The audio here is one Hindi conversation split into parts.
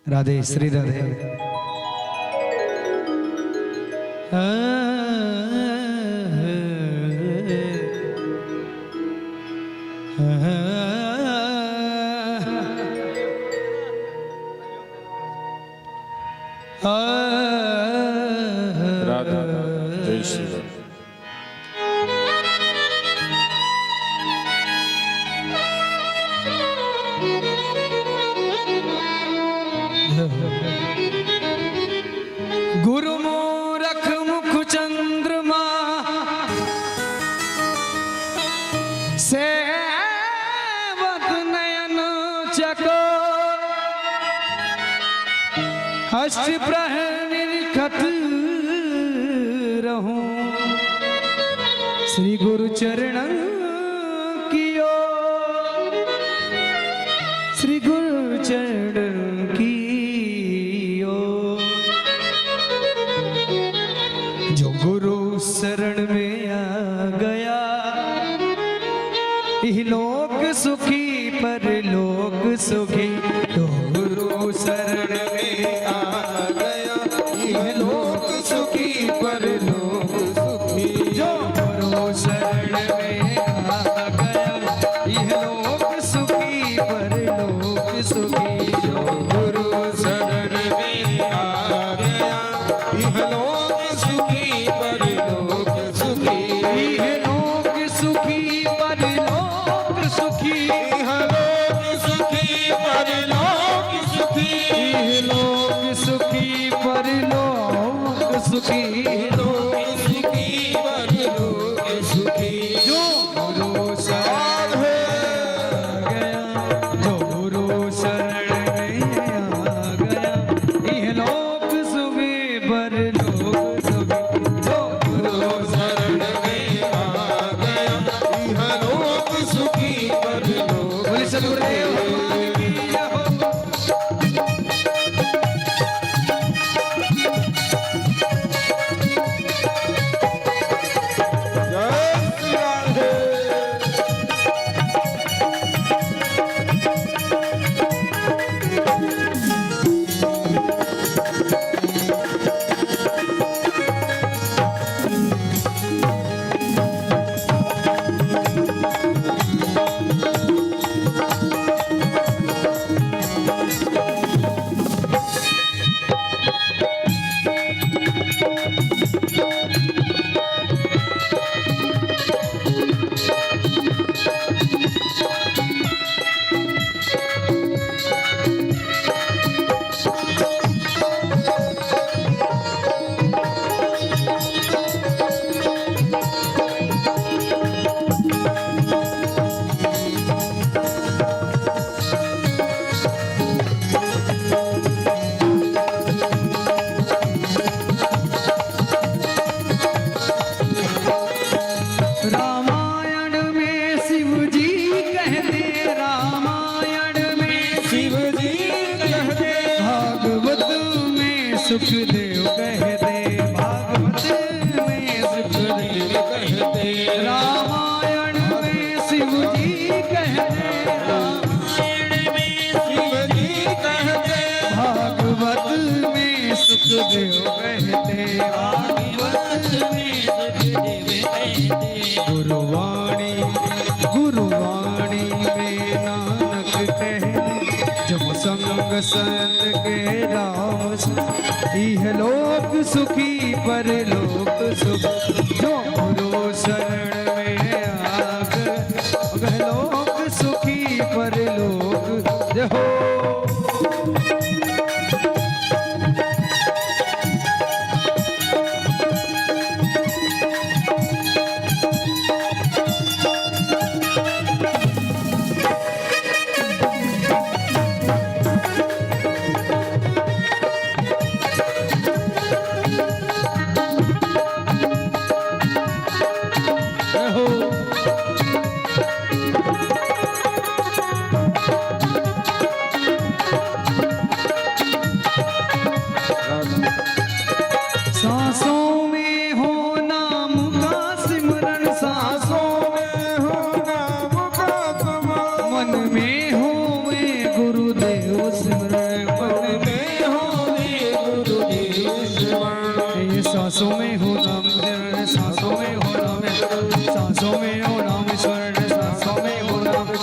राधे श्री राधे। राधा जय श्री राम। गुरु मूरख मुख चंद्रमा सेवक नयन चको हस्त प्रहनिरखत रहूं श्री गुरु चरण कियो श्री गुरु चरण की शरण में आ गया इहलोक सुखी परलोक सुखी। तो गुरु शरण में आ गया इहलोक सुखी परलोक सुखी। जो गुरु शरण में आ गया इहलोक सुखी परलोक सुखी। जो गुरु शरण में आ गया इहलोक सुखी परलोक सुखी परलोक सुखी। लोक सुखी परलोक सुखी। लोक सुखी परलोक सुखी। लोक सुखी परलोक सुखी। जो गुरु शरण गया जो गुरु शरण में आ गया यह लोक सुखी परलोक सुखी। जो गुरु शरण में आ गया यह लोक सुखी परलोक। बोले सतगुरुदेव भगवान की जय हो। सुखदेव कहते भागवत में सुखदेव कहते रामायण में शिव जी कहते रामायण में शिव जी कहते भागवत में सुखदेव कहते भागवत में सुखदेव कहते गुरुवाणी गुरुवाणी में नानक कहते जब संग संत के राम इह लोक सुखी परलोक सुखी। जो गुरु शरण में आ गए लोक सुखी परलोक जय हो।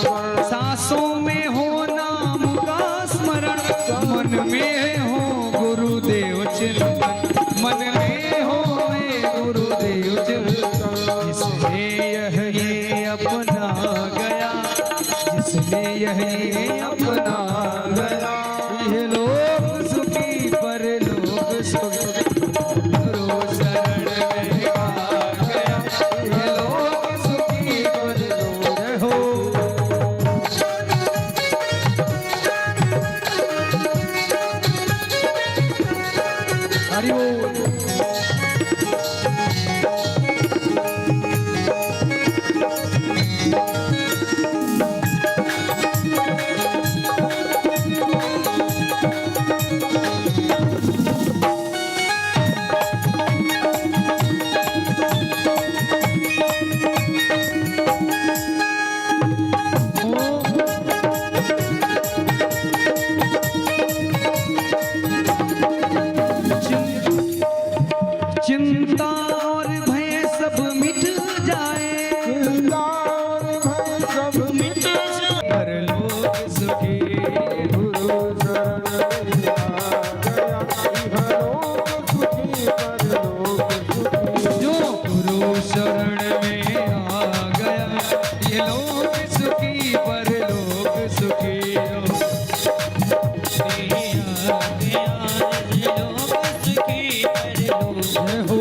सांसों में हो नाम का स्मरण, मन में हो गुरुदेव चिंतन, मन में हो गुरुदेव चिंतन। जिसने ये अपना गया, जिसने ये अपना गया, ये लोग सुखी परलोक सुखी। गुरु शरण में आ गया, ये लोग सुखी परलोक हो। हरि बोल। चिंता और भय सब मिट जाए, चिंता और भय सब मिट जाए, परलोक सुखी। गुरु शरण में आ गया, इहलोक सुखी परलोक सुखी। जो गुरु शरण में आ गया, ये लोक सुखी परलोक सुखी। हो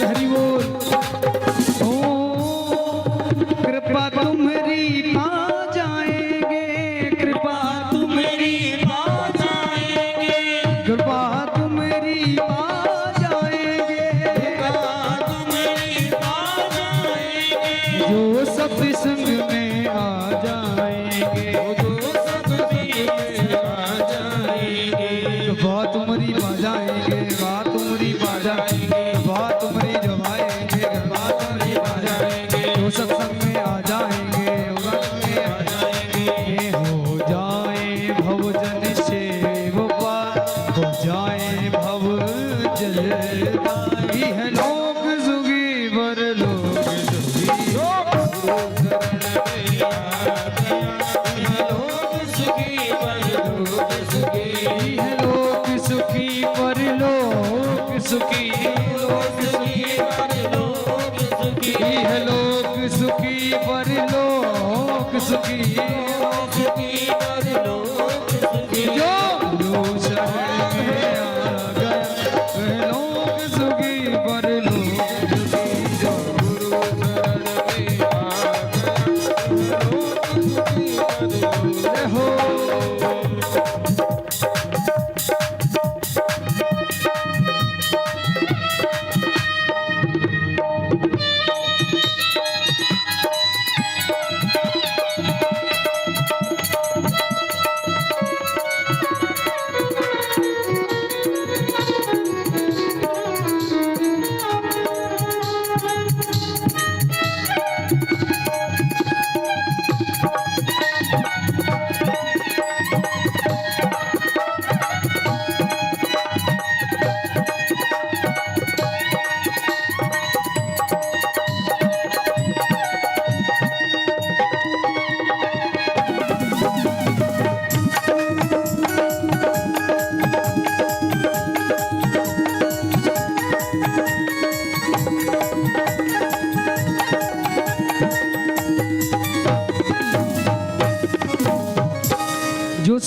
हरि बोल। ओ कृपा तुम्हारी पा जाएंगे, कृपा तुम्हारी पा जाएंगे, कृपा तुम्हारी पा जाएंगे, कृपा तुम्हारी पा जाएंगे। जो सत्संग में आ जाएंगे, जो सत्संग में आ जाएंगे, कृपा तुम्हारी पा जाएंगे, कृपा तुम्हारी पा जाएंगे, बात तुम्हारी जमाएंगे, बात तुम्हारी आ जाएंगे। जो सत्संग में आ जाएंगे, उगत में आ जाएंगे। हो जाए भवजन सेवका, हो जाए भव जल दाई। है लोक सुखी परलोक सुखी। है लोक सुखी परलोक सुखी। है लोक सुखी परलोक सुखी। जो गुरु शरण में आ गया, वह लोक सुखी परलोक सुखी। जो गुरु शरण में आ गया, लोक सुखी परलोक हो।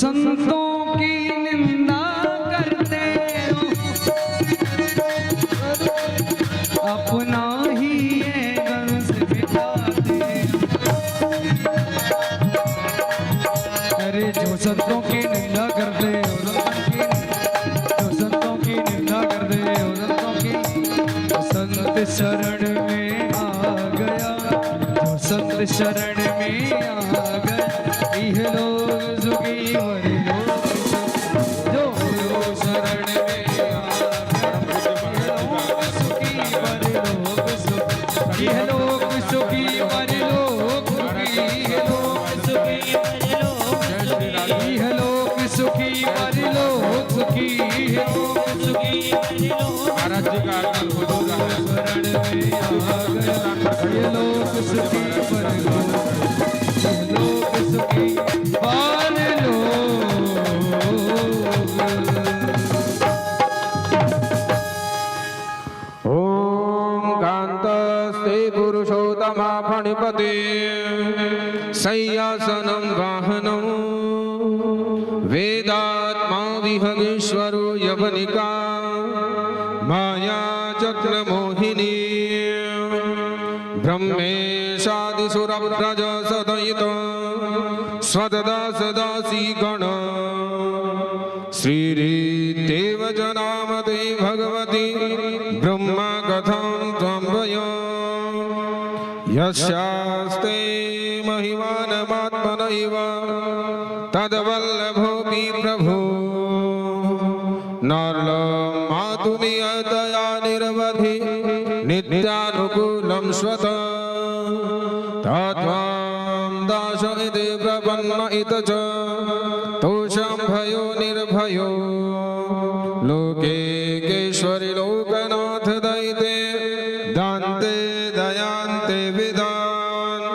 संतों की निंदा करते हो, अपना ही ये वंश मिटाते हो। अरे जो संतों की निंदा करते हो, जो संतों की निंदा करते हो, संतों की, संत शरण में आ गया, जो संत शरण में आ गया, यह लोग सुखी मरे लोग सुखी। जो शरण में आ गया, लोग सुखी मरे लोग सुखी, यह लोग सुखी मरे लोग सुखी, यह लोग सुखी मरे लोग सुखी, यह लोग सुखी मरे लोग सुखी, यह लोग सुखी मरे लोग। महाराज जी का आगमन हो चुका है। शरण में आ गया, ये लोग सुखी मरे लोग, यह लोग सुखी मरे लोग। ओम कांतस्ते पुरुषोत्तमा फणिपते शय्यासनं वाहनं वेदात्मा विहगेश्वरो यवनिका माया चक्रमोहिनी ब्रह्मेशादिसुरव्रज सदयित स्वदासदासी गण श्रीरीत्येव जनामते भगवती ब्रह्मा कथं त्वं यस्यास्ते महिमानमात्मनैव तद्वल्लभोऽपि प्रभो नर्लमातुमियतया निरवधि नित्यानुकूलं स्वत तत्त्वं दाश इति प्रपन्न इत च तोषं भयो निर्भयो लोके केश्वरि लोकनाथ दयिते दान्ते दयान्ते विदान्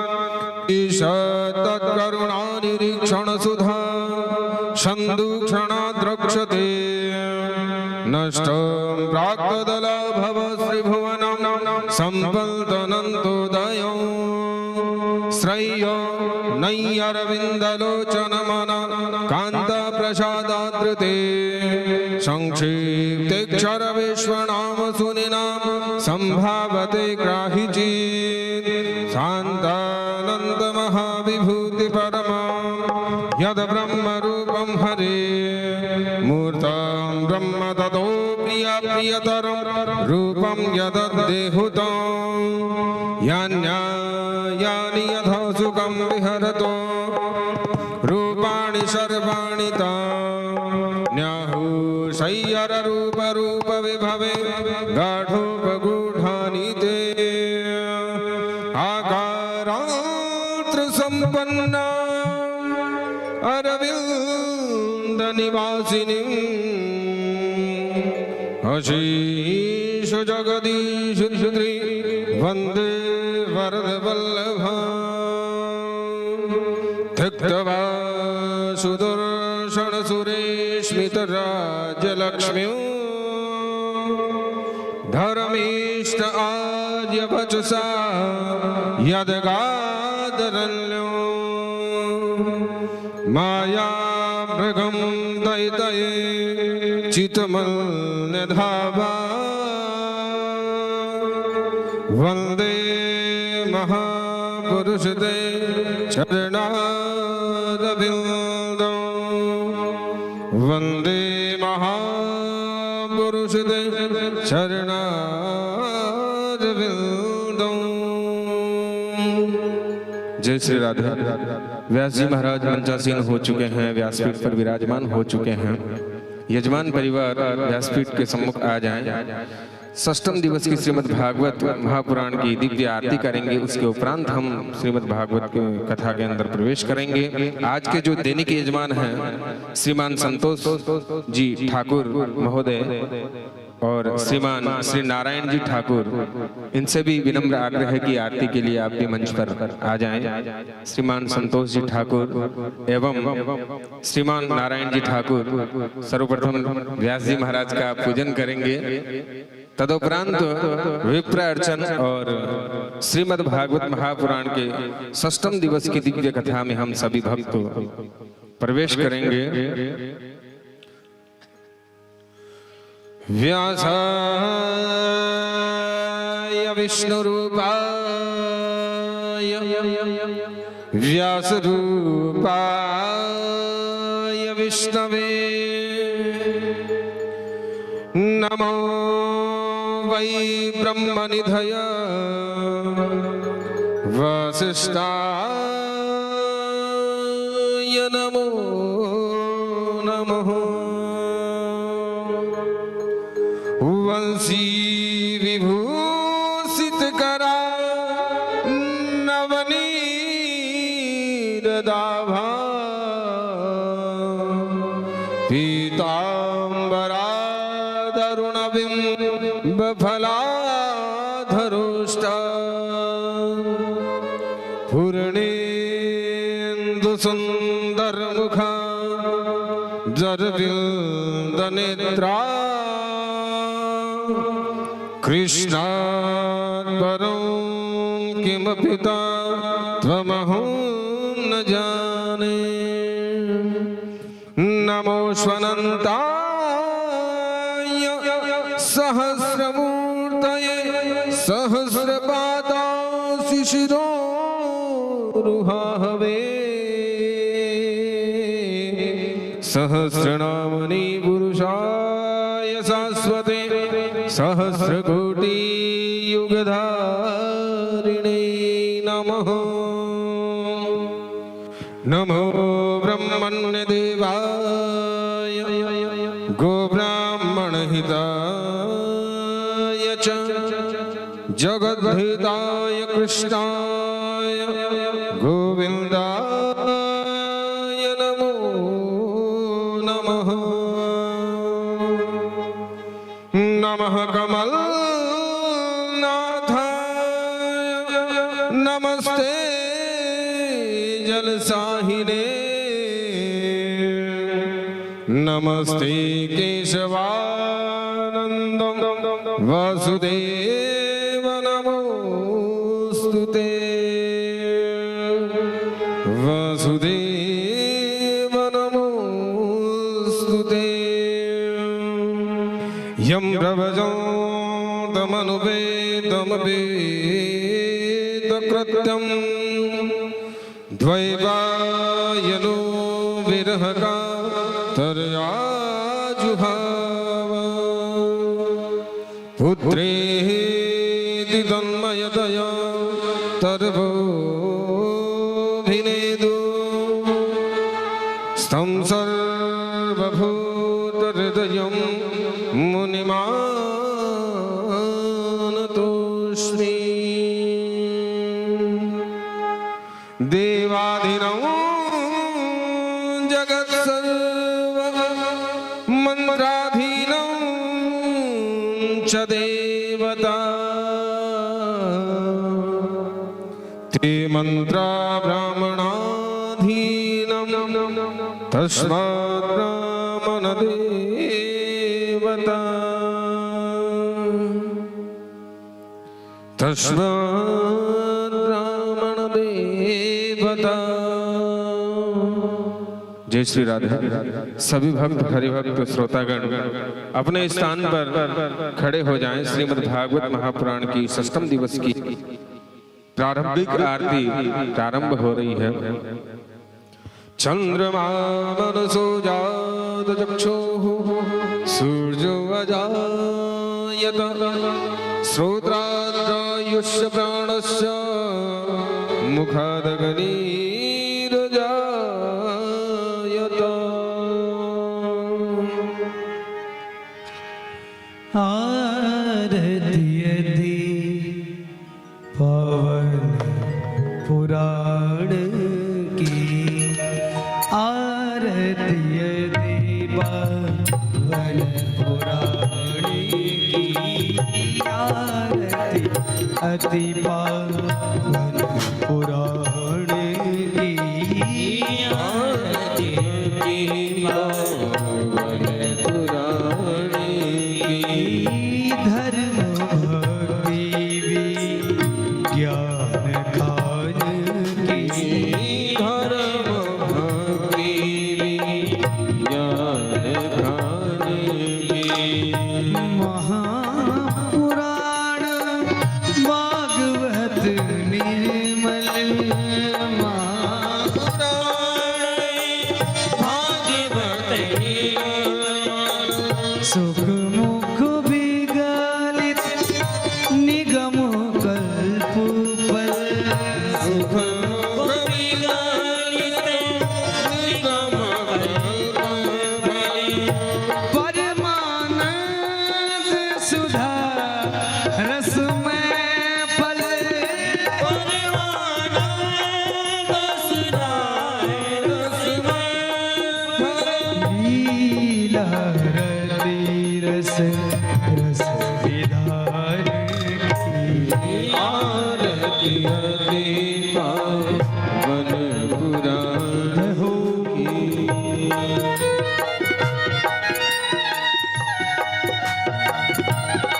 ईशत् तत्करुणानिरीक्षण सुधा सन्दुक्षणाद्रक्षते नष्टं प्राक्तदलाभव श्रीभुवनं सम्पल्तनन्तोदयो श्रय्यो नय्यरविन्दलोचनमन कान्तप्रसादादृते संक्षिप्तेक्षर विश्वनाम सुनिनां सम्भावते ग्राहिचेत् शान्तानन्दमहाविभूतिपरमां यद् ब्रह्मरूपं हरे मूर्तं ब्रह्म ततो प्रियतरं रूपं यदद्देहुतं यानि यथा सुखं विहरतो रूपाणि सर्वाणि तान्याहुशय्यररूपरूपविभवे गाढोपगूढानि ते आकारात्रसम्पन्ना अरविन्दनिवासिनीम् अशीष जगदीश श्री वन्दे वरदवल्लभा त्यक्त्वा सुदर्शन सुरेश्मितराज्यलक्ष्मीं धर्मीष्ट आर्यवचसा यद्गादरण्यो माया मृगं दयितये चितमल्यधावा वन्दे महापुरुषते चरणारविन्दं वन्दे महापुरुषते चरणारविन्दं। जय श्री राधे। व्यास जी महाराज मंचासीन हो चुके हैं, व्यासपीठ पर विराजमान हो चुके हैं। यजमान परिवार व्यासपीठ के सम्मुख आ जाएं। षष्ठम दिवस की श्रीमद् भागवत महापुराण की दिव्य आरती करेंगे। उसके उपरांत हम श्रीमद् भागवत की कथा के अंदर प्रवेश करेंगे। आज के जो दैनिक यजमान हैं श्रीमान संतोष जी ठाकुर महोदय और श्रीमान श्री नारायण जी ठाकुर, इनसे भी विनम्र आग्रह है कि आरती के लिए आप भी मंच पर आ जाएं। श्रीमान संतोष जी ठाकुर एवं श्रीमान नारायण जी ठाकुर सर्वप्रथम व्यास जी महाराज का पूजन करेंगे। तदुपरांत विप्र अर्चन और श्रीमद् भागवत महापुराण के षष्ठम दिवस की दिव्य कथा में हम सभी भक्त प्रवेश करेंगे। व्यासाय विष्णुरूपाय व्यासरूपाय विष्णवे नमो वै ब्रह्मनिधय वसिष्ठाय नमो नमः। वंशी विभूषित करा नवनीरदाभा पीताम्बरा तरुणबिम्ब फलाधरुष्टा पूर्णेन्दु सुन्दर मुखा जरविंद नेत्रा कृष्णात् परं किमपि त्वमहं न जाने। नमोऽस्वनन्ताय सहस्रमूर्तये सहस्रपादांसि शिरोरुहाहवे सहस्रनामनि पुरुषाय शाश्वते सहस्रकोटि युगधारिणे नमः। नमो ब्रह्मण्य देवाय गोब्राह्मणहिताय च जगद्धिताय कृष्णाय गोविन्दाय नमो नमः। नमः कमलनाथाय नमस्ते जलसाहिने नमस्ते केशवानंद वासुदेव नमोस्तुते वासुदेव नमोस्तुते। यं प्रभजं तमनुपेतमपेतकृत्यं द्वैपायनो विरहकातर्याजुहाव पुत्रेति तन्मयतया तर्वोऽभिनेदु स्तं सर्वभूतहृदयं मुनिमानतोऽस्मि। देवाधिनं जगत्सर्व मन्त्राधीनं च देवता ते मन्त्रा ब्राह्मणाधीनं तस्मात् ब्राह्मण देवता तस्मात् ब्राह्मण देवता। जय श्री राधे। सभी भक्त हरिभक्त श्रोतागण अपने स्थान पर खड़े हो जाएं। श्रीमद् भागवत महापुराण की षष्ठम दिवस की प्रारंभिक आरती प्रारंभ हो रही है। चंद्रमा मनसो जात चक्षुः सूर्यो अजायत श्रोत्राद्रायुष्य प्राणस्य मुखादग्निर्जायत। आरती यदि पवन पुराण की आरती यदि पवन पुराण की आरती अति पावन पुराण की आरती पावन पुराण की धर्म भक्ति विज्ञान खान की धर्म भक्ति सुगम कल्प पल परमानंद सुधा रस में फल लीला रति रस रस विधान की आरती वन पुराण होगी।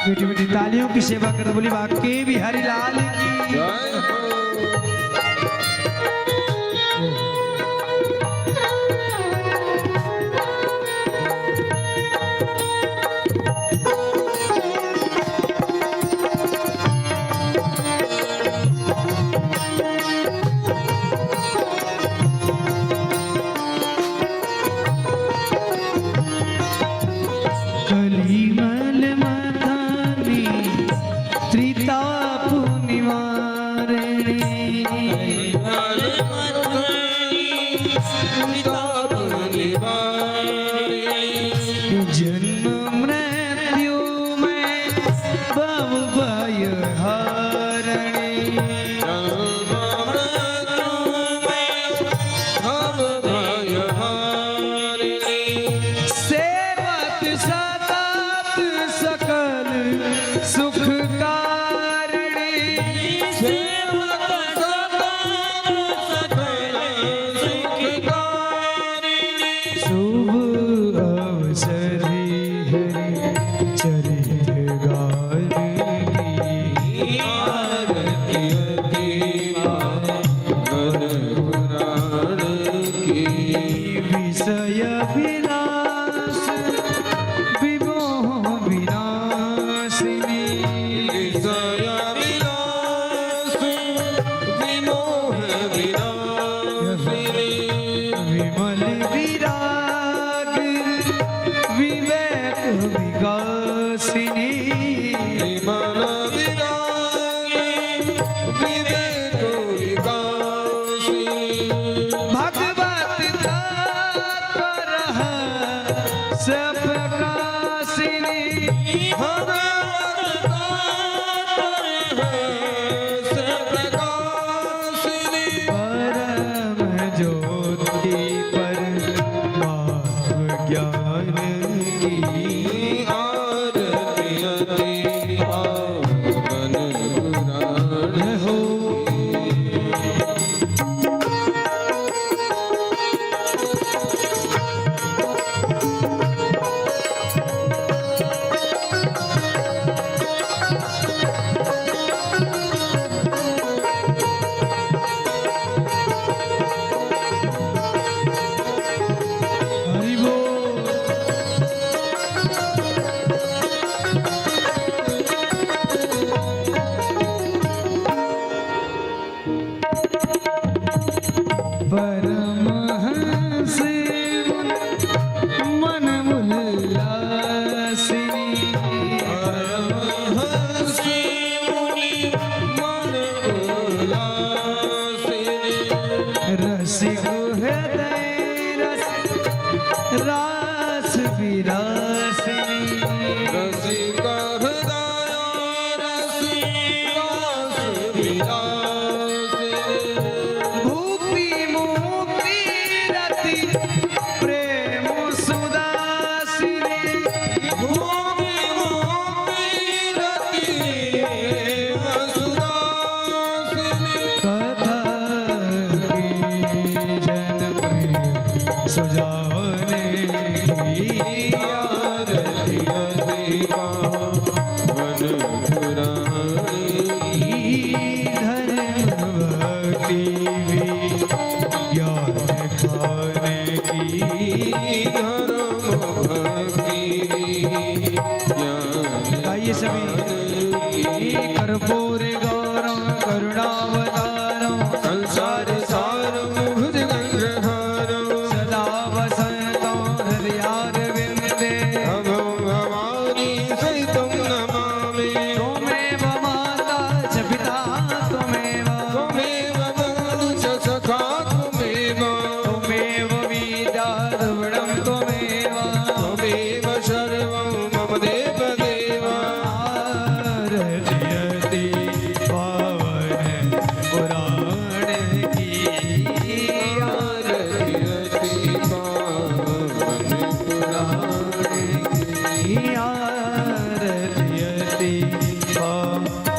मीठी मीठी तालियों की सेवा कर बोली वाकई बिहारी लाल की जय हो। कलिमल मथानी त्रिताप निवारणी जन्म मृत्यु में भव भय हारणी सेवत सतत सकल सुख कारणी शुभ अवसरी हरि चरित गारणी विषय विलास विमोह विनाशिनी विमल विराग विवेक विकासिनी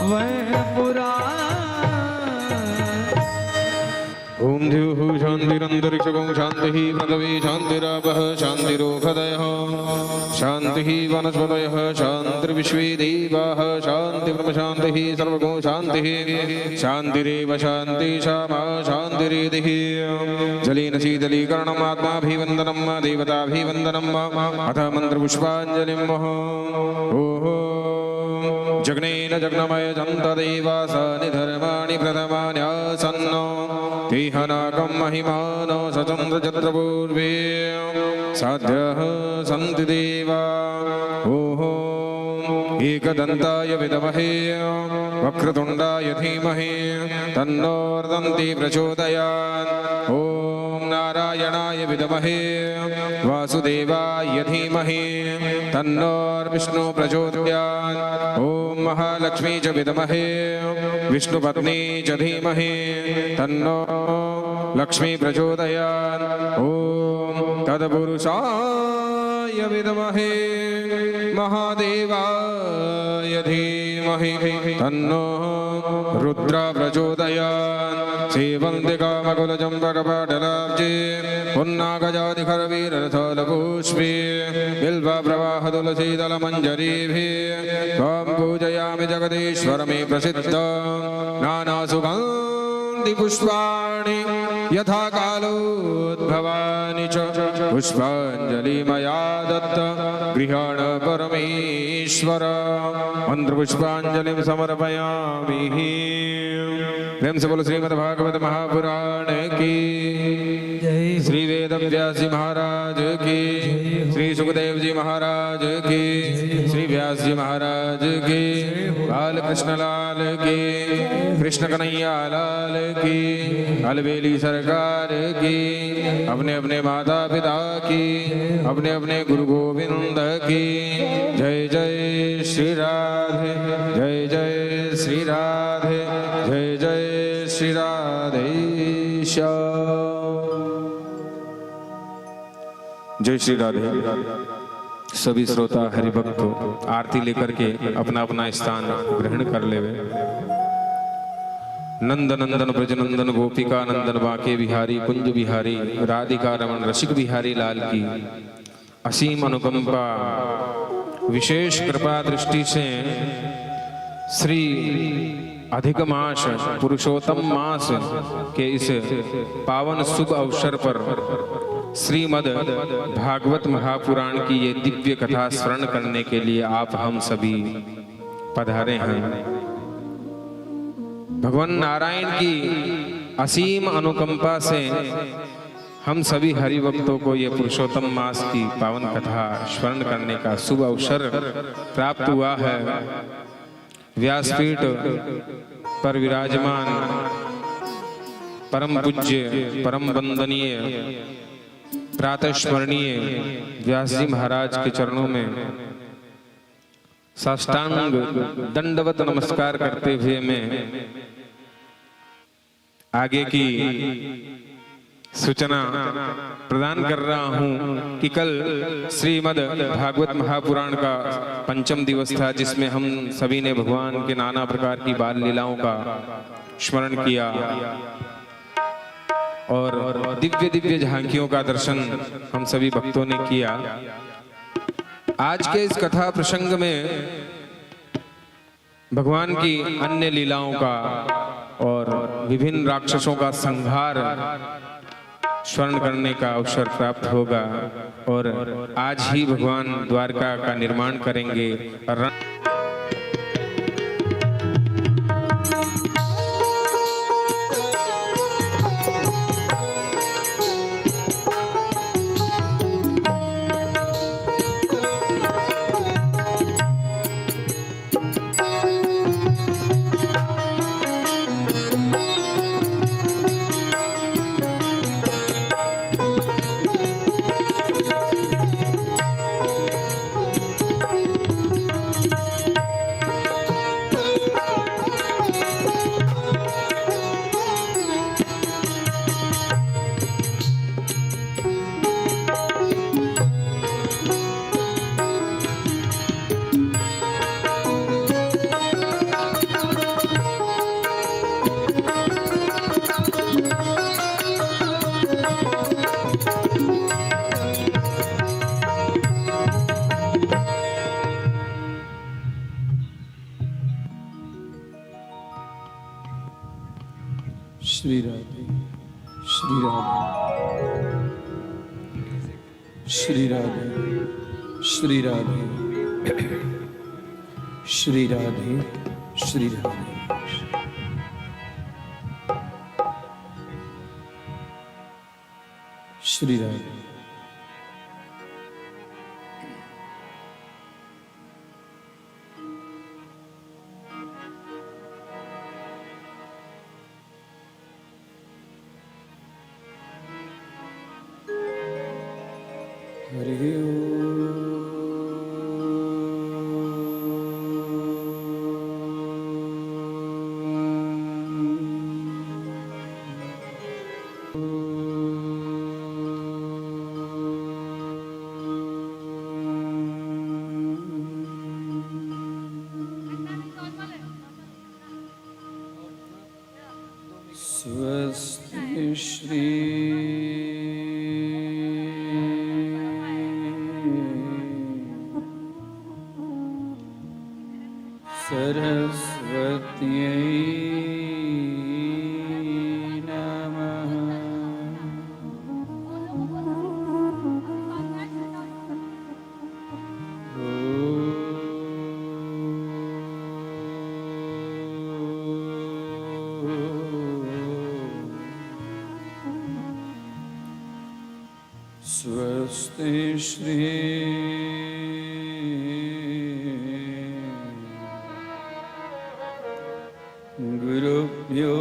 वह पुराण ओम द्युः शान्तिरन्तरिक्षगं शान्तिः पृथिवी शान्तिरापः शान्तिरोषधयः शान्तिः वनस्पतयः शान्तिर्विश्वे देवाः शान्तिर्ब्रह्म शान्तिः सर्वगो शान्तिः शान्तिरेव शान्ति क्षमा शान्तिरेधिः जलेन शीतलीकरणम् आत्माभिवन्दनं देवताभिवन्दनम् अथ मन्त्रपुष्पाञ्जलिं जग्नेन जग्नमय जन्तदेवासानि धर्माणि प्रथमान्यासन्नो तिहनाकं महिमानो सचन्द्रचन्द्रपूर्वे साध्यः सन्ति देवा एकदन्ताय विद्महे वक्रतुण्डाय धीमहि तन्नोर्दन्ति प्रचोदयात् ॐ नारायणाय विद्महे वासुदेवाय धीमहि तन्नोर्विष्णु प्रचोदयात् ॐ महालक्ष्मी च विद्महे विष्णुपत्नी च धीमहि तन्नो लक्ष्मी प्रचोदयात् ॐ तत्पुरुषाय विद्महे महादेवाय धीमहि तन्नो रुद्र प्रचोदयात् सेवन्ति कामकुलचम्पकपाटलाब्जे पुन्नागजादिखरवीररथोलपुष्पे बिल्वप्रवाह तुलसीदलमञ्जरीभिः त्वां पूजयामि जगदीश्वर मे प्रसिद्ध नानासुगन्धि पुष्पाणि यथा कालोद्भवानि च पुष्पाञ्जलि मया दत्त गृहाण परमेश्वर मन्त्रपुष्पाञ्जलिं समर्पयामि प्रेम से बोलो श्रीमद्भागवत महापुराण की जय श्री वेद व्यास जी महाराज की श्री सुखदेव जी महाराज की श्री व्यास जी महाराज की बाल कृष्ण लाल की कृष्ण कन्हैया लाल की अलबेली सरकार की अपने अपने माता पिता की अपने अपने गुरु गोविंद की जय जय श्री राधे जय जय श्री राधे जय जय श्री राधेश्याम जय श्री राधे। सभी श्रोता हरिभक्त आरती लेकर के अपना अपना स्थान ग्रहण कर लेवे। नंद नंदन ब्रज नंदन गोपिका नंदन बांके बिहारी कुंज बिहारी राधिका रमन रसिक बिहारी लाल की असीम अनुकंपा विशेष कृपा दृष्टि से श्री अधिक मास पुरुषोत्तम मास के इस पावन शुभ अवसर पर श्रीमद् भागवत महापुराण की ये दिव्य कथा स्मरण करने के लिए आप हम सभी पधारे हैं। भगवान नारायण की असीम अनुकंपा से हम सभी हरिभक्तों को ये पुरुषोत्तम मास की पावन कथा स्मरण करने का शुभ अवसर प्राप्त हुआ है। व्यासपीठ पर विराजमान परम पूज्य परम वंदनीय प्रातः स्मरणीय व्यास जी महाराज के चरणों में साष्टांग दंडवत नमस्कार करते हुए मैं आगे की सूचना प्रदान कर रहा हूं कि कल श्रीमद् भागवत महापुराण का पंचम दिवस था, जिसमें हम सभी ने भगवान के नाना प्रकार की बाल लीलाओं का स्मरण किया और दिव्य दिव्य झांकियों का दर्शन हम सभी भक्तों ने किया। आज के इस कथा प्रसंग में भगवान की अन्य लीलाओं का और विभिन्न राक्षसों का संहार स्मरण करने का अवसर प्राप्त होगा और आज ही भगवान द्वारका का निर्माण करेंगे। श्री राधे श्री राधे श्री राधे श्री राधे श्री राधे श्री राधे श्री राधे। हरि स्वस्ति श्री सरस्वत्यै नमः। स्वस्ति श्री गुरुभ्यो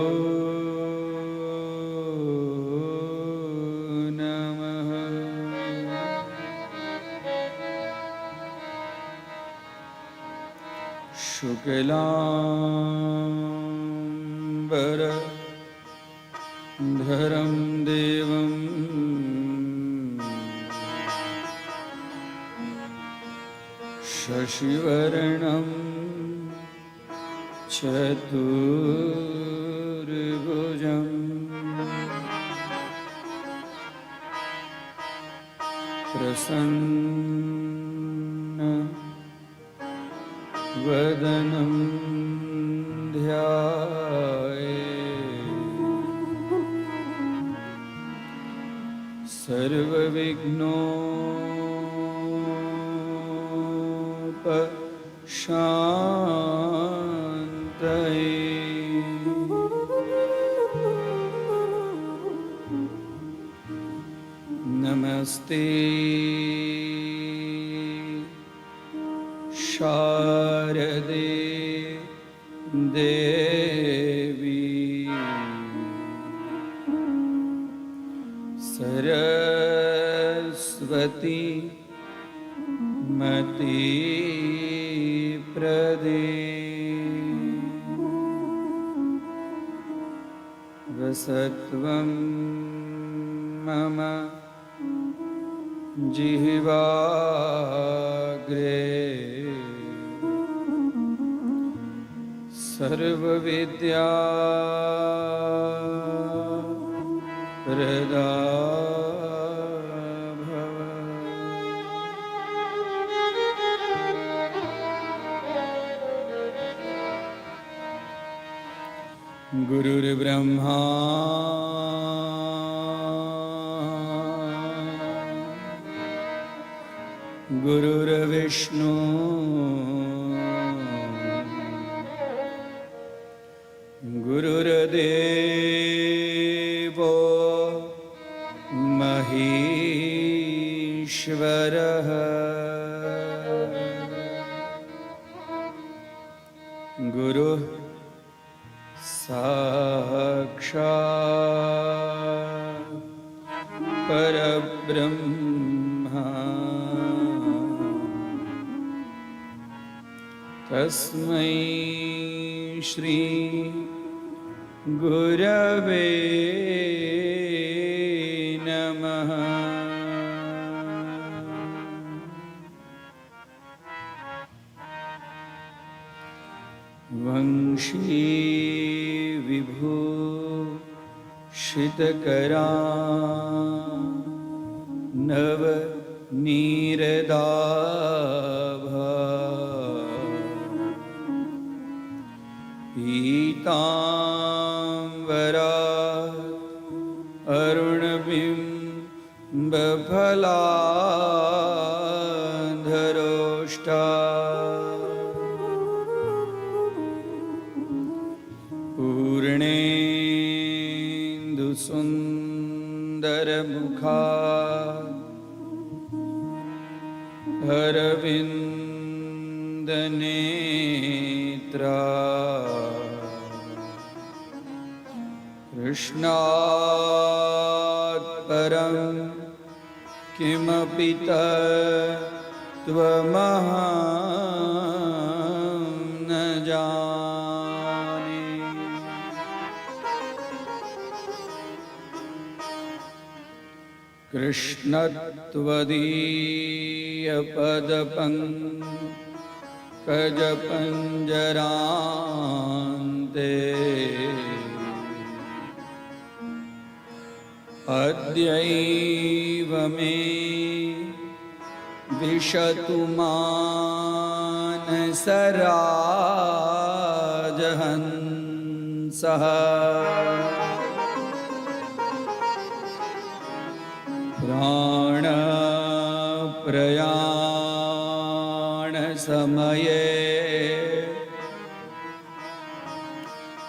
नमः। शुक्लांबर धरं देवं शशिवर्णं चतुर्भुजं प्रसन्न वदनं ध्यायेत् सर्वविघ्नोपशान्तये। नमस्ते शारदे देवी सरस्वती मति प्रदे वसत्वं मम जिह्वाग्रे सर्वविद्या प्रदा भव। गुरुर्ब्रह्मा गुरुर्विष्णु गुरुर्देवो महेश्वरः गुरुः साक्षात् परब्रह्म तस्मै श्री गुरवे नमः। वंशी विभूषितकरा नव नीरदाभा पीतांबरा अरुणबिम्बफलाधरोष्टा पूर्णेन्दुसुन्दरमुखा अरविन्दनेत्रा कृष्णात् परं किमपि तत्त्वमहं न जाने। कृष्णत्वदीयपदपङ्कजपञ्जरान्ते अद्यैव मे विशतु मानसराजहंसः प्राणप्रयाणसमये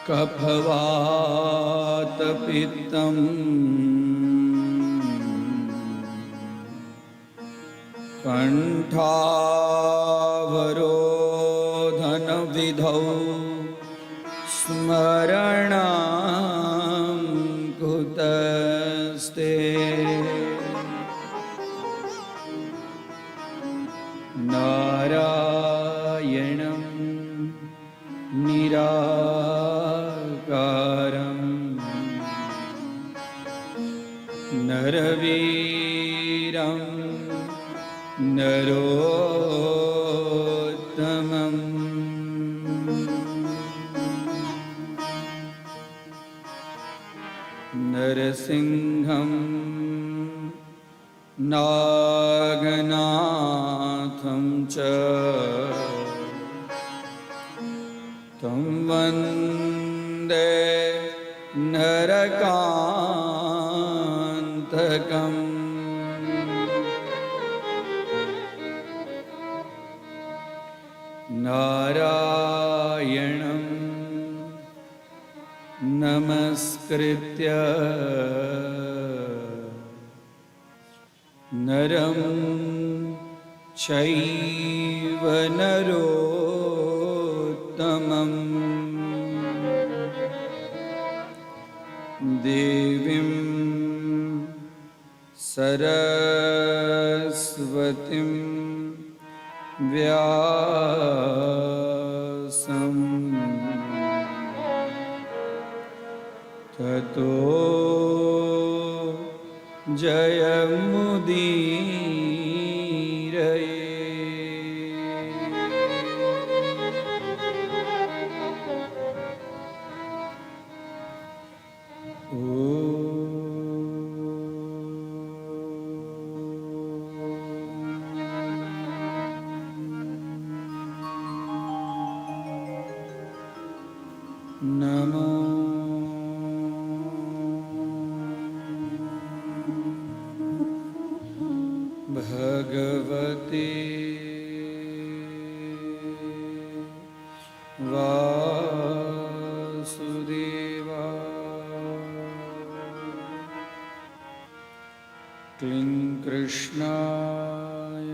कफवातपित्तम् कण्ठावरोधनविधौ स्मरणं कुतस्ते। नारायणं निराकारं नरवीरं नरोत्तमं नरसिंहं नागनाथं च तं वन्दे नरकान्तकम्। नारायणं नमस्कृत्य नरं चैव नरोत्तमं देवीं सरस्वतीं व्यासं ततो जयमुदीरये। नमो भगवते वासुदेवाय। क्लीं कृष्णाय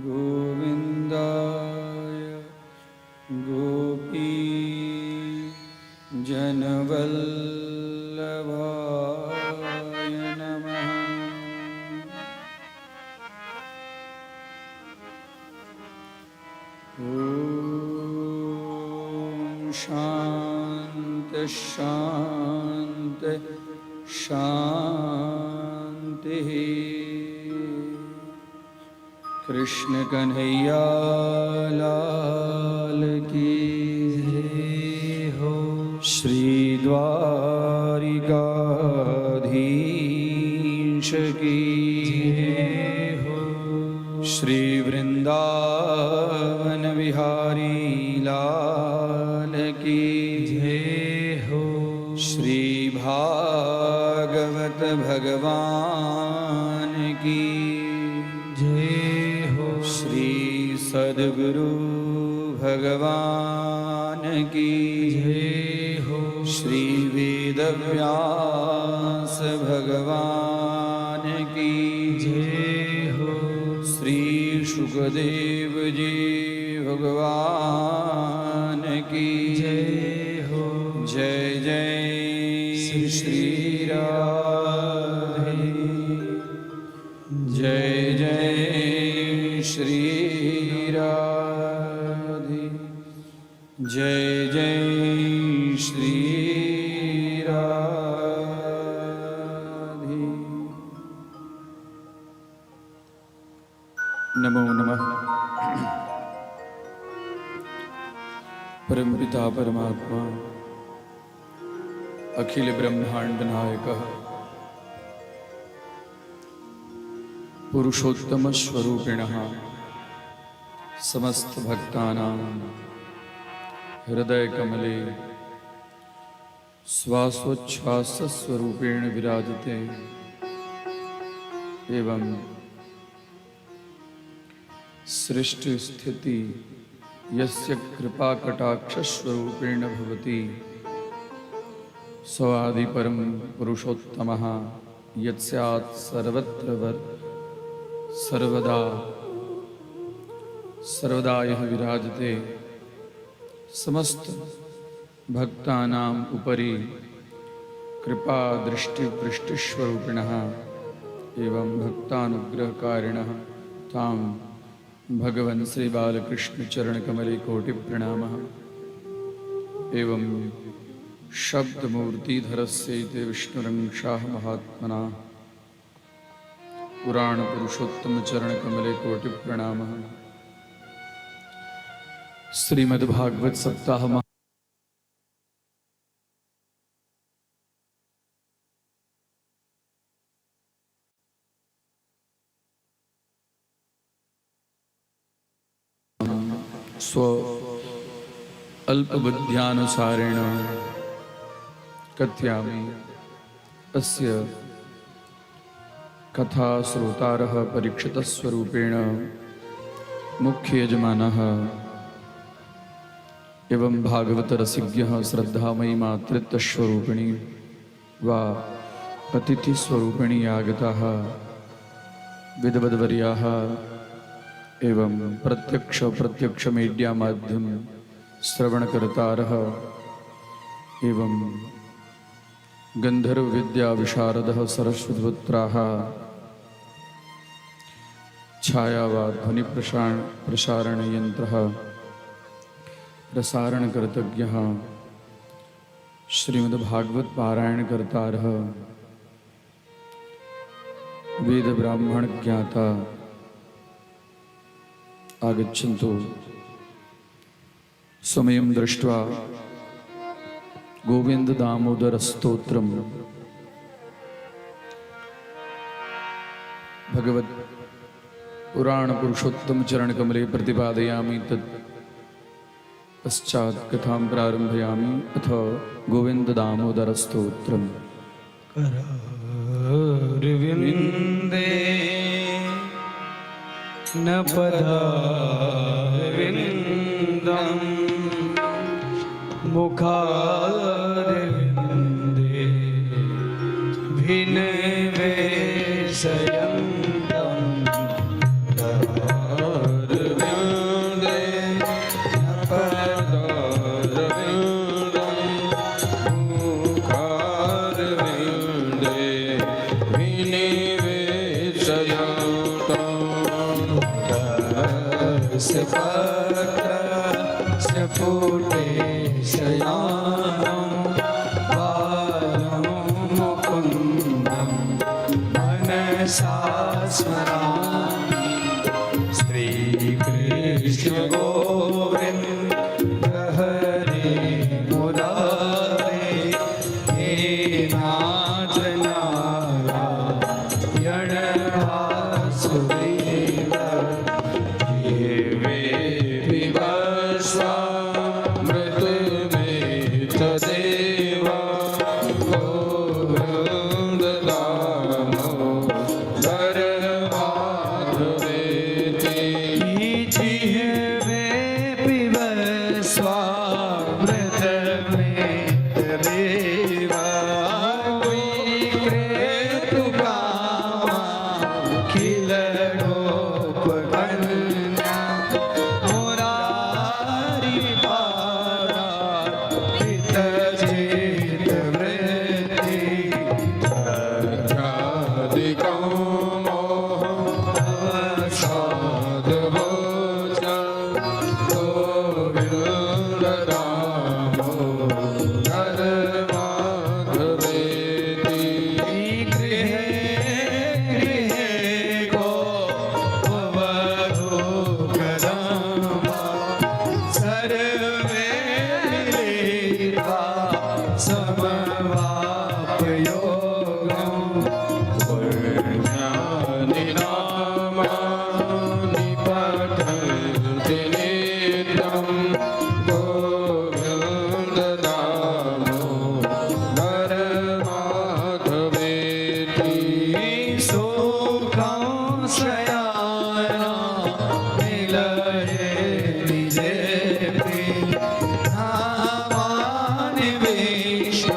गोविन्दाय गोपी जनवल्लभाय नमः। ॐ शान्ति शान्ति शान्तिः। कृष्ण कन्हैया लाल की जय हो। श्री द्वारिकाधीश की जय हो। श्री वृंदावन विहारी लाल की जय हो। श्री भागवत भागवत भगवान की जय हो। श्री सद्गुरु भगवान की जय हो। श्री वेद व्यास भगवान की जय हो। श्री शुकदेव जी भगवान की जय हो। जय जय श्री राधे। जय जय श्री राधे। जय जय श्री राधे। नमो नमः। परम पिता परमात्मा अखिल ब्रह्मांड नायकः पुरुषोत्तम स्वरूपिणः समस्त भक्तानां हृदय कमले श्वासोच्छ्वास स्वरूपेण विराजते एवं सृष्टि स्थिति यस्य कृपा कटाक्ष स्वरूपेण भवति स्वादि परम पुरुषोत्तमः यत्स्यात् सर्वत्र सर्वदा यः विराजते समस्त भक्तानाम् उपरि कृपा दृष्टि वृष्टिस्वरूपिणः एवं भक्तानुग्रहकारिणः तां भगवन् श्री बालकृष्ण चरण कमले कोटि प्रणामः। एवं शब्द मूर्तिधरस्यैते विष्णुरंशाः महात्मना पुराण पुरुषोत्तम चरण कमले कोटि प्रणामः। श्रीमद्भागवत सप्ताह स्व अल्पबुद्ध्यानुसारेण कथयामि। अस्य कथा श्रोतारः परीक्षितस्वरूपेण मुख्य यजमानः एवं भागवत रसिज्ञः श्रद्धामयी मातृत्वस्वरूपिणी वा अतिथिस्वरूपिणी आगताः विद्वद्वर्याः एवं प्रत्यक्ष मीडिया माध्यम श्रवणकर्तारः एवं गंधर्व विद्या विशारदः सरस्वतीपुत्राः छाया वा ध्वनि प्रसारण यंत्रः प्रसारणकर्तज्ञः श्रीमद्भागवत पारायणकर्तारः वेद ब्राह्मण ज्ञाता आगच्छन्तु। समयं दृष्ट्वा गोविंद दामोदर स्तोत्रम भगवत पुराण पुरुषोत्तम चरण कमले प्रतिपादयामि। तत् पश्चात् कथां प्रारंभयामि। अथ गोविंद दामोदर स्तोत्रम। करविंदे न पदारविंदम मुखारविंदे भिन्नवेशयन्तं करविंदे न पदारविंदम मुखारविंदे भिन्नवेशयन्तं से फूटे शयानं बालं मुकुन्दं मनसा स्मरामि। श्रीकृष्ण गोविन्द हरे मुरारे हे नाथ नारायण वासुदेव मृत देवा गोविंद कृष्ण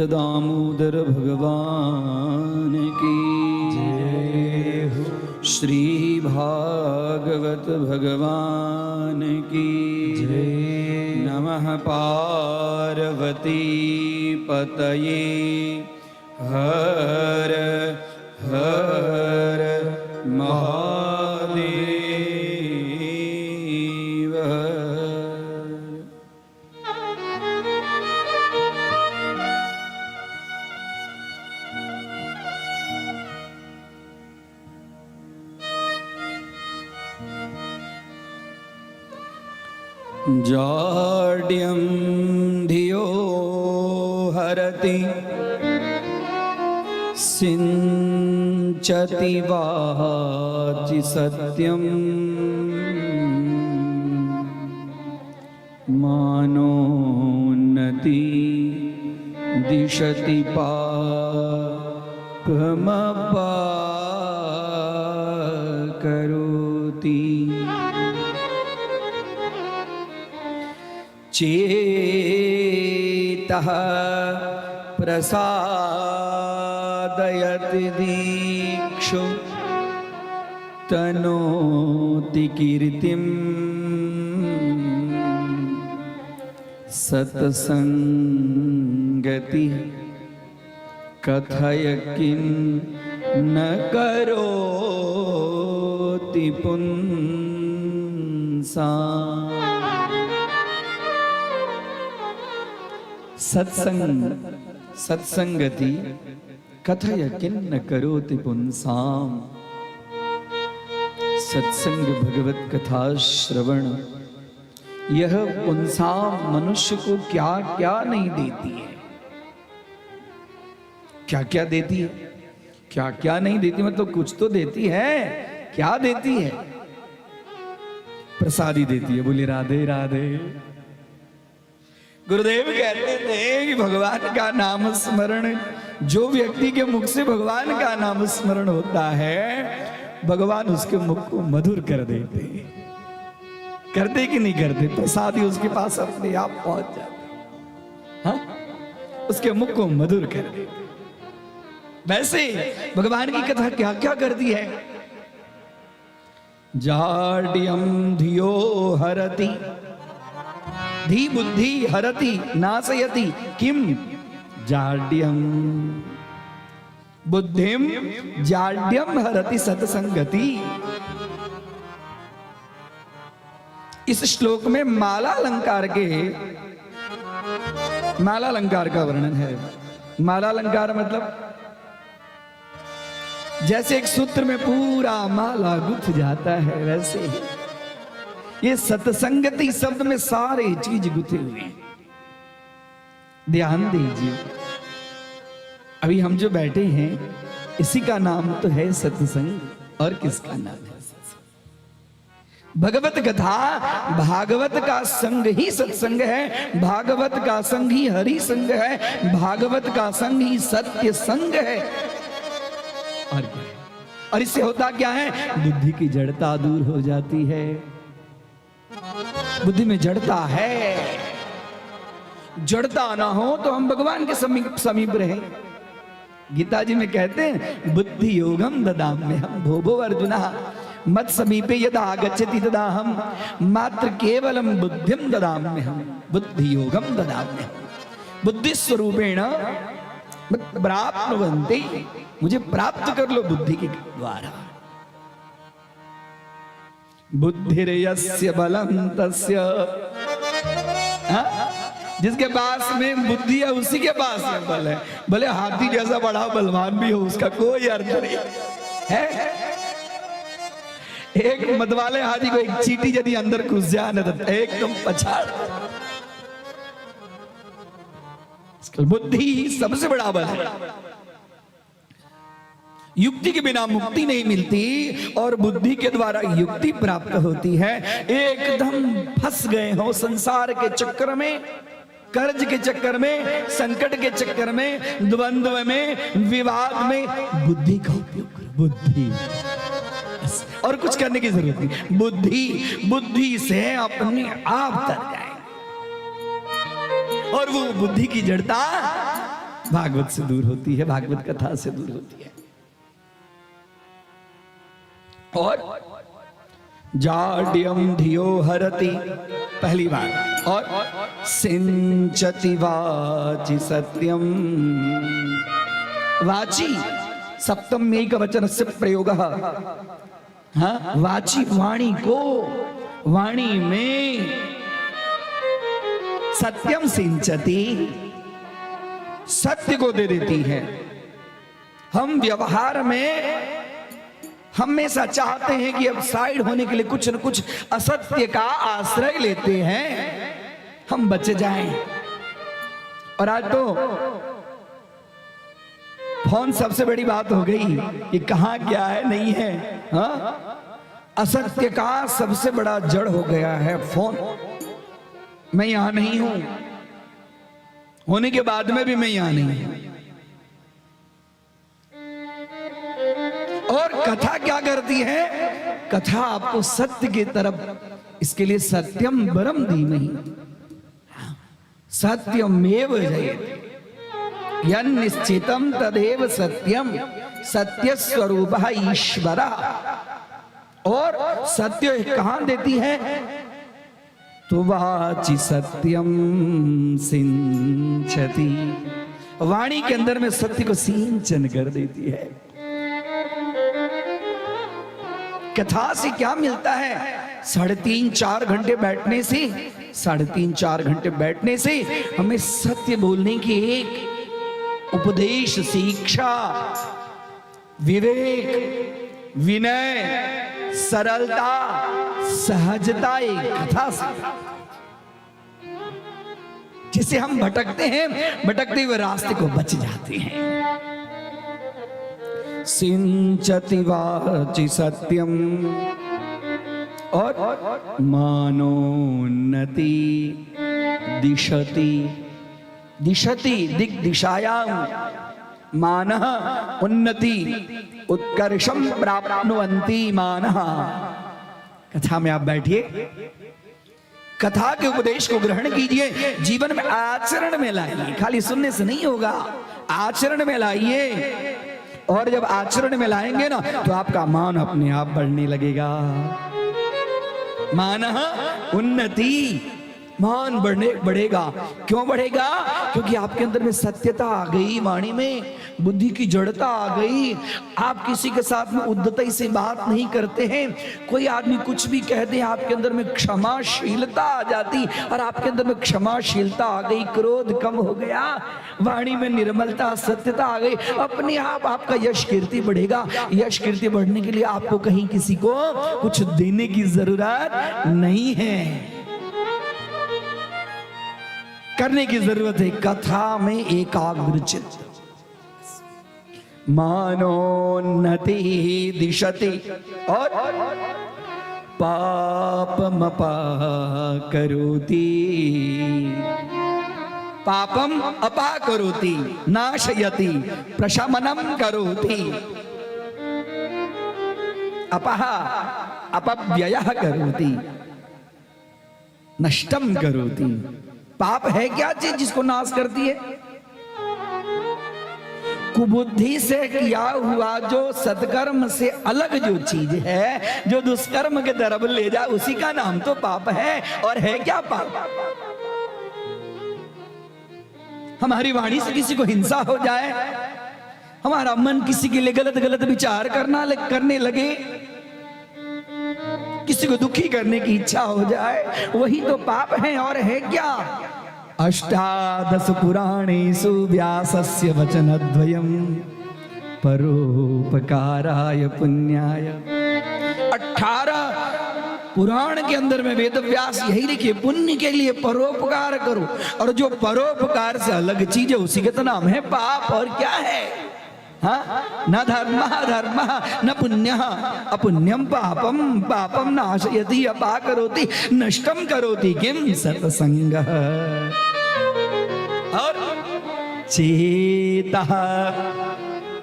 दामोदर भगवान की जय हो। श्री भागवत भगवान की जय। नमः पार्वती पतये हर हर महादेव। जाड्यं धियो हरति सिञ्चति वाचि सत्यम् मानोन्नति दिशति पापमपाकरोति चेतः प्रसादयति दीक्षु तनोति कीर्तिम् सत्संगति कथय किं न करोति पुंसाम्। सत्संगति कथय किं न करोति पुंसाम्। सत्संग भगवत कथा श्रवण यह पुंसाम मनुष्य को क्या क्या नहीं देती है, क्या क्या देती है, क्या क्या नहीं देती, मतलब कुछ तो देती है। क्या देती है? प्रसादी देती है। बोले राधे राधे। गुरुदेव कहते थे कि भगवान का नाम स्मरण, जो व्यक्ति के मुख से भगवान का नाम स्मरण होता है, भगवान उसके मुख को मधुर कर देते। करते कि नहीं करते? प्रसादी उसके पास अपने आप पहुंच जाते, हाँ? उसके मुख को मधुर कर देते। वैसे भगवान की कथा क्या क्या करती है? जाड्यं धियो हरति, धी बुद्धि हरति नाशयति किम जाड्यं बुद्धिम जाड्यम हरति सत्संगति। इस श्लोक में माला अलंकार का वर्णन है। माला अलंकार मतलब जैसे एक सूत्र में पूरा माला गुथ जाता है, वैसे ही ये सत्संगति शब्द में सारे चीज गुथे हुए हैं। ध्यान दीजिए, अभी हम जो बैठे हैं इसी का नाम तो है सत्संग। और किसका नाम है? भगवत कथा, भागवत का संग ही सत्संग है, भागवत का संग ही हरि संग है, भागवत का संग ही सत्य संग है। और क्या है? और इससे होता क्या है? बुद्धि की जड़ता दूर हो जाती है। बुद्धि में जड़ता है, जड़ता ना हो तो हम भगवान के समीप रहे। गीता जी में कहते हैं बुद्धि योगम ददाम्यहम् भोभो अर्जुना मत समीपे यदा आगच्छति तदा हम मात्र केवलम बुद्धिम ददाम्यहम् बुद्धि योगम ददाम्यहम्। बुद्धि स्वरूपेण प्राप्नुवन्ति, मुझे प्राप्त कर लो बुद्धि के द्वारा। बुद्धिर्यस्य बलं तस्य, जिसके पास में बुद्धि है उसी के पास में बल है। भले हाथी जैसा बड़ा बलवान भी हो, उसका कोई अर्थ नहीं है। एक मतवाले हाथी को एक चींटी यदि अंदर घुस जाए ना तो एकदम पछाड़। बुद्धि सबसे बड़ा बल है। युक्ति के बिना मुक्ति नहीं मिलती और बुद्धि के द्वारा युक्ति प्राप्त होती है। एकदम फंस गए हो संसार के चक्कर में, कर्ज के चक्कर में, संकट के चक्कर में, द्वंद्व में, विवाद में, बुद्धि का उपयोग करो। बुद्धि, और कुछ करने की जरूरत नहीं। बुद्धि से अपने आप तर जाए। और वो बुद्धि की जड़ता भागवत से दूर होती है, भागवत कथा से दूर होती है। और जाड्यम धियो हरति, पहली बार। और सिंचति वाचि सत्यम, वाची सप्तम में एक वचन से प्रयोग। हाँ, वाची वाणी को, वाणी में सत्यम सिंचति, सत्य को दे देती है। हम व्यवहार में हमेशा चाहते हैं कि अब साइड होने के लिए कुछ न कुछ असत्य का आश्रय लेते हैं, हम बच जाएं। और आज तो फोन सबसे बड़ी बात हो गई कि कहां क्या है नहीं है। हाँ, असत्य का सबसे बड़ा जड़ हो गया है फोन। मैं यहां नहीं हूं, होने के बाद में भी मैं यहां नहीं हूं। और कथा क्या करती है? कथा आपको सत्य की तरफ, इसके लिए सत्यम वरम धीमहि सत्यमेव जयते यन्निश्चितम तदेव सत्यम सत्य स्वरूप ईश्वर। और सत्य कहां देती है? तो वाचि सत्यम सिंचती, वाणी के अंदर में सत्य को सिंचन कर देती है। कथा से क्या मिलता है? 3.5-4 घंटे बैठने से, 3.5-4 घंटे बैठने से हमें सत्य बोलने की एक उपदेश, शिक्षा, विवेक, विनय, सरलता, सहजता एक कथा से, जिसे हम भटकते हैं, भटकते हुए रास्ते को बच जाते हैं। सिंचति वाचि सत्यम और मानोन्नति दिशति, दिशति दिग्दिशायाम मानः उन्नति उत्कर्षम प्राप्नुवन्ति मानः। कथा में आप बैठिए, कथा के उपदेश को ग्रहण कीजिए, जीवन में आचरण में लाइए। खाली सुनने से नहीं होगा, आचरण में लाइए। और जब आचरण में लाएंगे ना तो आपका मान अपने आप बढ़ने लगेगा। मानः उन्नति, मान बढ़ेगा। क्यों बढ़ेगा? क्योंकि आपके अंदर में सत्यता आ गई, वाणी में बुद्धि की जड़ता आ गई। आप किसी के साथ में उद्धति से बात नहीं करते हैं। कोई आदमी कुछ भी कह दे, आपके अंदर में क्षमाशीलता आ जाती, और आपके अंदर में क्षमाशीलता आ गई, क्रोध कम हो गया, वाणी में निर्मलता, सत्यता आ गई, अपने आप आपका यश कीर्ति बढ़ेगा। यश कीर्ति बढ़ने के लिए आपको कहीं किसी को कुछ देने की जरूरत नहीं है, करने की जरूरत है कथा में एकाग्रचित्त। मानोन्नति दिशति और पापमपा करोति, पापम अपा करोति, नाशयति, प्रशमनम करोति। अपः अपव्ययः करोति, नष्टम करोति। पाप है क्या चीज जिसको नाश करती है? कुबुद्धि से किया हुआ जो सत्कर्म से अलग जो चीज है, जो दुष्कर्म के तरफ ले जा, उसी का नाम तो पाप है। और है क्या पाप? हमारी वाणी से किसी को हिंसा हो जाए, हमारा मन किसी के लिए गलत गलत विचार करने लगे, किसी को दुखी करने की इच्छा हो जाए, वही तो पाप है। और है क्या? 18 पुराणेषु व्यासस्य वचनद्वयम् परोपकाराय पुण्याय। 18 पुराण के अंदर में वेद व्यास यही लिखे, पुण्य के लिए परोपकार करो। और जो परोपकार से अलग चीज है उसी का तो नाम है पाप। और क्या है? हाँ, न धर्म न पुण्य अपुण्यम पापम पापम नाशयति अपा करोति नष्टम करोति किम सत्संग। और चेतः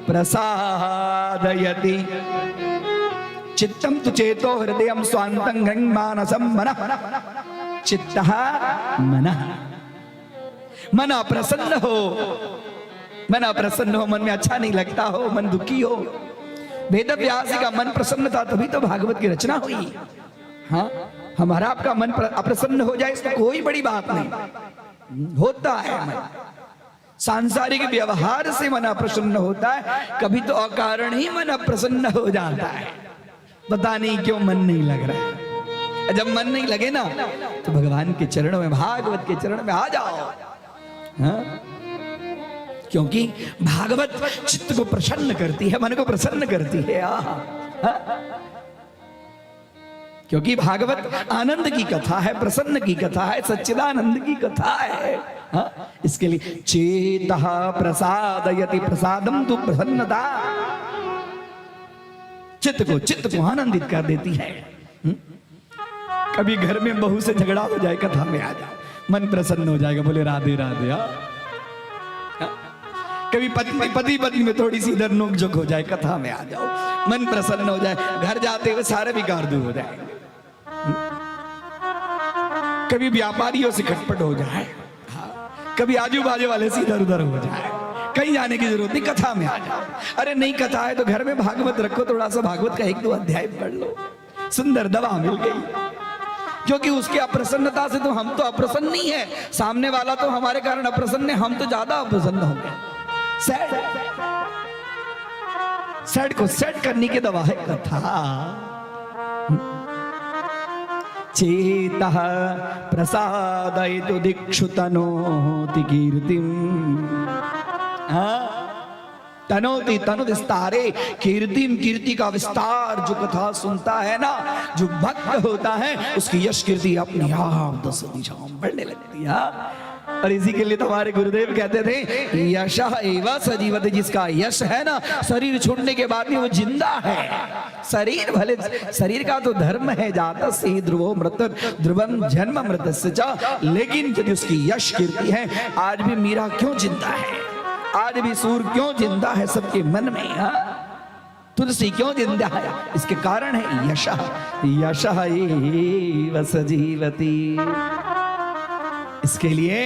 प्रसादयति, चित्तम तु चेतो हृदयम स्वांतं मानसम मनः। चित्तः मनः, मन प्रसन्न हो, मन प्रसन्न हो, मन में अच्छा नहीं लगता हो, मन दुखी हो। वेद व्यास का मन प्रसन्न था, तभी तो भागवत की रचना हुई। हाँ, हमारा आपका मन अप्रसन्न हो जाए इसमें कोई बड़ी बात नहीं, होता है मन। सांसारिक व्यवहार से मन अप्रसन्न होता है, कभी तो अकारण ही मन अप्रसन्न हो जाता है, पता नहीं क्यों मन नहीं लग रहा है। जब मन नहीं लगे ना तो भगवान के चरणों में, भागवत के चरण में आ जाओ। हाँ? क्योंकि भागवत चित्त को प्रसन्न करती है, मन को प्रसन्न करती है। हाँ? क्योंकि भागवत आनंद की कथा है, प्रसन्न की कथा है, सच्चिदानंद की कथा है। हाँ? इसके लिए चेतः प्रसादयति प्रसादम तु प्रसन्नता, चित्त को आनंदित कर देती है। कभी घर में बहू से झगड़ा हो जाए, कथा में आ जाओ, मन प्रसन्न हो जाएगा, बोले राधे राधे। कभी पति पत्नी में थोड़ी सी इधर नोक झोंक हो जाए, कथा में आ जाओ, मन प्रसन्न हो जाए, घर जाते हुए सारे विकार दूर हो जाएंगे। कभी व्यापारियों से खटपट हो जाए, कभी आजू बाजू वाले से इधर उधर हो जाए, कहीं जाने की जरूरत नहीं, कथा में आ जाओ। अरे नहीं कथा है तो घर में भागवत रखो, थोड़ा सा भागवत का 1-2 अध्याय पढ़ लो, सुंदर दवा मिल गई। क्योंकि उसकी अप्रसन्नता से तो हम तो अप्रसन्न नहीं है, सामने वाला तो हमारे कारण अप्रसन्न है, हम तो ज्यादा अप्रसन्न होंगे। सेट को सेट करने की दवा है कथा। चेतः प्रसादयतु दिक्षु तनोति कीर्तिम, तनोति तनु विस्तारे, कीर्तिम कीर्ति का विस्तार। जो कथा सुनता है ना, जो भक्त होता है, उसकी यश कीर्ति अपने आप 10 दिशाओं में बढ़ने लगती है। और इसी के लिए तो हमारे गुरुदेव कहते थे यशः एव सजीवति, जिसका यश है ना, शरीर छोड़ने के बाद भी वो जिंदा है। शरीर भले, शरीर का तो धर्म है जातस्य हि ध्रुवो मृत ध्रुवम जन्म मृतस्य च, लेकिन यदि उसकी यश कीर्ति है, आज भी मीरा क्यों जिंदा है, आज भी सूर क्यों जिंदा है सबके मन में, तुलसी क्यों जिंदा है, इसके कारण है यशः एव सजीवति। इसके लिए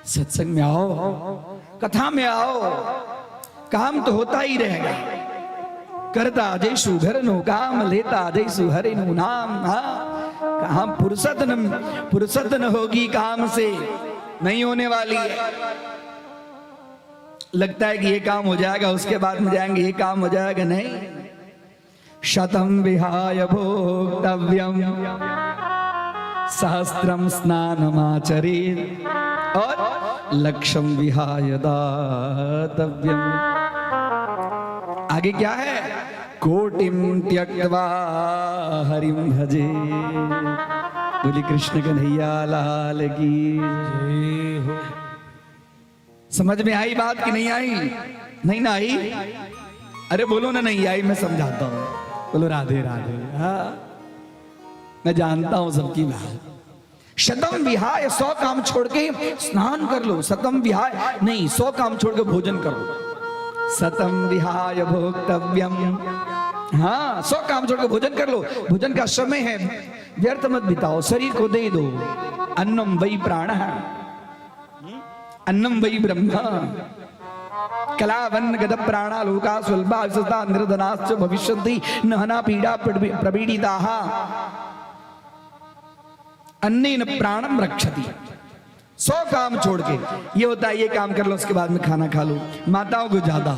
सत्संग में आओ, कथा में आओ, काम तो होता ही रहेगा। करता जैसु घर नो काम, लेता जैसु हरि नु नाम। कहाँ फुर्सत न होगी काम से, नहीं होने वाली है। लगता है कि ये काम हो जाएगा, उसके बाद में जाएंगे, ये काम हो जाएगा, नहीं। शतम विहाय भोक्तव्यम सहस्त्रम स्नानमाचरेत्, और लक्ष्यम विहाय दातव्यम। आगे क्या है, कोटिम त्यक्त्वा हरिम भजे। बोली कृष्ण कन्हैया लाल की जय हो। समझ में आई बात कि नहीं आई? नहीं ना आई? अरे बोलो ना, नहीं आई, मैं समझाता हूं। बोलो राधे राधे। हाँ, मैं जानता हूं सबकी बात। शतम विहाय, 100 काम छोड़ के स्नान कर लो। शतम विहाय नहीं, 100 काम छोड़ के भोजन कर लो। शतम विहाय भोक्तव्यम, हाँ 100 काम छोड़ के भोजन कर लो। भोजन का समय है, व्यर्थ मत बिताओ, शरीर को दे दो। अन्नम वै प्राणः, अन्नम वै ब्रह्म। कलावन्न गद प्राणा लोका स्वल्पा विशता निर्धनाश्च भविष्यन्ति नहना पीड़ा प्रपीडिताः अन्नेन प्राणम रक्षति। 100 काम छोड़ के ये होता है, ये काम कर लो, उसके बाद में खाना खा लो। माताओं को ज्यादा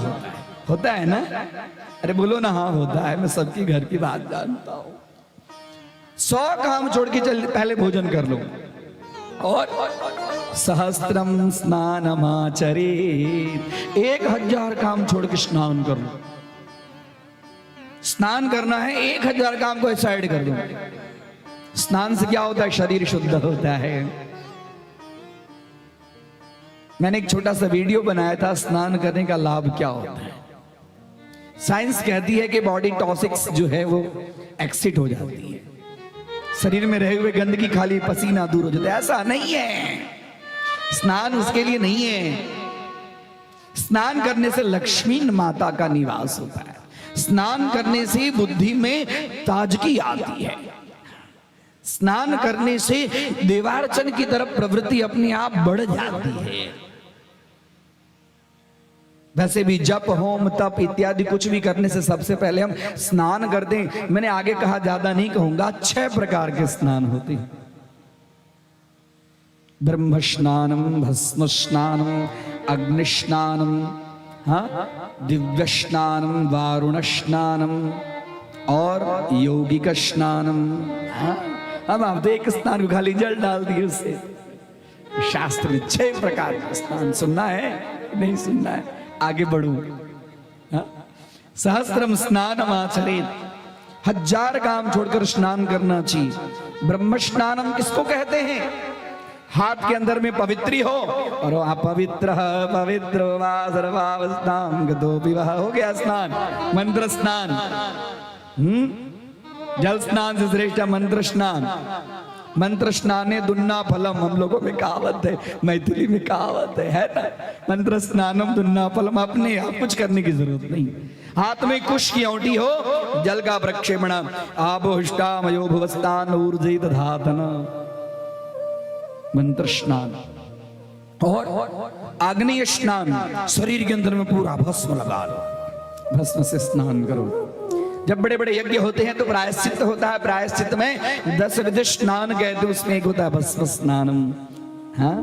होता है ना? अरे बोलो ना, हाँ होता है, मैं सबकी घर की बात जानता हूं। 100 काम छोड़ के चल पहले भोजन कर लो, और सहस्त्रम स्नानमाचरेत्, 1000 काम छोड़ के स्नान कर लो। स्नान करना है, 1000 काम को साइड कर दो। स्नान से क्या होता है? शरीर शुद्ध होता है। मैंने एक छोटा सा वीडियो बनाया था, स्नान करने का लाभ क्या होता है। साइंस कहती है कि बॉडी टॉक्सिक्स जो है वो एक्सिट हो जाती है, शरीर में रहे हुए गंदगी, खाली पसीना दूर हो जाता है। ऐसा नहीं है, स्नान उसके लिए नहीं है। स्नान करने से लक्ष्मी माता का निवास होता है। स्नान करने से बुद्धि में ताजगी आती है। स्नान करने से देवार्चन की तरफ प्रवृत्ति अपने आप बढ़ जाती है। वैसे भी जप, होम, तप इत्यादि कुछ भी करने से सबसे पहले हम स्नान करते हैं। मैंने आगे कहा, ज्यादा नहीं कहूंगा, 6 प्रकार के स्नान होते हैं। ब्रह्म स्नानम, भस्म स्नानम, अग्नि स्नानम, दिव्य स्नानम, वारुण स्नानम और यौगिक स्नानम। हम आप एक स्नान को खाली जल डाल दिए उससे। शास्त्र में 6 प्रकार का स्नान। सुनना है नहीं सुनना है? आगे बढ़ू। सहस्त्रम स्नानमाचरेत, 1000 काम छोड़कर स्नान करना चाहिए। ब्रह्म स्नानम किसको कहते हैं? हाथ के अंदर में पवित्री हो और अपवित्र पवित्र वा सर्वावस्थां गतो विवाह, हो गया स्नान, मंत्र स्नान। जल स्नान से श्रेष्ठ मंत्र स्नान। मंत्र स्नाने दुन्ना फलम, हम लोगों में कहावत है, मैथिली में कहावत है ना, मंत्र स्नानम दुन्ना फलम। अपने आप कुछ करने की जरूरत नहीं। हाथ में कुश की औंठी हो, जल का प्रक्षेपण, आबोष्टामयो भुवस्तान ऊर्जे दधातन, मंत्र स्नान। और आग्नेय स्नान, शरीर के अंदर में पूरा भस्म लगा लो, भस्म से स्नान करो। जब बड़े बड़े यज्ञ होते हैं तो प्रायश्चित होता है, प्रायश्चित में 10 विध स्नान कहते हैं, उसमें एक होता है भस्म स्नानम। हाँ,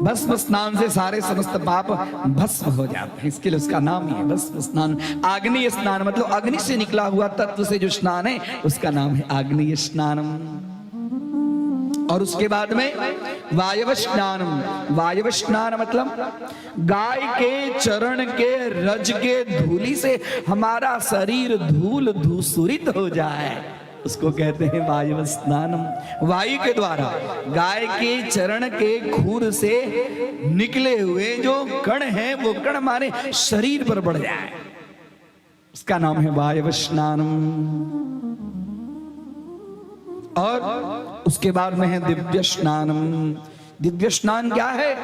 भस्म स्नान से सारे समस्त पाप भस्म हो जाते हैं, इसके लिए उसका नाम ही है भस्म स्नान। आग्नेय स्नान मतलब अग्नि से निकला हुआ तत्व से जो स्नान है उसका नाम है आग्नेय स्नानम। और उसके बाद में वायव स्नानम। वायव स्नान मतलब गाय के चरण के रज के धूलि से हमारा शरीर धूल धूसरित हो जाए, उसको कहते हैं वायव स्नानम। वायु के द्वारा गाय के चरण के खूर से निकले हुए जो कण हैं वो कण हमारे शरीर पर बढ़ जाए, उसका नाम है वायव स्नानम। और उसके बाद में है दिव्य स्नानम। दिव्य स्नान क्या है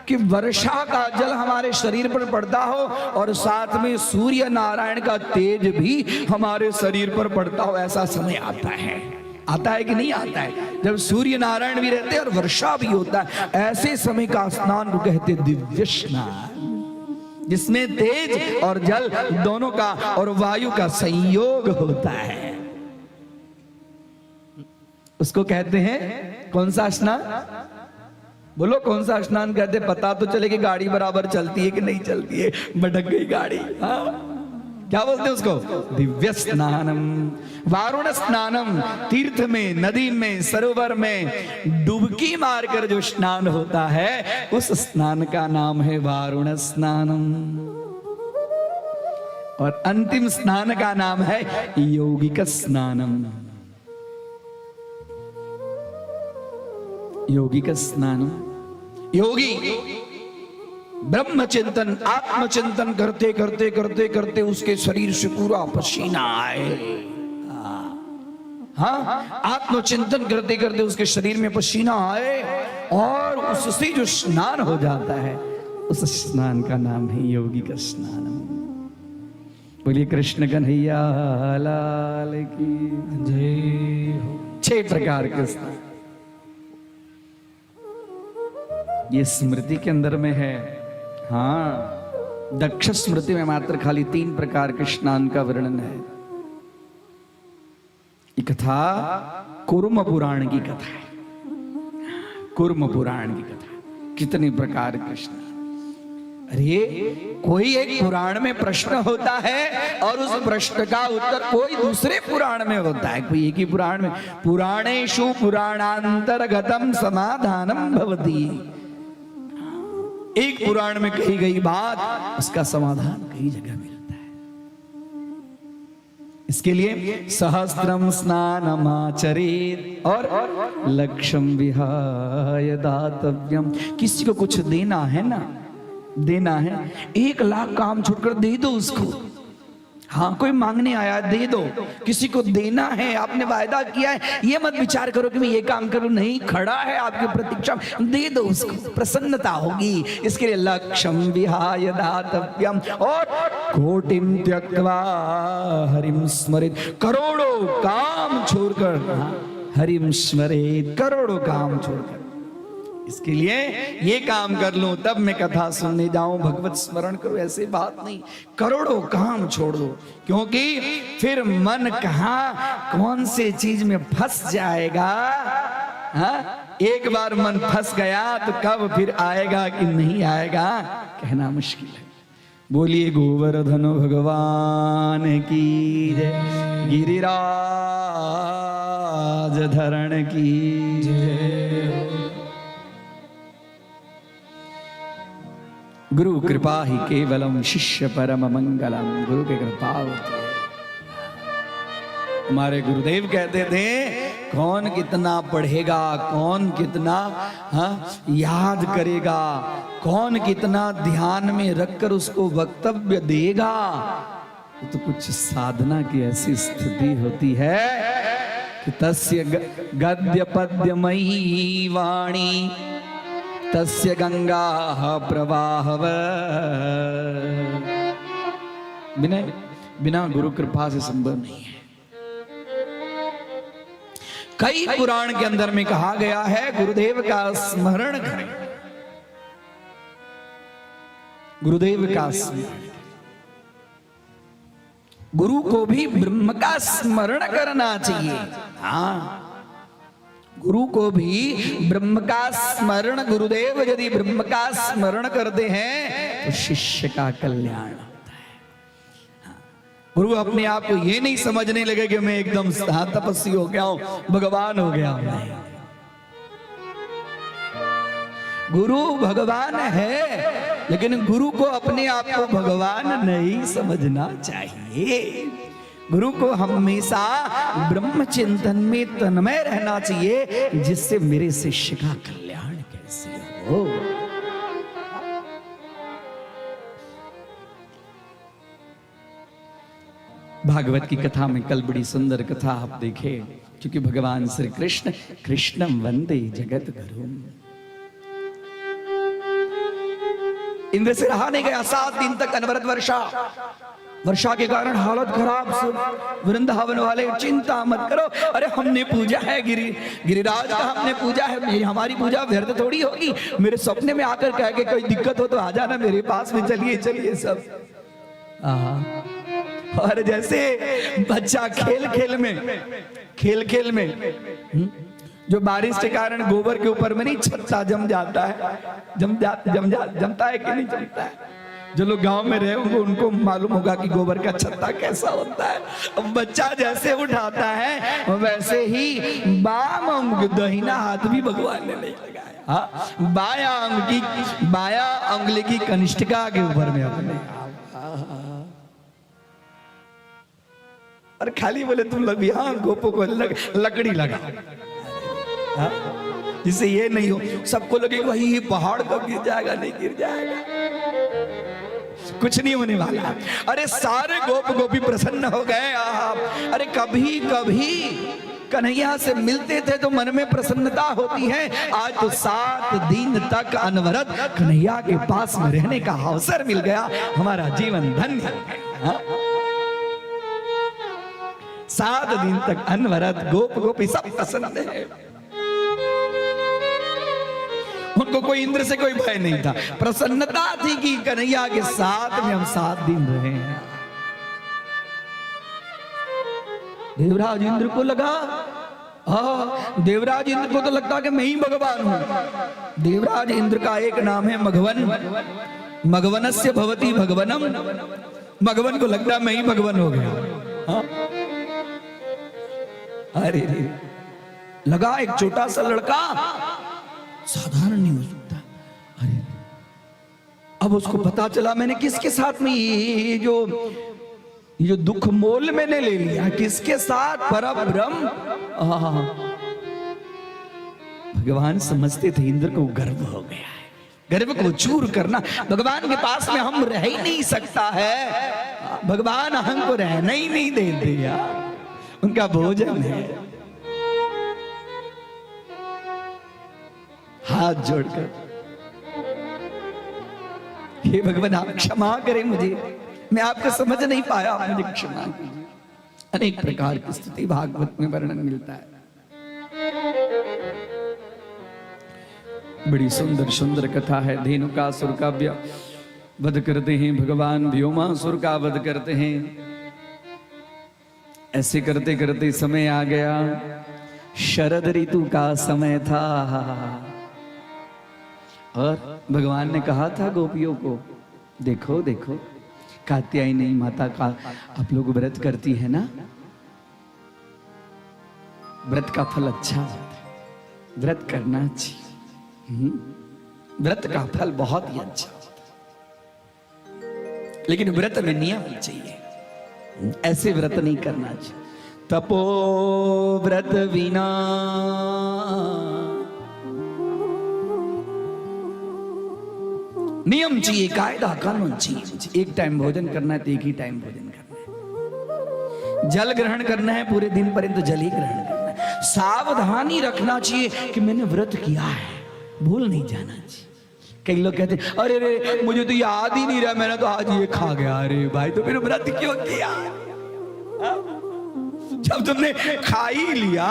कि वर्षा का जल हमारे शरीर पर पड़ता हो और साथ में सूर्य नारायण का तेज भी हमारे शरीर पर पड़ता हो, ऐसा समय आता है। आता है कि नहीं आता है? जब सूर्य नारायण भी रहते हैं और वर्षा भी होता है, ऐसे समय का स्नान को कहते दिव्य स्नान, जिसमें तेज और जल दोनों का और वायु का संयोग होता है, उसको कहते हैं कौन सा स्नान? बोलो कौन सा स्नान कहते? पता तो चले कि गाड़ी बराबर चलती है कि नहीं चलती है, भटक गई गाड़ी। हाँ, क्या बोलते हैं उसको? दिव्य स्नानम। वारुण स्नानम, तीर्थ में, नदी में, सरोवर में डुबकी मारकर जो स्नान होता है उस स्नान का नाम है वारुण स्नानम। और अंतिम स्नान का नाम है यौगिक स्नानम। योगिक स्नान। योगी ब्रह्म चिंतन, आत्मचिंतन करते करते करते करते उसके शरीर से पूरा पसीना आए। हाँ, आत्मचिंतन करते करते उसके शरीर में पसीना आए और उससे जो स्नान हो जाता है उस स्नान का नाम है योगिक स्नान। बोलिए कृष्ण कन्हैया लाल की जय हो। 6 प्रकार के स्नान ये स्मृति के अंदर में है। हाँ, दक्ष स्मृति में मात्र खाली 3 प्रकार के स्नान का वर्णन है। ये कथा कूर्म पुराण की कथा है। कूर्म पुराण की कथा, कितने प्रकार के स्नान। अरे कोई एक पुराण में प्रश्न होता है और उस प्रश्न का उत्तर कोई दूसरे पुराण में होता है, कोई एक ही पुराण में। पुराणेषु पुराणांतर्गतम समाधानम भवति। एक पुराण में कही गई बात, उसका समाधान कई जगह मिलता है। इसके लिए सहस्त्रम स्नानमाचरेत् और लक्ष्यम विहाय दातव्यम। किसी को कुछ देना है ना, देना है, 1 लाख काम छोड़कर दे दो उसको। हाँ, कोई मांगने आया दे दो, किसी को देना है, आपने वायदा किया है, ये मत विचार करो कि मैं ये काम करूं, नहीं, खड़ा है आपकी प्रतीक्षा, दे दो उसको, प्रसन्नता होगी। इसके लिए लक्ष्यम विहाय दातव्यम और कोटिम त्यक्त्वा हरिम स्मरेत्। करोड़ों काम छोड़कर हरिम स्मरेत्, करोड़ों काम छोड़कर। इसके लिए ये काम कर लूं तब मैं कथा सुनने जाऊं, भगवत स्मरण करूं, ऐसी बात नहीं। करोड़ों काम छोड़ दो, क्योंकि फिर मन कहां कौन से चीज में फंस जाएगा। हाँ, एक बार मन फंस गया तो कब फिर आएगा कि नहीं आएगा कहना मुश्किल है। बोलिए गोवर्धन भगवान की जय, गिरिराज धरण की जय। गुरु कृपा ही केवलम शिष्य परम मंगलम। गुरु की कृपा होती है। हमारे गुरुदेव कहते थे कौन कितना पढ़ेगा, कौन कितना याद करेगा, कौन कितना ध्यान में रखकर उसको वक्तव्य देगा, तो कुछ साधना की ऐसी स्थिति होती है कि तस्य गद्य पद्यमयी वाणी तस्य गंगा प्रवाहव। बिना गुरु कृपा से संभव नहीं है। कई पुराण के अंदर में कहा गया है गुरुदेव का स्मरण करें, गुरुदेव का स्मरण। गुरु को भी ब्रह्म का स्मरण करना चाहिए। हाँ, गुरु को भी ब्रह्म का स्मरण, गुरुदेव यदि ब्रह्म का स्मरण करते हैं तो शिष्य का कल्याण होता है। गुरु अपने आप को ये नहीं समझने लगे कि मैं एकदम तपस्वी हो गया हूं, भगवान हो गया हूं। गुरु भगवान है, लेकिन गुरु को अपने आप को भगवान नहीं समझना चाहिए। गुरु को हमेशा ब्रह्म चिंतन में तन्मय रहना चाहिए, जिससे मेरे शिष्य का कल्याण कैसे हो। भागवत की कथा में कल बड़ी सुंदर कथा आप देखे, क्योंकि भगवान श्री कृष्ण कृष्णम वंदे जगत गुरु। इंद्र से रहा नहीं गया 7 दिन तक अनवरत वर्षा के कारण हालत खराब। वृंदावन वाले चिंता मत करो, अरे हमने पूजा है गिरिराज का हमने पूजा है, हमारी पूजा व्यर्थ थोड़ी होगी। मेरे सपने में आकर कह के कोई दिक्कत हो तो आ जाना मेरे पास में, चलिए चलिए सब। और जैसे बच्चा खेल खेल में जो बारिश के कारण गोबर के ऊपर में नहीं छत्ता जम जाता है, जमता है कि नहीं जमता है। जो लोग गांव में रहे होंगे उनको मालूम होगा कि गोबर का छत्ता कैसा होता है। अब बच्चा जैसे उठाता है वैसे ही बाम अंग दहिना हाथ भी भगवान ने नहीं लगाया, बाया अंगुली की कनिष्ठिका के ऊपर में अपने, और खाली बोले तुम लोग यहाँ गोपो को लकड़ी लगा, जिससे ये नहीं हो सबको लगे भाई ये पहाड़ कब गिर जाएगा। नहीं गिर जाएगा, कुछ नहीं होने वाला। अरे सारे गोप गोपी प्रसन्न हो गए। अरे कभी कभी कन्हैया से मिलते थे तो मन में प्रसन्नता होती है। आज तो 7 दिन तक अनवरत कन्हैया के पास में रहने का अवसर मिल गया, हमारा जीवन धन्य। 7 दिन तक अनवरत गोप गोपी सब प्रसन्न है। उनको कोई इंद्र से कोई भय नहीं था, प्रसन्नता थी कि कन्हैया के साथ में हम 7 दिन रहे हैं। देवराज इंद्र को लगा, देवराज इंद्र को तो लगता कि मैं ही भगवान हूं। देवराज इंद्र का एक नाम है मघवन, मघवनस्य भवति भगवनम। मघवन को लगता मैं ही भगवान हो गया। अरे लगा एक छोटा सा लड़का साधारण नहीं हो सकता। अरे अब उसको पता चला मैंने किसके साथ में ये जो दुख मोल मैंने ले लिया, किसके साथ, परब्रह्म। भगवान समझते थे इंद्र को गर्व हो गया है, गर्व को चूर करना। भगवान के पास में हम रह ही नहीं सकता है, भगवान हम को रहना ही नहीं देते यार, उनका भोजन है। हाथ जोड़कर हे भगवान आप क्षमा करें मुझे, मैं आपको समझ नहीं पाया, आप मुझे क्षमा कीजिए। अनेक प्रकार की स्थिति भागवत में वर्णन मिलता है। बड़ी सुंदर सुंदर कथा है। धेनुकासुर का वध करते हैं भगवान, व्योमासुर का वध करते हैं। ऐसे करते करते समय आ गया, शरद ऋतु का समय था और भगवान ने कहा था गोपियों को, देखो देखो कात्यायनी माता का आप लोग व्रत करती है ना, व्रत का फल अच्छा होता है, व्रत करना चाहिए। व्रत का फल बहुत ही अच्छा होता है। लेकिन व्रत में नियम चाहिए, ऐसे व्रत नहीं करना चाहिए। तपो व्रत विना नियम चाहिए, कायदा कानून चाहिए। एक टाइम भोजन करना है तो एक ही टाइम भोजन करना है। जल ग्रहण करना है पूरे दिन पर्यंत जल ही ग्रहण करना है। सावधानी रखना चाहिए कि मैंने व्रत किया है, भूल नहीं जाना चाहिए। कई लोग कहते हैं अरे रे मुझे तो याद ही नहीं रहा, मैंने तो आज ये खा गया। अरे भाई तो फिर व्रत क्यों किया? जब तुमने खा ही लिया,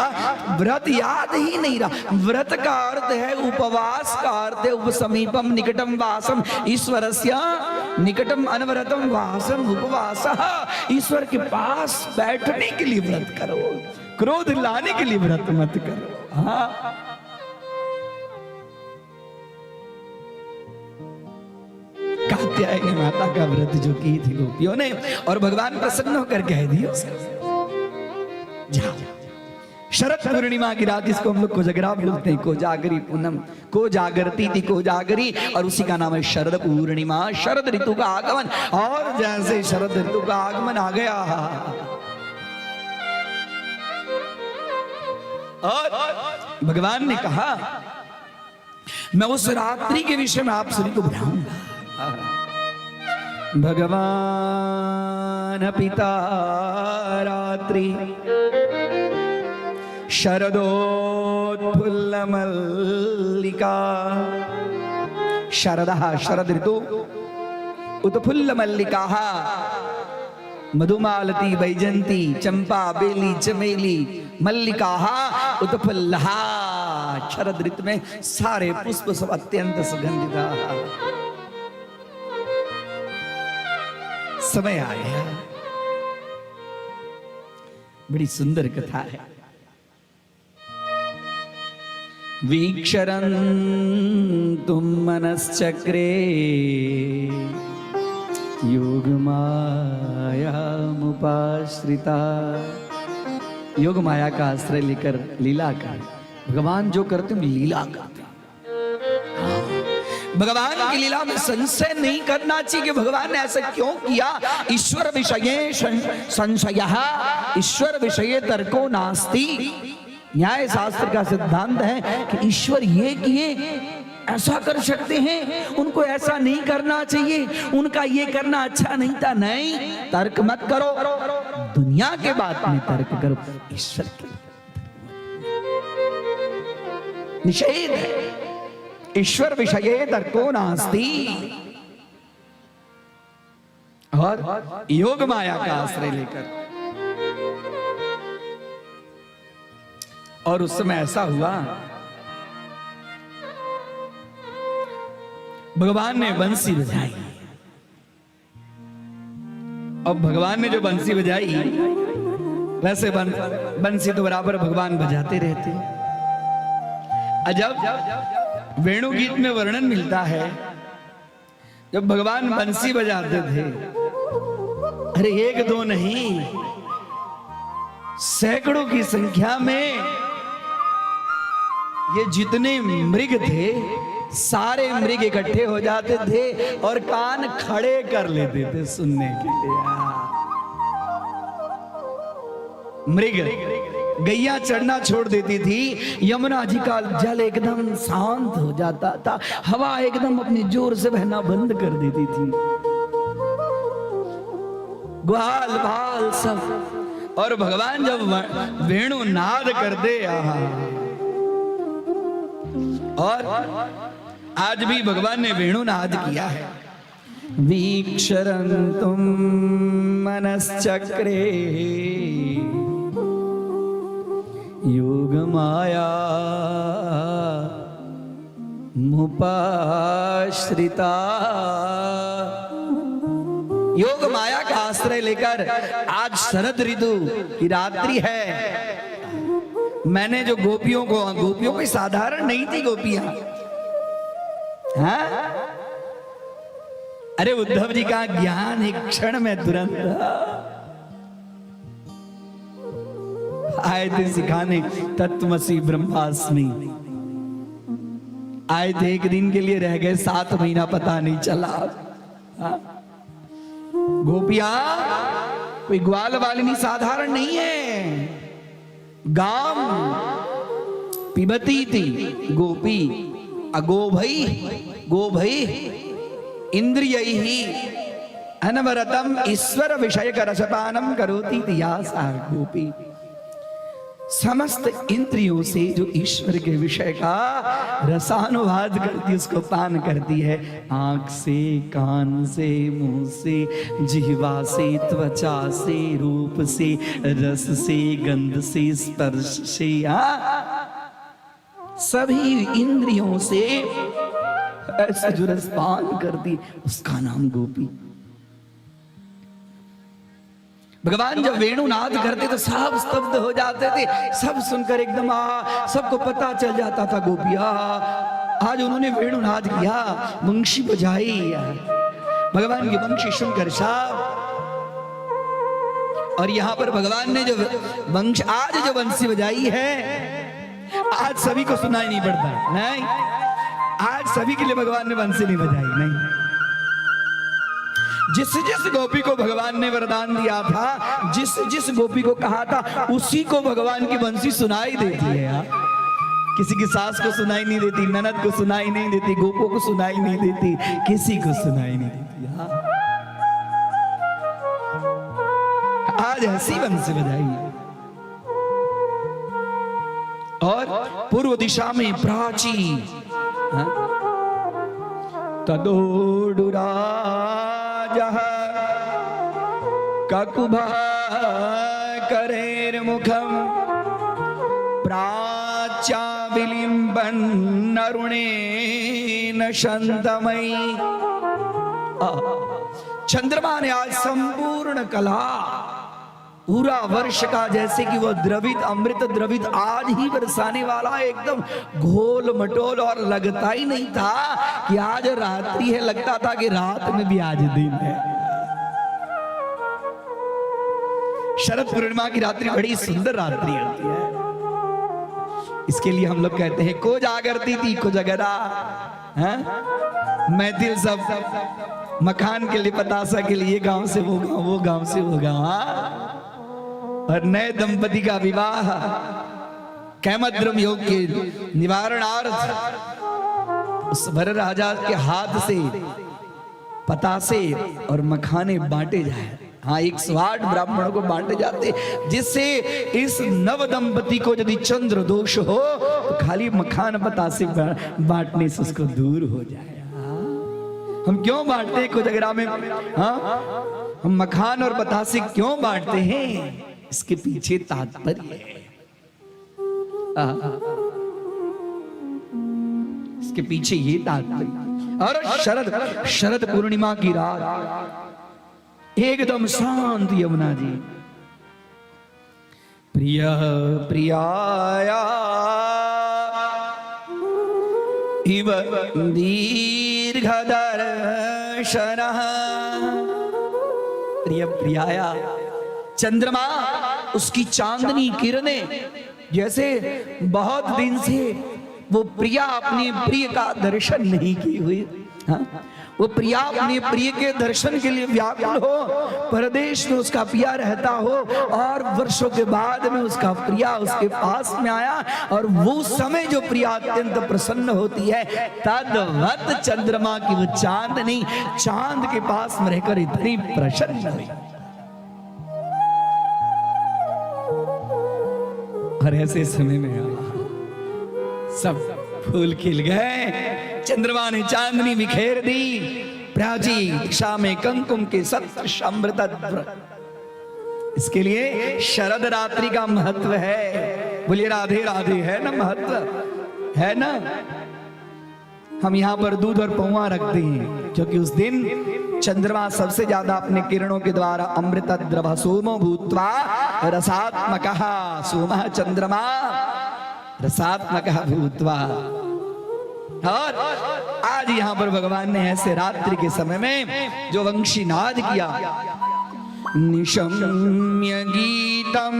व्रत याद ही नहीं रहा। व्रत का अर्थ है उपवास का अर्थ है उपसमीपम निकटम वासम ईश्वरस्य निकटम अनवरतम वासम उपवास। ईश्वर के पास बैठने के लिए व्रत करो, क्रोध लाने के लिए व्रत मत करो। हाँ, कात्यायनी माता का व्रत जो की थी गोपियों ने, और भगवान प्रसन्न होकर कह दिया जाओ। शरद पूर्णिमा की रात, इसको हम लोग कोजगरा बोलते हैं, कोजागरी पूनम, को जागरती थी कोजागरी, और उसी का नाम है शरद पूर्णिमा। शरद ऋतु का आगमन, और जैसे शरद ऋतु का आगमन आ गया, और भगवान ने कहा मैं उस रात्रि के विषय में आप सभी को बताऊंगा। भगवान पिता रात्रि शरदोत्फुल्ल मल्लिका। शरदः शरद ऋतु, उत्फुल्ल मल्लिका मधुमालती वैजंती चंपा बेली चमेली मल्लिका उत्फुल्लः। शरद ऋतु में सारे पुष्प सब अत्यंत सुगंधित। समय आ गया, बड़ी सुंदर कथा है। वीक्षरन् तुम मनश्चक्रे योग माया मुपाश्रिता। योग माया का आश्रय लेकर लीला कर, भगवान जो करते हैं लीला करते हैं। भगवान की लीला में संशय नहीं करना चाहिए कि भगवान ने ऐसा क्यों किया। ईश्वर विषये संशयः, ईश्वर विषये तर्को नास्ति। न्याय शास्त्र का सिद्धांत है कि ईश्वर ये किए, ऐसा कर सकते हैं, उनको ऐसा नहीं करना चाहिए, उनका ये करना अच्छा नहीं था। नहीं, तर्क मत करो, दुनिया के बात में तर्क करो, ईश्वर के निषेध है। ईश्वर विषये तर्को नास्ति। और योग माया का आश्रय लेकर, और उस समय ऐसा हुआ भगवान ने बंसी बजाई। अब भगवान ने जो बंसी बजाई, वैसे बंसी तो बराबर भगवान बजाते रहते। अजब वेणु गीत में वर्णन मिलता है, जब भगवान बंसी बजाते थे, अरे एक दो नहीं, सैकड़ों की संख्या में ये जितने मृग थे, सारे मृग इकट्ठे हो जाते थे और कान खड़े कर लेते थे सुनने के लिए। मृग गैया चढ़ना छोड़ देती थी, यमुना जी का जल एकदम शांत हो जाता था, हवा एकदम अपने जोर से बहना बंद कर देती थी, ग्वाल बाल सब। और भगवान जब वेणु नाद कर दे, और आज भी भगवान ने वेणु नाद किया है। वीक्षरन्तुम मनश्चक्रे योग माया मुपाश्रिता। योग माया का आश्रय लेकर आज शरद ऋतु की रात्रि है। मैंने जो गोपियों को साधारण नहीं थी गोपियां, हाँ? अरे उद्धव जी का ज्ञान एक क्षण में तुरंत आए थे सिखाने, तत्वमसि ब्रह्मास्मि। आए थे, एक दिन के लिए रह गए, 7 महीना पता नहीं चला। गोपियां कोई ग्वाल वालिनी साधारण नहीं है। गाम पिबती थी गोपी गो भई इंद्रियैहि अनवरतम ईश्वर विषय रसपानम करोती थी या सा गोपी। समस्त इंद्रियों से जो ईश्वर के विषय का रसानुवाद करती, उसको पान करती है। आंख से, कान से, मुंह से, जिह्वा से, त्वचा से, रूप से, रस से, गंध से, स्पर्श से, सभी इंद्रियों से ऐसे जो रस पान करती, उसका नाम गोपी। भगवान जब वेणुनाद करते तो सब स्तब्ध हो जाते थे, सब सुनकर एकदम सबको पता चल जाता था गोपिया आज उन्होंने वेणुनाद किया, वंशी बजाई। भगवान की वंशी सुनकर सब, और यहां पर भगवान ने जो वंश आज जो वंशी बजाई है, आज सभी को सुनाई नहीं पड़ता, नहीं, आज सभी के लिए भगवान ने वंशी नहीं बजाई, नहीं। जिस जिस गोपी को भगवान ने वरदान दिया था, जिस जिस गोपी को कहा था, उसी को भगवान की बंसी सुनाई देती है यार। किसी की सास को सुनाई नहीं देती, ननद को सुनाई नहीं देती, गोपों को सुनाई नहीं देती, किसी को सुनाई नहीं देती यार। आज ऐसी बंसी बजाई। और पूर्व दिशा में प्राची तदोडुरा ककुभा करेर मुखम प्राच्या विलिंबन नरुणेन शांतमयी। चंद्रमा ने आज संपूर्ण कला, पूरा वर्ष का जैसे कि वो द्रवित अमृत द्रवित आज ही बरसाने वाला, एकदम घोल मटोल, और लगता ही नहीं था कि आज रात्रि है, लगता था कि रात में भी आज दिन है। शरद पूर्णिमा की रात्रि बड़ी सुंदर रात्रि होती है। इसके लिए हम लोग कहते हैं को जागरती थी को जगरा, मैं दिल सब मकान के लिए, पतासा के लिए, गांव से वो गांव, वो गांव से वो गांव। और नए दंपति का विवाह कैमद्रम योग के निवारणार्थ उस वर राजा के हाथ से पतासे और मखाने बांटे जाए। हाँ, 108 ब्राह्मणों को बांटे जाते, जिससे इस नव दंपति को यदि चंद्र दोष हो तो खाली मखान पतासे बांटने से उसको दूर हो जाए। हम क्यों बांटते कोजगरा में? हाँ, हम मखान और बतासे क्यों बांटते हैं? इसके पीछे तात्पर्य है। इसके पीछे ये तात्पर्य। और शरद पूर्णिमा की रात एकदम शांत यमुना जी, प्रिय प्रियाया इव दीर्घ दर्शन, प्रिय प्रियाया, चंद्रमा उसकी चांदनी किरणें जैसे बहुत दिन से वो प्रिया अपने प्रिय का दर्शन नहीं की हुई। हाँ? वो प्रिया अपने प्रिय के दर्शन के लिए व्याकुल हो, परदेश में उसका प्रिया रहता हो, और वर्षों के बाद में उसका प्रिया उसके पास में आया, और वो समय जो प्रिया अत्यंत प्रसन्न होती है, तद्वत चंद्रमा की वो चांदनी चांद के पास में रहकर इतनी प्रसन्न हुई। और ऐसे समय में सब फूल खिल गए, चंद्रमा ने चांदनी बिखेर दी, प्राची दिशा में कुमकुम के सदृश अमृत। इसके लिए शरद रात्रि का महत्व है। बोलिए राधे राधे, है ना महत्व, है ना। हम यहाँ पर दूध और पौवा रखते हैं क्योंकि उस दिन चंद्रमा सबसे ज्यादा अपने किरणों के द्वारा अमृत द्रव सोमो भूत्वा रसात्मकः, सोमः चंद्रमा रसात्मकः भूत्वा। और आज यहाँ पर भगवान ने ऐसे रात्रि के समय में जो वंशी नाद किया, निशम्य गीतम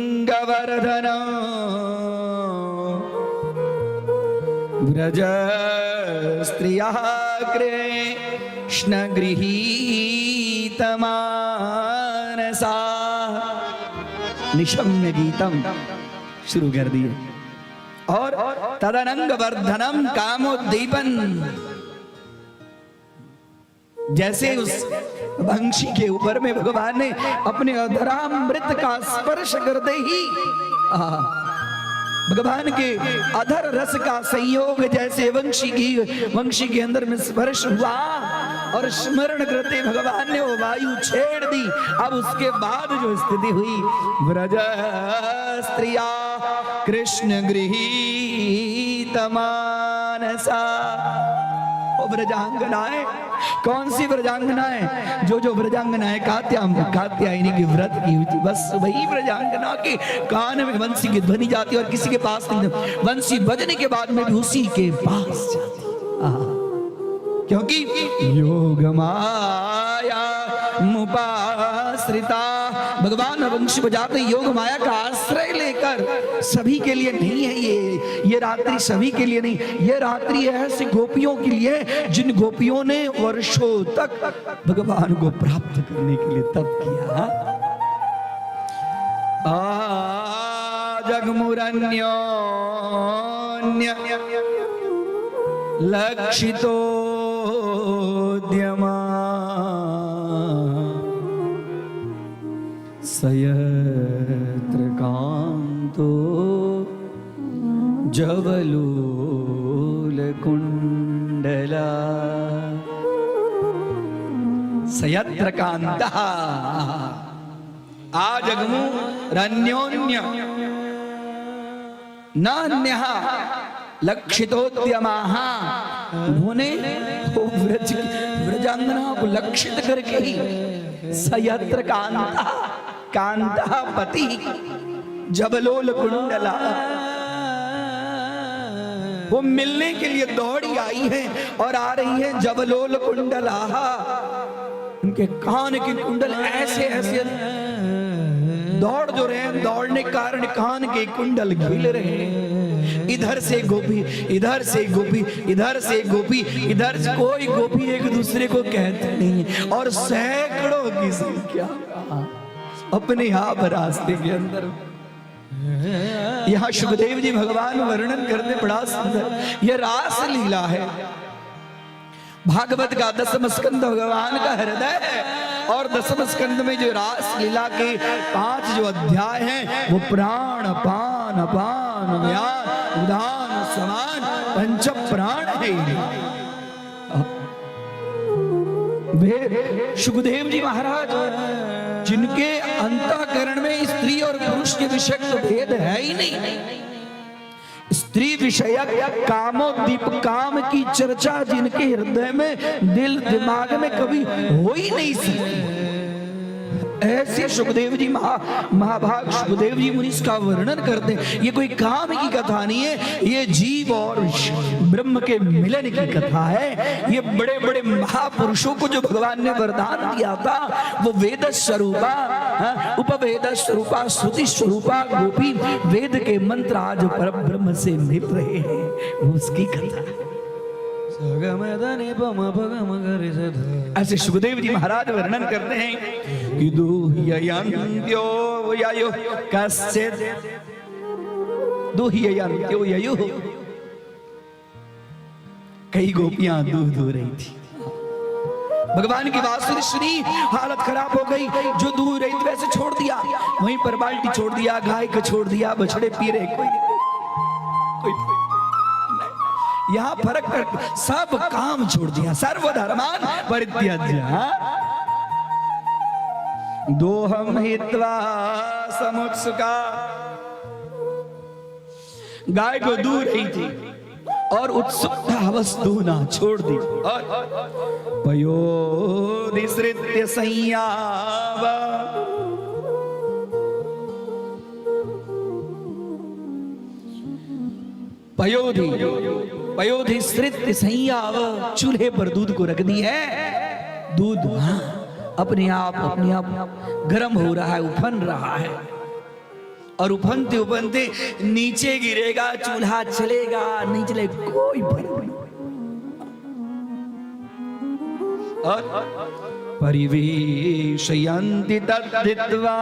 तदनंगवर्धन व्रज स्त्रिया कृष्ण गृहीतमानसा। निशम्य गीतम शुरू कर दिए और तदनंग वर्धनम कामोद्दीपन। जैसे उस वंशी के ऊपर में भगवान ने अपने अधरामृत का स्पर्श करते ही भगवान के अधर रस का संयोग जैसे वंशी के अंदर में स्पर्श हुआ और स्मरण करते भगवान ने वो वायु छेड़ दी। अब उसके बाद जो स्थिति हुई, व्रज स्त्रिया कृष्ण गृहीत मानसा। व्रजांगनाएं, कौन सी व्रजांगनाएं? जो व्रजांगनाएं कात्यायनी की व्रत की हुई थी, बस वही व्रजांगना के कान में बंसी की ध्वनि जाती और किसी के पास नहीं, बंसी बजने के बाद में भी उसी के पास जाती। क्योंकि योग माया मुपाश्रिता, भगवान वंश बजाते योग माया का आश्रय लेकर। सभी के लिए नहीं है ये रात्रि, सभी के लिए नहीं। ये रात्रि है ऐसी गोपियों के लिए जिन गोपियों ने वर्षों तक भगवान को प्राप्त करने के लिए तप किया। जगमुरन्योन्य लक्षितोद्यमा सयत्र कांतो जवलोल कुंडला। सयत्र कांतः आजगमु रन्योन्य नान्यः लक्षितोद्यमाः। उन्होंने व्रजांगना को लक्षित करके ही सयत्र कांतः, कांतः पति जबलोल कुंडला, वो मिलने के लिए दौड़ी आई है और आ रही है जबलोल कुंडला। उनके कान के कुंडल ऐसे ऐसे दौड़ जो रहे हैं, दौड़ने के कारण कान के कुंडल खिल रहे हैं। इधर से गोपी, इधर से गोपी, इधर से गोपी, इधर से कोई गोपी एक दूसरे को कहते नहीं है और सैकड़ों की संख्या अपने आप रास्ते के अंदर। यहाँ सुखदेव जी भगवान वर्णन करते बड़ा सुंदर, यह रास लीला है। भागवत का 10वां स्कंद भगवान का हृदय है और 10वें स्कंद में जो रास लीला के 5 जो अध्याय हैं वो प्राण पान अपान व्यान उदान समान पंच प्राण है। वे सुखदेव जी महाराज जिनके अंतःकरण में स्त्री और पुरुष के विषय तो भेद है ही नहीं, स्त्री विषयक कामोद्दीप काम की चर्चा जिनके हृदय में दिल दिमाग में कभी हो ही नहीं सकती, ऐसे सुखदेव जी महाभाग सुखदेव जी मुनि इसका वर्णन करते हैं। ये कोई काम की कथा नहीं है, ये जीव और ब्रह्म के मिलन की कथा है। ये बड़े बड़े महापुरुषों को जो भगवान ने वरदान दिया था वो वेद स्वरूपा, उपवेद स्वरूपा, श्रुति स्वरूपा गोपी वेद के मंत्र आज पर ब्रह्म से मिल रहे हैं, वो उसकी कथा है। ऐसे सुखदेव जी महाराज वर्णन करते हैं कि दुह्ययन्त्यो ययो कश्चित् दुह्ययन्त्यो ययो, कई गोपियां दूध दो रही थी। भगवान की बांसुरी सुनी, हालत खराब हो गई, जो दूध रही थी वैसे छोड़ दिया, वहीं पर बाल्टी छोड़ दिया, गाय को छोड़ दिया, बछड़े पी रहे, कोई यहाँ फर्क कर सब काम छोड़ दिया, सर्वधर्मान परित्यज्य। दोहम हित्वा समुत्सुका, गाय को दूर रही थी और उत्सुकता वस्तु ना छोड़ दी और पयोधिसृत्य संयावा, पयोधि सृत्य संयाव, चूल्हे पर दूध को रख दी है। दूध अपने आप गर्म हो रहा है, उफन रहा है और उफनते उफनते नीचे गिरेगा, चूल्हा चलेगा नहीं चले कोई फर्क नहीं। और परिवेशयन्ति तद्धित्वा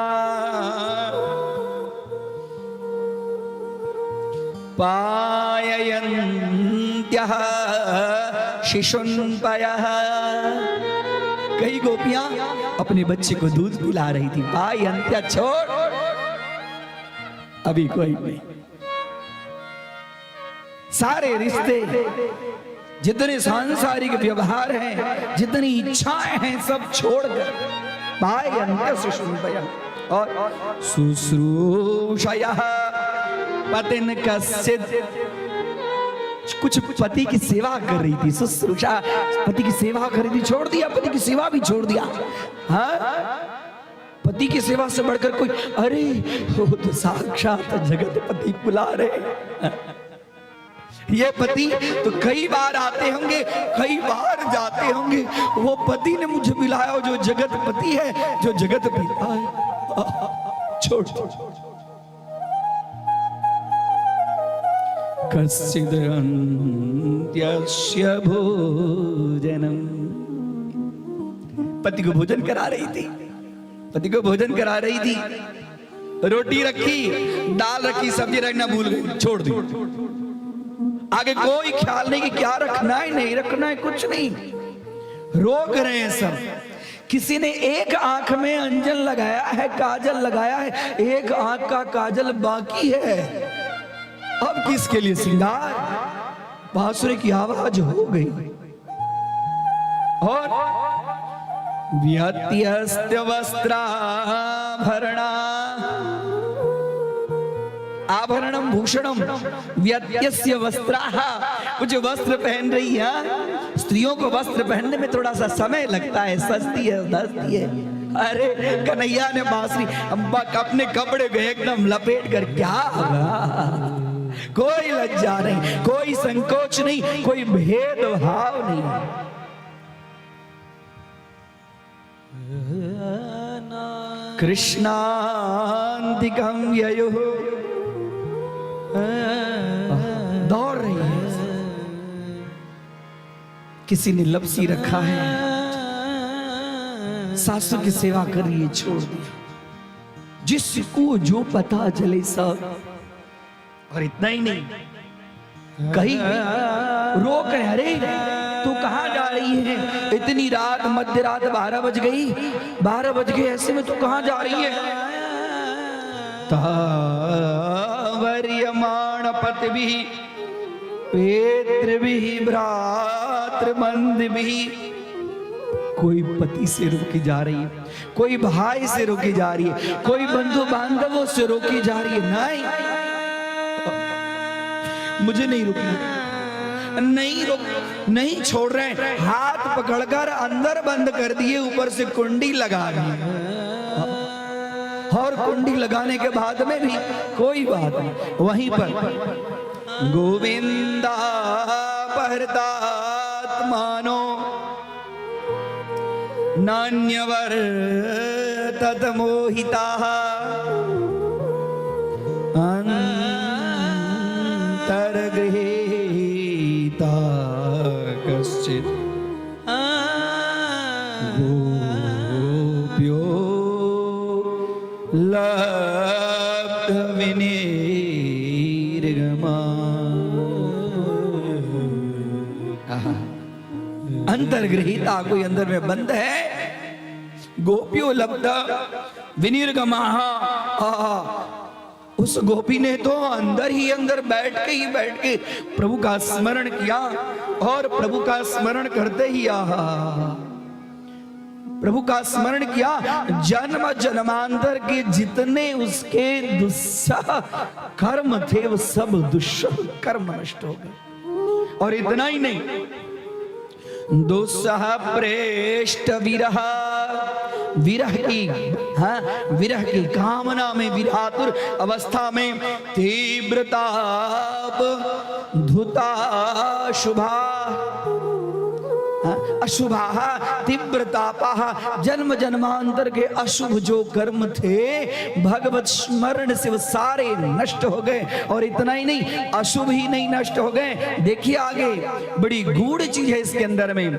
पाययन्त्यः शिशुन्पयः। कई गोपियां अपने बच्चे को दूध पिला रही थी। पाययन्त्य छोड़, अभी कोई नहीं। सारे रिश्ते, जितने सांसारिक व्यवहार हैं, जितनी इच्छाएं हैं, सब छोड़कर पाययन्त्य शिशुन्पयः और शुश्रूषयः पतिन कश्चित्। कुछ पति की सेवा कर रही थी, शुश्रूषा, पति की सेवा कर रही थी, छोड़ दिया, पति की सेवा भी छोड़ दिया। हाँ, पति की सेवा से बढ़कर कोई, अरे वो तो साक्षात जगतपति बुला रहे। ये पति तो कई बार आते होंगे, कई बार जाते होंगे, वो पति ने मुझे बुलाया जो जगतपति है, जो जगत पिता है। छोड़ कश्चिदन्त्यस्य भोजनम। पति को भोजन करा रही थी, पति को भोजन करा रही थी। रोटी रखी, दाल रखी, सब्जी रखना भूल गई, छोड़ दी। आगे कोई ख्याल नहीं कि क्या रखना है, नहीं रखना है, कुछ नहीं। रोक रहे हैं सब। किसी ने एक आंख में अंजन लगाया है, काजल लगाया है, एक आंख का काजल बाकी है। अब किसके लिए श्रृंगार? बांसुरी की आवाज हो गई और व्यत्यस्त वस्त्राभरणा आभरणम भूषणम व्यत्यस्य वस्त्राः। कुछ वस्त्र पहन रही है। स्त्रियों को वस्त्र पहनने में थोड़ा सा समय लगता है, सस्ती है, धसती है। अरे कन्हैया ने बांसुरी अपने कपड़े को एकदम लपेट कर, क्या होगा? कोई लज्जा नहीं, कोई संकोच नहीं, कोई भेदभाव नहीं। कृष्णान्तिकं ययुः, दौड़ रही है। किसी ने लपसी रखा है, सासू की सेवा कर रही है, छोड़ दिया। जिसको जो पता चले सब। और इतना ही नहीं, कहीं रोक रहे, अरे तू कहाँ जा रही है? इतनी रात, मध्य रात 12 बज गई, 12 बज गए, ऐसे में तू कहाँ जा रही है? तावर्यमाण पतिभिः पेतृभिः भ्रातृबन्धुभिः। कोई पति से रोकी जा रही है, कोई भाई से रोकी जा रही है, कोई बंधु बांधवों से रोकी जा रही है। नहीं, मुझे नहीं रोकना, नहीं रोक, नहीं छोड़ रहे। हाथ पकड़कर अंदर बंद कर दिए, ऊपर से कुंडी लगा दी। और कुंडी लगाने के बाद में भी कोई बात नहीं। वहीं पर गोविंदा परतात्मानो नान्यवर तदमोहिताः अंतर्गृहीता कश्चित् गोप्यो लब्धविनिर्गमा। अंतर्गृहीता, कोई अंदर में बंद है। गोपियो लब्ध विनिर्गमा, उस गोपी ने तो अंदर ही अंदर बैठ के प्रभु का स्मरण किया। और प्रभु का स्मरण करते ही प्रभु का स्मरण किया। जन्म जन्मांतर के जितने उसके दुस्सह कर्म थे, वो सब दुष्सह कर्म नष्ट हो गए। और इतना ही नहीं, दुस्सह प्रेष्ट विरह, विरह की, हाँ, विरह की कामना में, विरातुर अवस्था में तीव्रताप धुता शुभा, अशुभाः तीव्रतापाः, जन्म जन्मांतर के अशुभ जो कर्म थे भगवत स्मरण से वो सारे नष्ट हो गए। और इतना ही नहीं, अशुभ ही नहीं नष्ट हो गए, देखिए आगे बड़ी गूढ़ चीज है इसके अंदर में।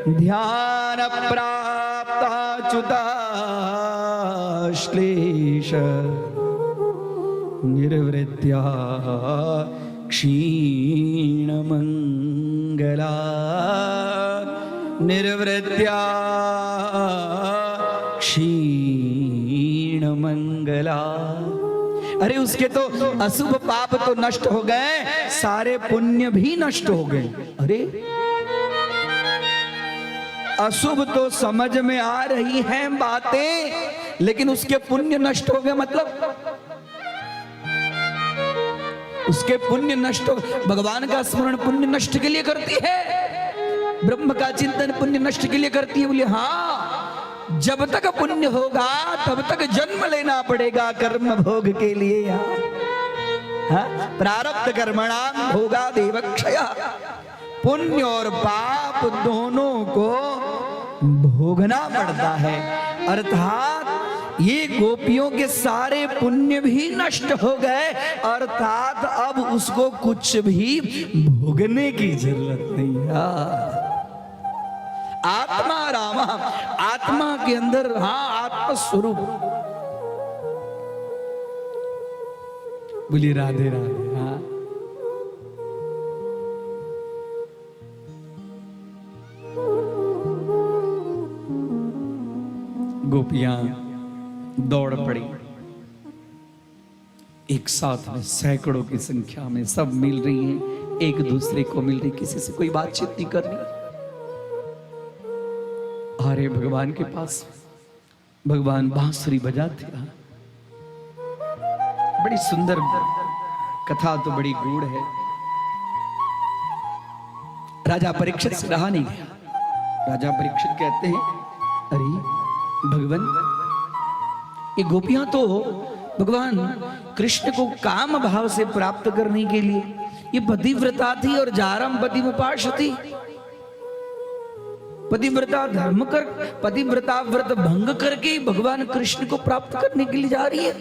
ध्यान प्राप्ताच्युता श्लेष निर्वृत्या क्षीणमंगला, निर्वृत्या क्षीणमंगला। अरे उसके तो अशुभ पाप तो नष्ट हो गए, सारे पुण्य भी नष्ट हो गए। अरे अशुभ तो समझ में आ रही हैं बातें, लेकिन उसके पुण्य नष्ट हो गए, मतलब उसके पुण्य नष्ट हो। भगवान का स्मरण पुण्य नष्ट के लिए करती है, ब्रह्म का चिंतन पुण्य नष्ट के लिए करती है। बोले हाँ, जब तक पुण्य होगा तब तक जन्म लेना पड़ेगा कर्म भोग के लिए। हाँ? प्रारब्ध कर्मणाम भोगा देवक्षया, पुण्य और पाप दोनों को भोगना पड़ता है। अर्थात ये गोपियों के सारे पुण्य भी नष्ट हो गए, अर्थात अब उसको कुछ भी भोगने की जरूरत नहीं है। आत्मा रामा, आत्मा के अंदर, हाँ आत्मा स्वरूप। बोलिए राधे राधे। हाँ गोपियां दौड़ पड़ी, एक साथ में सैकड़ों की संख्या में सब मिल रही हैं, एक दूसरे को मिल रही, किसी से कोई बातचीत नहीं कर रही। आ रहे भगवान के पास, भगवान बांसुरी बजाते। बड़ी सुंदर कथा, तो बड़ी गूढ़ है। राजा परीक्षित से रहा नहीं गया। राजा परीक्षित कहते हैं, अरे भगवान, ये गोपियां तो भगवान कृष्ण को काम भाव से प्राप्त करने के लिए, ये पतिव्रता थी और जारम पतिमुपासती, पतिव्रता धर्म कर, पतिव्रता व्रत भंग करके भगवान कृष्ण को प्राप्त करने के लिए जा रही है।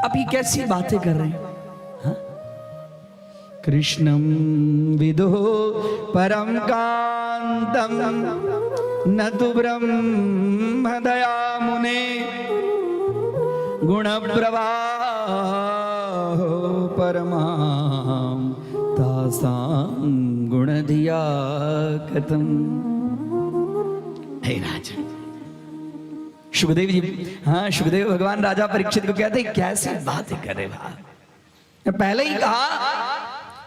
अब ये कैसी बातें कर रहे हैं? हाँ? कृष्णम विदो परम कांतम न तु ब्रह्म दया मुने गुण प्रवाह परमां तासां गुण दिया कथम। हे राजा, शुभदेव जी, हाँ शुभदेव भगवान राजा परीक्षित को कहते कैसी बातें करे भाई। पहले ही कहा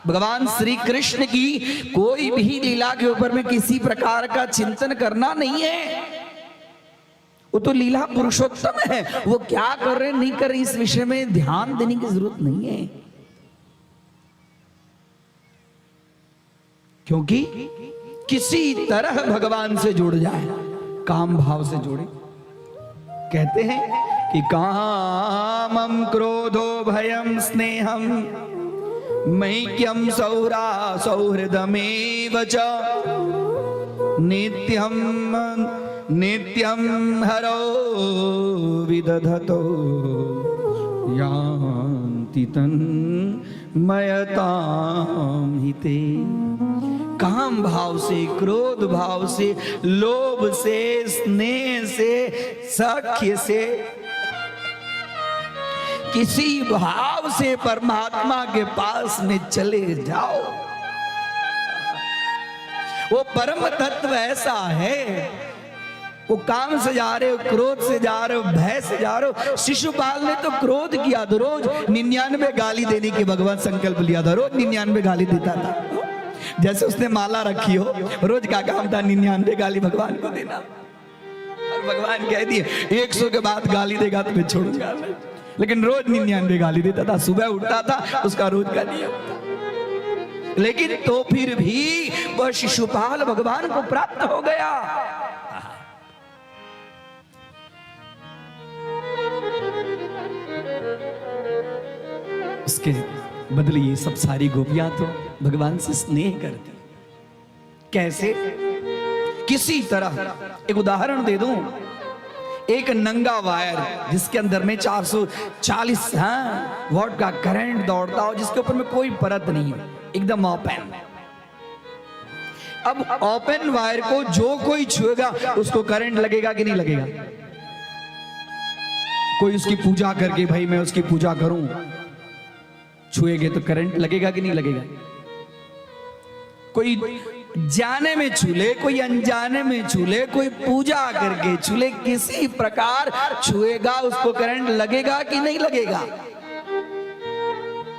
भगवान श्री कृष्ण की कोई भी लीला के ऊपर में किसी प्रकार का चिंतन करना नहीं है, वो तो लीला पुरुषोत्तम है, वो क्या कर रहे नहीं कर रहे इस विषय में ध्यान देने की जरूरत नहीं है। क्योंकि किसी तरह भगवान से जुड़ जाए, काम भाव से जुड़े। कहते हैं कि कामम क्रोधो भयम स्नेहम मैक्यम सौरा सौहृदमेव च नित्यम नित्यम हरो विदधतो यान्ति तन्मयतां हिते। काम भाव से, क्रोध भाव से, लोभ से, स्नेह से, सख्य से, किसी भाव से परमात्मा के पास में चले जाओ। वो परम तत्व ऐसा है, वो काम से जा रहे हो, क्रोध से जा रहे हो, भय से जा रहे हो। शिशुपाल ने तो क्रोध किया तो रोज 99 गाली देने की भगवान संकल्प लिया था, रोज 99 गाली देता था। जैसे उसने माला रखी हो, रोज का काम था 99 गाली भगवान को देना। और भगवान कह दिए 100 के बाद गाली देगा तो मैं छोड़ूंगा, लेकिन रोज 99 गाली देता था। सुबह उठता था, उसका रोज का नियम था। लेकिन तो फिर भी वह शिशुपाल भगवान को प्राप्त हो गया। उसके बदले ये सब सारी गोपियां तो भगवान से स्नेह करती। कैसे? किसी तरह, एक उदाहरण दे दूं, एक नंगा वायर जिसके अंदर में 440 वॉट का करंट दौड़ता हो, जिसके ऊपर में कोई परत नहीं है, एकदम ओपन। अब ओपन वायर को जो कोई छुएगा उसको करंट लगेगा कि नहीं लगेगा? कोई उसकी पूजा करके, भाई मैं उसकी पूजा करूं, छुएगे तो करंट लगेगा कि नहीं लगेगा? कोई जाने में छूले, कोई अनजाने में छूले, कोई पूजा करके छूले, किसी प्रकार छुएगा उसको करंट लगेगा कि नहीं लगेगा?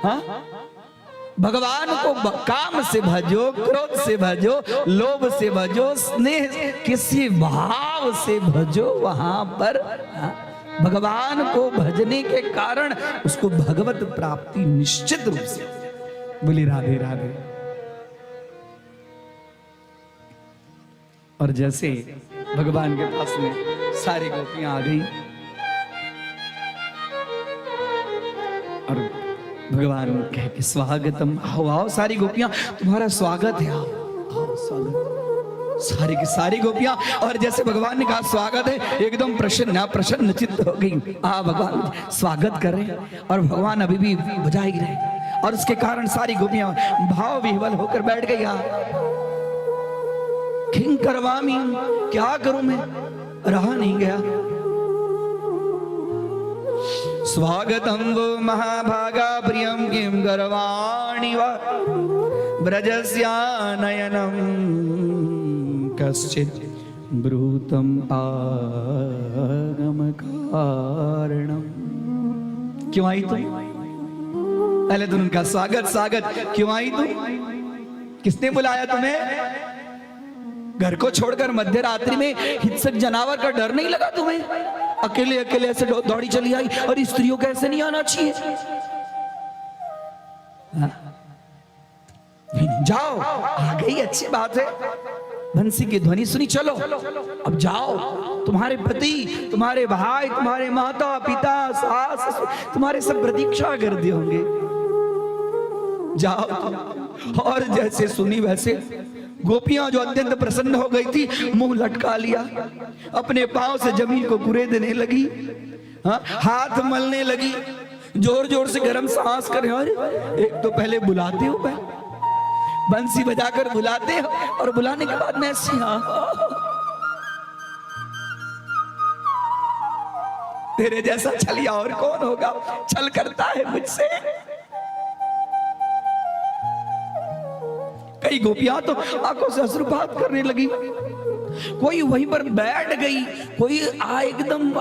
हाँ? भगवान को काम से भजो, क्रोध से भजो, लोभ से भजो, स्नेह किसी भाव से भजो, वहां पर भगवान को भजने के कारण उसको भगवत प्राप्ति निश्चित रूप से। बोली राधे राधे। और जैसे भगवान के पास में सारी गोपियां आ गई और भगवान कह के स्वागतम, आओ आओ सारी गोपियां, तुम्हारा स्वागत है, आओ आओ स्वागत। सारी की सारी गोपियां, और जैसे भगवान ने कहा स्वागत है, एकदम प्रसन्न चित्त हो गई। भगवान स्वागत कर रहे हैं और भगवान अभी भी बजाए रहे, और उसके कारण सारी गोपियां भाव विह्वल होकर बैठ गई। किं करवामी, क्या करूं मैं, रहा नहीं गया। स्वागतम वो महाभागा प्रियम किं करवाणि वा ब्रजस्यानयनम कश्चित् ब्रूतम आगम कारणम। क्यों आई तुम? पहले तो उनका स्वागत क्यों आई तुम? किसने बुलाया तुम्हें? घर को छोड़कर मध्य रात्रि में हिंसक जानवर का डर नहीं लगा तुम्हें? अकेले अकेले ऐसे दौड़ी चली आई, और स्त्रियों को ऐसे नहीं आना चाहिए। जाओ, आ गई, अच्छी बात है। बंसी की ध्वनि सुनी, चलो अब जाओ। तुम्हारे पति, तुम्हारे भाई, तुम्हारे माता पिता, सास ससुर तुम्हारे सब प्रतीक्षा कर दिए होंगे, जाओ। और जैसे सुनी वैसे गोपियां जो अत्यंत प्रसन्न हो गई थी, मुंह लटका लिया, अपने पांव से जमीन को कुरेदने लगी, हाथ मलने लगी, जोर जोर से गर्म सांस कर। और एक तो पहले बुलाते हो, बंसी बजाकर बुलाते हो, और बुलाने के बाद मैं तेरे जैसा छलिया और कौन होगा, छल करता है मुझसे। कई गोपियां तो आंखों से अश्रुपात करने लगी, कोई वहीं पर बैठ गई, कोई एकदम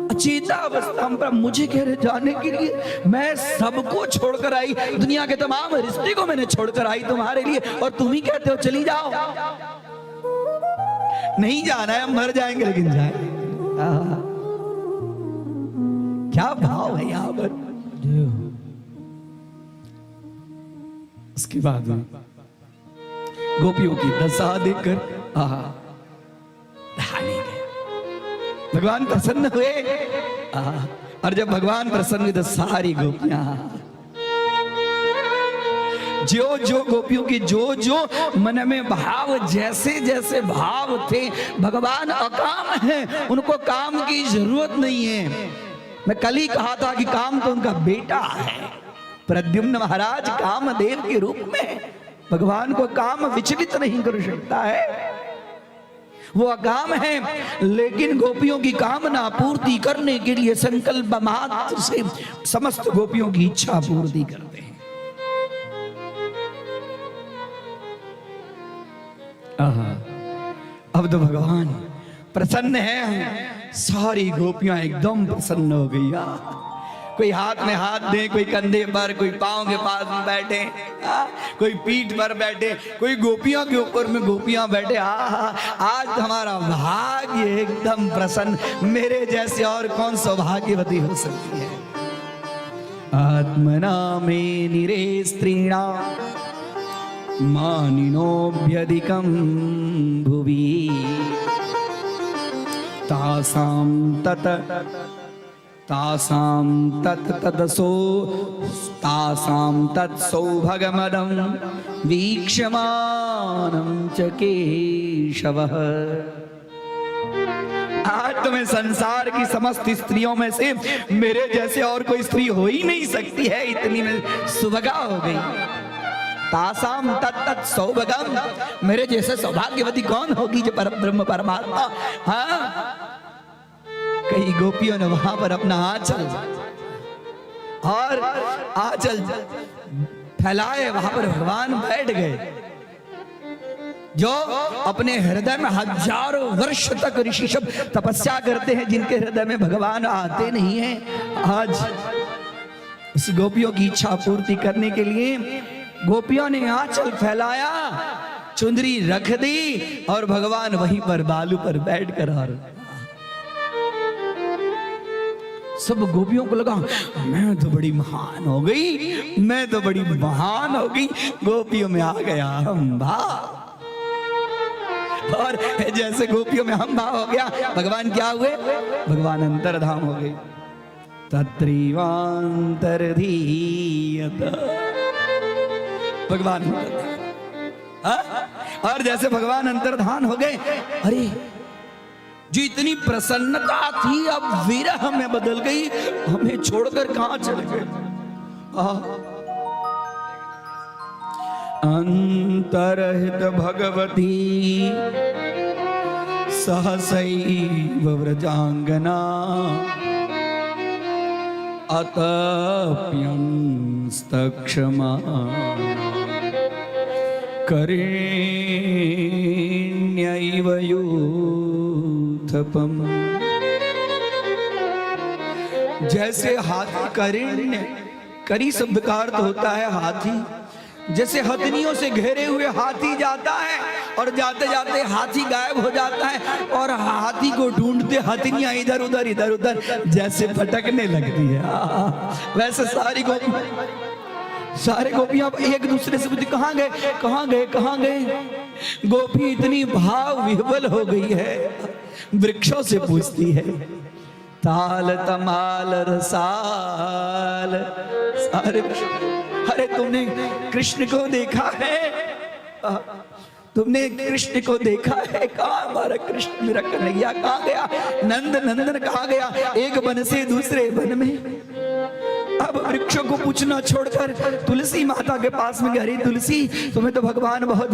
अचेता अवस्था पर मुझे कह रहे जाने के लिए। मैं सबको छोड़कर आई, दुनिया के तमाम रिश्ते को मैंने छोड़कर आई तुम्हारे लिए, और तुम ही कहते हो चली जाओ। नहीं जाना है, मर जाएंगे लेकिन जाए। क्या भाव है यहाँ पर। उसके बाद गोपियों की दशा देखकर रहा नहीं गया। भगवान प्रसन्न हुए, और जब भगवान प्रसन्न हुए तो सारी गोपियां, जो जो गोपियों की जो जो मन में भाव, जैसे जैसे भाव थे, भगवान अकाम है, उनको काम की जरूरत नहीं है। मैं कल ही कहा था कि काम तो उनका बेटा है, प्रद्युम्न महाराज कामदेव के रूप में। भगवान को काम विचलित नहीं कर सकता है, वो अकाम है, लेकिन गोपियों की कामना पूर्ति करने के लिए संकल्प मात्र से समस्त गोपियों की इच्छा पूर्ति करते हैं। अब तो भगवान प्रसन्न है, सारी गोपियां एकदम प्रसन्न हो गई। कोई हाथ में हाथ दे, कोई कंधे पर, कोई पांव के पास में बैठे, कोई पीठ पर बैठे, कोई गोपियां के ऊपर में गोपियां बैठे। आज हमारा भाग्य एकदम प्रसन्न, मेरे जैसे और कौन सौभाग्यवती हो सकती है। आत्मना में निरे स्त्रीणा मानिनोभ्यधिकं भुवि तासां तत तासां तत्सौभगमदं वीक्षमानं च केशवः। आज तुम्हें संसार की समस्त स्त्रियों में से मेरे जैसे और कोई स्त्री हो ही नहीं सकती है, इतनी मैं सुभगा हो गई। तासाम तत्त सौभगम, मेरे जैसे सौभाग्यवती कौन होगी जो परब्रह्म परमात्मा। हाँ, कई गोपियों ने वहां पर अपना आंचल फैलाए, वहां पर भगवान बैठ गए, जो अपने हृदय में हजारों वर्ष तक ऋषि सब तपस्या करते हैं, जिनके हृदय में भगवान आते नहीं हैं। आज उस गोपियों की इच्छा पूर्ति करने के लिए गोपियों ने आंचल फैलाया, चुंदरी रख दी और भगवान वहीं पर बालू पर बैठकर और सब गोपियों को लगा मैं तो बड़ी महान हो गई, मैं तो बड़ी महान हो गई। गोपियों में आ गया अम्बा, और जैसे गोपियों में अम्बा हो गया, भगवान क्या हुए? भगवान अंतर्धाम हो गए। तत्रीवांतरधीयत, भगवान और जैसे भगवान अंतर्धान हो गए, अरे जो इतनी प्रसन्नता थी अब विरह में बदल गई, हमें छोड़कर कहां चले गए। अंतरहित भगवती सहसैव व्रजांगना अतप्यंस्तक्षमा करेण्यैव यूथपम। जैसे हाथी, करेण्य, करी शब्द का अर्थ होता है हाथी। जैसे हथनियों से घेरे हुए हाथी जाता है और जाते जाते हाथी गायब हो जाता है, और हाथी को ढूंढते हथनियां इधर उधर जैसे भटकने लगती है, वैसे सारे गोपियां एक दूसरे से पूछती कहां गए, कहां गए, कहां गए। गोपी इतनी भाव विह्वल हो गई है, वृक्षों से पूछती है, ताल तमाल रसाल, सारे अरे तुमने कृष्ण को देखा है, तुमने कृष्ण को देखा है? कहाँ हमारा कृष्ण, मेरा कन्हैया कहाँ गया? नंदन कहाँ गया? एक वन से दूसरे वन में। अब वृक्षों को पूछना छोड़कर तुलसी माता के पास में, अरे तुलसी, तुम्हें तो भगवान बहुत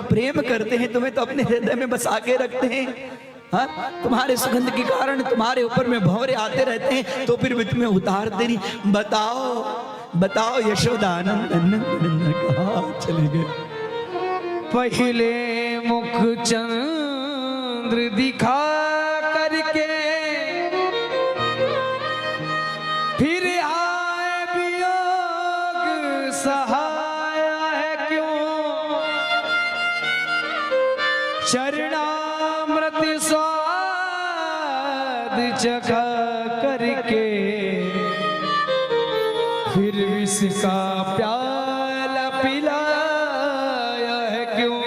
प्रेम करते हैं, तुम्हें तो अपने हृदय में बसा के रखते हैं। हाँ, तुम्हारे सुगंध के कारण तुम्हारे ऊपर में भंवरे आते रहते हैं, तो फिर तुम्हें उतारते नहीं। बताओ यशोदानंद कहाँ चले गए? पहले मुख चंद्र दिखा करके फिर आए वियोग सहाय है क्यों? चरणामृत स्वाद चखा करके फिर विष का प्याला पिलाया है क्यों?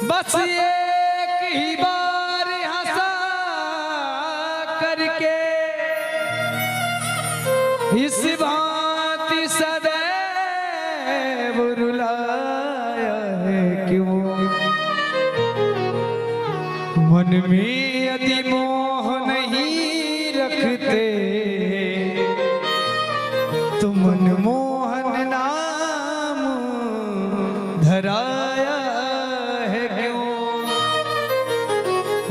बस एक ही बार हंसा करके इस भांति सदैव रुलाया है क्यों? मन में यदि मोह नहीं रखते तो मनमोहन नाम धराया है क्यों?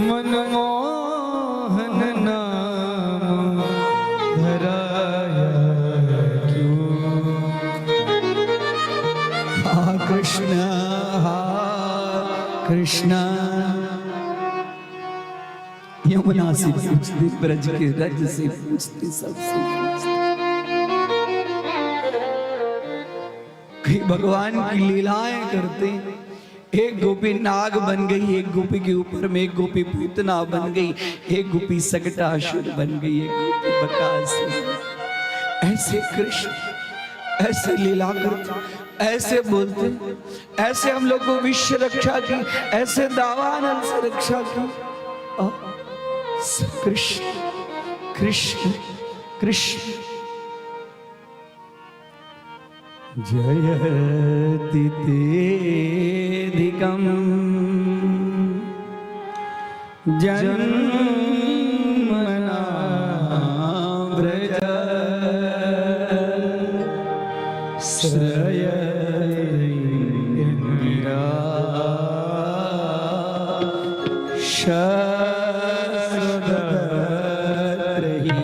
मनमोहन नाम धराया है क्यों? हा कृष्ण यमुना से पूछते, ब्रज के रज से पूछते, सबसे पूछते। कई भगवान की लीलाएं करते। एक गोपी नाग बन गई, एक गोपी के ऊपर में एक गोपी पूतना बन गई, एक गोपी सकटासुर बन गई, एक गोपी बकासुर। ऐसे कृष्ण ऐसे लीला करते, ऐसे बोलते, ऐसे हम लोग को विश्व रक्षा की, ऐसे दावानल से रक्षा की। कृष्ण कृष्ण कृष्ण जयति तेऽधिकम् जन्मना व्रज श्रयेन्द्रा शरदत्रयी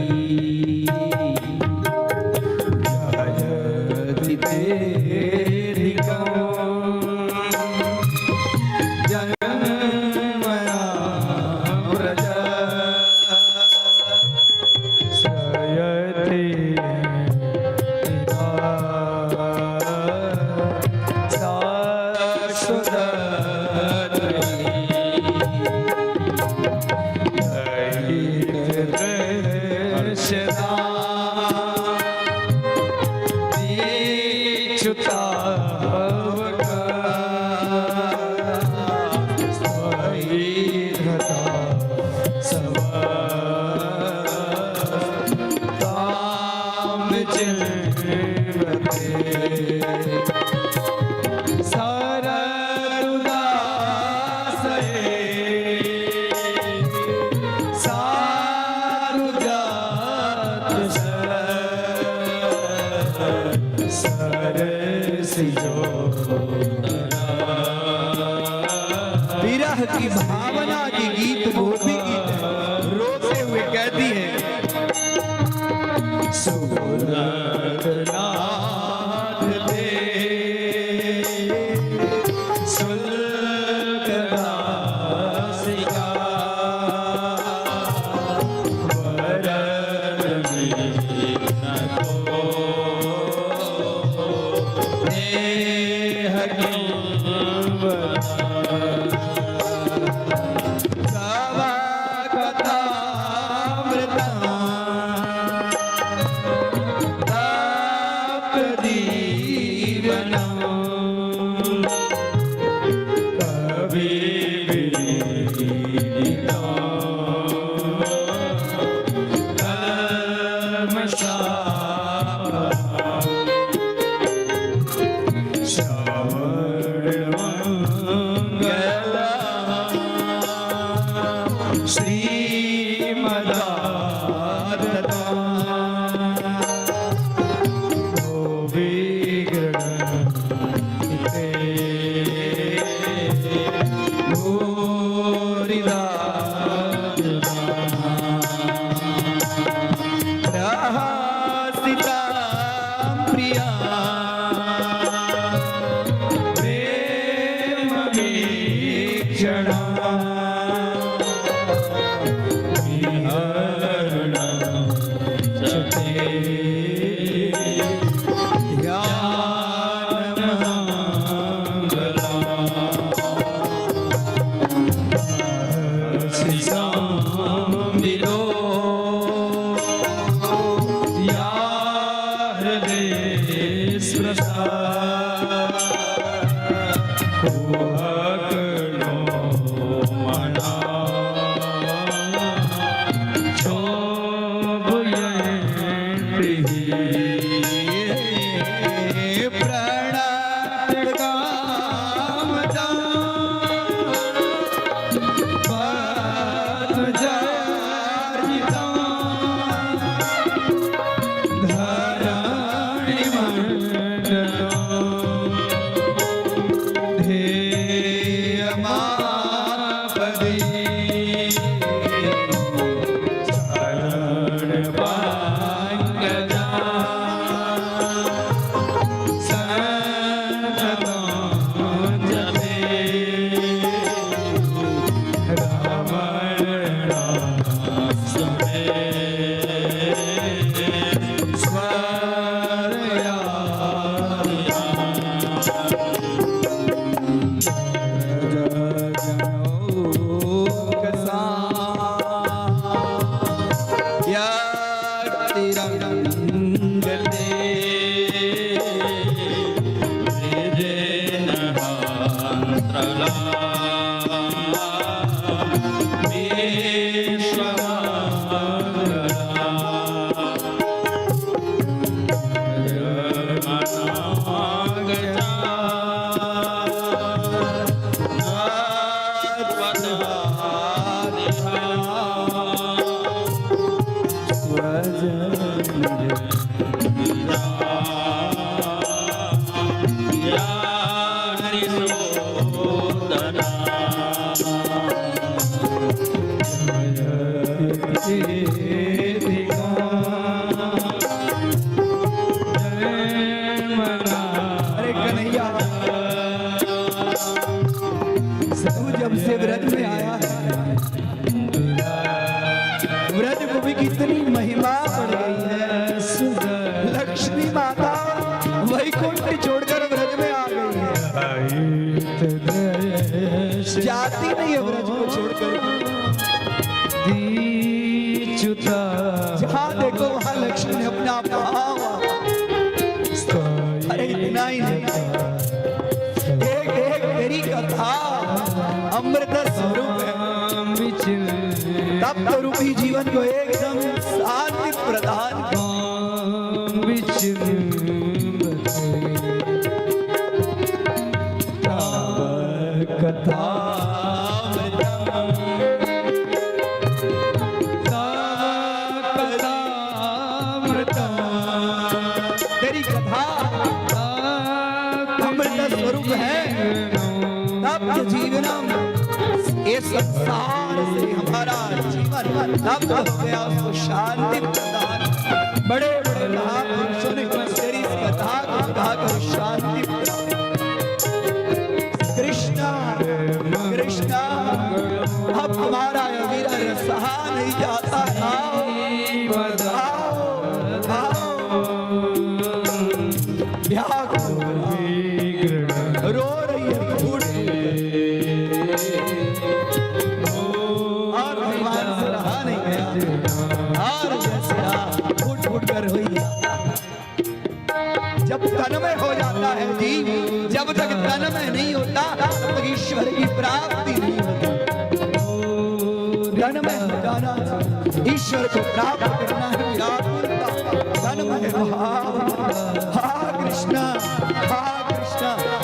जयति तेऽधिकम् जन्मना व्रज श्रयते विरह की भावना की गीत गोपी गीत है। रोते हुए कहती है सुरनाथ दे सुल्कदासिका वरद मीना को नेह विश्व भैया तू जब से व्रत में आया है, व्रत को भी कितनी महिमा बढ़ गई है। लक्ष्मी माता वैकुंठ छोड़कर व्रत में आ गई है, जाती नहीं है व्रत को छोड़कर। जहाँ देखो वहाँ लक्ष्मी ने अपना भाव। अरे इतना ही नहीं, एक एक तेरी कथा अमृत स्वरूप है। तप रूपी जीवन को एकदम शांति प्रदान कथा तेरी कथा अमृत स्वरूप है। तब जीवनम ये संसार से हमारा जीवन तब हो गया, उसको शांति प्रदान। बड़े बड़े महापुरुषों ने तेरी इस कथा को कहा कर शांति प्रदान। कृष्णा कृष्णा अब हमारा अविरल सहा नहीं जाता। आओ रो रही है और भगवान से रहा नहीं गया और जैसे फूट फूट कर हुई है। जब तन्मय हो जाता है जीव, जब तक तन्मय नहीं होता तब तक ईश्वर की प्राप्ति नहीं होती। तन्मय हो जाना, ईश्वर को प्राप्त करना है व्याकुलता, तन्मय भाव। हा कृष्णा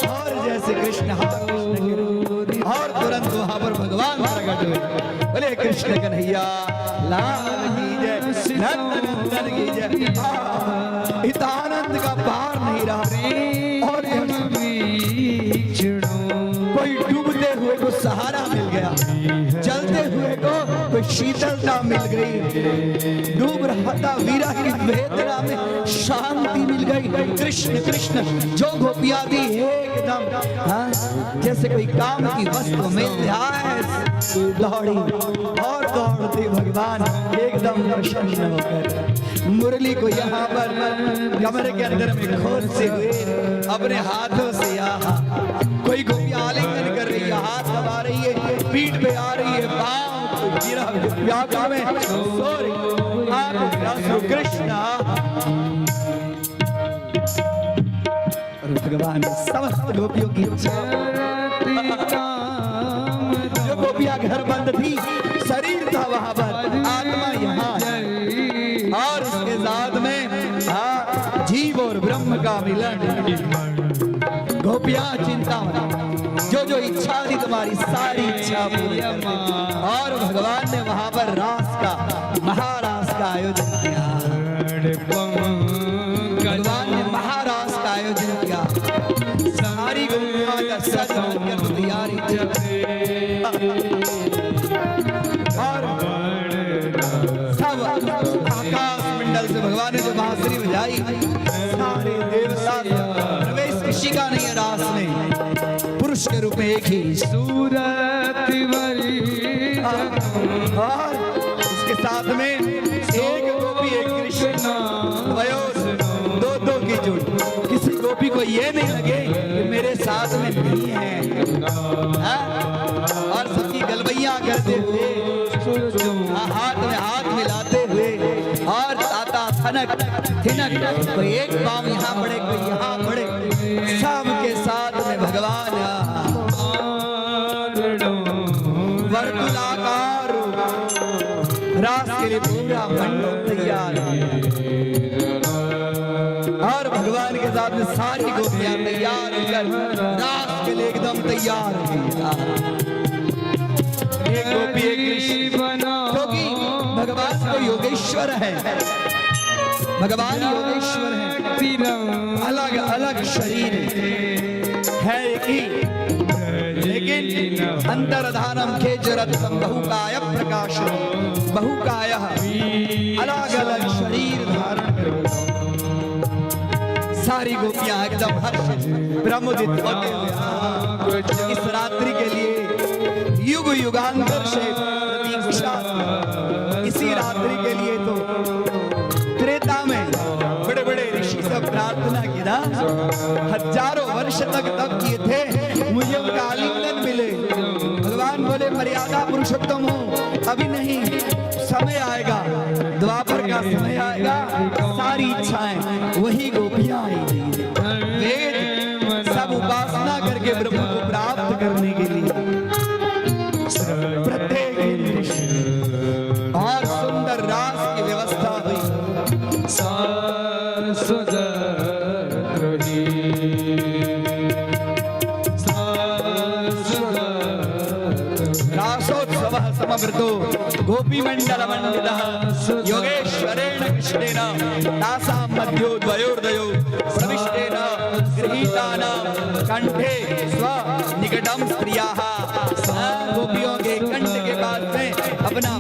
और जैसे कृष्ण हा कृष्ण और तुरंत वहां पर भगवान प्रकट हुए। बोले कृष्ण कन्हैया लाल की जय, नंदन की जय। इतना आनंद का पार नहीं रहा और कोई डूबते हुए को सहारा मिल गया, चलते हुए को कोई शीतलता मिल गई, डूब रहा था वीरा की वेदना में शांति मिल गई। कृष्ण कृष्ण जो गोपियां थी एकदम जैसे कोई काम की वस्तु मिल जाए दौड़ी और दौड़ते भगवान एकदम प्रसन्न होकर मुरली को यहाँ पर कमरे के अंदर में खोल से हुए अपने हाथों से यहाँ कोई गोपियां आलिंगन कर रही है, हाथ दबा रही है, पीठ पे आ रही है, पाँव गिरा व्याकुल में सो रही। कृष्ण भगवान समस्त गोपियों की जो गोपियां घर बंद थी, शरीर था वहां पर, आत्मा यहाँ और इसके साथ में जीव और ब्रह्म का मिलन। गोपियां चिंता जो जो इच्छा थी तुम्हारी सारी इच्छा पूरी कर दी। और भगवान ने वहां पर रास का महारास का आयोजन किया। भगवान ने महारास का आयोजन किया। सारी गोपियां का सज कर तैयारी और सब आकाश मंडल से भगवान ने जो बांसुरी बजाई, सारे देवता प्रवेश किसी का नहीं है रास में, पुरुष के रूप में एक ही सूरत और इसके साथ में एक गोपी एक कृष्ण दो दो की जोड़ी। किसी गोपी को ये नहीं लगे कि मेरे साथ में नहीं है, और सबकी गलबैया करते हुए हाथ में हाथ मिलाते हुए और ताता थनक थिनक कोई एक पाँव यहाँ बढ़े कोई यहाँ बढ़े, सबके साथ में भगवान वर्तुलाकार रास के लिए पूरा मंडप तैयार और भगवान के साथ में सारी गोपियां तैयार होकर रास के लिए एकदम तैयार हुई। एक गोपी एक कृष्ण, क्योंकि भगवान तो योगेश्वर है, भगवान योगेश्वर है, अलग अलग शरीर है एक ही, लेकिन अंतर्धानम खेचरत्तम बहुकाय प्रकाश बहुकाय अलग अलग शरीर धारण कर सारी गोपियां एकदम हर्ष प्रमुदित होते हुए इस रात्रि के लिए युग युगांतर से प्रतीक्षा, इसी रात्रि के लिए तो त्रेता में बड़े बड़े ऋषि सब प्रार्थना की ना, हजारों वर्ष तक तप किए थे, मुझे उनका आलिंगन मिले। भगवान बोले मर्यादा पुरुषोत्तम हूँ, अभी नहीं, समय आएगा, द्वापर का समय आएगा, सारी इच्छाएं वही गोपियां आएगी। वेद सब उपासना करके ब्रह्म को प्राप्त करने के लिए प्रत्येक और सुंदर रास की व्यवस्था हुई। रासोत्सव समवृतो गोपी मंडल मंडितः योगेश्वरेण कृष्णेन तासां मध्यो द्वयोर्द्वयो प्रविष्टेन गृहीतानां कंठे स्व निकटम स्त्रियाः। गोपियों के कंठ के पास में अपना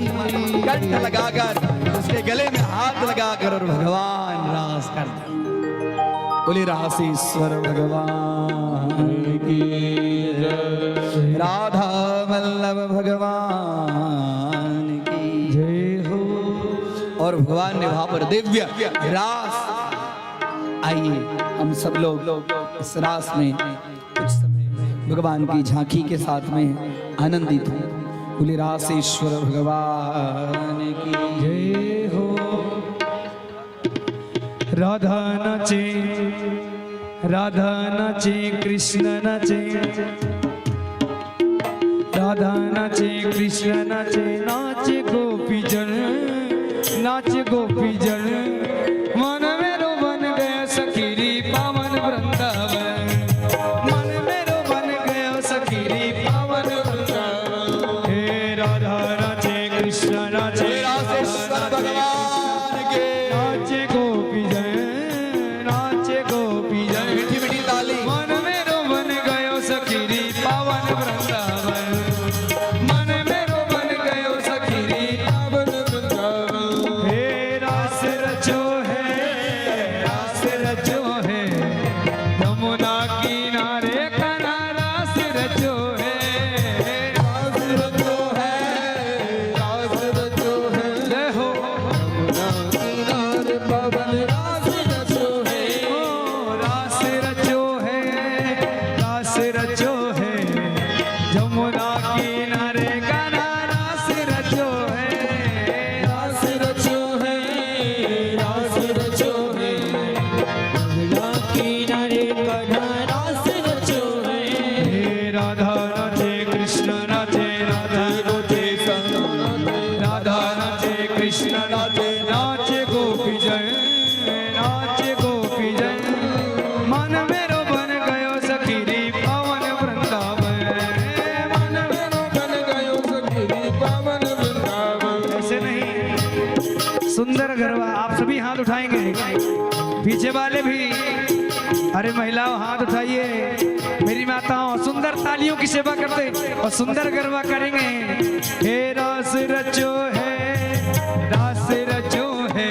कंठ लगाकर उसके गले में हाथ लगाकर और भगवान रास करते। बोले रासेश्वर भगवान की जय, राधा वल्लभ भगवान की जय हो। और भगवान ने वहां पर दिव्य रास, आइए हम सब लोग इस रास में कुछ समय भगवान की झांकी के साथ में आनंदित हो। बोले रासेश्वर भगवान की जय हो। राधा नाचे, राधा नाचे, कृष्ण नाचे, राधा नाचे, कृष्ण नाचे, नाचे गोपी जन, नाचे गोपी जन, मन मेरो बन गया सखीरी पावन वृंदावन, मन मेरो बन गया सखीरी पावन वृंदावन। हे राधा नाचे, कृष्ण नाचे, रासेश्वर भगवान के नाचे गोपी जन, नाचे गोपी जन, मीठी मीठी ताली। मन मेरो बन गयो सखीरी पावन वृंदावन, मन मेरो बन गयो सखीरी पावन वृंदावन। हे रास रचो है, रास रचो है, यमुना किनारे कना रास रचो है, रास रचो है, रास रचो है। जय हो यमुना किनारे पवन रास रचो है, ओ रास रचो है, रास रचो है, यमुना किनारे कना रास रचो है, रास रचो है, रास रचो है, यमुना किनारे कना रास रचो है। हे राधा नाचे, कृष्ण नाचे, राधा नाचे, राधा नाचे, कृष्ण नाचे, नाचे गोपी जन, नाचे गोपी जन, मन मेरो बन गयो सखीरी पावन वृंदावन, मन मेरो बन गयो सखीरी पावन वृंदावन। ऐसे नहीं, सुंदर गरबा। आप सभी हाथ उठाएंगे, पीछे वाले भी, अरे महिलाओं हाथ उठाइए, मेरी माताओं सुंदर तालियों की सेवा करते और सुंदर गरबा करेंगे। हे रास रचो है, रास रचो है,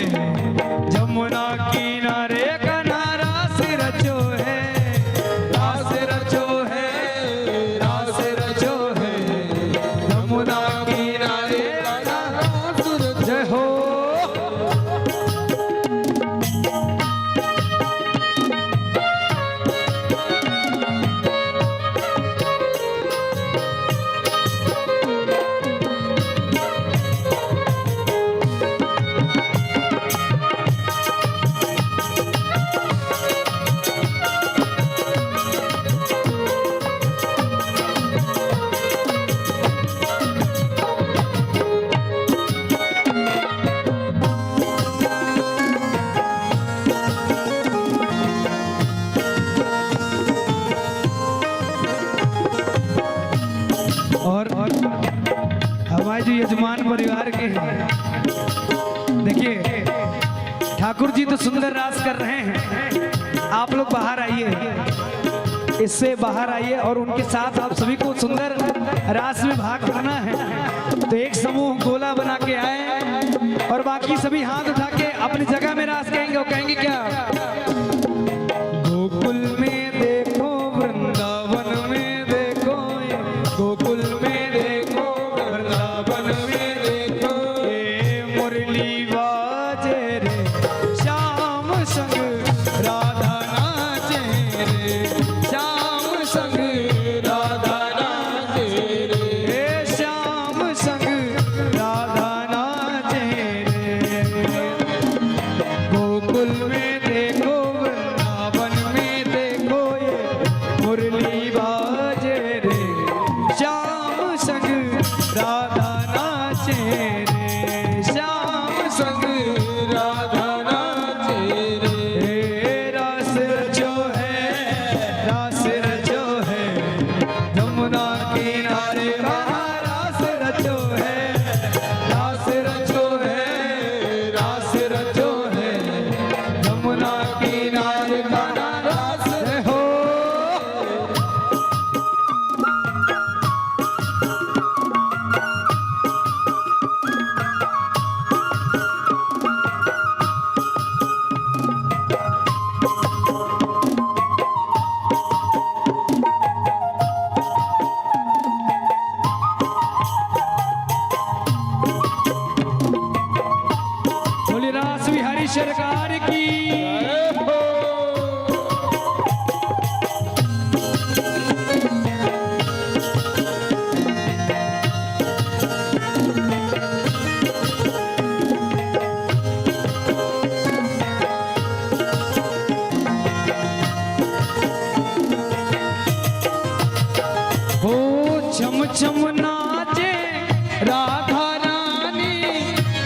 यमुना किनारे कना रास रचो है, रास रचो है, रास रचो है, यमुना किनारे कना रास रचो। जय हो। और हमारे जो यजमान परिवार के हैं, देखिए ठाकुर जी तो सुंदर रास कर रहे हैं, आप लोग बाहर आइए, इससे बाहर आइए और उनके साथ आप सभी को सुंदर रास में भाग करना है। तो एक समूह गोला बना के आए और बाकी सभी हाथ उठा के अपनी जगह में रास कहेंगे। और कहेंगे क्या? संग राधा नाचे रे, हे श्याम संग राधा नाचे रे। गोकुल में देखो वृंदावन में देखो ये मुरली बाजे रे, श्याम संग राधा नाचे रे, श्याम संग राधा नाचे रे। हे रास रचो है, रास रचो है, यमुना किनारे कहाँ रास रचो है, रास रचो है, रास रचो है, यमुना किनारे कहाँ रास हो। बोले रास बिहारी सरकार की। हो छम छम नाचे राधा रानी,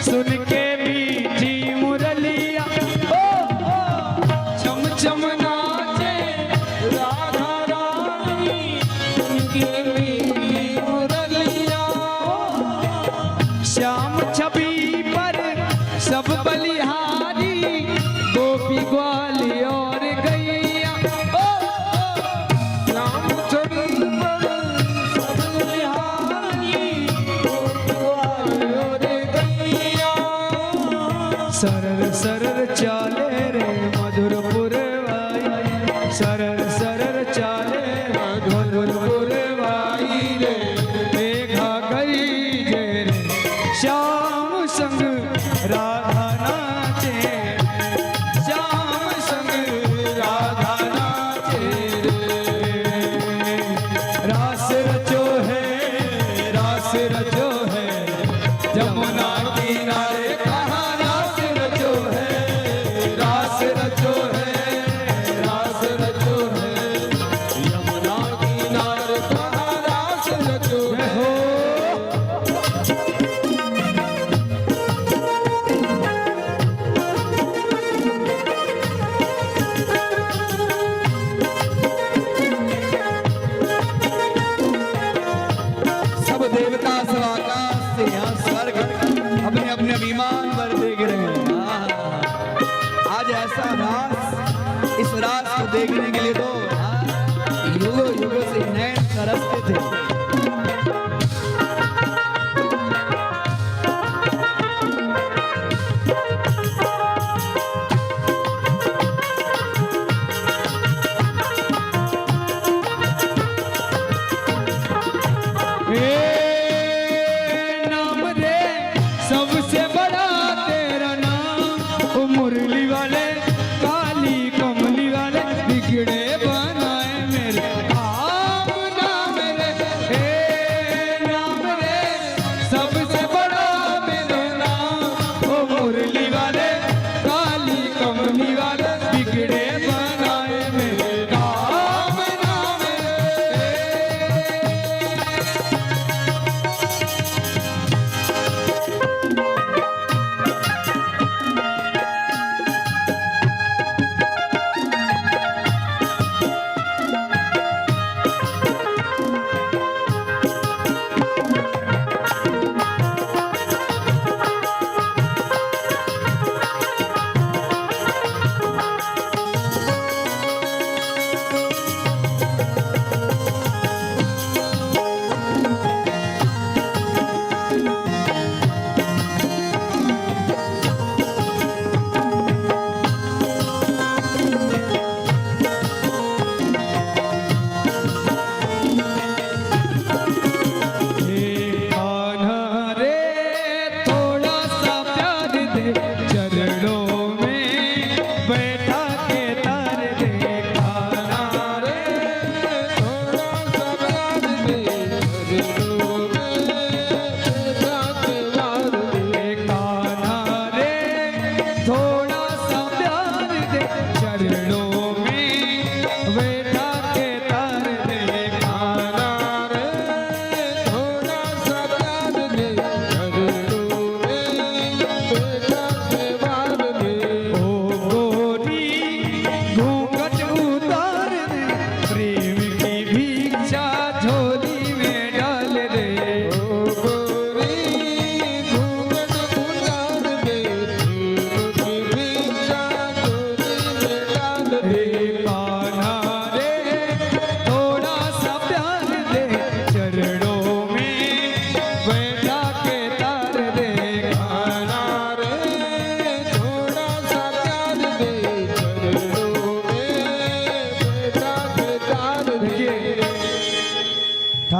सुन के मीठी मुरलिया। ओ छम छम नाचे राधा रानी, उनकी मीठी मुरलिया। श्याम छवि पर सब बलिहारी, गोपी ग्वाली और गैया। ओ राम चरण सब बिहारी, और गैया। सरर सरर चाले रे मधुर पुरवाई, सरर सरर चाले मधुर पुरवाई रे, मेघा गई जे रे, श्याम संग राधा नाचे, श्याम संग राधा नाचे रे। रास रचो है, रास रचो है, यमुना किनारे कहाँ रास रचो है, रास रचो है, रास रचो है, यमुना किनारे कहाँ रास रचो है। हो। सब देवता सब आकाश से यहाँ स्वर्ग अपने अपने अभिमान पर देख रहे हैं। आज ऐसा रास, इस रास को देखने के लिए तो युगों युगों से नैन तरसते थे। ए नाम रे सबसे बड़ा तेरा नाम, ओ मुरली वाले काली कमली वाले बिगड़े बनाए मेरे। आम नाम रे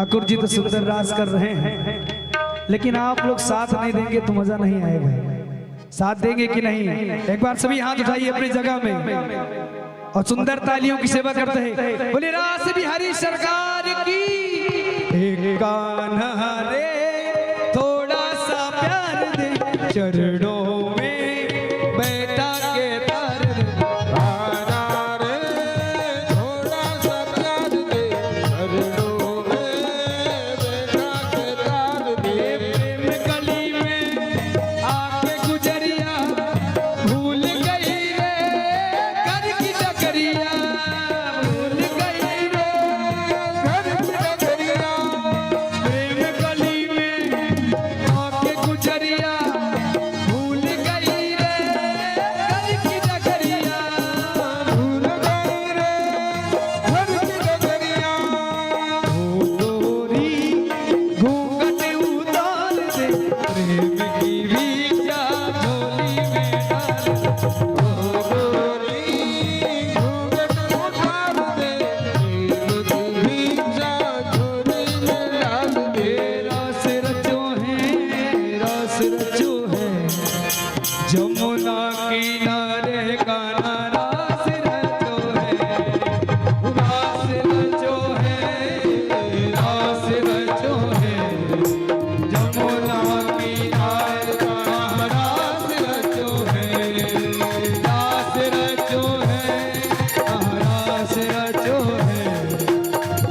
ठाकुर जी तो सुंदर रास कर रहे हैं, लेकिन आप लोग साथ नहीं देंगे तो मजा नहीं आएगा। साथ देंगे कि नहीं? एक बार सभी हाथ उठाइए अपनी जगह में और सुंदर तालियों की सेवा करते हैं। बोले रास बिहारी सरकार की। एक कान्हा रे थोड़ा सा प्यार दे, चरणों में बैठा के तार दे। जमुना किनारे कान्हा रास रचो है, रास रचो है, रास रचो है। जमुना किनारे कान्हा रास रचो है, रास रचो है, रास रचो है।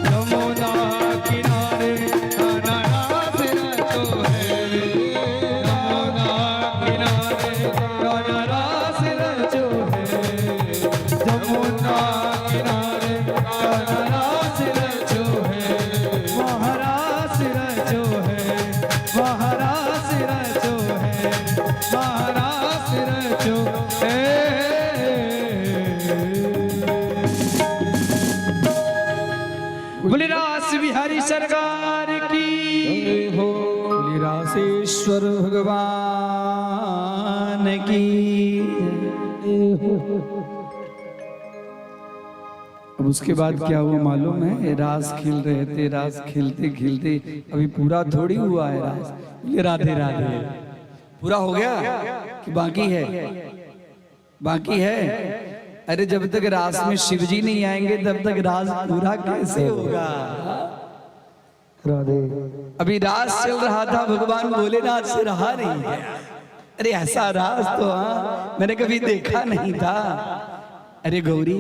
जमुना किनारे कान्हा रास रचो है, जमुना किनारे कान्हा रास रचो है, जमुना किनारे कान्हा रास रचो है। महारास रचो है, महारास रचो है, महारास रचो है। बोले रास बिहारी सरकार की हो, बोले रासेश्वर भगवान की। अब उसके बाद क्या हुआ मालूम है? रास खेल रहे थे, रास खेलते खेलते अभी पूरा थोड़ी हुआ है रास। बोले राधे राधे। पूरा हो गया कि बाकी है? बाकी है। अरे जब तक रास में शिवजी नहीं आएंगे तब तक रास पूरा कैसे होगा? राधे। अभी रास चल रहा था, भगवान भोलेनाथ से रहा नहीं है। अरे ऐसा रास तो मैंने कभी देखा नहीं था। अरे गौरी,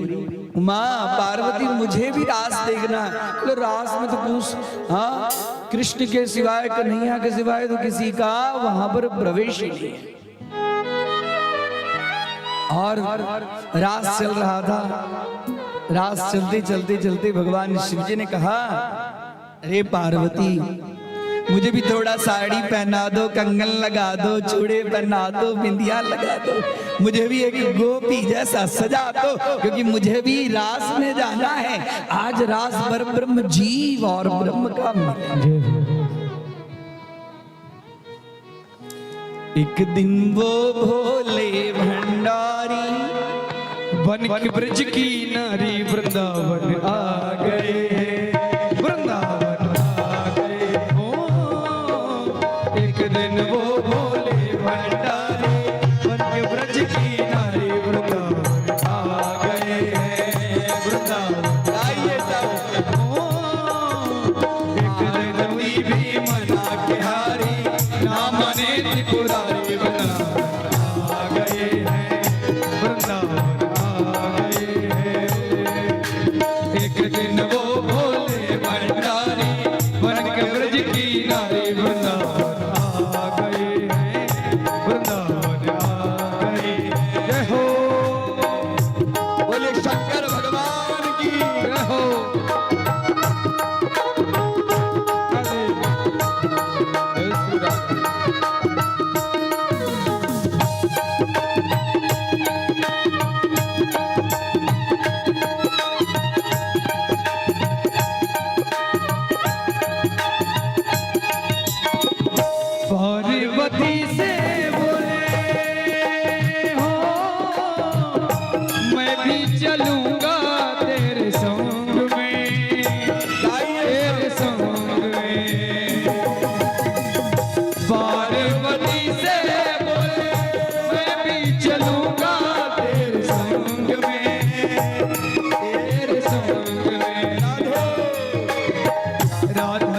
माँ पार्वती, मुझे भी रास देखना है। बोले रास में तो पूछ, हाँ कृष्ण के सिवाय, कन्हैया के सिवाय तो किसी का वहां पर प्रवेश ही नहीं है। और रास चल रहा था। रास चलते चलते चलते भगवान शिवजी ने कहा, अरे पार्वती, मुझे भी थोड़ा साड़ी पहना दो, कंगन लगा दो, चूड़े पहना दो, बिंदिया लगा दो, मुझे भी एक गोपी जैसा सजा दो, क्योंकि मुझे भी रास में जाना है। आज रास पर ब्रह्म जीव और ब्रह्म का मिलन। एक दिन वो भोले भंडारी बन के ब्रज की नारी वृंदावन आ गए हैं, वृंदावन आ गए हो। एक दिन वो भोले भंडारी बन के ब्रज की नारी वृंदावन आ गए हैं, वृंदावन आइए सब हो। एक दिन भी मना के हारी, ना मने त्रिपुरारी, वृंदावन आ गए हैं, वृंदावन आ गए हैं। एक दिन वो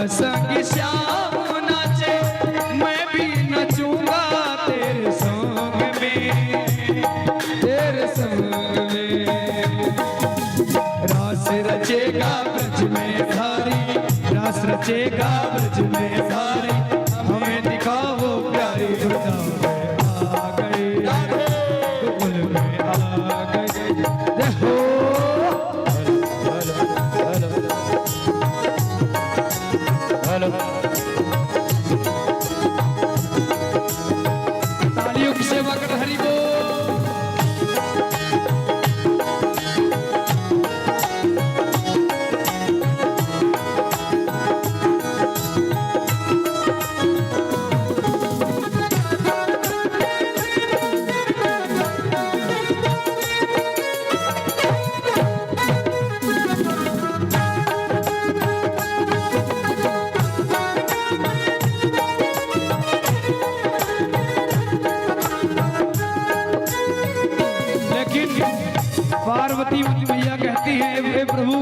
संग श्याम नाचे मैं भी नचूंगा तेरे संग में, तेरे संग में। रास रचेगा ब्रज में धारी, रास रचेगा ब्रज में धारी, हमें दिखाओ प्यारी वृंदावन में आ गए, गोकुल में आ गए। जय हो तालियों की सेवा कर हरि बोल। पार्वती मैया कहती है हे प्रभु,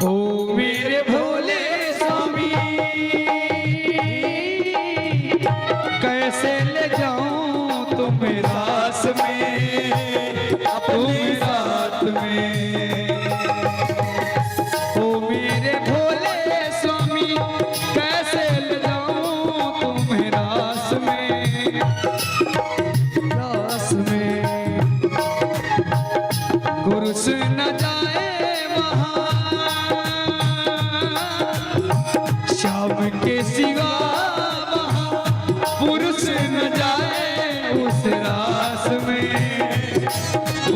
ओ मेरे भोले स्वामी कैसे ले जाऊं तुम्हें रास में, अपनी रात में। ओ मेरे भोले स्वामी कैसे ले जाऊं तुम्हें रास में, रास में। पुरुष न जाए वहाँ शाम के सिवा, वहाँ पुरुष न जाए उस रास में,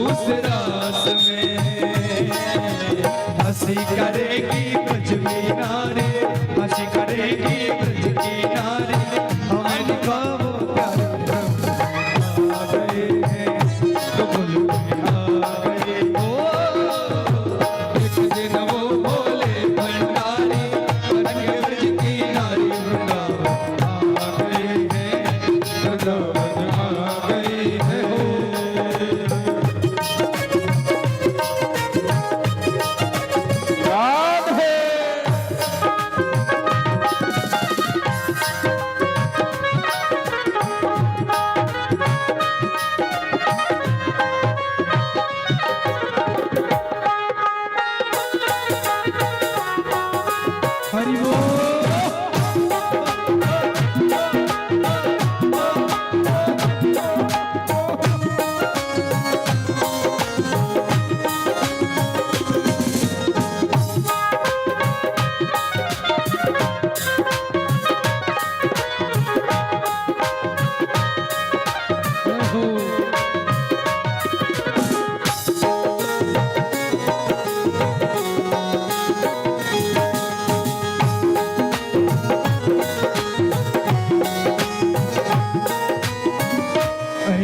उस रास में। हंसी करेगी ब्रज की नारी, हंसी करेगी ब्रज की नारी, हमें दिखाओ प्यारे आ गए हैं गोकुल में आ गए। एक दिन वो बोले भंडारी, बन ब्रज की नारी वृंदावन आ गए हैं, वृंदावन आ गए हैं। हरि बोल।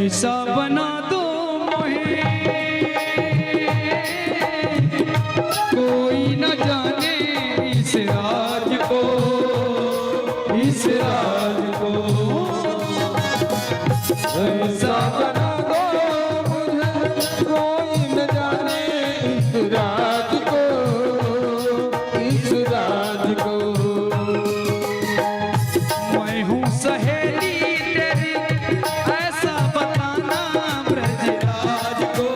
ऐसा बना दो मोहे कोई न जाने इस राज को, इस राज को। ऐसा बना दो मुझे कोई न जाने इस राज को, इस राज को। मैं हूँ सहेली तेरी ऐसा बताना ब्रजराज को,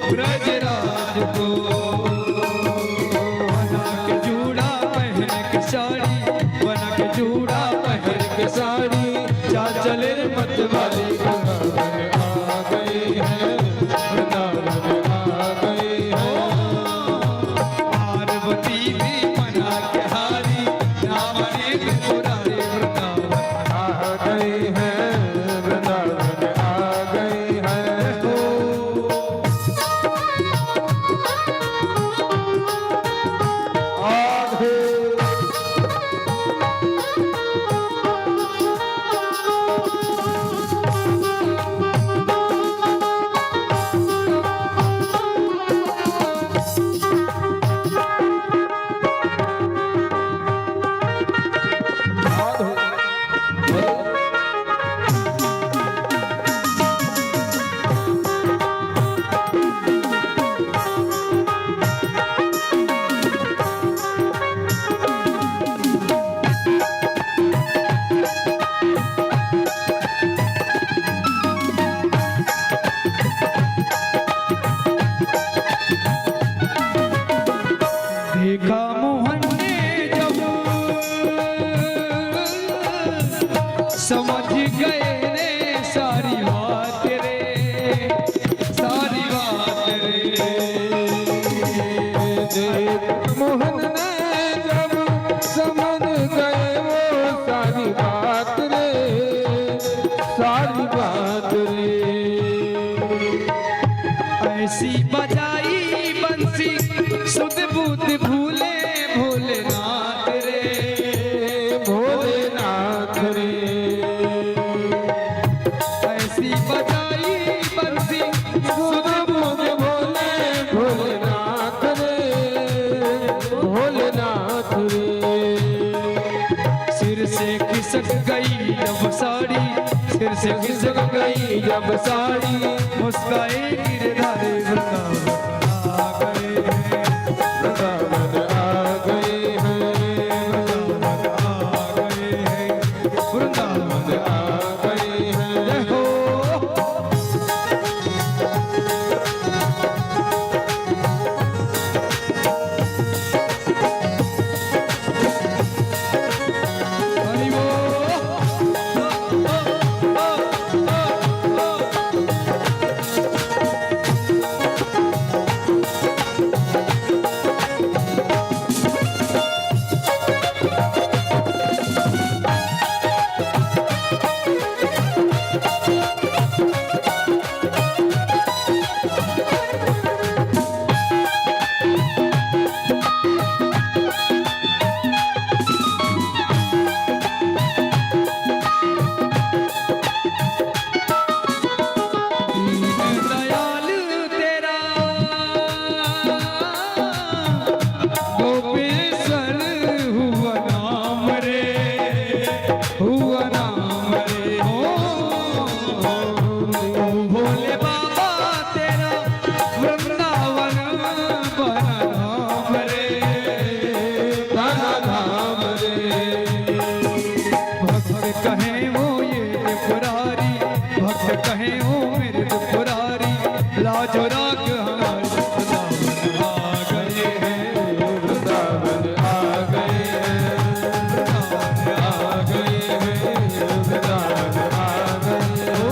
ब्रजराज को। बना के जूड़ा पहन के साड़ी, बना के जूड़ा पहन के साड़ी, चाल चले मत वाली वृंदावन आ गई है, वृंदावन आ गई है। पार्वती भी बना के हारी, नाम अनेक पुरारे वृंदावन आ गई है, वृंदावन आ गई है। बंसी सुध बुध भूले भोलेनाथ रे, भोलेनाथ रे। ऐसी बजाई बंसी सुध बुध भोले भोलेनाथ रे, भोलेनाथ रे। सिर से खिसक गई जब साड़ी, सिर से खिसक गई जब साड़ी, मुस्काए गिरधारी वृंदावन आ गए हैं, वृंदावन आ गए हैं, वृंदावन आ गए हैं, वृंदावन आ गए हैं। जय हो। हरि बोल। दयाल तेरा गोपेश्वर हुआ नाम रे, हुआ नाम रे। ओ भोले बाबा तेरा वृंदावन बना धाम रे, बना धाम रे। भक्त कहे वो ये त्रिपुरारी, भक्त कहे वो मेरे त्रिपुरारी, लाजो राग हमारे वृंदावन आ गए हैं, वृंदावन आ गए हैं, वृंदावन आ गए हैं। वृंदावन आ गए हैं।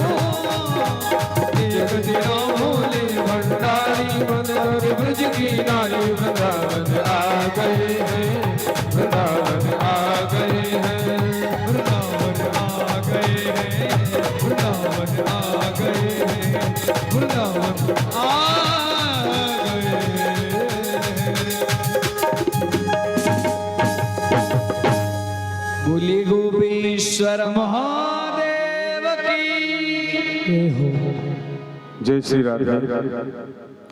एक दिया भोले भंडारी, मनोहर ब्रज की नारी, वृंदावन आ गए हैं, वृंदावन आ गए हैं। वृंदावन आ गए हैं, वृंदावन आ गए हैं, वृंदावन आ गए हैं। बोले गोपेश्वर महादेव की जय श्री राधे।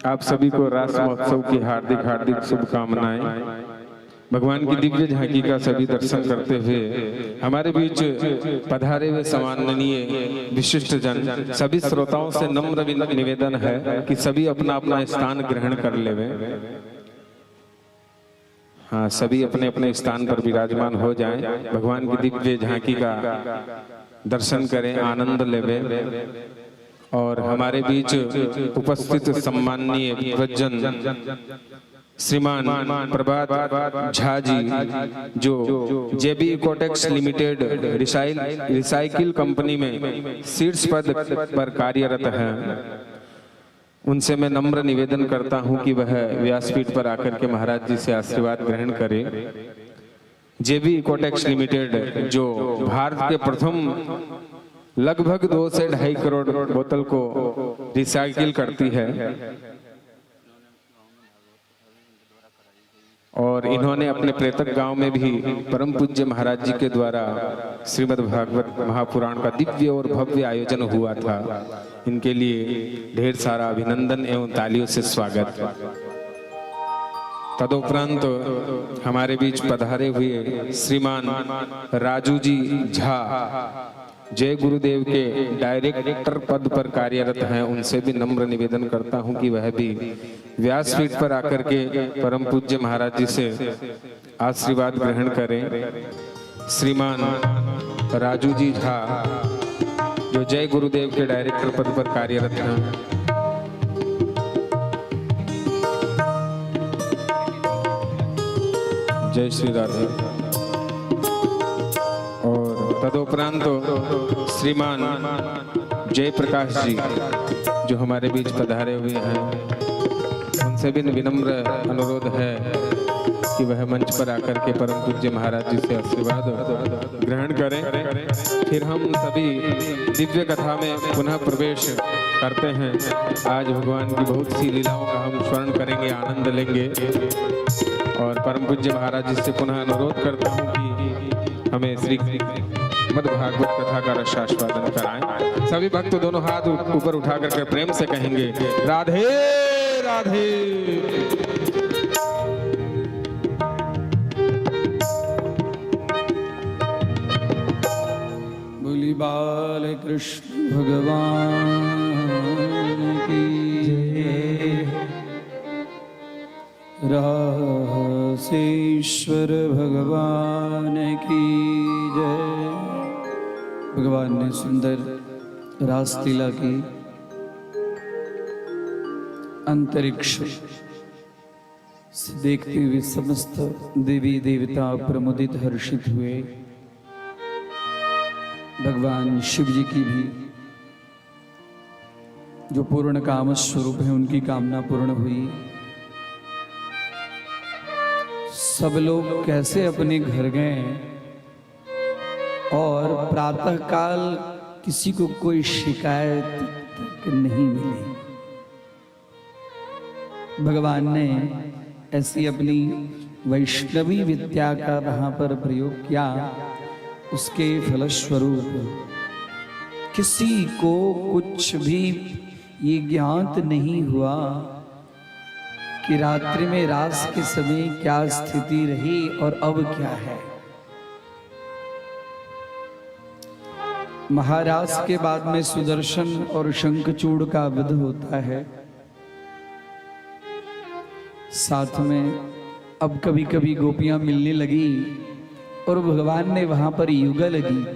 आप सभी को रास महोत्सव की हार्दिक हार्दिक शुभकामनाएं। भगवान की दिव्य झांकी का सभी दर्शन करते हुए हमारे बीच पधारे हुए सम्माननीय विशिष्ट जन सभी श्रोताओं से नम्र निवेदन है कि सभी अपना अपना स्थान ग्रहण कर लेवे। हाँ, सभी अपने अपने स्थान पर विराजमान हो जाएं, भगवान की दिव्य झांकी का दर्शन करें, आनंद लेवे। और हमारे बीच उपस्थित सम्माननीय विद्वज्जन श्रीमान प्रभात झा जी, जो जेबी इकोटेक्स लिमिटेड रिसाइकिल कंपनी में शीर्ष पद पर कार्यरत हैं, उनसे मैं नम्र निवेदन करता हूं कि वह व्यासपीठ पर आकर के महाराज जी से आशीर्वाद ग्रहण करें। जेबी इकोटेक्स लिमिटेड जो भारत के प्रथम लगभग 2 से 2.5 करोड़ बोतल को रिसाइकिल करती है, और इन्होंने अपने प्रेतक गांव में भी परम पूज्य महाराज जी के द्वारा श्रीमद् भागवत महापुराण का दिव्य और भव्य आयोजन हुआ था। इनके लिए ढेर सारा अभिनंदन एवं तालियों से स्वागत। तदुपरांत हमारे बीच पधारे हुए श्रीमान राजू जी झा, जय गुरुदेव के डायरेक्टर पद पर कार्यरत हैं, उनसे भी नम्र निवेदन करता हूं कि वह भी व्यासपीठ पर आकर के परम पूज्य महाराज जी से आशीर्वाद ग्रहण करें। श्रीमान राजू जी झा, जो जय गुरुदेव के डायरेक्टर पद पर कार्यरत हैं, जय श्री राधे। और तदुपरांत श्रीमान जय प्रकाश जी, जो हमारे बीच पधारे हुए हैं, उनसे भी विनम्र अनुरोध है कि वह मंच पर आकर के परम पूज्य महाराज जी से आशीर्वाद ग्रहण करें। फिर हम सभी दिव्य कथा में पुनः प्रवेश करते हैं। आज भगवान की बहुत सी लीलाओं का हम स्मरण करेंगे, आनंद लेंगे। और परम पूज्य महाराज जी से पुनः अनुरोध करता हूँ कि हमें श्री मद् भागवत कथा का रसास्वादन कराएं। सभी भक्त दोनों हाथ ऊपर उठा करके प्रेम से कहेंगे राधे राधे। बोली बाल कृष्ण भगवान की जय, रासेश्वर भगवान की जय। भगवान ने सुंदर रासलीला की, अंतरिक्ष से देखते हुए समस्त देवी देवता प्रमुदित हर्षित हुए। भगवान शिव जी की भी जो पूर्ण काम स्वरूप है उनकी कामना पूर्ण हुई। सब लोग कैसे अपने घर गए और प्रातः काल किसी को कोई शिकायत तक नहीं मिली। भगवान ने ऐसी अपनी वैष्णवी विद्या का वहां पर प्रयोग किया। उसके फलस्वरूप किसी को कुछ भी ये ज्ञात नहीं हुआ कि रात्रि में रास के समय क्या स्थिति रही और अब क्या है। महारास के बाद में सुदर्शन और शंखचूड़ का वध होता है। साथ में अब कभी कभी गोपियां मिलने लगी और भगवान ने वहां पर युगल गीत,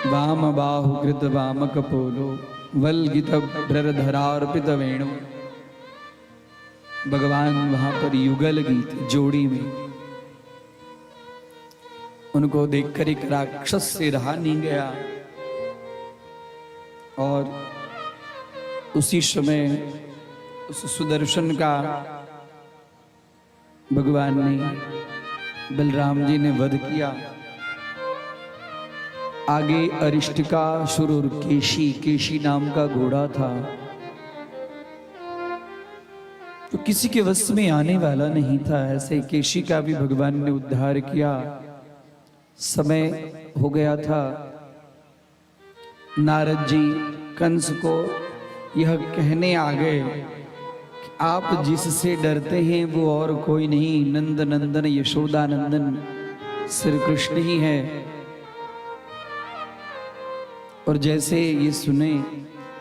वाम बाहु कृत वाम कपोलो वल्गित भ्ररधरार्पित वेणु। भगवान वहां पर युगल गीत जोड़ी में, उनको देखकर एक राक्षस से रहा नहीं गया और उसी समय उस सुदर्शन का भगवान ने, बलराम जी ने वध किया। आगे अरिष्टकासुर और केशी नाम का घोड़ा था, तो किसी के वश में आने वाला नहीं था। ऐसे केशी का भी भगवान ने उद्धार किया। समय हो गया था। नारद जी कंस को यह कहने आ गए कि आप जिससे डरते हैं वो और कोई नहीं, नंद नंदन यशोदा नंदन श्री कृष्ण ही है। और जैसे ये सुने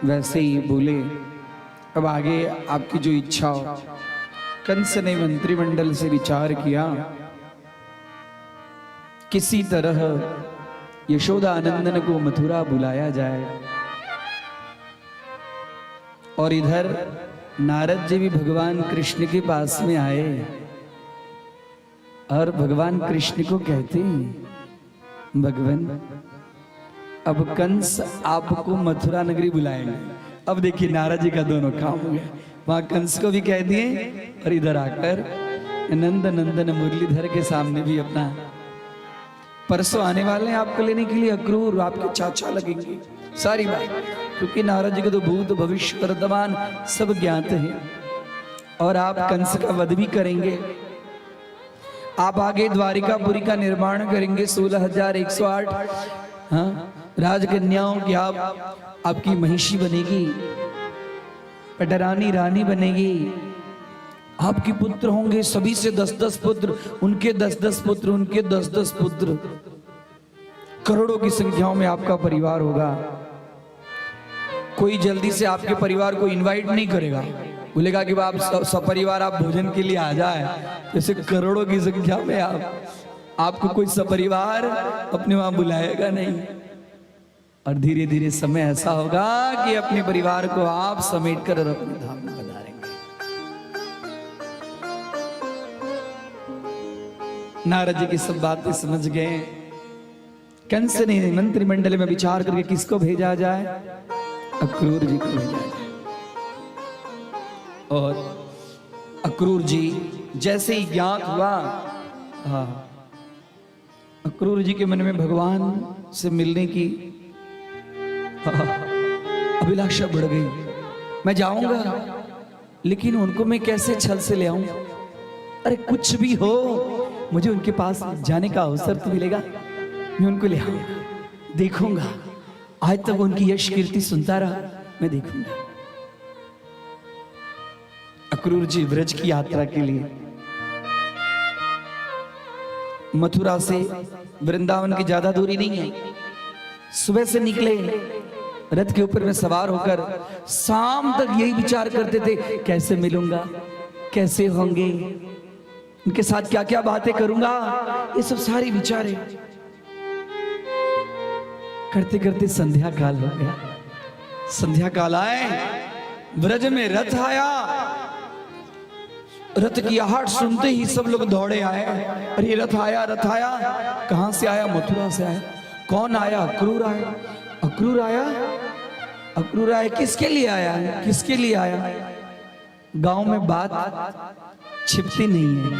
वैसे ही बोले, अब आगे आपकी जो इच्छा हो। कंस ने मंत्रिमंडल से विचार किया, किसी तरह यशोदा नंदन को मथुरा बुलाया जाए। और इधर नारद जी भी भगवान कृष्ण के पास में आए और भगवान कृष्ण को कहते हैं, भगवान अब कंस आपको मथुरा नगरी बुलाएंगे। अब देखिए नारद जी का दोनों काम हो गया, वहां कंस को भी कह दिए और इधर आकर नंद नंदन मुरलीधर के सामने भी अपना। परसों आने वाले हैं आपको लेने के लिए अक्रूर, आपके चाचा लगेंगे। सारी बात, क्योंकि नारद जी को तो भूत भविष्य वर्तमान सब ज्ञात है। और आप कंस का वध भी करेंगे। आप आगे द्वारिकापुरी का निर्माण करेंगे, 16,108 राजकन्याओं की आपकी महिषी बनेगी, पटरानी रानी बनेगी। आपके पुत्र होंगे, सभी से 10-10 पुत्र, उनके 10-10 पुत्र, उनके 10-10 पुत्र, करोड़ों की संख्याओं में आपका परिवार होगा। कोई जल्दी से आपके परिवार को इनवाइट नहीं करेगा, बोलेगा कि आप सपरिवार आप भोजन के लिए आ जाए। जैसे करोड़ों की संख्या में आपको कोई सपरिवार अपने वहां बुलाएगा नहीं। और धीरे धीरे समय ऐसा होगा कि अपने परिवार को आप समेट कर अपने धाम में पधारेंगे। नारद जी की सब बातें समझ गए। कंस ने मंत्रिमंडल में विचार करके किसको भेजा जाए? अक्रूर जी को भेजा जाए। और अक्रूर जी जैसे ही ज्ञात हुआ, अक्रूर जी के मन में भगवान से मिलने की अभिलाषा बढ़ गई। मैं जाऊंगा, लेकिन उनको मैं कैसे छल से ले आऊं? अरे कुछ भी हो, मुझे उनके पास जाने का अवसर तो मिलेगा। मैं उनको ले आऊंगा, देखूंगा। आज तक उनकी यश कीर्ति सुनता रहा, मैं देखूंगा। अक्रूर जी ब्रज की यात्रा के लिए मथुरा से वृंदावन की ज्यादा दूरी नहीं है। सुबह से निकले, रथ के ऊपर में सवार होकर शाम तक यही विचार करते थे, कैसे मिलूंगा, कैसे होंगे, उनके साथ क्या क्या बातें करूंगा, ये सब सारी विचारें करते करते संध्या काल हो गया। संध्या काल आए, ब्रज में रथ आया। रथ की आहट सुनते ही सब लोग दौड़े आए। अरे रथ आया, रथ आया। कहां से आया? मथुरा से आया। कौन आया? अक्रूर आया। अक्रूर आया, अक्रूर आया। किसके लिए आया? किसके लिए आया? गांव में बात छिपती नहीं है,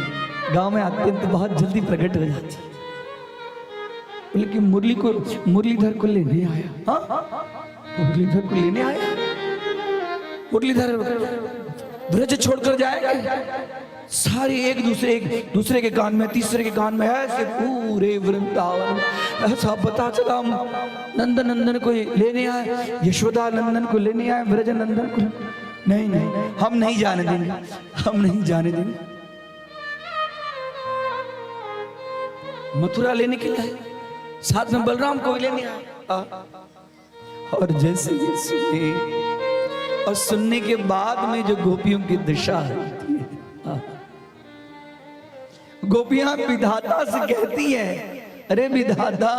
गांव में अत्यंत बहुत जल्दी प्रकट हो जाती है। लेकिन मुरलीधर को लेने आया। हाँ, मुरलीधर को लेने आया। मुरलीधर ब्रज छोड़कर जाएंगे। सारे एक दूसरे के कान में, तीसरे के कान में, ऐसे पूरे वृंदावन ऐसा पता चला नंदन को लेने आए, यशोदा नंदन को लेने आए, ब्रज नंदन को। नहीं नहीं, हम नहीं जाने देंगे, हम नहीं जाने देंगे। मथुरा लेने के लिए, साथ में बलराम को लेने आए। और जैसे ये सुने, और सुनने के बाद में जो गोपियों की दशा होती है, गोपियां विधाता से कहती है, अरे विधाता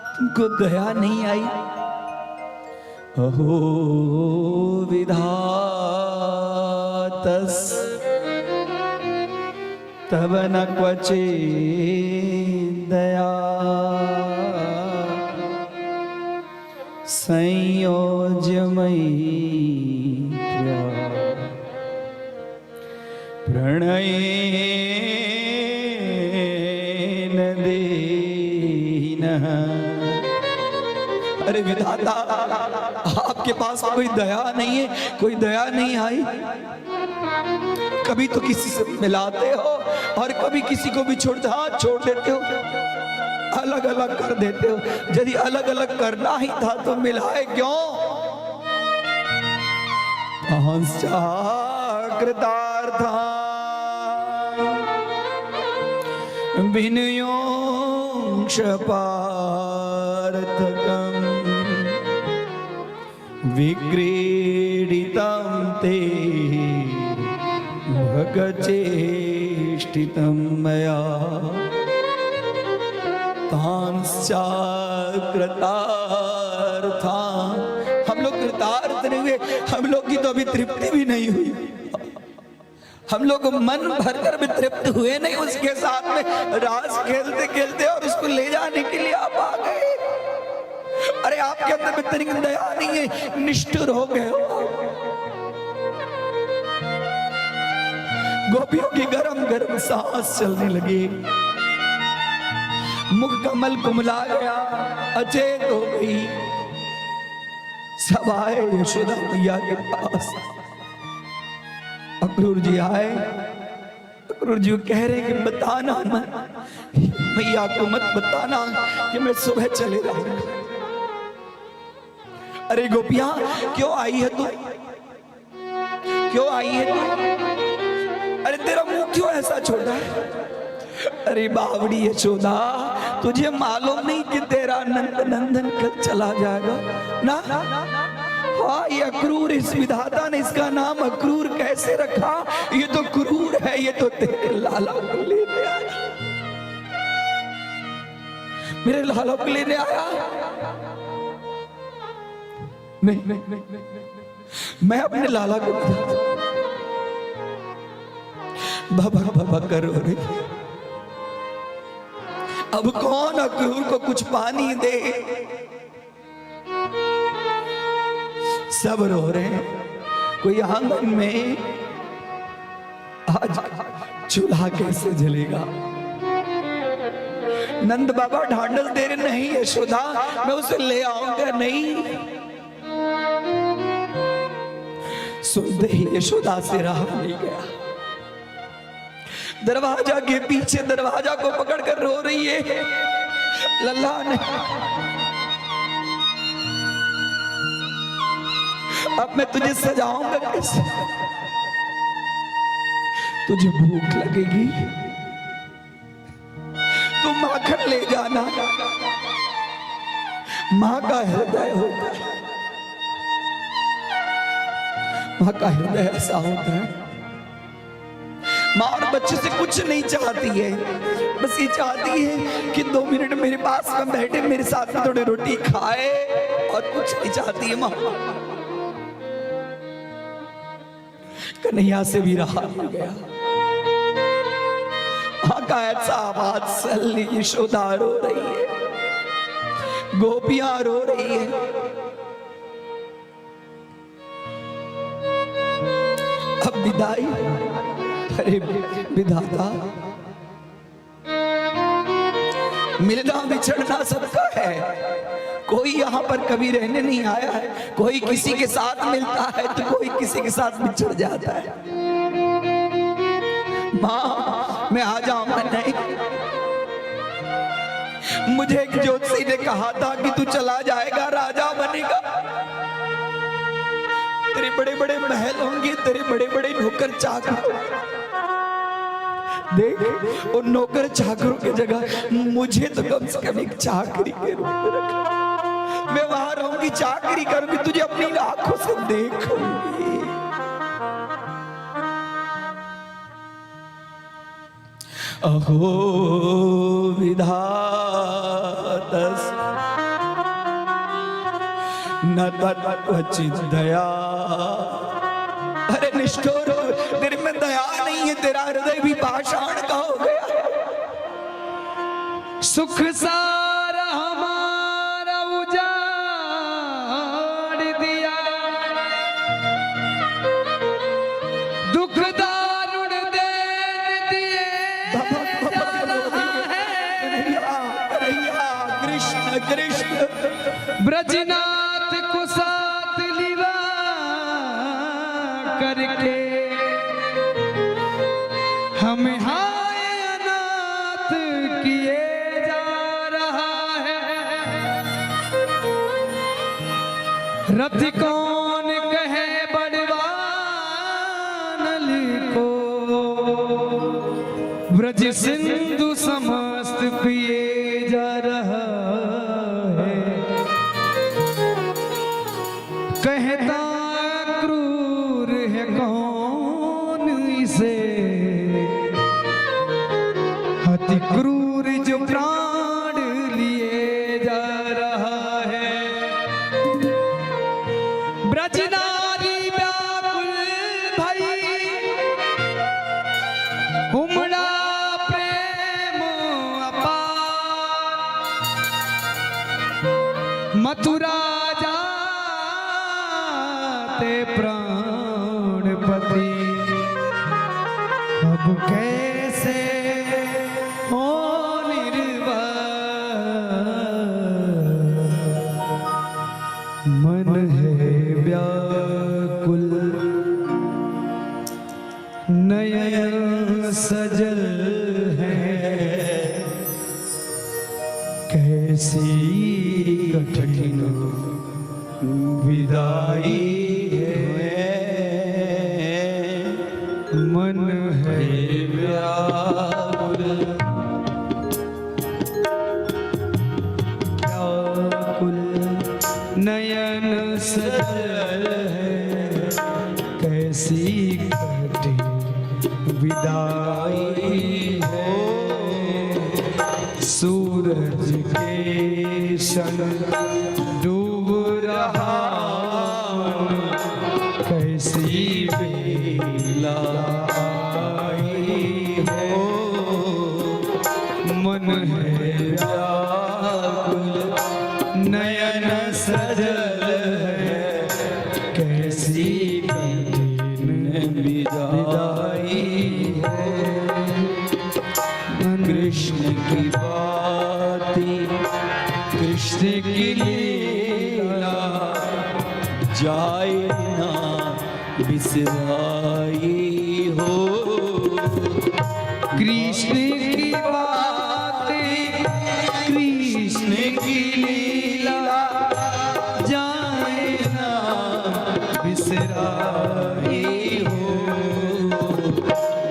तुमको दया नहीं आई? अहो विधातस तब न क्वचे दया संयोजमयी प्रणयेन दीनः। अरे विधाता, आपके पास कोई दया नहीं है? कोई दया नहीं आई? कभी तो किसी से मिलाते हो और कभी किसी को भी छोड़ देते हो, अलग अलग कर देते हो। यदि अलग अलग करना ही था तो मिलाए क्यों? कृतार्था विनयोंश पार्थकं विक्रीडितं ते भगचेष्टितं मया कृतार्था। हम लोग कृतार्थ नहीं हुए, हम लोग की तो अभी तृप्ति भी नहीं हुई। हम लोग मन भरकर भी तृप्त हुए नहीं उसके साथ में रास खेलते खेलते, और उसको ले जाने के लिए आप आ गए। अरे आपके अंदर में तनिक दया नहीं है, निष्ठुर हो गए हो। गोपियों की गरम गरम सांस चलने लगी, मुख कमल कुमला गया, अचेत हो गई। सब आए यशोदा मैया के पास। अक्रूर जी आए। अक्रूर जी कह रहे कि बताना मत, मैया को मत बताना कि मैं सुबह चले जाऊंगा। अरे गोपियां, क्यों आई है तू? क्यों आई है तू? अरे तेरा मुंह क्यों ऐसा छोटा है? अरे बावड़ी यशोदा, तुझे मालूम नहीं कि तेरा नंदन कब चला जाएगा ना? हाँ, ये अक्रूर, इस विधाता ने इसका नाम अक्रूर कैसे रखा? ये तो क्रूर है, ये तो तेरे लाला को लेने आया, मेरे लाला को लेने आया। नहीं, मैं अपने लाला को बाबा करो रे। अब कौन अक्रूर को कुछ पानी दे? सब रो रहे हैं। कोई आंगन में आज चूल्हा कैसे जलेगा? नंद बाबा ढांढस दे रहे, नहीं यशोदा मैं उसे ले आऊंगा। नहीं, सुनते ही यशोदा से रहा नहीं गया। दरवाजा के पीछे दरवाजा को पकड़कर रो रही है, लल्ला ने अब मैं तुझे सजाऊंगा कैसे? तुझे भूख लगेगी, तू माखन ले जाना। मां का हृदय होता है, मां का हृदय ऐसा होता है। मां और बच्चे से कुछ नहीं चाहती है, बस ये चाहती है कि 2 मिनट मेरे पास में बैठे, मेरे साथ में थोड़ी रोटी खाए, और कुछ नहीं चाहती है मां। कन्हैया से भी रहा नहीं गया। मां का ऐसा आवाज सल्ली, यशोदा रो रही है, गोपियां रो रही है। अब विदाई, अरे विधाता, मिलना बिछड़ना सबका है, कोई यहाँ पर कभी रहने नहीं आया है। कोई किसी के साथ मिलता है तो कोई किसी के साथ बिछड़ जाता है। माँ मैं आ जाऊंगा नहीं, मुझे एक ज्योतिषी ने कहा था कि तू चला जाएगा राजा बनेगा, तेरे बड़े बड़े महल होंगे, तेरे बड़े बड़े नौकर चाकर। देख उन नौकर चाकरों की जगह मुझे तो कम से कम एक चाकरी के रूप में रखा। मैं वहां रहूंगी, चाकरी करूंगी, तुझे अपनी आंखों से देखूंगी। अहो विधातस न तत्वचित दया। अरे निष्ठुर, तेरे में दया नहीं है, तेरा हृदय भी पाषाण का हो गया। सुख सारा हमारा उजाड़ दिया, दुख दारुण दे दिए। कृष्ण कृष्ण ब्रजनाथ को साथ लिवा करके हमें हाय अनाथ किए जा रहा है। रथ कौन कहे बड़वानल को, ब्रज सिंधु समस्त पिए जा रहा है। कहता क्रूर है कौन इसे, अति क्रूर जो प्राण लिए जा रहा है। ब्रजनारी व्याकुल भई उमड़ा प्रेम अपार, मथुरा जाते प्राणपति, अब कैसे हो निर्वाण। मन है व्याकुल नयन सजल है, कैसी कठिन विदाई है। मन है व्याकुल नयन सजल है, कैसी कठिन विदाई है। सूरज के संग डूब रहा, कैसी बेला आई हो। मन है व्याकुल नयन सजल है, कैसी कठिन विदाई है। कृष्ण की बाती, कृष्ण की लीला, जाए ना बिसराई हो। कृष्ण की बातें, कृष्ण की लीला जाए ना बिसराई हो।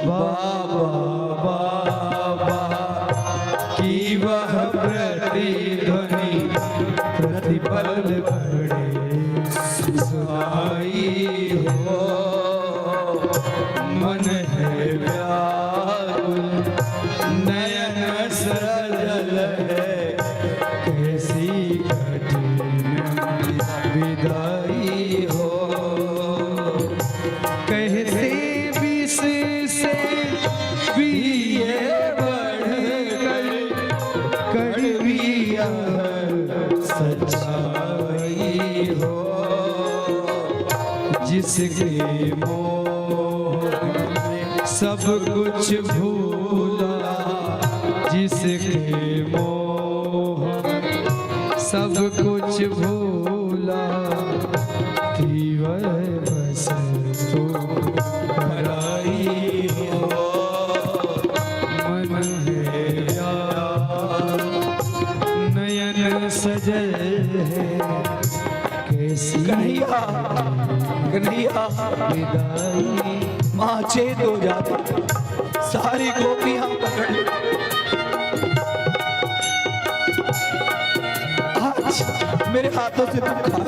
बाबा बाबा की वह प्रतिध्वनि प्रतिपल बड़े सुनाई हो। मन है व्याकुल नयन सजल है, कैसी कठिन विदाई हो। कहते विष से भी ये बढ़कर कड़वी सच्चाई हो। जिसके मोह सब कुछ भूला, जिसके मोह सब कुछ भूला, थी वह बस तो भराई हो। मन है व्याकुल नयन सजल है, कैसी कन्हैया कन्हैया विदाई। माँ चेत हो जाती, सारी गोपियां पकड़ ली। आज मेरे हाथों से तुम खा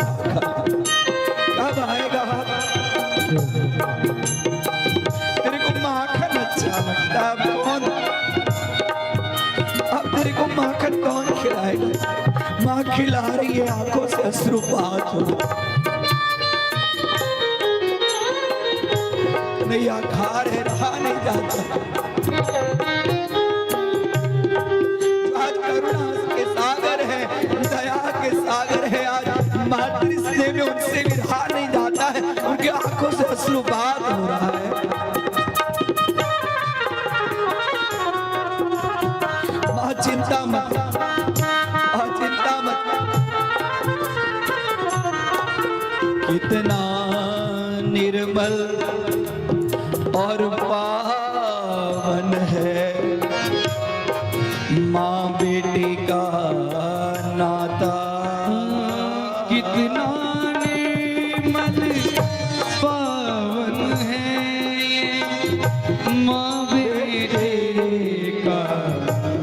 कब आएगा हाथ? तेरे को माखन अच्छा लगता है, अब तेरे को माखन कौन खिलाएगा? माँ खिला रही है, आंखों से अश्रुपात हो। नैया खा रहे, रहा नहीं जाता। आज करुणा के सागर है, दया के सागर है। आज मातृ स्नेह में उनसे भी रहा नहीं जाता है, उनकी आंखों से अश्रुपात हो रहा है। माँ चिंता मत, माँ चिंता मत। कितना निर्मल और पावन है माँ बेटी का नाता। कितना निर्मल पावन है ये माँ बेटे का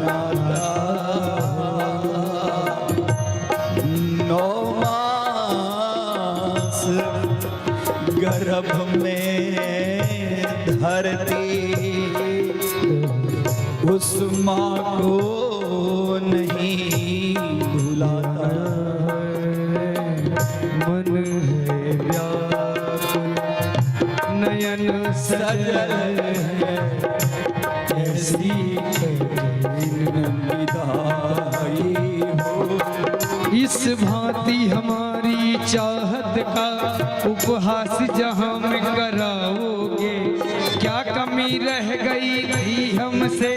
नाता। 9 मास गर्भ में धरती, उस माँ को नहीं भुलाता। मन है व्याकुल नयन सजल है, ऐसी कठिन विदाई हो। इस भांति हमारी चाहत का उपहास जहाँ में कराओगे, क्या कमी रह गई थी हमसे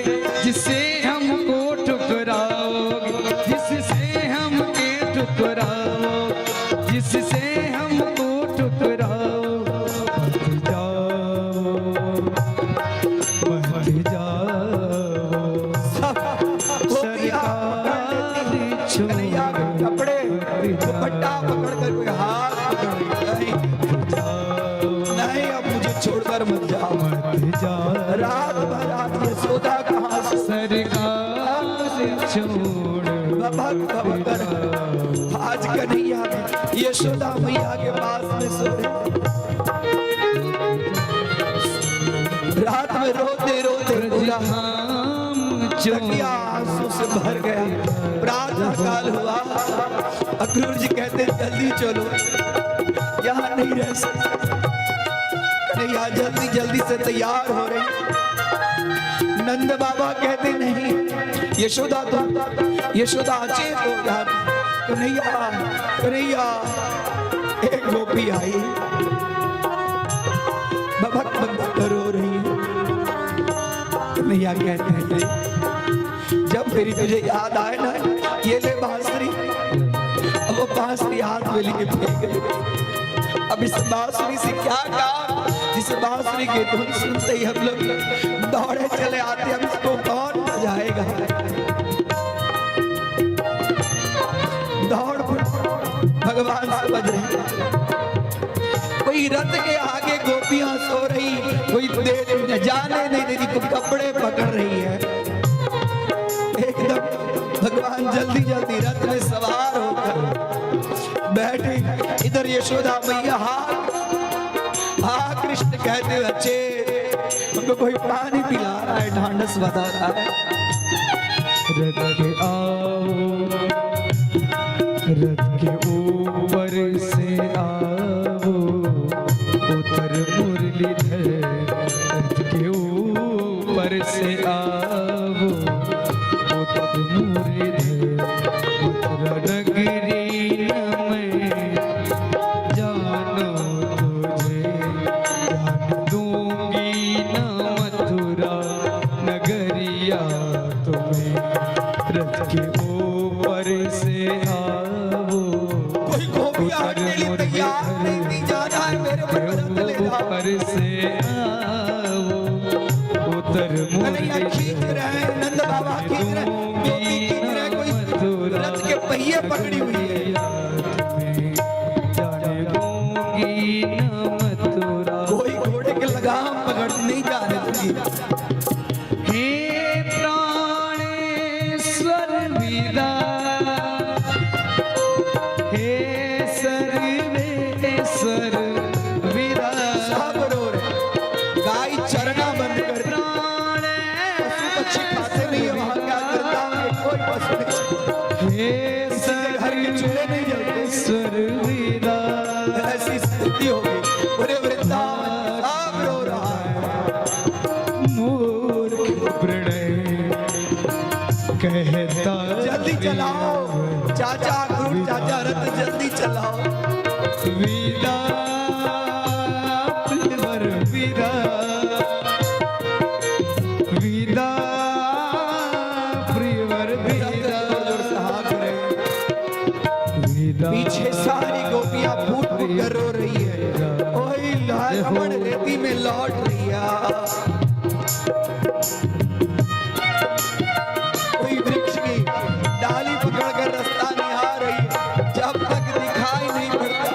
जिससे हमको ठुकराओगे, जिससे हमके ठुकराओगे, जिससे हमको ठुकराओ। मत जाओ सरकार कन्हैया के कपड़े दुपट्टा पकड़ कर कोई हाथ पकड़ नहीं, नहीं अब मुझे छोड़कर मत जाओ। रात भर आज यशोदा कहाँ से सरकार छोड़ भक्त भक्त आज कन्हैया यशोदा मैया के पास में सो रहे। रात में रोते रोते चकिया आंसू से भर गया। प्रातः काल हुआ, अक्रूर जी कहते जल्दी चलो, यहाँ नहीं रह सकते। कन्हैया जल्दी जल्दी से तैयार हो रहे। नंद बाबा कहते नहीं यशोदा, तो यशोदा अचेत हो जाती। कन्हैया कन्हैया, एक गोपी आई बबक बबक रो रही है। कन्हैया कहते हैं जब मेरी तुझे याद आए ना, ये ले बांसुरी। अब वो बांसुरी हाथ में लेके फेंक दे। अब इस बांसुरी से क्या काम, जिस बांसुरी की धुन सुनते ही हम लोग दौड़े चले आते, अब इसको कौन बजाएगा। दौड़ भगवान से बज रही, कोई रथ के आगे गोपियां सो रही, कोई जाने नहीं देती, कोई कपड़े पकड़ रही है। एकदम भगवान जल्दी जल्दी रथ में सवार होकर बैठे। इधर यशोदा मैया हाँ कृष्ण कहते हुए अच्छे हमको कोई पानी पिला रहा है, ढांढस बता रहा है। रथ के आओ, रथ के ऊपर से आओ, उतर मुरलीधर, रथ के ऊपर से आओ, उतर मुरलीधर, उतर नगरी में जानो तुझे, जान दूंगी न मथुरा नगरिया तुम्हें, रथ के ऊपर से आओ, कोई गोपियां हटने लिए तैयार नहीं, जाना है मेरे ऊपर ले जाओ। ऊपर से आओ, उतर कन्हैया खींच रहे हैं, नंद बाबा खींच रहे हैं, गोपी खींच रहे हैं, कोई रथ के पहिए पकड़ी हुई है। जाने दूंगी न मथुरा, कोई घोड़े के लगाम पकड़ नहीं जाने दूंगी। हे प्राणेश्वर विदा, हे सर्वेश्वर विदा, सब रो रहे, गाय चरना बंद कर दी, पशु पक्षी खाते नहीं है वहां क्या करता है, कोई पशु नहीं, हे घर के चूल्हे नहीं जलते, सर्वेश्वर विदा, ऐसी स्थिति हो गई। पूरे वृंदावन सब रो रहा है। मूर्ख प्रणय कहता, जल्दी चलाओ चाचा, गुरु चाचा रथ जल्दी चलाओ। विदा प्रियवर विदा, विदा प्रियवर विदा, विदा। पीछे सारी गोपियां फूट फूट कर रो रही है, ओए रमण रेती में लौट रही है। कोई वृक्ष की डाली पकड़कर रास्ता निहार रही है, जब तक दिखाई नहीं पड़ता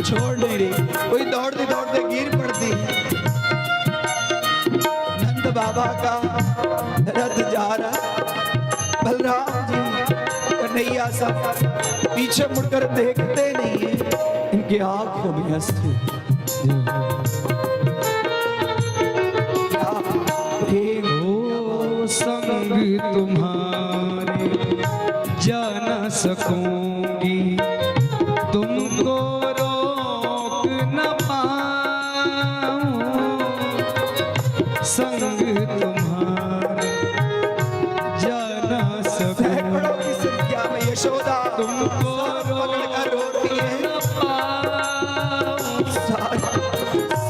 छोड़ नहीं रही, कोई दौड़ते दौड़ते गिर पड़ती है। नंद बाबा का रथ जा रहा, बलराम जी कन्हैया सब पीछे मुड़कर देखते नहीं है, इनके आंखों में अश्रु। ओ संग तुम्हारे जा न सकूंगी, तुमको रोक न पाऊं, संग तुम्हारे जा न सकूंगी, सैकड़ों की संख्या में यशोदा तुमको पकड़ कर रो रही है।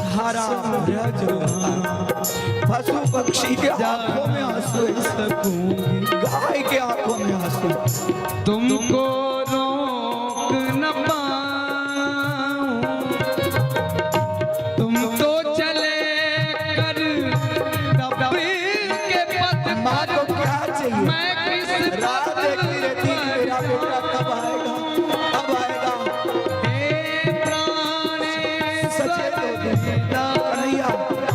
सारा ब्रज रोता है। पशु पक्षी के आंखों में आंसू है, गाय के आंखों में आंसू। तुमको रोक न पाऊं, तुम तो चले कर कब के पथ, माँ को क्या चाहिए, मैं किस राह देखती रहती है, मेरा बेटा कब आएगा कब आएगा। हे प्राणेश्वर सचेत हो गए। विदा, कन्हैया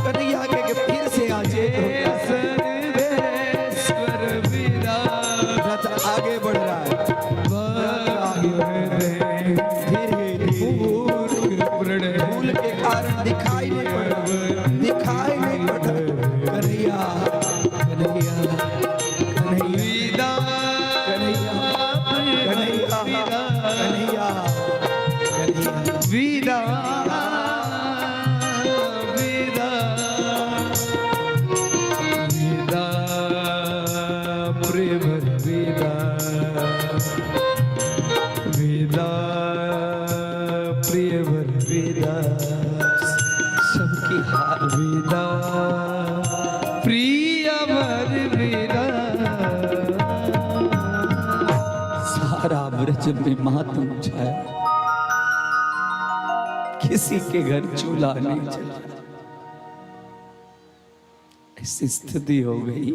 कन्हैया के फिर से अचेत हो गया। सर्वेश्वर विदा, रथ आगे बढ़ रहा है, फूल के कारण दिखाई नहीं पड़ रहा, दिखाई नहीं पड़ रहा। कन्हैया कन्हैया कन्हैया कन्हैया कन्हैया कन्हैया विदा, विदा, विदा प्रेमर विदा, विदा प्रियवर विदा, सबकी हार विदा प्रियवर विदा, सारा ब्रज में मातम छाया। किसी के घर चूल्हा नहीं जला। ऐसी स्थिति हो गई।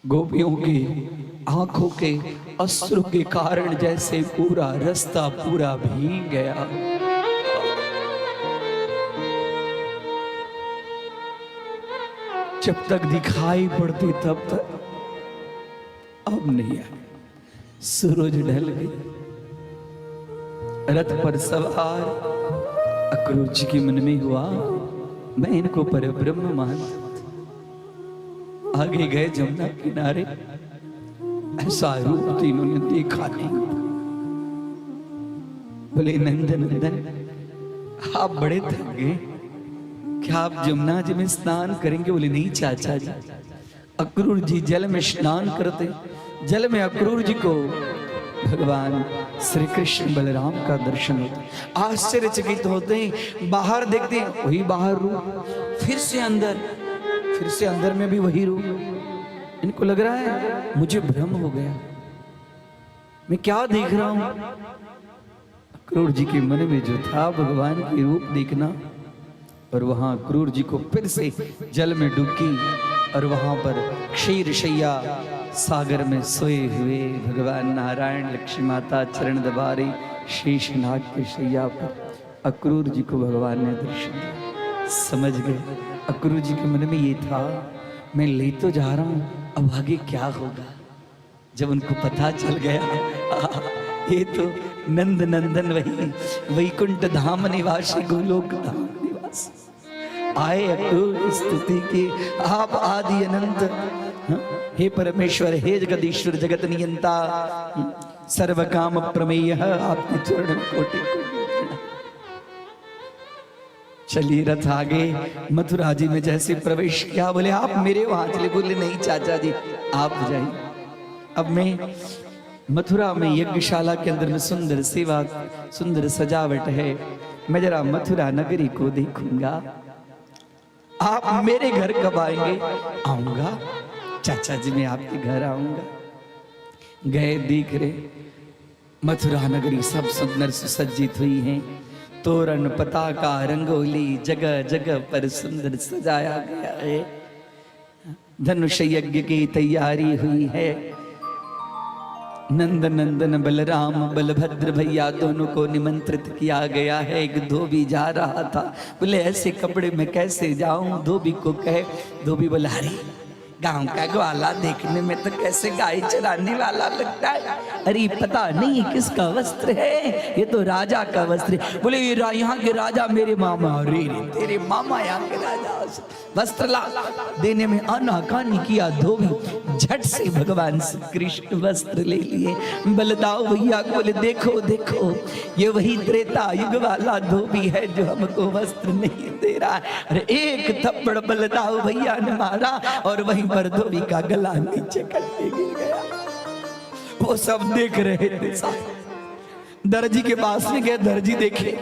गोपियों की आंखों के अश्रु के कारण जैसे पूरा रास्ता पूरा भीग गया। जब तक दिखाई पड़ती तब तक, अब नहीं आया। सूरज ढल गई, रथ पर सवार अक्रूर जी के मन में हुआ मैं इनको परब्रह्म मानता। आगे गए जमुना किनारे, ऐसा रूप तीनों ने देखा नहीं। बोले नंदन नंदन आप बड़े थक गए, क्या आप जमुना जी में स्नान करेंगे? बोले नहीं चाचा जी। अक्रूर जी जल में स्नान करते, जल में अक्रूर जी को भगवान श्री कृष्ण बलराम का दर्शन होता। आश्चर्यचकित होते हैं, बाहर देखते हैं वही बाहर रूप, फिर से अंदर में भी वही रूप। इनको लग रहा है मुझे भ्रम हो गया, मैं क्या देख रहा हूं? अक्रूर जी के मन में जो था भगवान के रूप देखना, और वहां अक्रूर जी को फिर से जल में डुबकी, और वहां पर क्षीर शैया सागर में सोए हुए भगवान नारायण, लक्ष्मी माता चरण दबारी शेषनाग के शैया पर अक्रूर जी को भगवान ने दर्शन दिया। समझ गए अक्रूर जी के मन में ये था मैं ले तो जा रहा हूं, अब आगे क्या होगा? जब उनको पता चल गया ये तो नंद नंदन वही वैकुंठ धाम निवासी गोलोक धाम निवासी आए अक्रूर स्तुति की आप आदि अनंत, हे परमेश्वर, हे जगदीश्वर, जगत नियंता, सर्व काम प्रमेय, आपके चरण कोटि कोटि। चलिए रथ आगे मथुरा जी में जैसे प्रवेश किया, बोले आप मेरे वहां चले। बोले नहीं चाचा जी आप जाइए। अब मैं मथुरा में यज्ञशाला के अंदर में सुंदर सेवा, सुंदर सजावट है, मैं जरा मथुरा नगरी को देखूंगा। आप मेरे घर कब आएंगे? आऊंगा चाचा जी, मैं आपके घर आऊंगा। गए, देख रहे मथुरा नगरी सब सुंदर सुसज्जित हुई है, तोरण पताका रंगोली जगह जगह पर सुंदर सजाया गया है। धनुष यज्ञ की तैयारी हुई है। नंद नंदन बलराम बलभद्र भैया दोनों को निमंत्रित किया गया है। एक धोबी जा रहा था, बोले ऐसे कपड़े में कैसे जाऊं? धोबी को कहे, धोबी बोला अरे गांव का ग्वाला देखने में तो कैसे गाय चराने वाला लगता है। अरे पता नहीं किसका वस्त्र है, ये तो राजा का वस्त्र है। बोले यहाँ के राजा मेरे मामा। अरे तेरे मामा यहाँ के राजा, वस्त्र ला। देने में आनाकानी किया धोबी, झट से भगवान श्री कृष्ण वस्त्र ले लिए। बलदाऊ भैया को बोले देखो देखो ये वही त्रेता युग वाला धोबी है जो हमको वस्त्र नहीं दे रहा है। अरे एक थप्पड़ बलदाऊ भैया ने मारा और वहीं पर धोबी का गला नीचे कटने गिर गया। वो सब देख रहे थे। दर्जी के पास में गए, दर्जी देखे,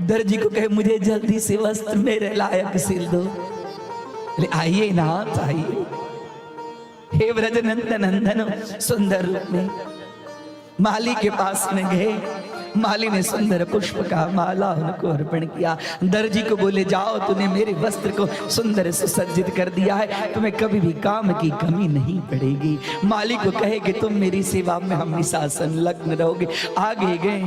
दर्जी को कहे मुझे जल्दी से वस्त्र मेरे लायक सिल दो। आइए नाथ आइए, हे व्रज नंदन नंदन सुंदर रूप में। माली के पास में गए, माली ने सुंदर पुष्प का माला उनको अर्पण किया। दर्जी को बोले जाओ तूने मेरे वस्त्र को सुंदर सुसज्जित कर दिया है, तुम्हें कभी भी काम की कमी नहीं पड़ेगी। माली को कहे कि तुम मेरी सेवा में हमेशा संलग्न रहोगे। आगे गए,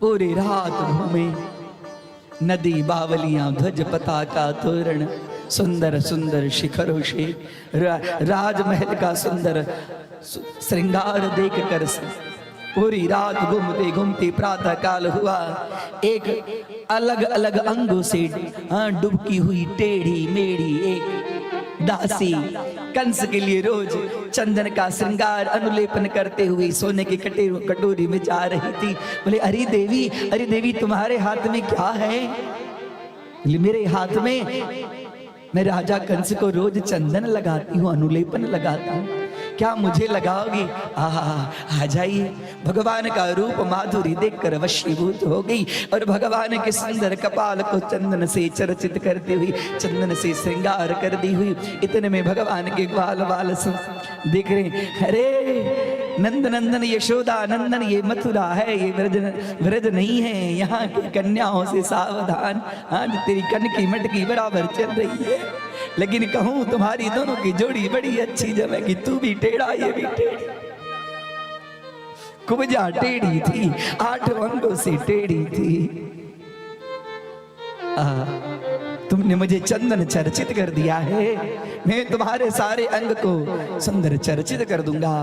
पूरी रात घूमे, नदी बावलियां ध्वज पताका तोरण सुंदर सुंदर शिखरों से राजमहल का सुंदर श्रृंगार देखकर पूरी रात घूमते घूमते प्रातः काल हुआ। एक अलग अलग अंगों से डुबकी हुई टेढ़ी मेढ़ी एक दासी कंस के लिए रोज चंदन का श्रृंगार अनुलेपन करते हुए सोने की कटोरी में जा रही थी। बोले अरे देवी तुम्हारे हाथ में क्या है? बोले मेरे हाथ में मैं राजा कंस को रोज चंदन लगाती हूँ, अनुलेपन लगाता हूँ, क्या मुझे लगाओगी? आ जाइए। भगवान का रूप माधुरी देखकर वशीभूत हो गई और भगवान के सुंदर कपाल को चंदन से चर्चित करती हुई, चंदन से श्रृंगार कर दी हुई। इतने में भगवान के ग्वाल बाल देख रहे, अरे नंद नंदन यशोदा नंदन ये मथुरा है, ये ब्रज नहीं है, यहाँ की कन्याओं से सावधान। आज तेरी कनकी मटकी बराबर चल रही है, लेकिन कहूं तुम्हारी दोनों की जोड़ी बड़ी अच्छी जमेगी। तू भी टेढ़ा ये भी टेढ़ी। कुब्जा टेढ़ी थी, 8 अंगों से टेढ़ी थी। तुमने मुझे चंदन चर्चित कर दिया है, मैं तुम्हारे सारे अंग को सुंदर चर्चित कर दूंगा।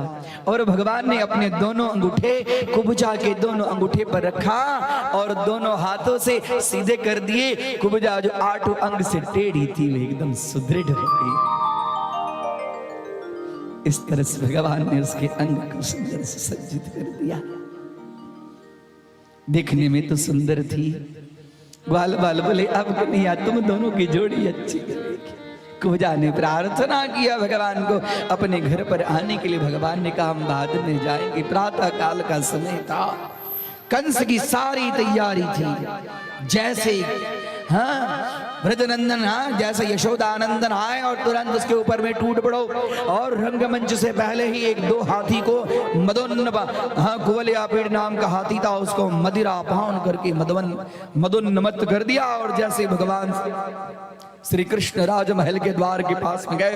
और भगवान ने अपने दोनों अंगूठे कुब्जा के दोनों अंगूठे पर रखा और दोनों हाथों से सीधे कर दिए। कुब्जा जो 8 अंग से टेढ़ी थी वो एकदम सुदृढ़ हो गई। इस तरह से भगवान ने उसके अंग को सुंदर सुसज्जित कर दिया। देखने में तो सुंदर थी। ग्वाल बाल बोले अब कन्हैया तुम दोनों की जोड़ी अच्छी लगेगी। कुब्जा ने प्रार्थना किया भगवान को अपने घर पर आने के लिए। भगवान ने कहा हम बाद में जाएंगे। प्रातः काल का समय था, कंस की सारी तैयारी थी। जैसे ब्रजनंदन जैसे यशोदानंदन आए और तुरंत उसके ऊपर में टूट पड़ो। और रंगमंच से पहले ही 1-2 हाथी को कुवलयापीड़ नाम का हाथी था, उसको मदिरा पान करके मदोन्मत्त कर दिया। और जैसे भगवान श्री कृष्ण राजमहल के द्वार के पास में गए,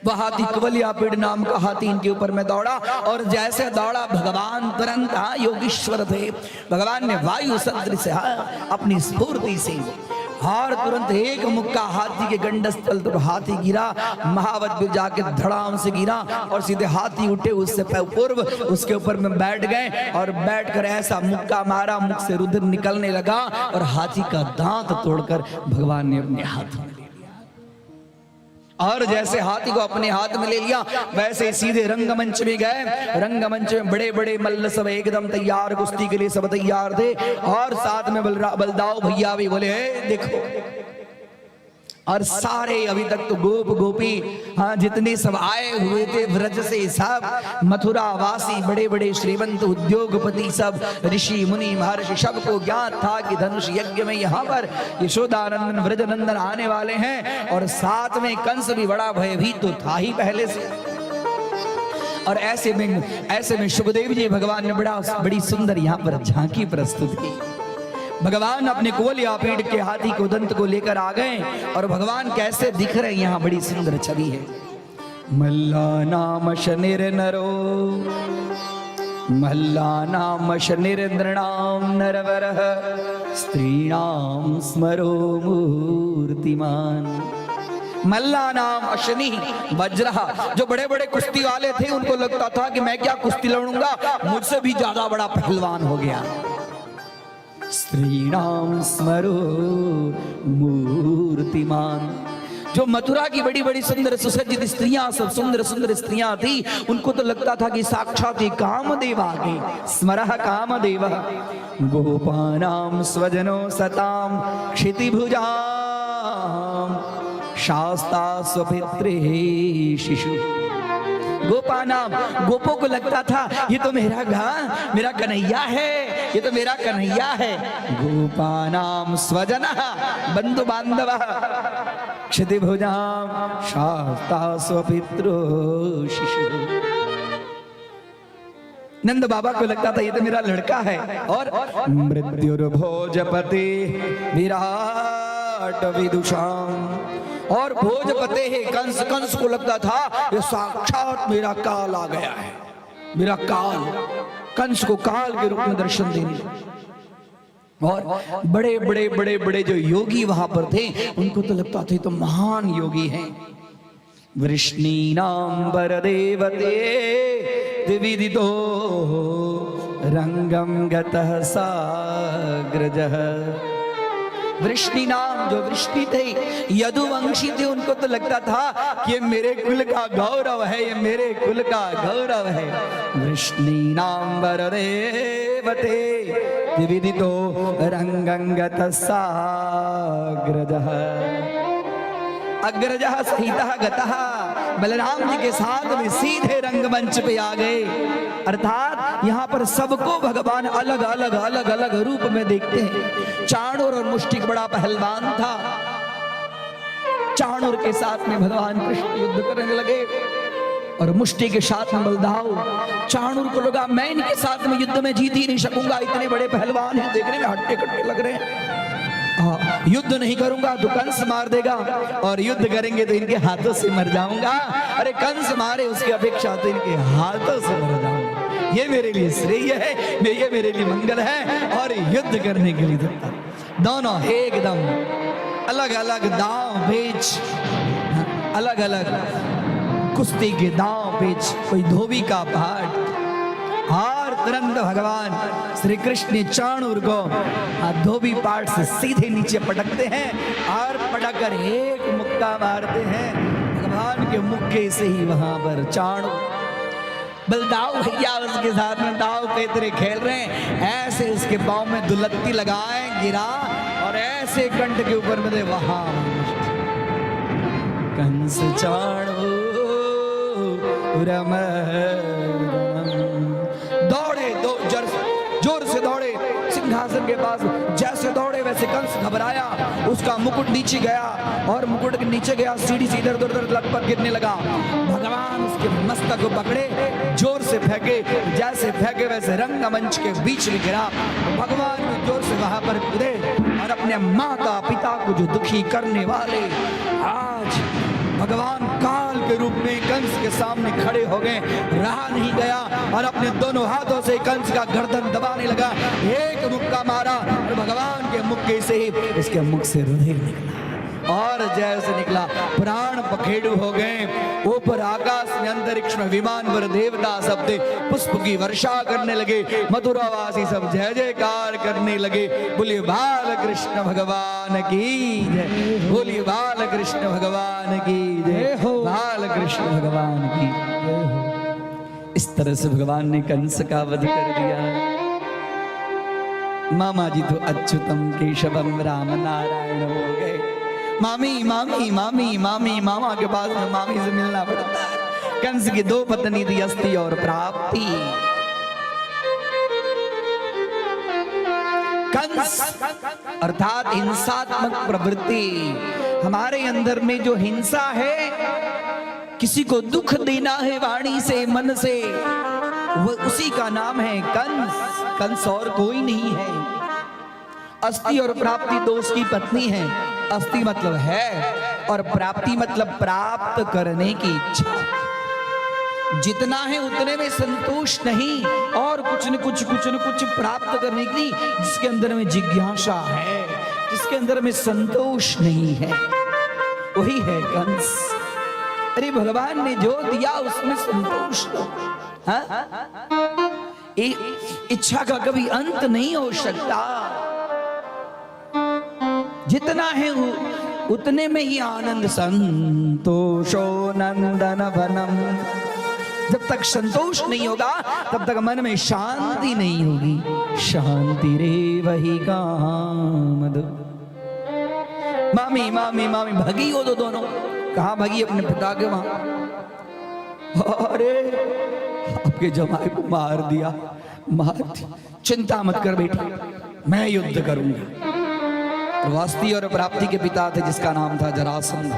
वह हाथी कुवलयापीड़ नाम का हाथी इनके ऊपर में दौड़ा। और जैसे दौड़ा भगवान तुरंत योगीश्वर थे, भगवान ने वायु सदृश अपनी स्फूर्ति से और तुरंत एक मुक्का हाथी के गंडस्थल पर हाथी गिरा, महावत भी जाके धड़ाम से गिरा और सीधे हाथी उठे। उससे पूर्व उसके ऊपर में बैठ गए और बैठकर ऐसा मुक्का मारा, मुख से रुधिर निकलने लगा और हाथी का दांत तोड़कर भगवान ने अपने हाथों में ले लिया। और जैसे हाथी को अपने हाथ में ले लिया, वैसे सीधे रंगमंच में गए। रंगमंच में बड़े बड़े मल्ल सब एकदम तैयार, कुश्ती के लिए सब तैयार थे। और साथ में बलदाऊ भैया भी बोले देखो। और सारे अभी तक तो गोप गोपी जितने सब आए हुए थे व्रज से, सब मथुरा वासी बड़े बड़े श्रीमंत उद्योगपति, सब ऋषि मुनि महर्षि, सबको ज्ञात था कि धनुष यज्ञ में यहाँ पर यशोदानंदन व्रजनंदन आने वाले हैं। और साथ में कंस भी बड़ा भयभीत तो था ही पहले से। और ऐसे में सुखदेव जी भगवान ने बड़ी सुंदर यहाँ पर झांकी प्रस्तुत की। भगवान अपने कुवलयापीड़ के हाथी को दंत को लेकर आ गए और भगवान कैसे दिख रहे हैं, यहाँ बड़ी सुंदर छवि है। मल्ला नाम शनिर नरो, मल्ला नाम शनिर नृणाम नरवरः, स्त्रीणाम स्मरो मूर्तिमान। मल्ला नाम अशनि वज्रः, जो बड़े बड़े कुश्ती वाले थे उनको लगता था कि मैं क्या कुश्ती लड़ूंगा, मुझसे भी ज्यादा बड़ा पहलवान हो गया। स्त्रीणाम स्मरो मूर्तिमान, जो मथुरा की बड़ी बड़ी सुंदर सुसज्जित स्त्रियां, सब सुंदर सुंदर स्त्रियां थी, उनको तो लगता था कि साक्षात ही कामदेव आ गए। स्मरः कामदेव गोपानाम स्वजनो सताम क्षितिभुजाम शास्ता स्वपित्रे शिशु। गोपानाम, गोपों को लगता था ये तो मेरा कन्हैया है, ये तो मेरा कन्हैया है। गोपानाम स्वजनः, बंधु बांधव, क्षितिभुजाम शास्ता स्वपित्रो शिशु। नंद बाबा को लगता था ये तो मेरा लड़का है। और मृत्युर्भोजपति विराट विदुषाम, और भोजपते है कंस, कंस को लगता था ये साक्षात मेरा काल आ गया है, मेरा काल। कंस को काल के रूप में दर्शन देने। और बड़े बड़े बड़े बड़े जो योगी वहां पर थे उनको तो लगता था तो महान योगी हैं। वृष्णीनाम वरदेवते दिविदितो रंगम गतः साग्रजः। वृष्णि नाम, जो वृष्णि थे, यदुवंशी थे, उनको तो लगता था कि ये मेरे कुल का गौरव है, ये मेरे कुल का गौरव है। वृष्णि नाम वरदेवते दिविदितो रंगंगतः साग्रजः। अग्रजः सहितः गतः, बलराम जी के साथ में सीधे रंगमंच पे आ गए। अर्थात यहाँ पर सबको भगवान अलग अलग अलग अलग रूप में देखते हैं। चाणूर और मुष्टिक बड़ा पहलवान था, चाणूर के साथ में भगवान कृष्ण युद्ध करने लगे। और मुष्टि के साथ में बलदाव चाणूर को लगा मैं इनके साथ में युद्ध में जीत ही नहीं सकूंगा, इतने बड़े पहलवान हैं, देखने में हट्टे कट्टे लग रहे हैं, युद्ध नहीं करूंगा तो कंस मार देगा, और युद्ध करेंगे तो इनके हाथों से मर जाऊंगा, अरे कंस मारे उसकी अपेक्षा तो इनके हाथों से मर जाऊंगा, ये मेरे लिए श्रेय है, ये मेरे लिए मंगल है। और युद्ध करने के लिए दोनों एकदम अलग अलग दांव पेच, अलग अलग कुश्ती के दांव पेच, कोई धोबी का पहाड़, और तुरंत भगवान श्री कृष्ण ने चाणूर को धोबी पहाड़ से सीधे नीचे पटकते हैं और पटक कर एक मुक्का मारते हैं भगवान के मुक्के से ही वहां पर चाणूर। बलदाव भैया उसके साथ में दाव पेतरे खेल रहे हैं, ऐसे उसके पांव में दुलत्ती लगाए गिरा और ऐसे कंठ के ऊपर में वहां कंस चाणूर दौड़े, जोर से दौड़े सिंहासन के पास, जैसे दौड़े वैसे कंस घबराया, उसका मुकुट नीचे गया और मुकुट के नीचे गया, सीढ़ी से इधर उधर लगभग गिरने लगा। भगवान उसके मस्तक को पकड़े, जोर से फेंके, जैसे फेंके वैसे रंगमंच के बीच में गिरा। भगवान ने जोर से वहां पर कूदे और अपने माता पिता को जो दुखी करने वाले आज भगवान काल के रूप में कंस के सामने खड़े हो गए, रहा नहीं गया और अपने दोनों हाथों से कंस का गर्दन दबाने लगा, एक मुक्का मारा और भगवान के मुक्के से ही इसके मुख से रुधिर निकला और जैसे निकला प्राण पखेड़ू हो गए। ऊपर आकाश में अंतरिक्ष में विमान पर देवता सब पुष्प की वर्षा करने लगे, मथुरावासी सब जय जयकार करने लगे। बोलिए बाल कृष्ण भगवान की जय, बोलिए बाल कृष्ण भगवान की जय, बाल कृष्ण भगवान की जय। इस तरह से भगवान ने कंस का वध कर दिया। मामा जी तो अच्युतम केशवम राम नारायण हो गए। मामी मामी मामी मामी मामा के पास में मामी से मिलना पड़ता है। कंस की दो पत्नी थी, अस्ति और प्राप्ति। कंस अर्थात हिंसात्मक प्रवृत्ति, हमारे अंदर में जो हिंसा है, किसी को दुख देना है वाणी से मन से, वो उसी का नाम है कंस। कंस और कोई नहीं है। अस्ति और प्राप्ति तो उसकी पत्नी है। अस्ति मतलब है और प्राप्ति मतलब प्राप्त करने की इच्छा। जितना है उतने में संतोष नहीं और कुछ न कुछ प्राप्त करने की, जिसके अंदर में जिज्ञासा है, जिसके अंदर में संतोष नहीं है, वही है कंस। अरे भगवान ने जो दिया उसमें संतोष लो। इच्छा का कभी अंत नहीं हो सकता। जितना है उतने में ही आनंद। संतोषो नंदन वनम, जब तक संतोष नहीं होगा तब तक मन में शांति नहीं होगी। शांति रे वही कामद। मामी मामी मामी भगी हो तो दोनों, कहाँ भगी? अपने पिता के वहां। अरे आपके जमाई को मार दिया, मार दिया। चिंता मत कर बेटी, मैं युद्ध करूंगा। तो अस्ति और प्राप्ति के पिता थे जिसका नाम था जरासंध,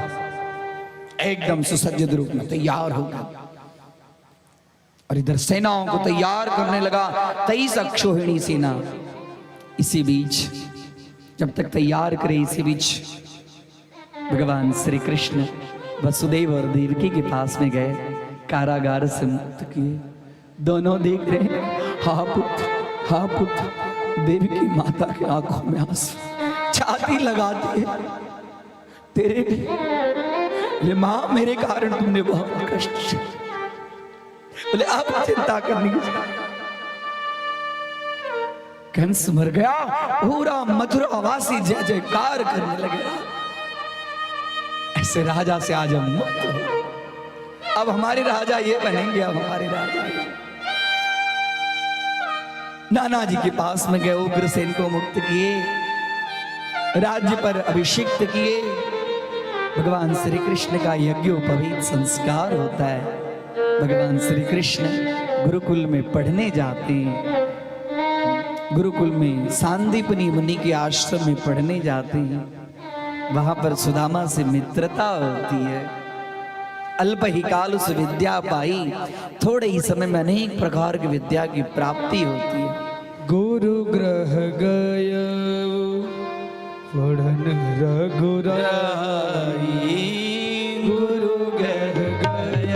एकदम सुसज्जित रूप में तैयार हो गया और इधर सेनाओं को तैयार करने लगा। 23 अक्षोहिणी सेना। इसी बीच जब तक तैयार करे, इसी बीच भगवान श्री कृष्ण वसुदेव और देवकी के पास में गए, कारागार से मुक्त किए। दोनों देख रहे, हा पुत्र। देवकी माता की आंखों में आंसू, छाती लगाती है, तेरे लिए मां, मेरे कारण तुमने बहुत कष्ट। बोले आप चिंता करने की। कंस मर गया, पूरा मथुरावासी जय जयकार करने लगे। ऐसे राजा से आज हम मुक्त हो। अब हमारे राजा ये बनेंगे, अब हमारे राजा नाना जी के पास में गए, उग्रसेन को मुक्त किए, राज्य पर अभिषिक्त किए। भगवान श्री कृष्ण का यज्ञोपवीत संस्कार होता है। भगवान श्री कृष्ण गुरुकुल में पढ़ने जाते हैं। गुरुकुल में सांदीपनी मुनि के आश्रम में पढ़ने जाते हैं। वहां पर सुदामा से मित्रता होती है। अल्प ही काल उस विद्या पाई, थोड़े ही समय में अनेक प्रकार की विद्या की प्राप्ति होती है। गुरु ग्रह गय पढ़न रघुराई, गुरु ग्रह गय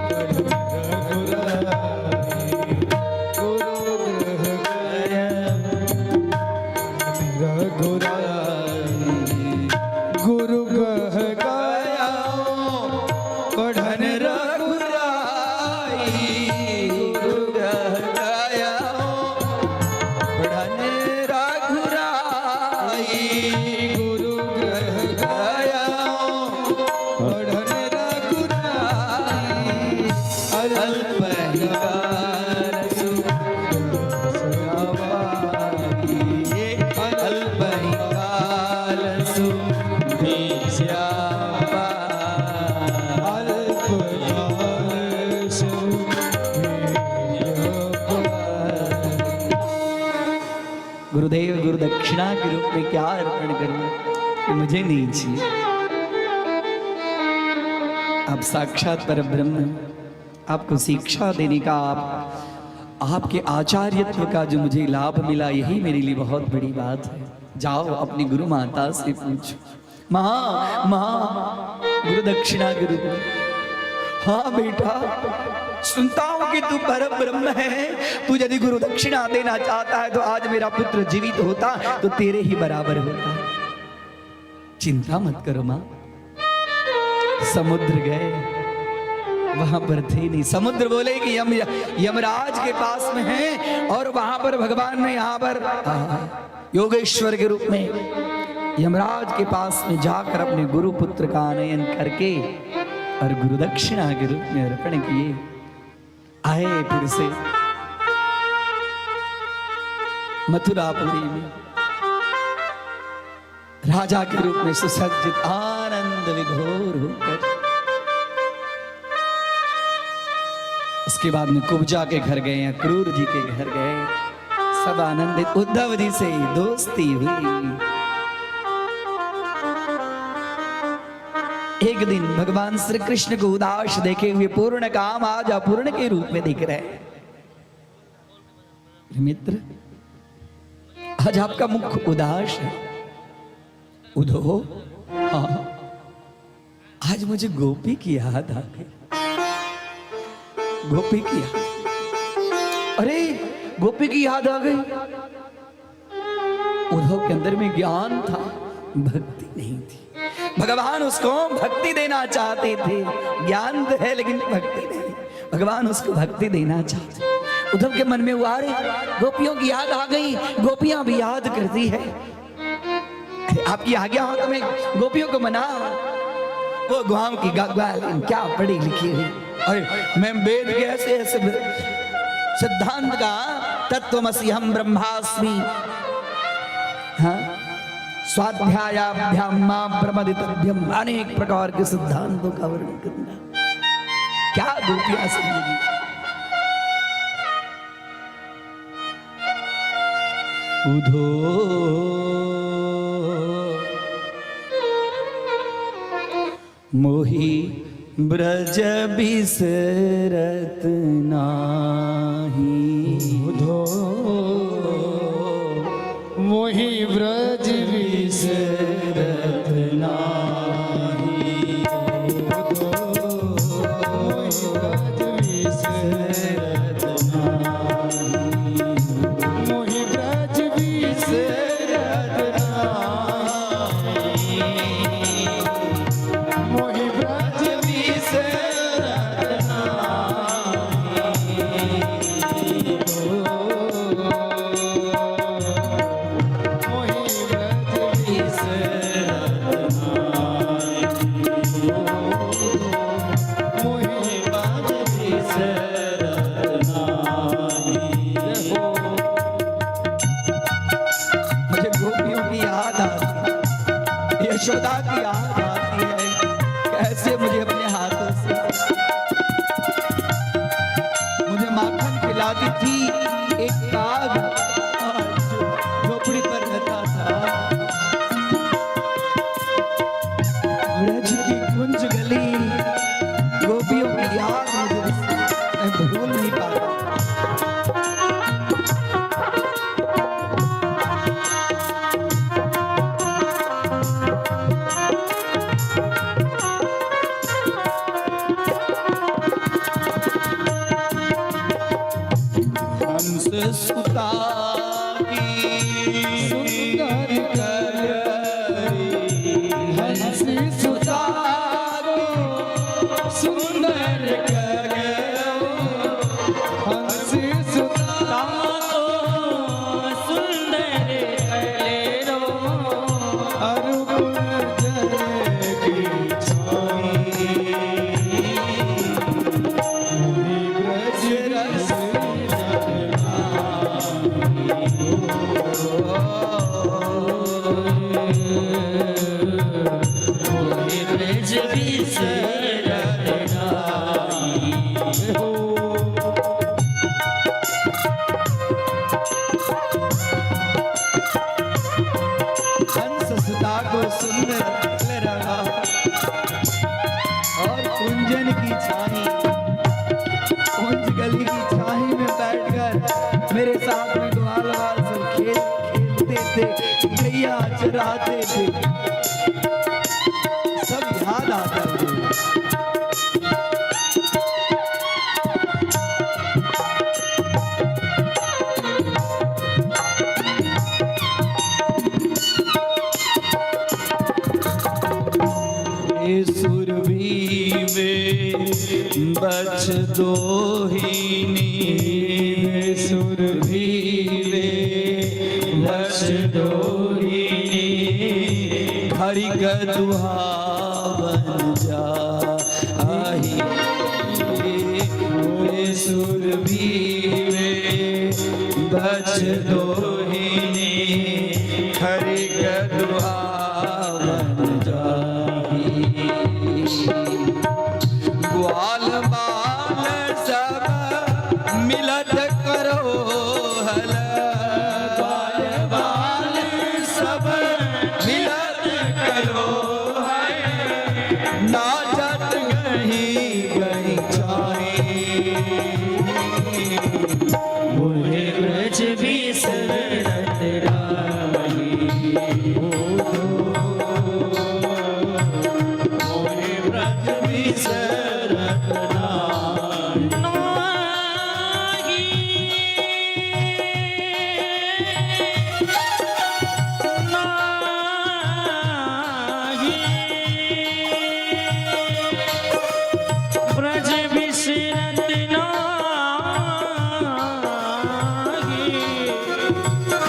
पढ़न रघुराई, गुरु ग्रह गय रघुराई, गुरु ग्रह गया पढ़न रघुराई, गुरु ग्रह गया पढ़न रघुराई, गुरु ग्रह गया पढ़न रघुराई, अल्प ही काल सुख सयावाई, अल्प ही काल सुख गुरुदेव गुरु दक्षिणा के रूप में क्या अर्पण करूं, ये मुझे नहीं चाहिए। आप साक्षात परब्रह्म, आपको शिक्षा देने का, आपके आचार्यत्व का जो मुझे लाभ मिला, यही मेरे लिए बहुत बड़ी बात है। जाओ अपनी गुरु माता से पूछो, माँ माँ गुरु दक्षिणा के रूप में। हाँ बेटा, सुनता हूं कि तू परम ब्रह्म है, तू यदि गुरु दक्षिणा देना चाहता है तो आज मेरा पुत्र जीवित होता तो तेरे ही बराबर होता। चिंता मत करो मां। समुद्र गए, वहां पर थे नहीं। समुद्र बोले कि यमराज के पास में है, और वहां पर भगवान ने यहाँ पर योगेश्वर के रूप में यमराज के पास में जाकर अपने गुरु पुत्र का आनयन करके और गुरु दक्षिणा के रूप में अर्पण किए। आए फिर से मथुरापुरी में राजा के रूप में सुसज्जित आनंद विभोर होकर। उसके बाद में कुब्जा के घर गए, अक्रूर जी के घर गए, सब आनंदित। उद्धव जी से दोस्ती हुई। एक दिन भगवान श्री कृष्ण को उदास देखे हुए पूर्ण काम आज अपूर्ण के रूप में दिख रहे हैं। मित्र, आज आपका मुख उदास है। उधो, हाँ, आज मुझे गोपी की याद आ गई। गोपी की याद, अरे गोपी की याद आ गई। उद्धव के अंदर में ज्ञान था, भक्ति नहीं थी। भगवान उसको भक्ति देना चाहते थे। ज्ञान तो है लेकिन भक्ति नहीं। भगवान उसको भक्ति देना चाहते। उद्धव के मन में हुआ, अरे गोपियों की याद आ गई, गोपियां भी याद करती है। आपकी आज्ञा हो तो मैं गोपियों को मना। वो गांव की ग्वाल क्या पढ़ी लिखी हुई, अरे मैं वेद के ऐसे ऐसे सिद्धांत का, तत्वमसि हम ब्रह्मास्मि, हाँ, स्वाध्यायाभ्याम मां प्रमदितभ्यम, अनेक प्रकार के सिद्धांतों का वर्णन करना। क्या गोपियां समझेगी। उधो मोहि ब्रज बिसरत नाही, उधो मोहि ब्रज बिसरत नाही, उधो मोहि ब्रज बिसरत नाही, मोहि ब्रज बिसरत नाही, मोहि ब्रज बिसरत यशोदा की याद आती है, कैसे मुझे अपने हाथों से मुझे माखन खिलाती थी। एक काग झोपड़ी पर रहता था। ब्रज की कुंज गली हंस सुता को सुंदर रहा और कुंजन की छाई, कुंज गली की छाई में बैठकर मेरे साथ में ग्वाल वाल सब खेलते थे, गैया चराते थे, सब याद आता है। सुरभि में बच दो ही सुरभि में बच दो ही हरि का दुहा बन जा आही सुरभि में बच दो ही हरि का दुहा बन जा ग्वाल बाल सब मिलत करो हल, ग्वाल बाल सब मिलत करो हल, नाचत गही गही छाई, मोहे ब्रज बिसरत राही,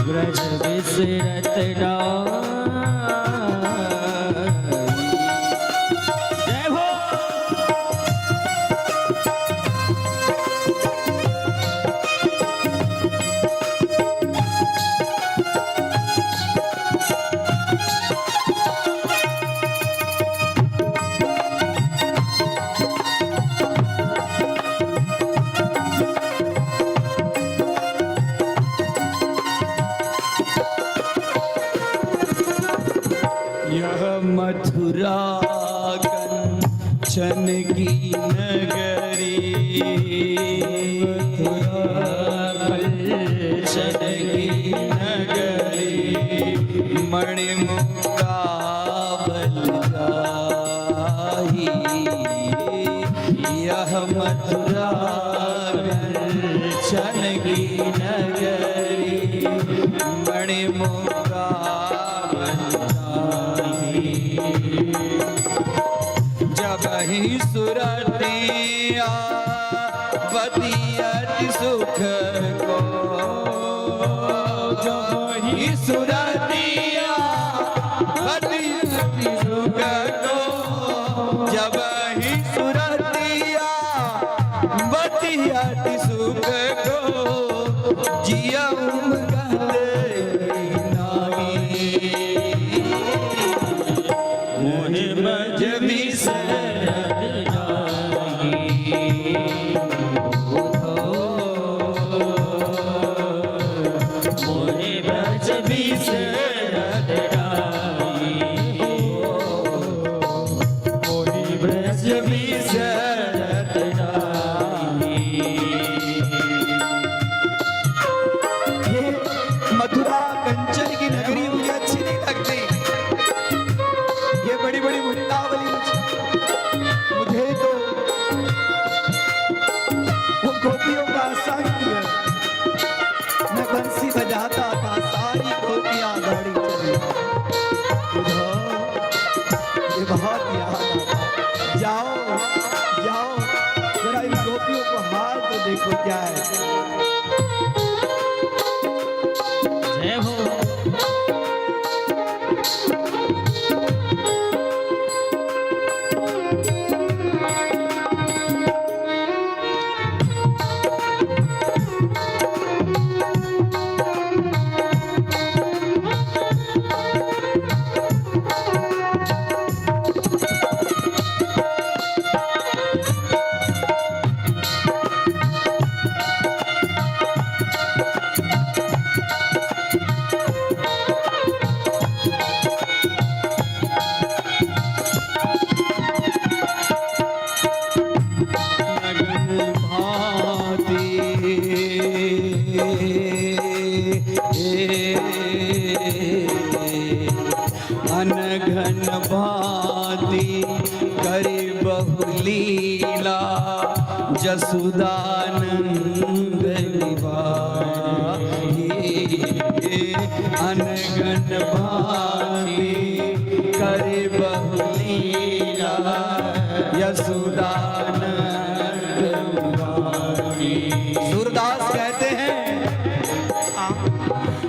ब्रज बिसरत जय हो। यह मथुरा कंचन की नगरी, कंचन की नगरी, मणिमुक्ता बलदाही, यह मथुरा कंचन की नगरी, मणिमुक्ता जब ही सुरतिया बतियत सुख को, जब ही सुरतिया बतियत सुख को, जब ही सुरतिया बतियत सुख को, जिया be अनघन भांति करे बहुलीला जसुदानंद निभाए। अनघन भांति करे बहुलीला यशोदानंद निभाए। सूरदास कहते हैं,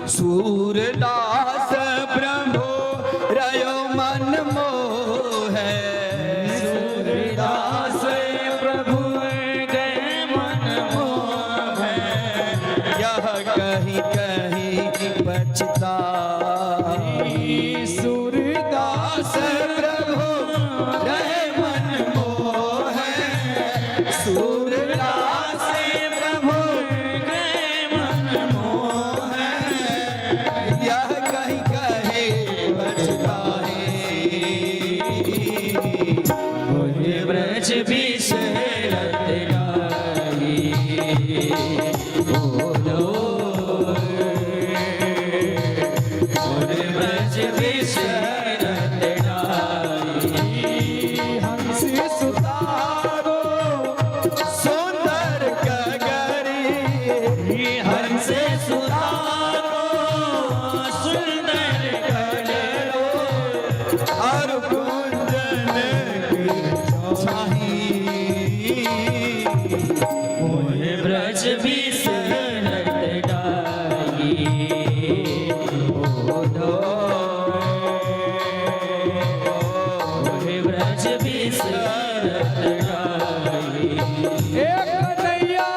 सूरदास प्रभु रयो मन मोहे। सूरदास प्रभु गए मन मोहे। यह कहीं कहीं पछताई। सूरदास प्रभु रहे मन मोहे। सूरदास प्रभु गए मन मोहे। यह कहीं कहीं पछताए। मुझे ब्रज बिसरत नाई। बोलो मुझे ब्रज बिसरत नाई। हंस सुतारो सुंदर कगरी। हंस सुतारो सुंदर कगरो। और कुंजन की छाही। मोहे ब्रज बिसरत नाई। बोलो मोहे ब्रज बिसरत नाई। एक कन्हैया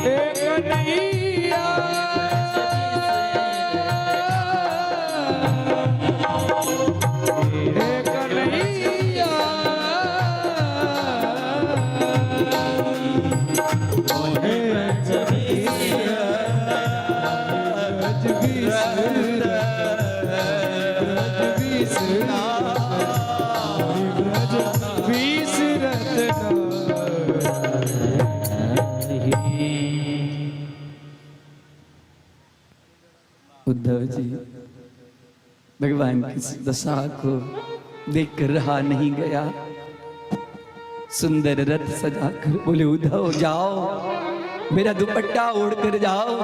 एक कन्हैया एक कन्हैया। मोहे ब्रज उद्धव जी भगवान की दशा को देखकर रहा नहीं गया। सुंदर रथ सजाकर बोले, उद्धव जाओ, मेरा दुपट्टा ओढ़ कर जाओ।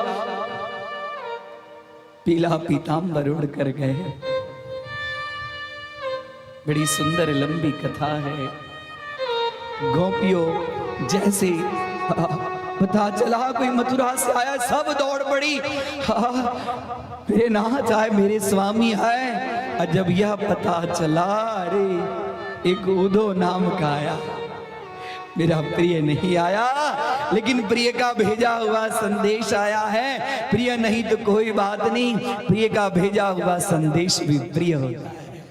पीला पीतांबर ओढ़ कर गए। बड़ी सुंदर लंबी कथा है। गोपियों जैसे पता चला कोई मथुरा से आया, सब दौड़ पड़ी। मेरे नाथ आए, मेरे स्वामी आए। और जब यह पता चला, अरे एक उद्धव नाम का आया, मेरा प्रिय नहीं आया, लेकिन प्रिय का भेजा हुआ संदेश आया है। प्रिय नहीं तो कोई बात नहीं, प्रिय का भेजा हुआ संदेश भी प्रिय होता है।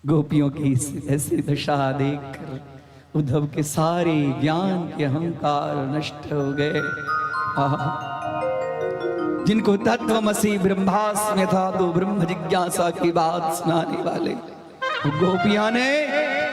गोपियों की ऐसी दशा देखकर उद्धव के सारे ज्ञान के अहंकार नष्ट हो गए। जिनको तत्वमसि ब्रह्मास्मि था तो ब्रह्म जिज्ञासा की बात सुनाने वाले गोपियां ने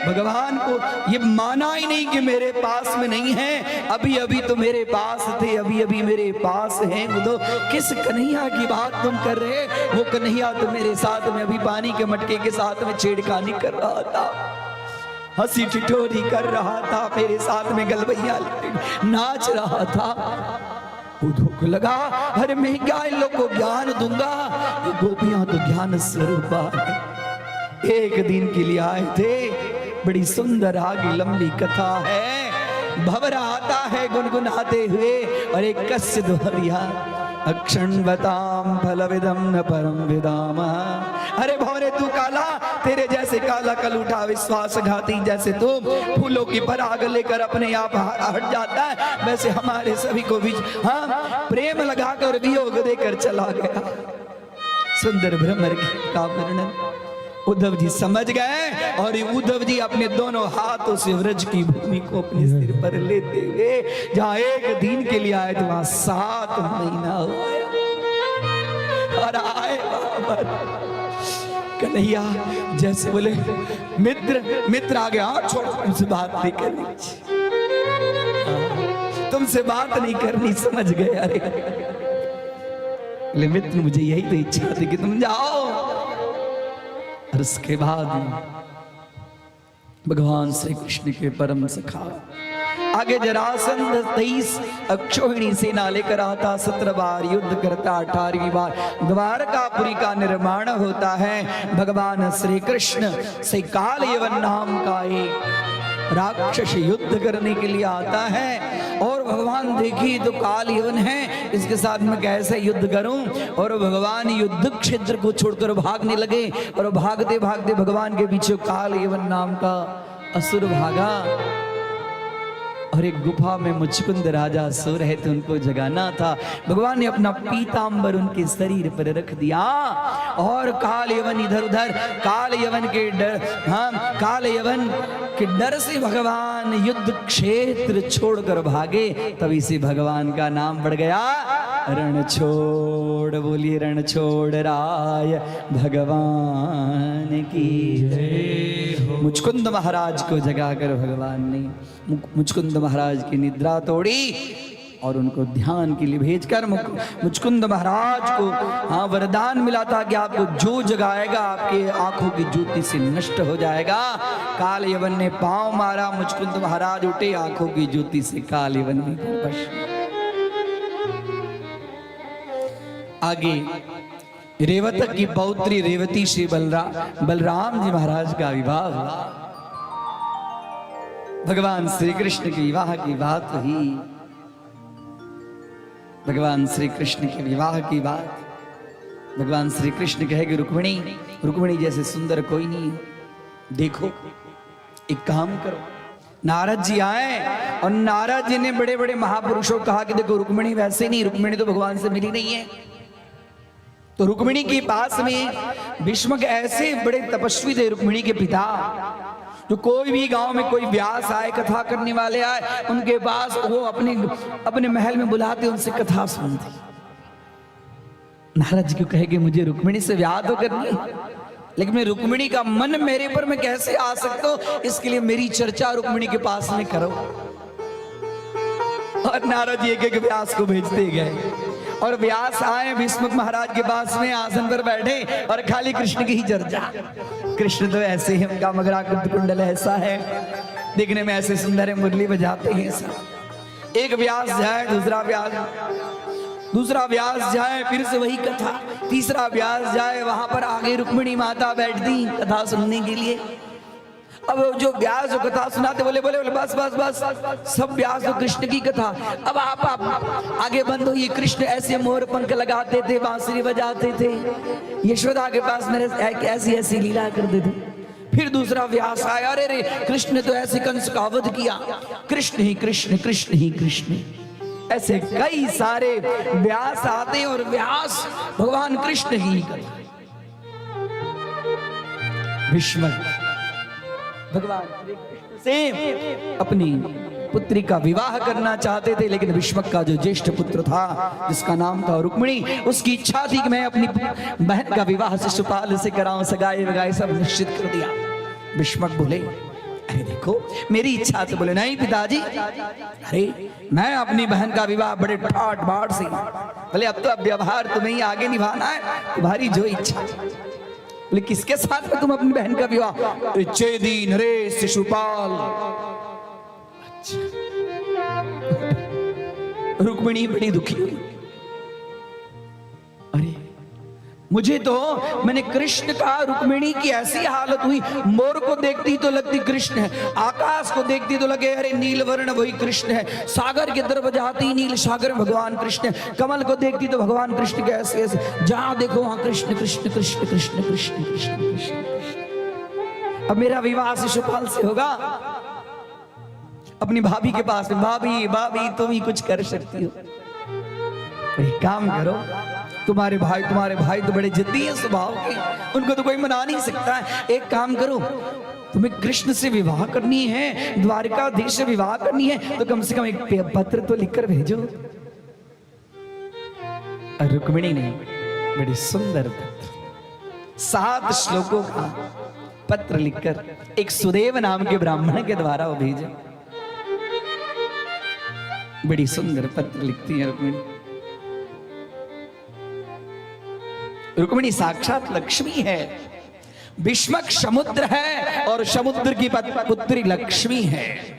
भगवान को ये माना ही नहीं कि मेरे पास में नहीं है। अभी अभी तो मेरे पास थे, अभी अभी मेरे पास हैं। उद्धव किस कन्हैया की बात तुम कर रहे? वो कन्हैया तो मेरे साथ में अभी पानी के मटके के साथ में छेड़खानी कर रहा था, हंसी ठिठोरी कर रहा था, मेरे साथ में गलबैया नाच रहा था। उद्धव को लगा, अरे मैं क्या इन लोग को ज्ञान दूंगा? गोपियां तो ज्ञान स्वरूपा है। एक दिन के लिए आए थे। बड़ी सुंदर आगे लंबी कथा है। भंवरा आता है गुनगुनाते हुए और एक कस्य दोहरिया, अक्षणवताम फलविदम न परम विदाम। अरे भंवरे तू काला, तेरे जैसे काला कलूठा विश्वासघाती जैसे तू फूलों की पराग लेकर अपने आप हट जाता है, वैसे हमारे सभी को भी प्रेम लगाकर वियोग देकर चला गया। सुंदर भ्रमर का वर्णन उद्धव जी समझ गए और उद्धव जी अपने दोनों हाथों से व्रज की भूमि को अपने सिर पर लेते हुए जहां एक दिन के लिए आए थे वहां 7 महीना हुआ और आए बाबर कन्हैया जैसे बोले मित्र मित्र आ गया, छोड़ उनसे बात नहीं करनी। तुमसे बात नहीं करनी, समझ गए। अरे मित्र, मुझे यही तो इच्छा थी कि तुम जाओ। और उसके बाद भगवान श्री कृष्ण के परम सखा आगे जरासंध 23 अक्षोहिणी सेना लेकर आता, 17 बार युद्ध करता, 18वीं बार द्वारकापुरी का निर्माण होता है। भगवान श्री कृष्ण से काल यवन नाम का एक राक्षस युद्ध करने के लिए आता है। और भगवान देखिए तो काल यवन है, इसके साथ मैं कैसे युद्ध करूं। और भगवान युद्ध क्षेत्र को छोड़कर भागने लगे। और भागते भागते भगवान के पीछे काल यवन नाम का असुर भागा। और एक गुफा में मुचकुंद राजा सो रहे थे, उनको जगाना था। भगवान ने अपना पीतांबर उनके शरीर पर रख दिया। और काल यवन इधर उधर, काल यवन के डर से भगवान युद्ध क्षेत्र छोड़कर भागे। तभी से भगवान का नाम बढ़ गया रणछोड़। बोलिए रणछोड़ राय भगवान की जय हो। मुचकुंद महाराज को जगाकर भगवान ने मुचकुंद महाराज की निद्रा तोड़ी और उनको ध्यान के लिए भेजकर मुचकुंद महाराज को वरदान मिला था कि आपको जो जगाएगा आपके आंखों की ज्योति से नष्ट हो जाएगा। काल यवन ने पांव मारा, मुचकुंद महाराज उठे, आंखों की ज्योति से काल यवन ने भस्म। आगे रेवतक की पौत्री रेवती से बलराम जी महाराज का विवाह हुआ। भगवान श्री कृष्ण के विवाह की बात हुई। भगवान श्री कृष्ण के विवाह की बात, भगवान श्री कृष्ण कहेगे रुक्मिणी जैसे सुंदर कोई नहीं है, देखो एक काम करो। नारद जी आए और नारद जी ने बड़े बड़े महापुरुषों कहा कि देखो रुक्मिणी वैसे नहीं, रुक्मिणी तो भगवान से मिली नहीं है। तो रुक्मिणी के पास में भीष्म ऐसे बड़े तपस्वी थे, रुक्मिणी के पिता, जो कोई भी गांव में कोई व्यास आए, कथा करने वाले आए, उनके पास वो अपने महल में बुलाते, उनसे कथा सुनते। नारद जी को कहेंगे मुझे रुक्मिणी से ब्याह तो करनी, लेकिन मैं रुक्मिणी का मन मेरे पर मैं कैसे आ सकता हूं, इसके लिए मेरी चर्चा रुक्मिणी के पास में करो। और नारद जी एक एक व्यास को भेजते गए और व्यास आए भीष्म महाराज के पास में, आसन पर बैठे और खाली कृष्ण की ही चर्चा। कृष्ण तो ऐसे ही, उनका मकराकृत कुंडल ऐसा है, देखने में ऐसे सुंदर है, मुरली बजाते हैं सब। एक व्यास जाए, दूसरा व्यास जाए, फिर से वही कथा, तीसरा व्यास जाए, वहां पर आगे रुक्मिणी माता बैठती कथा सुनने के लिए। अब जो व्यास जो कथा सुनाते बोले बस बस बस, सब व्यास तो कृष्ण की कथा। अब आप आगे बंद हो। ये कृष्ण ऐसे मोर पंख लगाते थे, बांसुरी बजाते थे, यशोदा के पास मेरे ऐसी ऐसी लीला करते थे। फिर दूसरा व्यास आया, अरे रे कृष्ण तो ऐसे कंस का वध किया, कृष्ण ही कृष्ण, कृष्ण ही कृष्ण। ऐसे कई सारे व्यास आते और व्यास भगवान कृष्ण ही कथा। भीष्म भगवान श्री कृष्ण से अपनी पुत्री का विवाह करना चाहते थे, लेकिन भीष्मक का जो ज्येष्ठ पुत्र था जिसका नाम था रुक्मिणी, उसकी इच्छा थी कि मैं अपनी बहन का विवाह शिशुपाल से कराऊं, सगाई वगाई सब निश्चित कर दिया। भीष्मक बोले अरे देखो मेरी इच्छा से, बोले नहीं पिताजी, अरे मैं अपनी बहन का विवाह बड़े ठाट बाट से, बोले अब तो व्यवहार तुम्हें ही आगे निभाना है, तुम्हारी जो इच्छा। बोले किसके साथ में तुम अपनी बहन का विवाह? चेदी नरेश शिशुपाल। अच्छा। रुक्मिणी बड़ी दुखी हुई, अरे मुझे तो, मैंने कृष्ण का, रुक्मिणी की ऐसी हालत हुई, मोर को देखती तो लगती कृष्ण है, आकाश को देखती तो लगे अरे नीलवर्ण वही कृष्ण है, सागर के तरफ जाती नील सागर में भगवान कृष्ण है, कमल को देखती तो भगवान कृष्ण के ऐसे ऐसे, जहां देखो वहां कृष्ण कृष्ण कृष्ण कृष्ण कृष्ण कृष्ण कृष्ण। अब मेरा विवाह शिशुपाल से होगा। अपनी भाभी के पास में, भाभी तुम ही कुछ कर सकती हो, एक काम करो, तुम्हारे भाई तो बड़े जिद्दी हैं स्वभाव के, उनको तो कोई मना नहीं सकता है। एक काम करो, तुम्हें कृष्ण से विवाह करनी है, द्वारकाधीश से विवाह करनी है, तो कम से कम एक पत्र तो लिखकर भेजो। रुक्मिणी ने बड़ी सुंदर पत्र, 7 श्लोकों का पत्र लिखकर एक सुदेव नाम के ब्राह्मण के द्वारा वो भेजे। बड़ी सुंदर पत्र लिखती है रुक्मिणी। रुक्मिणी साक्षात लक्ष्मी है। भीष्मक समुद्र है और समुद्र की पुत्री लक्ष्मी है।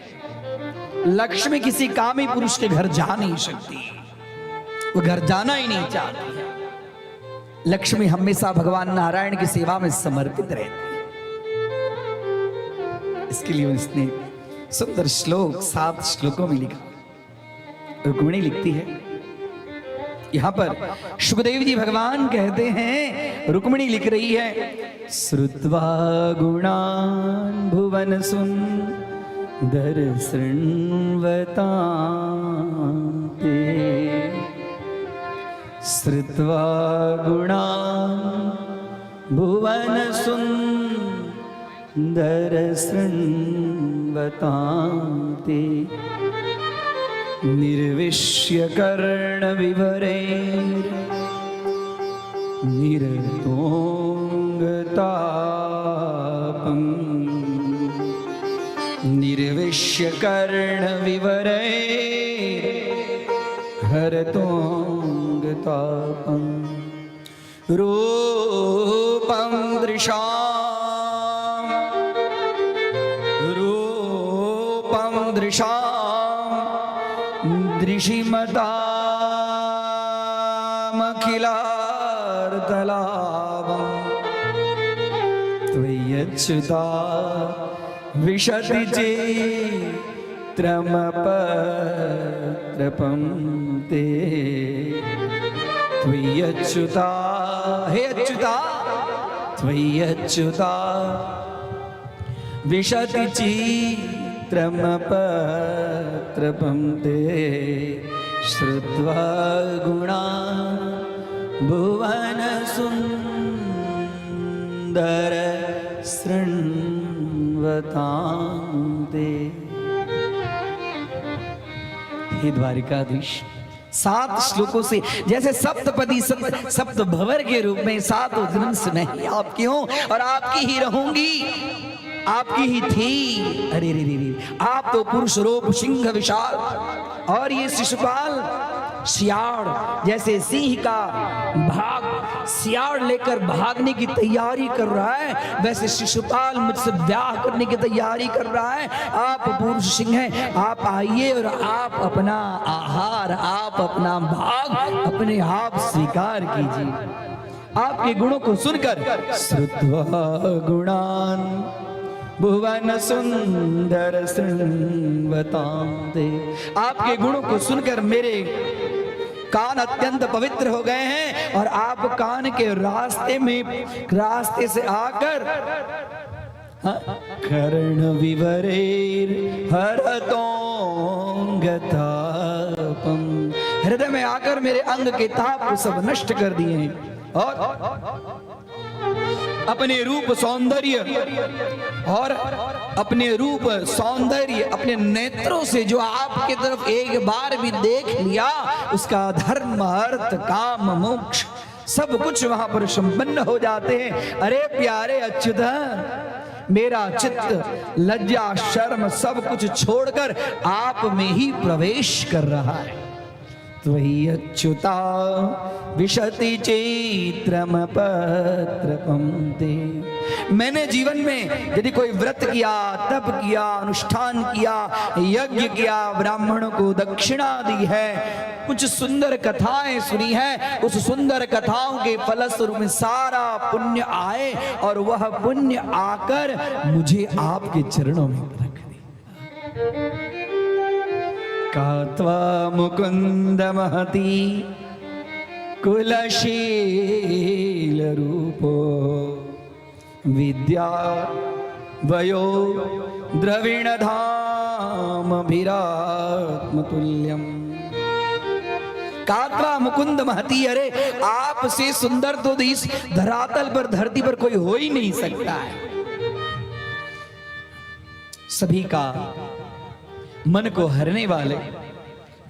लक्ष्मी किसी कामी पुरुष के घर जा नहीं सकती, वो घर जाना ही नहीं चाहती है। लक्ष्मी हमेशा भगवान नारायण की सेवा में समर्पित रहती है। इसके लिए उसने सुंदर श्लोक 7 श्लोकों में लिखा। रुक्मिणी लिखती है, यहां पर सुखदेव जी भगवान कहते हैं, रुक्मिणी लिख रही है, श्रुत्वा गुणान् भुवन सुंदर शृण्वताते, श्रुत्वा गुणान् भुवन सुंदर शृण्वताते, निर्विश्य कर्ण विवरैर् निरतोंगतापम्, निर्विश्य कर्ण विवरैर् हरतोंगतापम्, रूपं दृशाम् दृशिमतामखिलार्तलाभम्, त्वय्यच्युता विशति चित्रमपत्रपं ते, त्वय्यच्युता, हे अच्युता, त्वय्यच्युता विशति चित्रमपत्रपं ते, श्रुत्वा गुणान् भुवन सुंदर शृण्वतां ते। हे द्वारिकाधीश, 7 श्लोकों से जैसे सप्तपदी सप्त भवर के रूप में 7 जन्म से मैं ही आपकी हूं और आपकी ही रहूंगी, आपकी ही थी। अरे रे रे रे, आप तो पुरुष रूप सिंह विशाल और ये शिशुपाल सियाड़ जैसे सिंह का भाग सियाड़ लेकर भागने की तैयारी कर रहा है, वैसे शिशुपाल मुझसे ब्याह करने की तैयारी कर रहा है। आप पुरुष सिंह हैं, आप आइए और आप अपना आहार, आप अपना भाग अपने आप स्वीकार कीजिए। आपके गुणों को सुनकर, श्रुत्वा गुणान् भुवन सुंदर शृण्वतां ते, आपके गुणों को सुनकर मेरे कान अत्यंत पवित्र हो गए हैं और आप कान के रास्ते से आकर कर्ण विवरैर् हरतोंगतापम्, हृदय में आकर मेरे अंग के ताप को सब नष्ट कर दिए हैं और अपने रूप सौंदर्य अपने नेत्रों से जो आपके तरफ एक बार भी देख लिया, उसका धर्म अर्थ काम मोक्ष सब कुछ वहां पर संपन्न हो जाते हैं। अरे प्यारे अच्युत, मेरा चित्त लज्जा शर्म सब कुछ छोड़कर आप में ही प्रवेश कर रहा है। त्वय्यच्युता विशति चित्रमपत्रपं ते, मैंने जीवन में यदि कोई व्रत किया, तप किया, अनुष्ठान किया, यज्ञ किया, ब्राह्मणों को दक्षिणा दी है, कुछ सुंदर कथाएं सुनी है, उस सुंदर कथाओं के फलस्वरूप में सारा पुण्य आए और वह पुण्य आकर मुझे आपके चरणों में रख दे। कात्वा मुकुंद महती कुलशील रूपो, विद्या वयो द्रविण धाम भिरात्मतुल्यम। कात्वा मुकुंद महती, अरे आपसे सुंदर तो इस धरातल पर धरती पर कोई हो ही नहीं सकता है। सभी का मन को हरने वाले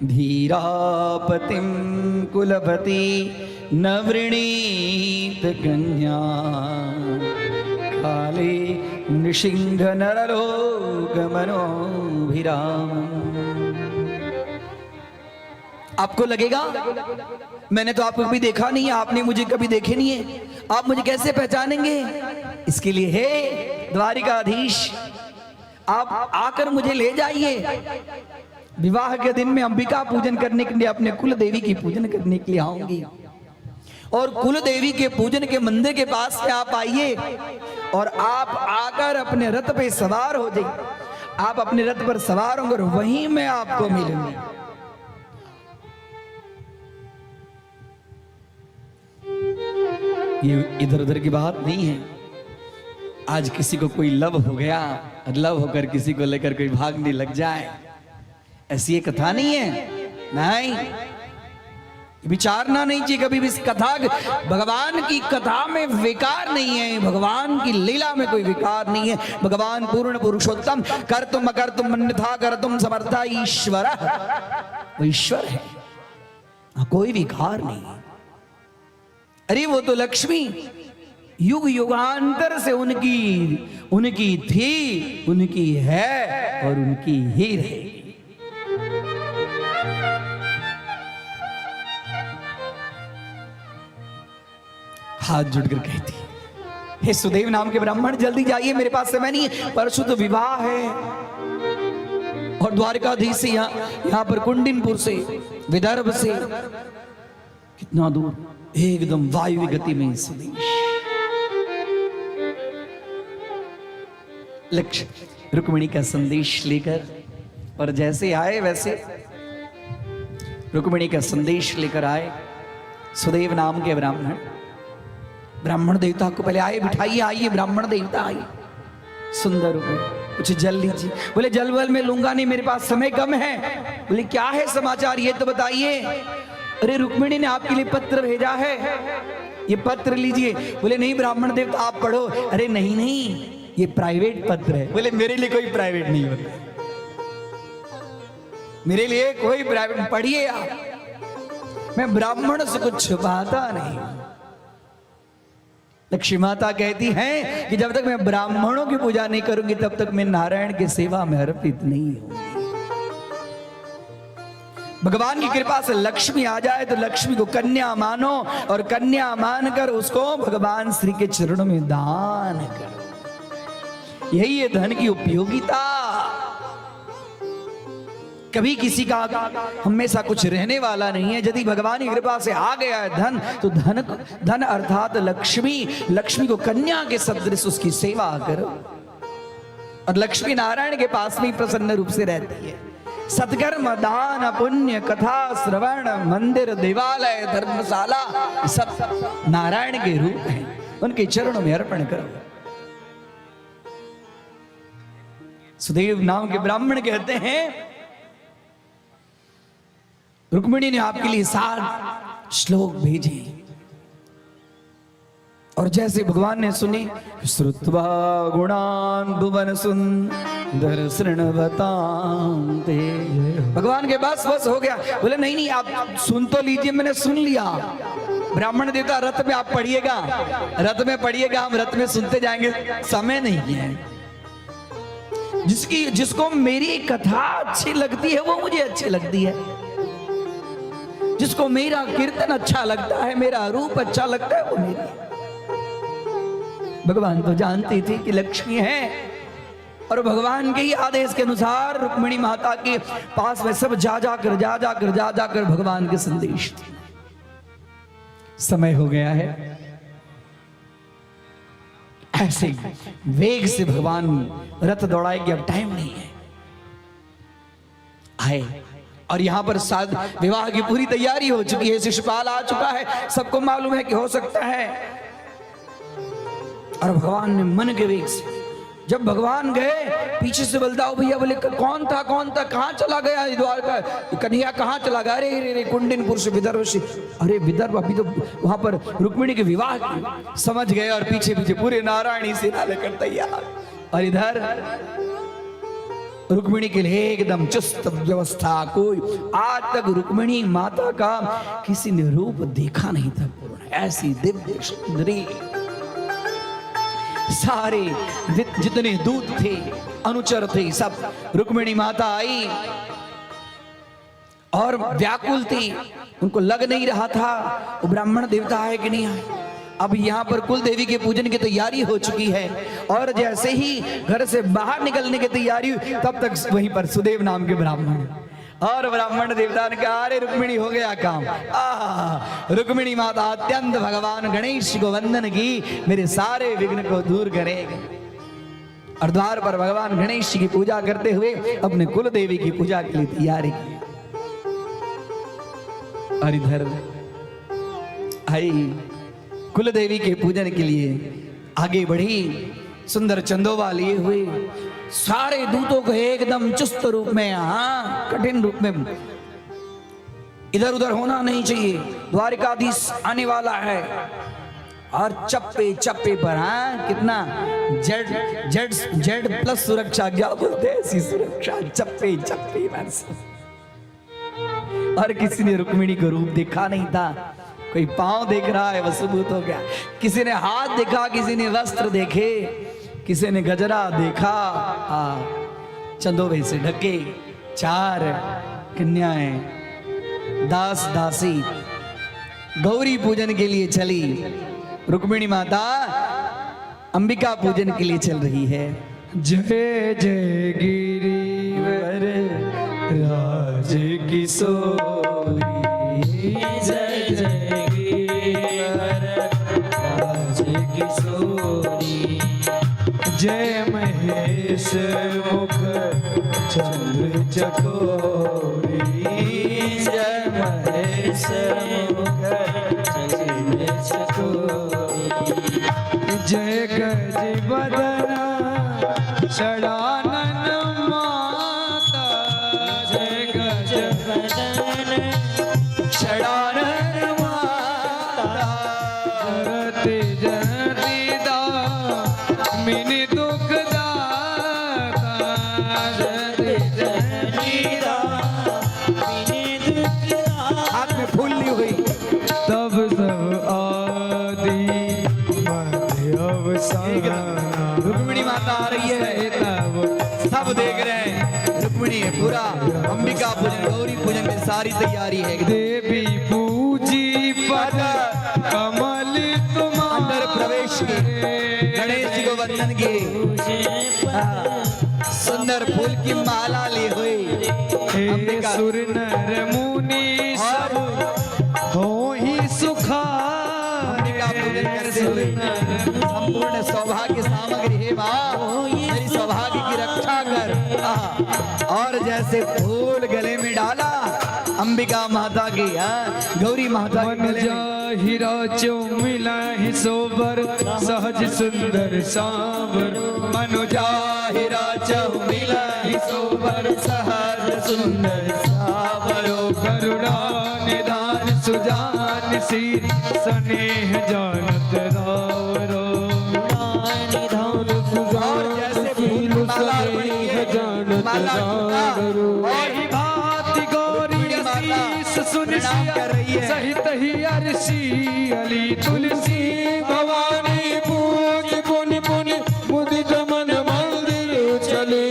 धीरापतिम कुलपति नवृणीत कन्या, काले नृसिंह नरलोक मनोभिराम। आपको लगेगा मैंने तो आपको कभी देखा नहीं है, आपने मुझे कभी देखे नहीं है, आप मुझे कैसे पहचानेंगे? इसके लिए हे द्वारिकाधीश, आप आकर मुझे ले जाइए। विवाह के दिन में अंबिका पूजन करने के लिए अपने कुल देवी की पूजन करने के लिए आऊंगी, और कुल देवी के पूजन के मंदिर के पास से आप आइए और आप आकर अपने रथ पे सवार हो जाइए। आप अपने रथ पर सवार होंगे और वहीं मैं आपको मिलूंगी। ये इधर उधर की बात नहीं है। आज किसी को कोई लव हो गया, लव होकर किसी को लेकर कोई भागने लग जाए, ऐसी ये कथा नहीं है। नहीं, विचारना नहीं चाहिए कभी भी इस कथा। भगवान की कथा में विकार नहीं है, भगवान की लीला में कोई विकार नहीं है। भगवान पूर्ण पुरुषोत्तम, कर तुम अकर तुम अन्यथा कर तुम समर्था ईश्वर, वो ईश्वर है, कोई विकार नहीं। अरे वो तो लक्ष्मी युग युगांतर से उनकी थी, उनकी है और उनकी ही रहेगी। हाथ जुड़कर कहती, हे सुदेव नाम के ब्राह्मण, जल्दी जाइए, मेरे पास समय नहीं है, परसों तो विवाह है। और द्वारकाधीश से यहाँ पर कुंडिनपुर से, विदर्भ से कितना दूर, एकदम वायु गति में सुदेश। लक्ष्य रुक्मिणी का संदेश लेकर, और जैसे आए वैसे रुक्मिणी का संदेश लेकर आए सुदेव नाम के ब्राह्मण। ब्राह्मण देवता को पहले आए बिठाइए, आइए ब्राह्मण देवता आइए, सुंदर रूप में कुछ जल लीजिए। बोले जल वल में लूंगा नहीं, मेरे पास समय कम है। बोले क्या है समाचार, ये तो बताइए। अरे रुक्मिणी ने आपके लिए पत्र भेजा है, ये पत्र लीजिए। बोले नहीं ब्राह्मण देवता आप पढ़ो। अरे नहीं नहीं, ये प्राइवेट पत्र है। बोले मेरे लिए कोई प्राइवेट नहीं होता, मेरे लिए कोई प्राइवेट, पढ़िए आप, मैं ब्राह्मण से कुछ छुपाता नहीं। लक्ष्मी माता कहती है कि जब तक मैं ब्राह्मणों की पूजा नहीं करूंगी तब तक मैं नारायण की सेवा में अर्पित नहीं होंगी। भगवान की कृपा से लक्ष्मी आ जाए तो लक्ष्मी को कन्या मानो, और कन्या मानकर उसको भगवान श्री के चरणों में दान करो। यही है धन की उपयोगिता। कभी किसी का हमेशा कुछ रहने वाला नहीं है। यदि भगवान की कृपा से आ गया है धन, तो धन अर्थात लक्ष्मी को कन्या के सदृश उसकी सेवा करो। और लक्ष्मी नारायण के पास में प्रसन्न रूप से रहती है। सत्कर्म दान पुण्य कथा श्रवण मंदिर देवालय धर्मशाला सब नारायण के रूप हैं, उनके चरणों में अर्पण करो। सुदेव नाम के ब्राह्मण कहते हैं रुक्मिणी ने आपके लिए 7 श्लोक भेजे, और जैसे भगवान ने सुनी, श्रुत्वा गुणान भुवन सुंदर शृण्वतां ते, भगवान के बस हो गया। बोले नहीं नहीं आप सुन तो लीजिए, मैंने सुन लिया। ब्राह्मण देवता रथ में आप पढ़िएगा, रथ में पढ़िएगा, हम रथ में सुनते जाएंगे, समय नहीं है। जिसको मेरी कथा अच्छी लगती है वो मुझे अच्छी लगती है, जिसको मेरा कीर्तन अच्छा लगता है, मेरा रूप अच्छा लगता है, वो मेरी। भगवान तो जानती थी कि लक्ष्मी है, और भगवान के ही आदेश के अनुसार रुक्मिणी माता के पास में सब जा जाकर भगवान के संदेश थे। समय हो गया है, ऐसे वेग से भगवान रथ दौड़ाएंगे, अब टाइम नहीं है। आए, और यहां पर साथ विवाह की पूरी तैयारी हो चुकी है, शिशुपाल आ चुका है, सबको मालूम है कि हो सकता है। और भगवान ने मन के वेग से, जब भगवान गए, पीछे से बलदाऊ भैया बोले कौन था कहां चला गया, द्वारका कन्हैया कहां चला गया? अरे कुंडिनपुर से, विदर्भ से। अरे विदर्भ, अभी तो वहां पर रुक्मिणी के विवाह की समझ गए, और पीछे पीछे पूरे नारायणी सेना लेकर तैयार। और इधर रुक्मिणी के लिए एकदम चुस्त व्यवस्था। कोई आज तक रुक्मिणी माता का किसी ने रूप देखा नहीं था पूर्ण, ऐसी दिव्य सुंदरी। सारे जितने दूत थे, अनुचर थे, सब रुक्मिणी माता आई और व्याकुल थी, उनको लग नहीं रहा था वो ब्राह्मण देवता है कि नहीं है। अब यहाँ पर कुल देवी के पूजन की तैयारी हो चुकी है और जैसे ही घर से बाहर निकलने की तैयारी हुई तब तक वहीं पर सुदेव नाम के ब्राह्मण और ब्राह्मण देवता ने कहा अरे रुक्मिणी हो गया काम। रुक्मिणी माता अत्यंत भगवान गणेश को वंदन की, मेरे सारे विघ्न को दूर करेगी। और द्वार पर भगवान गणेश की पूजा करते हुए अपने कुल देवी की पूजा के लिए तैयारी की। और इधर आई कुल देवी के पूजन के लिए आगे बढ़ी, सुंदर चंदोवा लिए हुए सारे दूतों को एकदम चुस्त रूप में, हाँ कठिन रूप में, इधर उधर होना नहीं चाहिए, द्वारिकाधीश आने वाला है। और चप्पे चप्पे पर, हाँ कितना जेड प्लस सुरक्षा, क्या बोलते हैं ऐसी सुरक्षा, चप्पे चप्पे बस। और किसी ने रुक्मिणी को रूप देखा नहीं था, कोई पांव देख रहा है वह सबूत हो गया, किसी ने हाथ देखा, किसी ने वस्त्र देखे, किसी ने गजरा देखा। चंदोबे से ढके 4 कन्याएं दास दासी गौरी पूजन के लिए चली। रुक्मिणी माता अंबिका पूजन के लिए चल रही है। जय जय गिरिवर राज किशोरी, जय जय गिरिवर राज किशोरी, जय महेश मुख चंद्र चकोरी, जय महेश मुख चंद्र चकोरी, जय गज बदना षडानन माता, जय गज बदन षडानन माता, जरति जरति दामिनी दुख दाता, जरति जरति दामिनी दुख दाता। हाथ में फूल ली हुई तब सब आदि मध्य अवसान, रुक्मिणी माता आ रही है, सब देख रहे हैं। रुक्मिणी पूरा अंबिका पूजन गौरी पूजन में सारी तैयारी है। देवी पूजी पद कमल तुम अंदर प्रवेश की, गणेश जी को वंदन की, सुंदर फूल की माला ली हुई हे सुर नर मुनि सब हो ही सुखा, अंबिका पूजन करते हुए संपूर्ण सौभाग्य सामग्री है माँ, मेरी सौभाग्य की रक्षा कर। और जैसे फूल गले में डाला अंबिका माता की, गौरी माता के गले में हीरा चो मिला ही सोबर सहज सुंदर सांवर, मनुजा हीरा चो मिला ही सोबर सहज सुंदर सांवर, करुणा निधान सुजान सीर स्नेह जानत रावरो, और जैसे फूल माला माला वही भांति गौरी शीस सुनिश्चित कर रही है। सहित ही अर्षि अली तुलसी भवानी पूज पुन पुन मुदित मन मंदिर चले,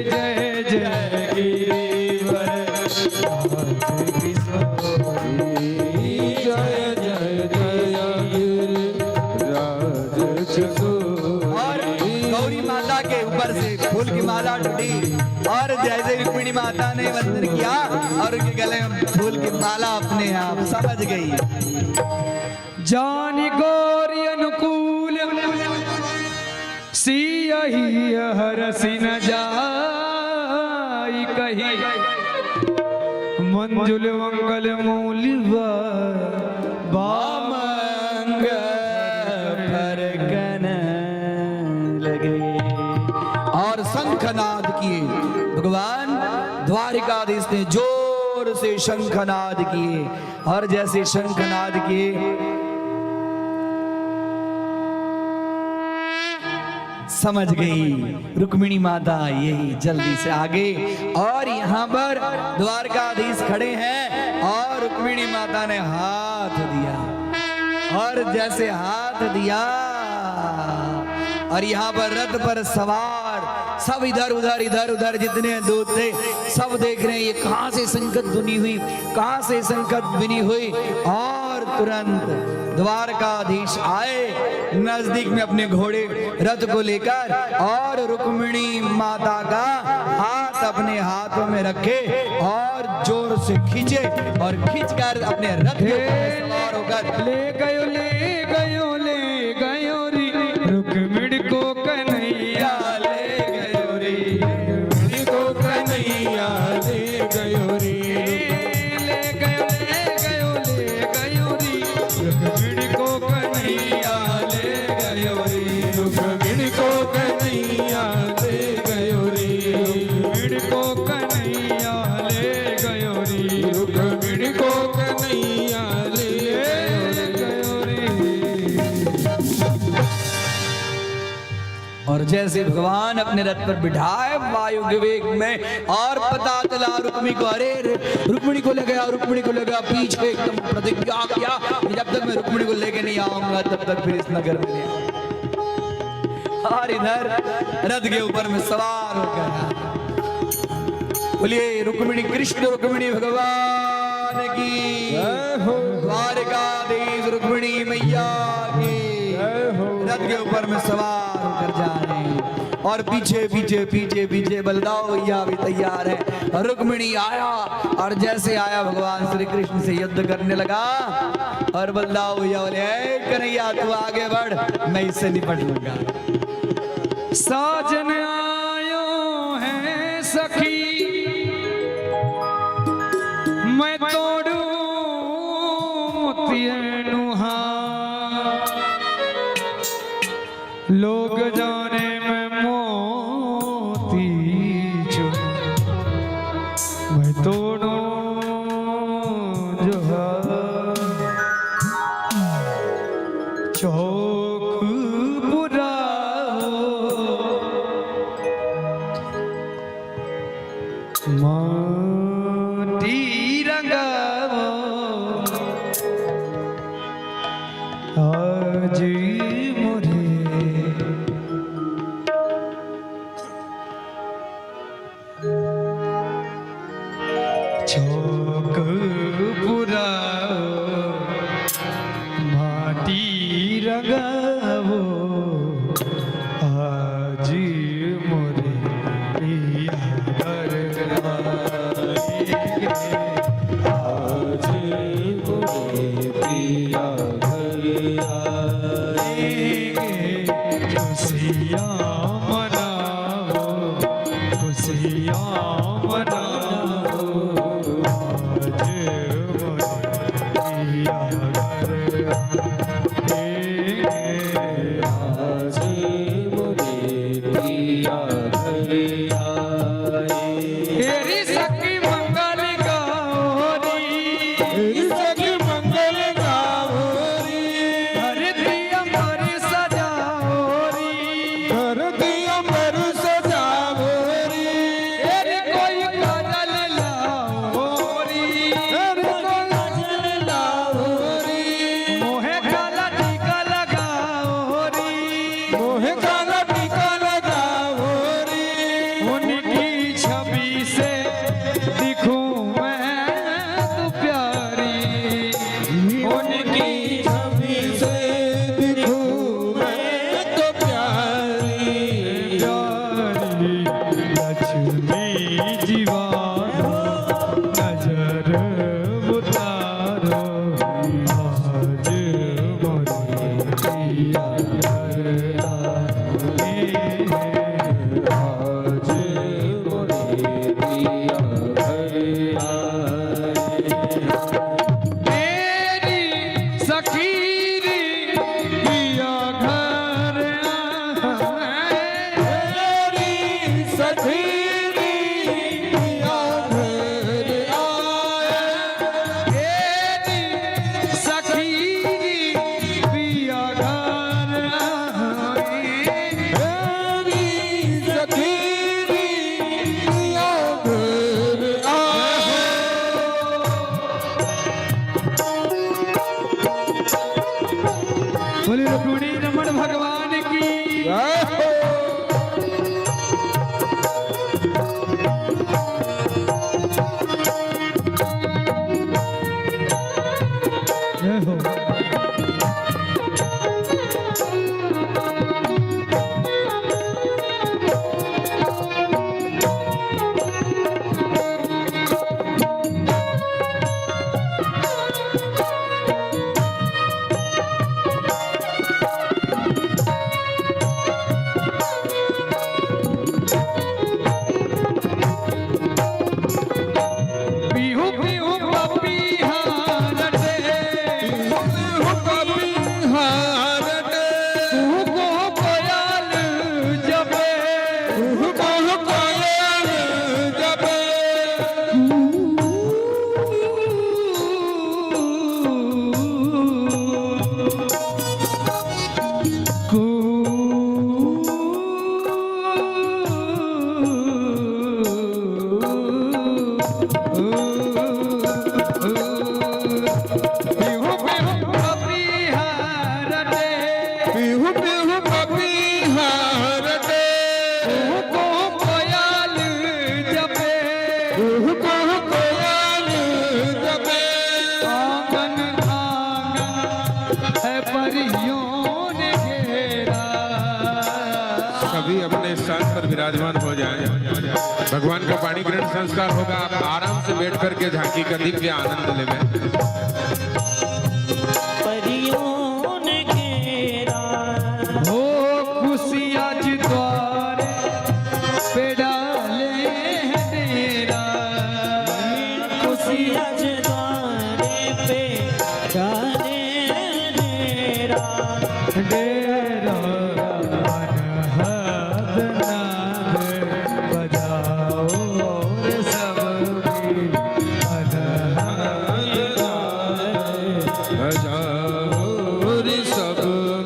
जय जय गिरिवर राज किशोरी, जय जय जय राज किशोरी। और गौरी माता के ऊपर से फूल की माला टूटी और जैसे रुक्मिणी माता ने वंदन किया और उनके गले में फूल की माला अपने आप समझ गई। जानी गौरी अनुकूल सियहि हरसि न जाई कही, मंजुल मंगल मूलिवा बामंग फरकन लगे और शंखनाद किए। भगवान द्वारिकाधीश ने जोर से शंखनाद किए और जैसे शंखनाद किए समझ गई रुक्मिणी माता यही जल्दी से आगे। और यहाँ पर द्वारकाधीश खड़े हैं और रुक्मिणी माता ने हाथ दिया और जैसे हाथ दिया और यहाँ पर रथ पर सवार सब इधर उधर जितने दूत थे सब देख रहे हैं ये कहां से संकट बुनी हुई, कहां से संकट बुनी हुई। और तुरंत द्वारकाधीश आए नजदीक में अपने घोड़े रथ को लेकर और रुक्मिणी माता का हाथ अपने हाथों में रखे और जोर से खींचे और खींचकर अपने रथ के ऊपर सवार होकर ले गयो री रुक्मिणी को कन्हैया ले गयो रे, रुक्मिणी को कन्हैया ले गयो रे, ले गयो री रुक्मिणी को कन्हैया ले गयो रे, रुक्मिणी को कन्हैया ले गयो रे, रुक्मिणी को कन्हैया ले गयो रे, रुक्मिणी को कन्हैया ले गयो रे। और जैसे भगवान अपने रथ पर बिठाए वायु के वेग में और पता चला रुक्मिणी को, अरे रुक्मिणी को ले गया, रुक्मिणी को ले गया। पीछे एकदम प्रतिज्ञा किया कि जब तक मैं रुक्मिणी को लेके नहीं आऊंगा तब तक फिर इस नगर में नहीं आऊंगा। और इधर रथ के ऊपर में सवार होकर बोलिए रुक्मिणी कृष्ण रुक्मिणी भगवान की, द्वारकाधीश रुक्मिणी मैया की। रथ के ऊपर में सवार होकर जा रहे हैं और पीछे बलदाव भैया भी तैयार है। रुक्मिणी आया और जैसे आया भगवान श्री कृष्ण से युद्ध करने लगा और बलदाव भैया बोले कन्हैया तू आगे बढ़, मैं इससे निपट लूंगा। साजन आयो है सखी मैं तोड़ू मोतियनु हाथ, लोग जाने में मोती जो मैं तोड़ू जो चौक बुरा हो बिहू बिहू पपीहरते बिहू बिहू पपीहरते कुहू कुहू कोयल जपे कुहू कुहू कोयल जपे आंगन आंगन है परियों ने घेरा। सभी अपने स्थान पर विराजमान हो जाएं। भगवान का पाणी ग्रहण संस्कार होगा। आप आराम से बैठ करके झांकी का दिव्य आनंद लें। परियों ने घेरा हो खुशियाँ द्वारे पे डाले हैं डेरा। खुशियाँ द्वारे पे डाले डेरा डेरा अनहद नाद बजाओ रे सब भी अनहद बजाओ रे सब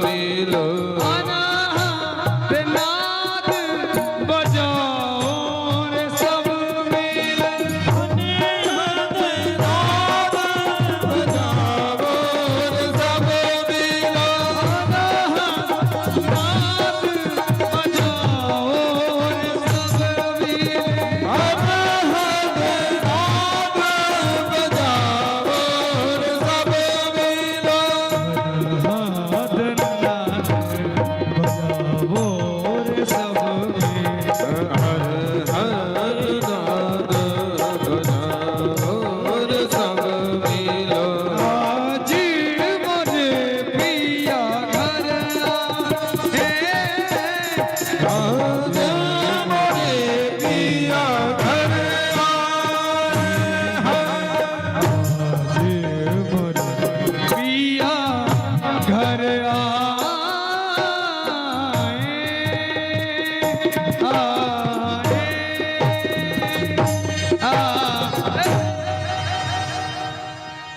मिलो अनहद नाद बजाओ रे सब मिले।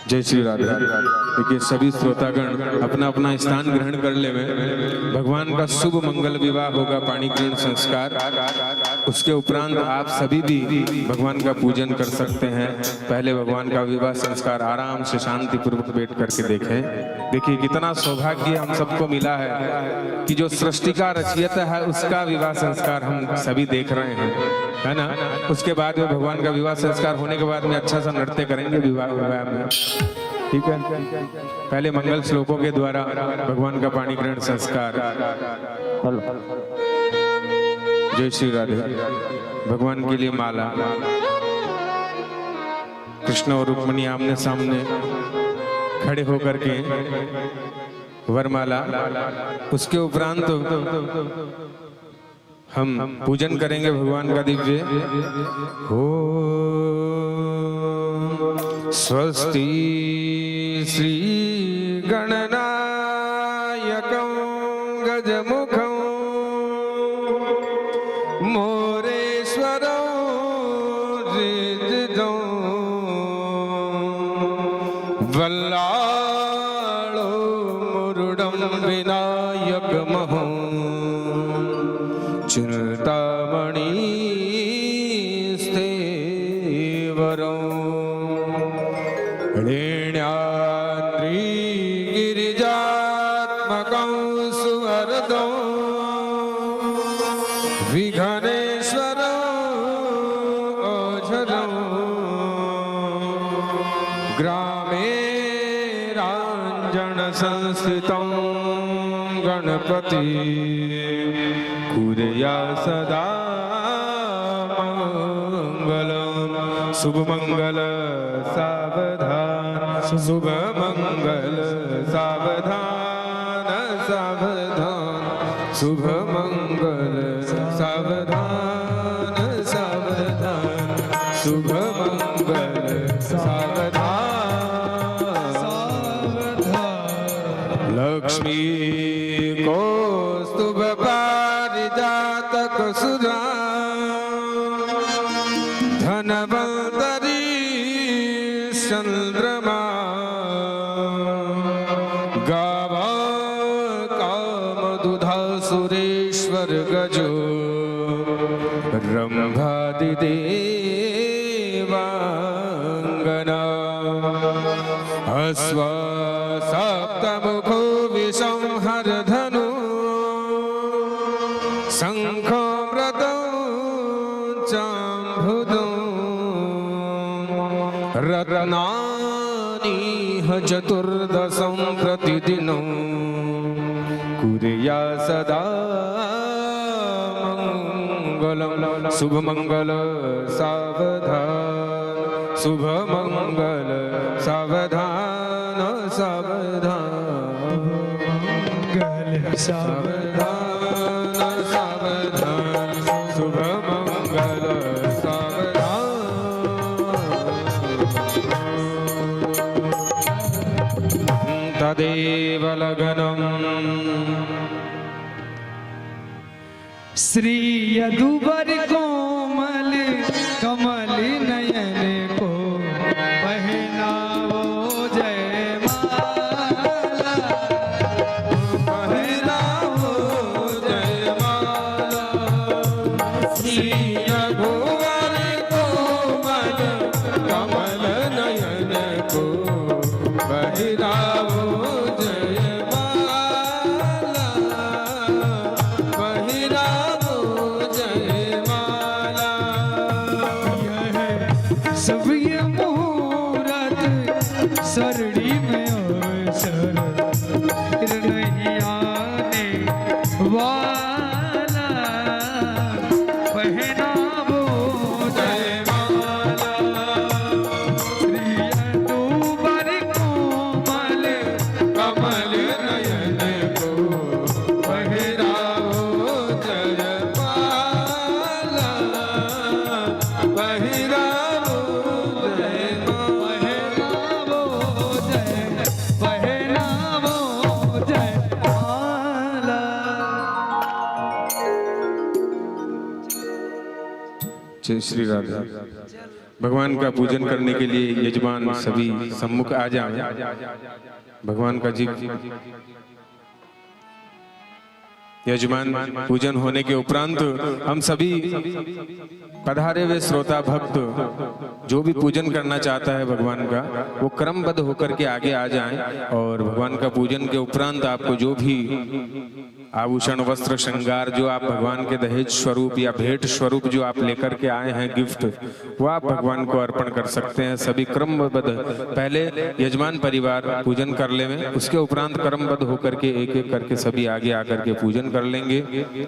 जय श्री राधे। देखिए सभी श्रोतागण अपना अपना स्थान ग्रहण कर ले में भगवान का शुभ मंगल विवाह होगा पाणी ग्रहण संस्कार। उसके उपरांत आप सभी भी भगवान का पूजन कर सकते हैं। पहले भगवान का विवाह संस्कार आराम से शांति पूर्वक बैठ करके देखें। देखिए कितना सौभाग्य हम सबको मिला है कि जो सृष्टि का रचयिता है उसका विवाह संस्कार हम सभी देख रहे हैं, है ना। उसके बाद में भगवान का विवाह संस्कार होने के बाद में अच्छा सा नृत्य करेंगे विवाह में, ठीक है। पहले मंगल श्लोकों के द्वारा भगवान का पाणी ग्रहण संस्कार। जय श्री राधे। भगवान के लिए माला, कृष्ण और रुक्मिणी आमने सामने खड़े होकर के वरमाला। उसके उपरांत हम पूजन करेंगे भगवान का दिव्य। हो स्वस्ति श्री गणनायकं गजमुखं मोरेश्वरं ऋजं वल्लाळो मुरुडं विनायकमहं चिन्तामणि स्थेवरं ऋण्याद्रि गिरिजात्मकं सुवरदं विघ्नेश्वरं ओझरं ग्रामे राञ्जन संस्थितं गणपति कुर्या सदा मंगलम। शुभ मंगल सावधान, शुभ मंगल सावधान सावधान, शुभ मंगल सावधान सावधान, शुभ मंगल सावधान। लक्ष्मी कौस्तुभ पारिजातक सुधा धनवंतरी चंद्रमा गावा कामदुधा सुरेश्वर गजो रंभादिदेवांगना अश्व सप्तमुखो विसंहरधनु शंखो मृदौ चाम्भुदौ रत्नानीह चतुर्दशं प्रतिदिनं कुर्या सदा मंगलम शुभ मंगल सावधान शुभ मंगल सावधान सावधान सावधान सावधान शुभ मंगल सावधान तदेव लगनम श्री यदुवर कोमल कमल नयन को पहनावो जयमाला पहनावो जयमाला श्री यदुवर कोमल कमल नयन को पहनावो सरड़ी में अवसर नहीं आने वाला पहनावो जयमाला श्री यदुवर कोमल कमल नयन को पहनावो जयमाला पहनावो जय श्री राधे। भगवान का पूजन करने के लिए यजमान सभी सम्मुख आ जाएं। भगवान का जी यजमान पूजन होने के उपरांत हम सभी पधारे हुए श्रोता भक्त जो भी पूजन करना चाहता है भगवान का वो क्रमबद्ध होकर के आगे आ जाएं और भगवान का पूजन के उपरांत आपको जो भी आभूषण वस्त्र श्रृंगार जो आप भगवान के दहेज स्वरूप या भेंट स्वरूप जो आप लेकर के आए हैं गिफ्ट वो आप भगवान को अर्पण कर सकते हैं। सभी क्रमबद्ध पहले यजमान परिवार पूजन कर ले में उसके उपरांत क्रमबद्ध होकर के एक एक करके सभी आगे आकर के पूजन कर लेंगे।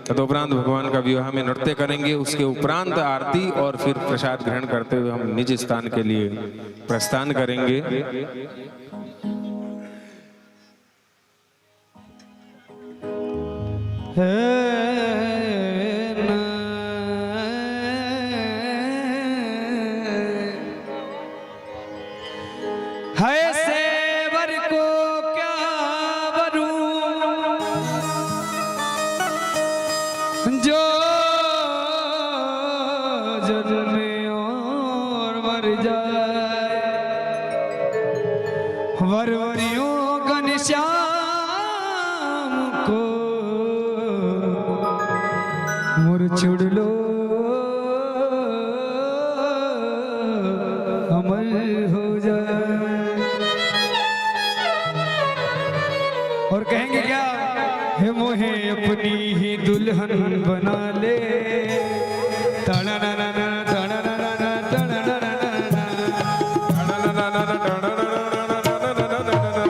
तदुपरांत भगवान का विवाह में नृत्य करेंगे। उसके उपरांत आरती और फिर प्रसाद ग्रहण करते हुए हम निज स्थान के लिए प्रस्थान करेंगे। है सेवर को क्या वरूं जो जन्मे और मर जाए वरवरियों घनश्याम को मुरछुड़ लो अमर हो जाए। और कहेंगे क्या हे मोहे अपनी ही दुल्हन बना ले ताना ना ना ना ताना ना ना ना ताना ना ना ना ताना ना ना ना ताना ना ना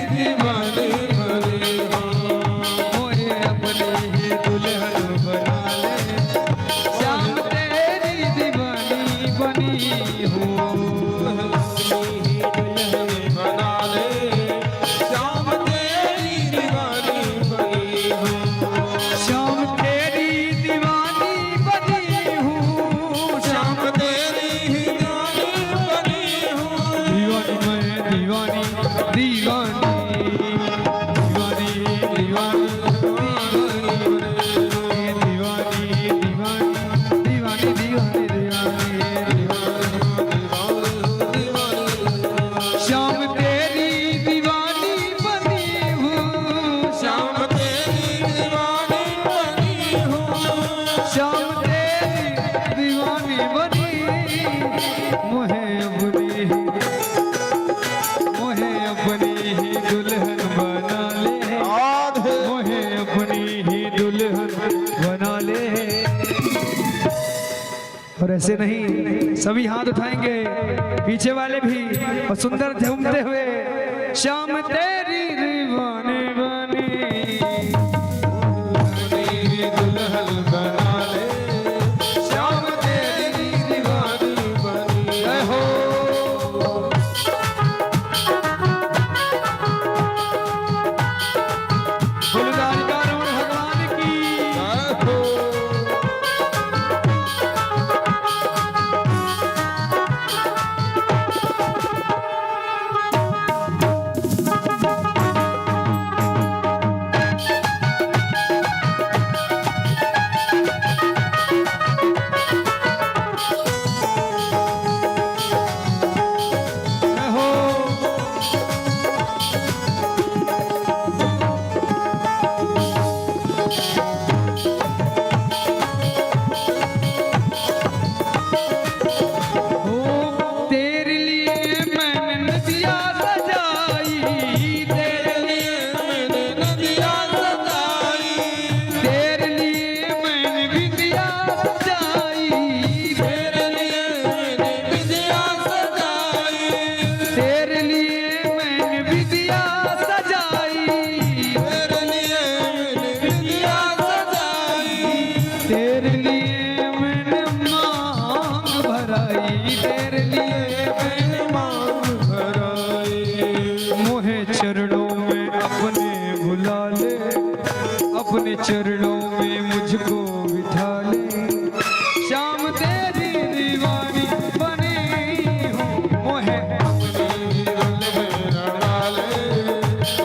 दीवानी और ऐसे नहीं, सभी हाथ उठाएंगे, पीछे वाले भी, और सुंदर झूमते हुए श्याम तेरी दीवानी बनी दुल्हन बना ले, श्याम तेरी दीवानी बनी। जय हो फूलदार का रमण भगवान की जय हो। अपने चरणों में मुझको बिठा ले, श्याम तेरी दीवानी बनी हूँ, मोहे अपनी दिल में रड़ा ले,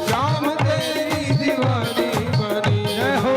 श्याम तेरी दीवानी बनी। जय हो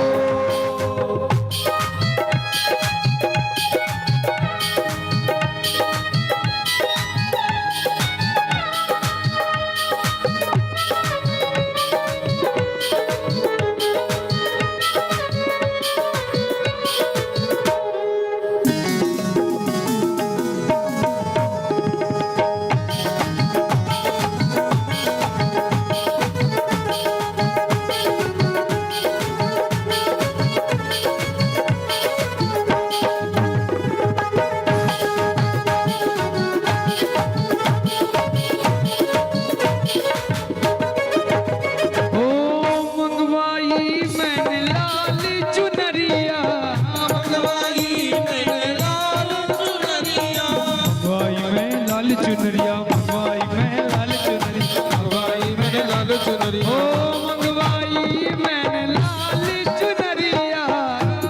चुनरिया मंगवाई मैं लाल चुनरिया, मंगवाई मैंने लाल चुनरिया, ओ मंगवाई मैंने लाल चुनरिया,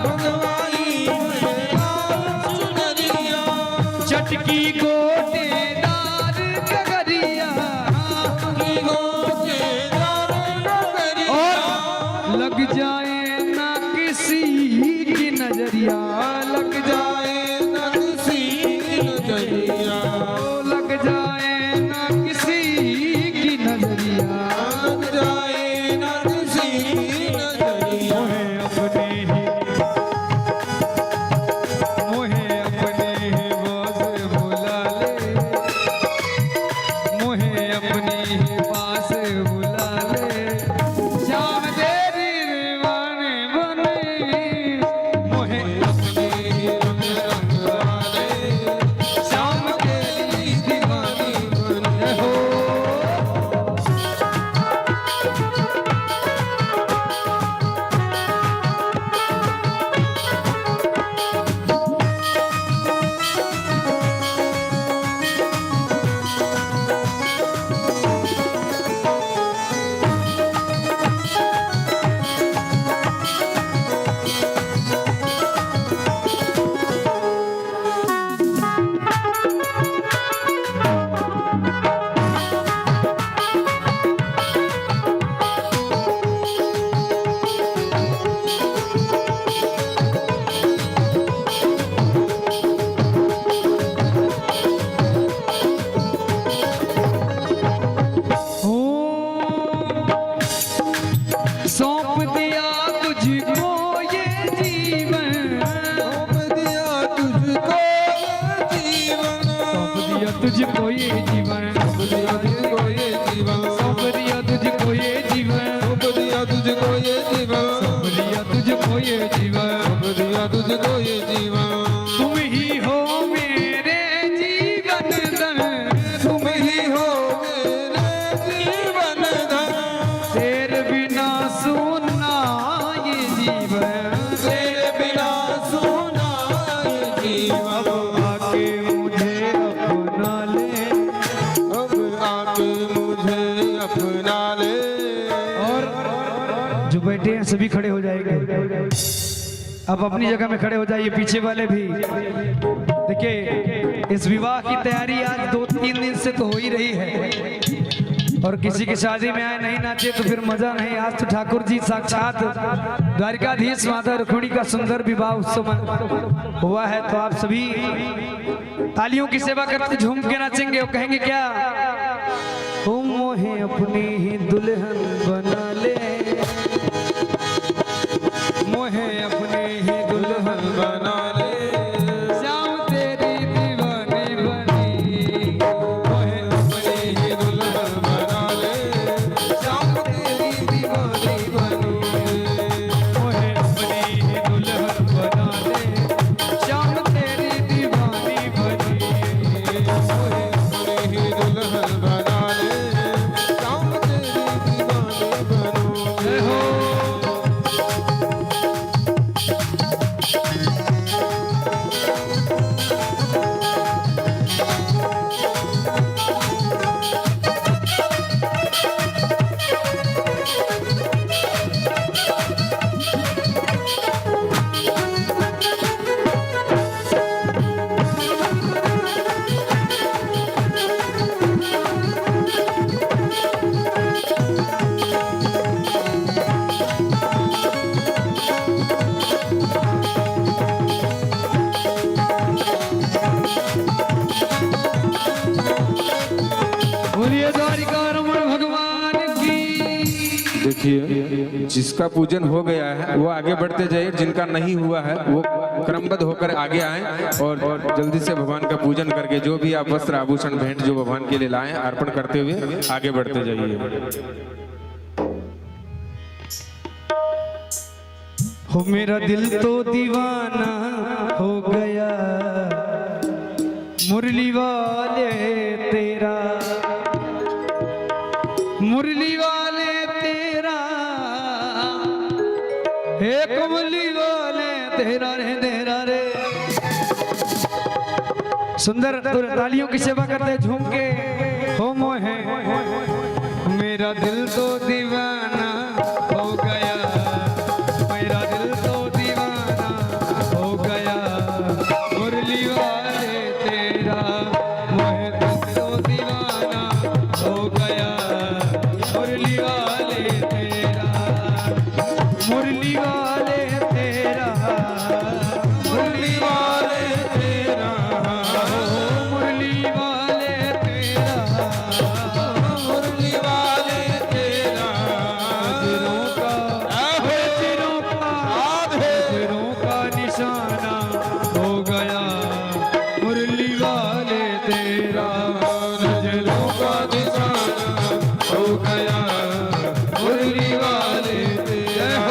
मंगवाई मैंने लाल चुनरिया, चटकी गोटेदार गगरिया, चटकी गोटेदार गगरिया, और लग जाए ना किसी की नजरिया, लग जाए ना किसी की नजरिया, लग जाए ना किसी की नजरिया, लग जाए ना किसी की नजरिया, मोहे अपने ही बास बुला ले, मोहे अपने ही पास बुला ले, श्याम तेरी दीवानी बनी, मोहे अपने ही रंग वाले, श्याम तेरी दीवानी बनी। हो सौंप दिया तुझको ये जीवन, सौंप दिया तुझको ये जीवन, सौंप दिया तुझको ये जीवन, सौंप दिया तुझको ये जीवन, सौंप दिया तुझको ये जीवन, सौंप दिया तुझको ये जीवन, सौंप दिया तुझको ये जीवन, सौंप दिया तुझको ये जीवन, तुम ही हो सभी खड़े हो जाएंगे। अब अपनी जगह में खड़े हो जाइए, पीछे वाले भी। देखिए, इस विवाह की तैयारी आज 2-3 दिन से तो हो ही रही है, और किसी की शादी में आए नहीं नाचे तो फिर मजा नहीं। आज तो ठाकुर जी साक्षात द्वारिकाधीश माता रुक्मिणी का सुंदर विवाह उत्सव हुआ है, तो आप सभी तालियों की सेवा करते झूम के नाचेंगे और कहेंगे क्या? ओ मोहे अपनी ही दुल्हन बना ले, मोहे अपनी ही दुल्हन बना ले, श्याम तेरी दीवानी बनी, मोहे अपनी ही दुल्हन बना ले, श्याम तेरी दीवानी बनी, मोहे अपनी ही दुल्हन बना ले, श्याम तेरी दीवानी बनी, मोहे अपनी ही दुल्हन बना ले, श्याम तेरी दीवानी बनी। जय हो। बोलिए द्वारिकारमण भगवान की। देखिए, जिसका पूजन हो गया है वो आगे बढ़ते जाइए, जिनका नहीं हुआ है वो क्रमबद्ध होकर आगे आए और जल्दी से भगवान का पूजन करके जो भी आप वस्त्र आभूषण भेंट जो भगवान के लिए लाए अर्पण करते हुए आगे बढ़ते जाइए। हो मेरा दिल तो दीवाना हो गया, मुरली वाले तेरा, मुरली वाले तेरा, हे कमली वाले तेरा रे तेरा रे। सुंदर तालियों की सेवा करते झूम के। हो मोहे मेरा दिल तो दीवाना हो गया, मेरा दिल तो दीवाना हो गया, मुरली वाले तेरा, मोहे दिल तो दीवाना हो गया, मुरली वाले तेरा, मुरली वाले तेरा, मुरली वाले तेरा, मुरली वाले तेरा, मुरली वाले तेरा। सिरों का निशाना हो गया, मुरली वाले तेरा, नजरों का निशाना हो गया, मुरली वाले तेरा।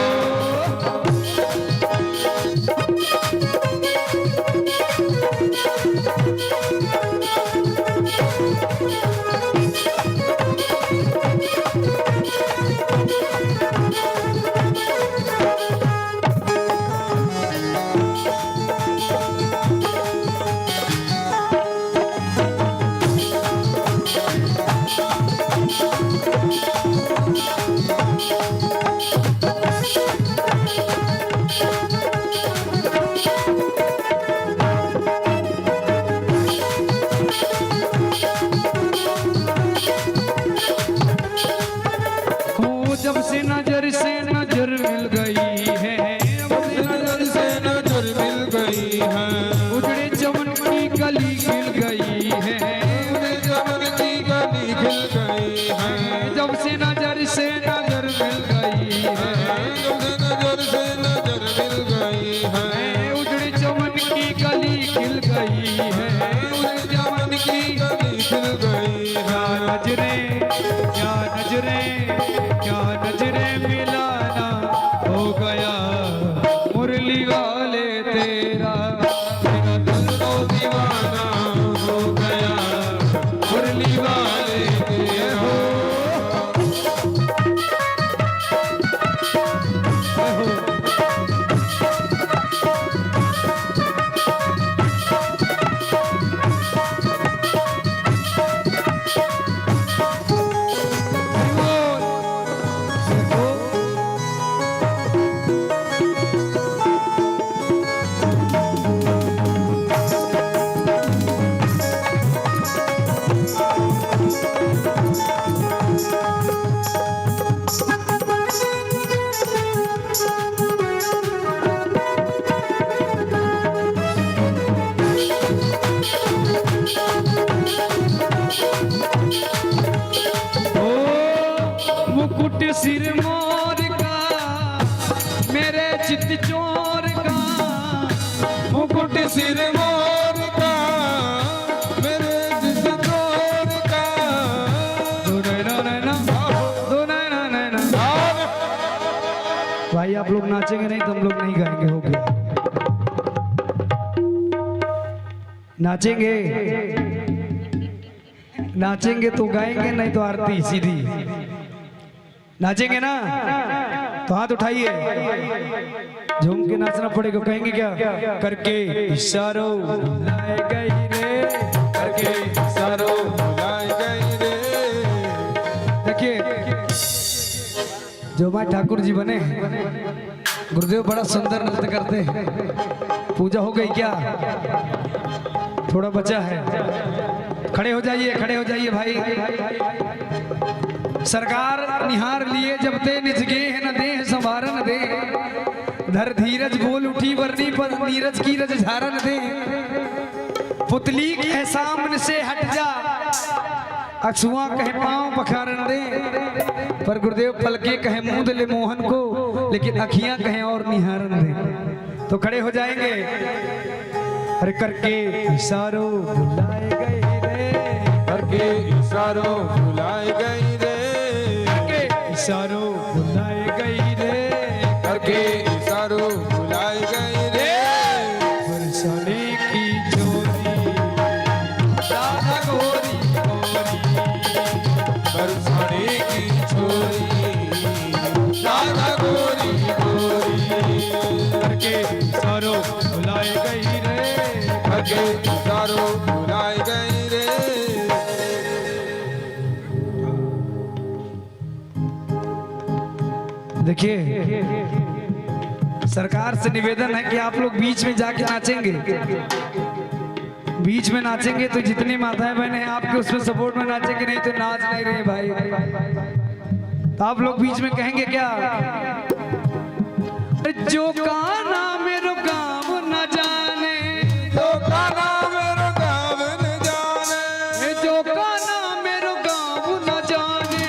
जब से नजर मिल गई है, जब से नजर मिल गई है, उजड़े चमन की कली खिल गई है, उजड़े चमन की कली खिल गई है। जब से नजर मिल गई है, जब से नजर मिल गई है, उजड़े चमन की कली खिल गई है, उजड़े चमन की कली खिल गई है। नजरें क्या नजरें, क्या नजरें मिलाना हो गया, मुरली वाले तेरा, मेरा दिल तो दीवाना सिर मोर का मेरे चित चोर का, मुकुट सिर मोर का मेरे जिस चोर का। दो नैना नैना, दो नैना नैना। भाई आप लोग नाचेंगे नहीं तो हम लोग नहीं गाएंगे, हो गया। नाचेंगे, नाचेंगे तो गाएंगे, नहीं तो आरती सीधी। नाचेंगे ना तो हाथ उठाइए, झूम के नाचना पड़ेगा। कहेंगे क्या? करके इशारों बुलाए गई रे, करके इशारों बुलाए गई रे। देखिए जो भाई ठाकुर जी बने गुरुदेव बड़ा सुंदर नृत्य करते हैं। पूजा हो गई क्या? थोड़ा बचा है। खड़े हो जाइए, खड़े हो जाइए भाई। सरकार निहार लिए जब ते निज गे है न दे संवारन दे, धर धीरज बोल उठी वर्णी पर नीरज की रज झारन दे। पुतली कहे सामने से हट जा, अक्षुआ कहे पांव पखारन दे, पर गुरुदेव पलके कहे मुंह ले मोहन को, लेकिन अखियां कहे और निहारन दे। तो खड़े हो जाएंगे। अरे करके इशारों बुलाए गए रे, करके इशारों बुलाए गई रे, करके इशारों बुलाए गई रे, करके इशारों बुलाए गई रे। बरसाने की चोरी राधा गोरी गोरी, बरसाने की छोरी राधा गोरी गोरी, करके इशारों बुलाए गई रे, करके इशारों बुलाए गई रे। देखिए सरकार से निवेदन है कि आप लोग बीच में जाके नाचेंगे। बीच में नाचेंगे तो जितनी माताएं बहनें हैं आपके उसमें सपोर्ट में नाचेंगे, नहीं तो नाच नहीं रहे भाई। तो आप लोग बीच में कहेंगे क्या? अरे जो काना मेरो गाँव न जाने, जो काना मेरो गाँव न जाने, जो काना मेरो गाँव न जाने,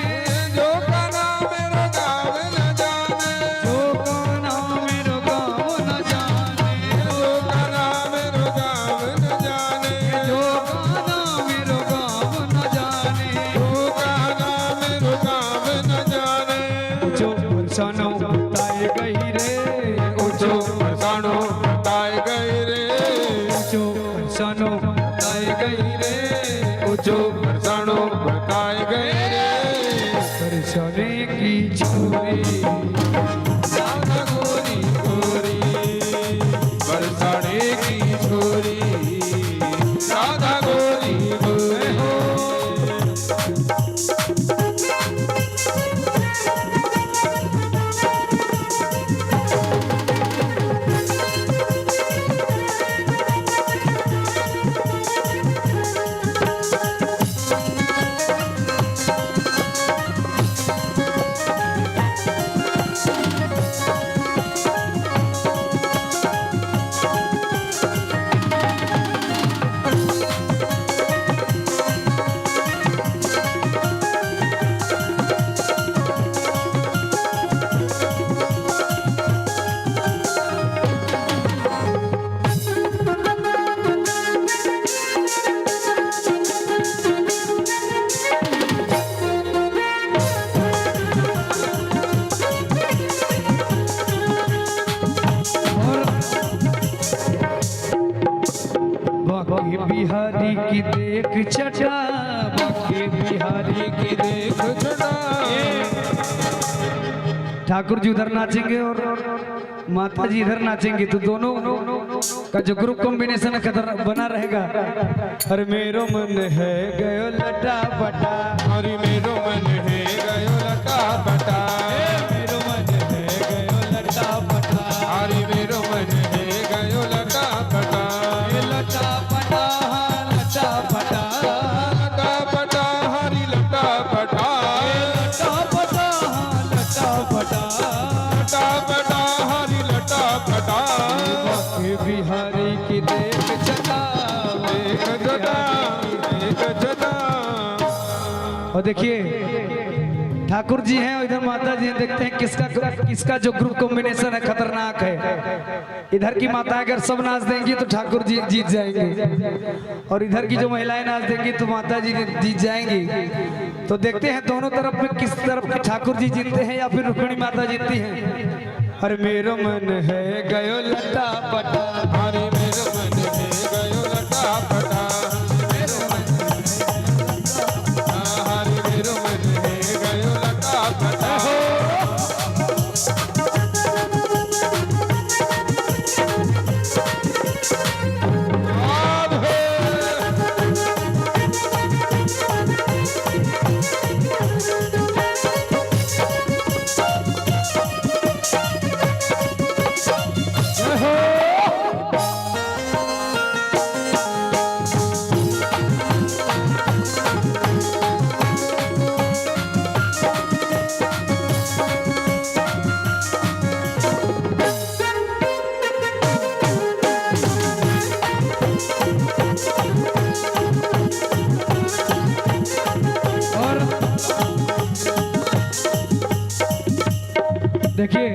जो काना मेरो गाँव न जाने, जो काना मेरो गाँव न जाने, जो काना मेरो गाँव न जाने, जो काना मेरो गाँव न जाने, जो काना मेरो गाँव न जाने। जो बरसानो बताए गई रे, ऊंचो बरसानो बताए गए रे, जो बरसानो बताए गई रे, ऊंचो बरसानो बताए गए रे। बरसाने की छोरी राधा गोरी गोरी, बरसाने की छोरी राधा गोरी गोरी। बाकी बिहारी की देख छटा, बाकी बिहारी की देख छटा, ठाकुर जी उधर नाचेंगे और माता जी इधर नाचेंगे, तो दोनों का जो ग्रुप कॉम्बिनेशन बना रहेगा। अरे मेरो मन है गयो लटा पटा, हरि मेरो मन है गयो लटा पटा, मेरो मन है गयो लटा पटा, हरि मेरो मन है गयो लटा पटा, लटा पटा लटा पटा, लटा पटा हरि लटा पटा, लटा पटा लटा पटा, लटा पटा हरि लटा पटा। बाकी बिहारी की देख छटा, एक जटा, एक जटा। और देखिए ठाकुर जी हैं, इधर माता जी हैं। देखते हैं किसका जो ग्रुप कॉम्बिनेशन है खतरनाक है। इधर की माता अगर सब नाच देंगी तो ठाकुर जी जीत जाएंगे, और इधर की जो महिलाएं नाच देंगी तो माता जी जीत जाएंगी। तो देखते हैं दोनों तरफ में किस तरफ के ठाकुर जी जीतते हैं या फिर रुक्मिणी माता जीतती हैं। अरे मेरो मन है गयो लटा पटा, अरे मेरो मन है गयो लटा पटा, मेरो मन अरे मेरो मन है गयो लटा पटा। देखिए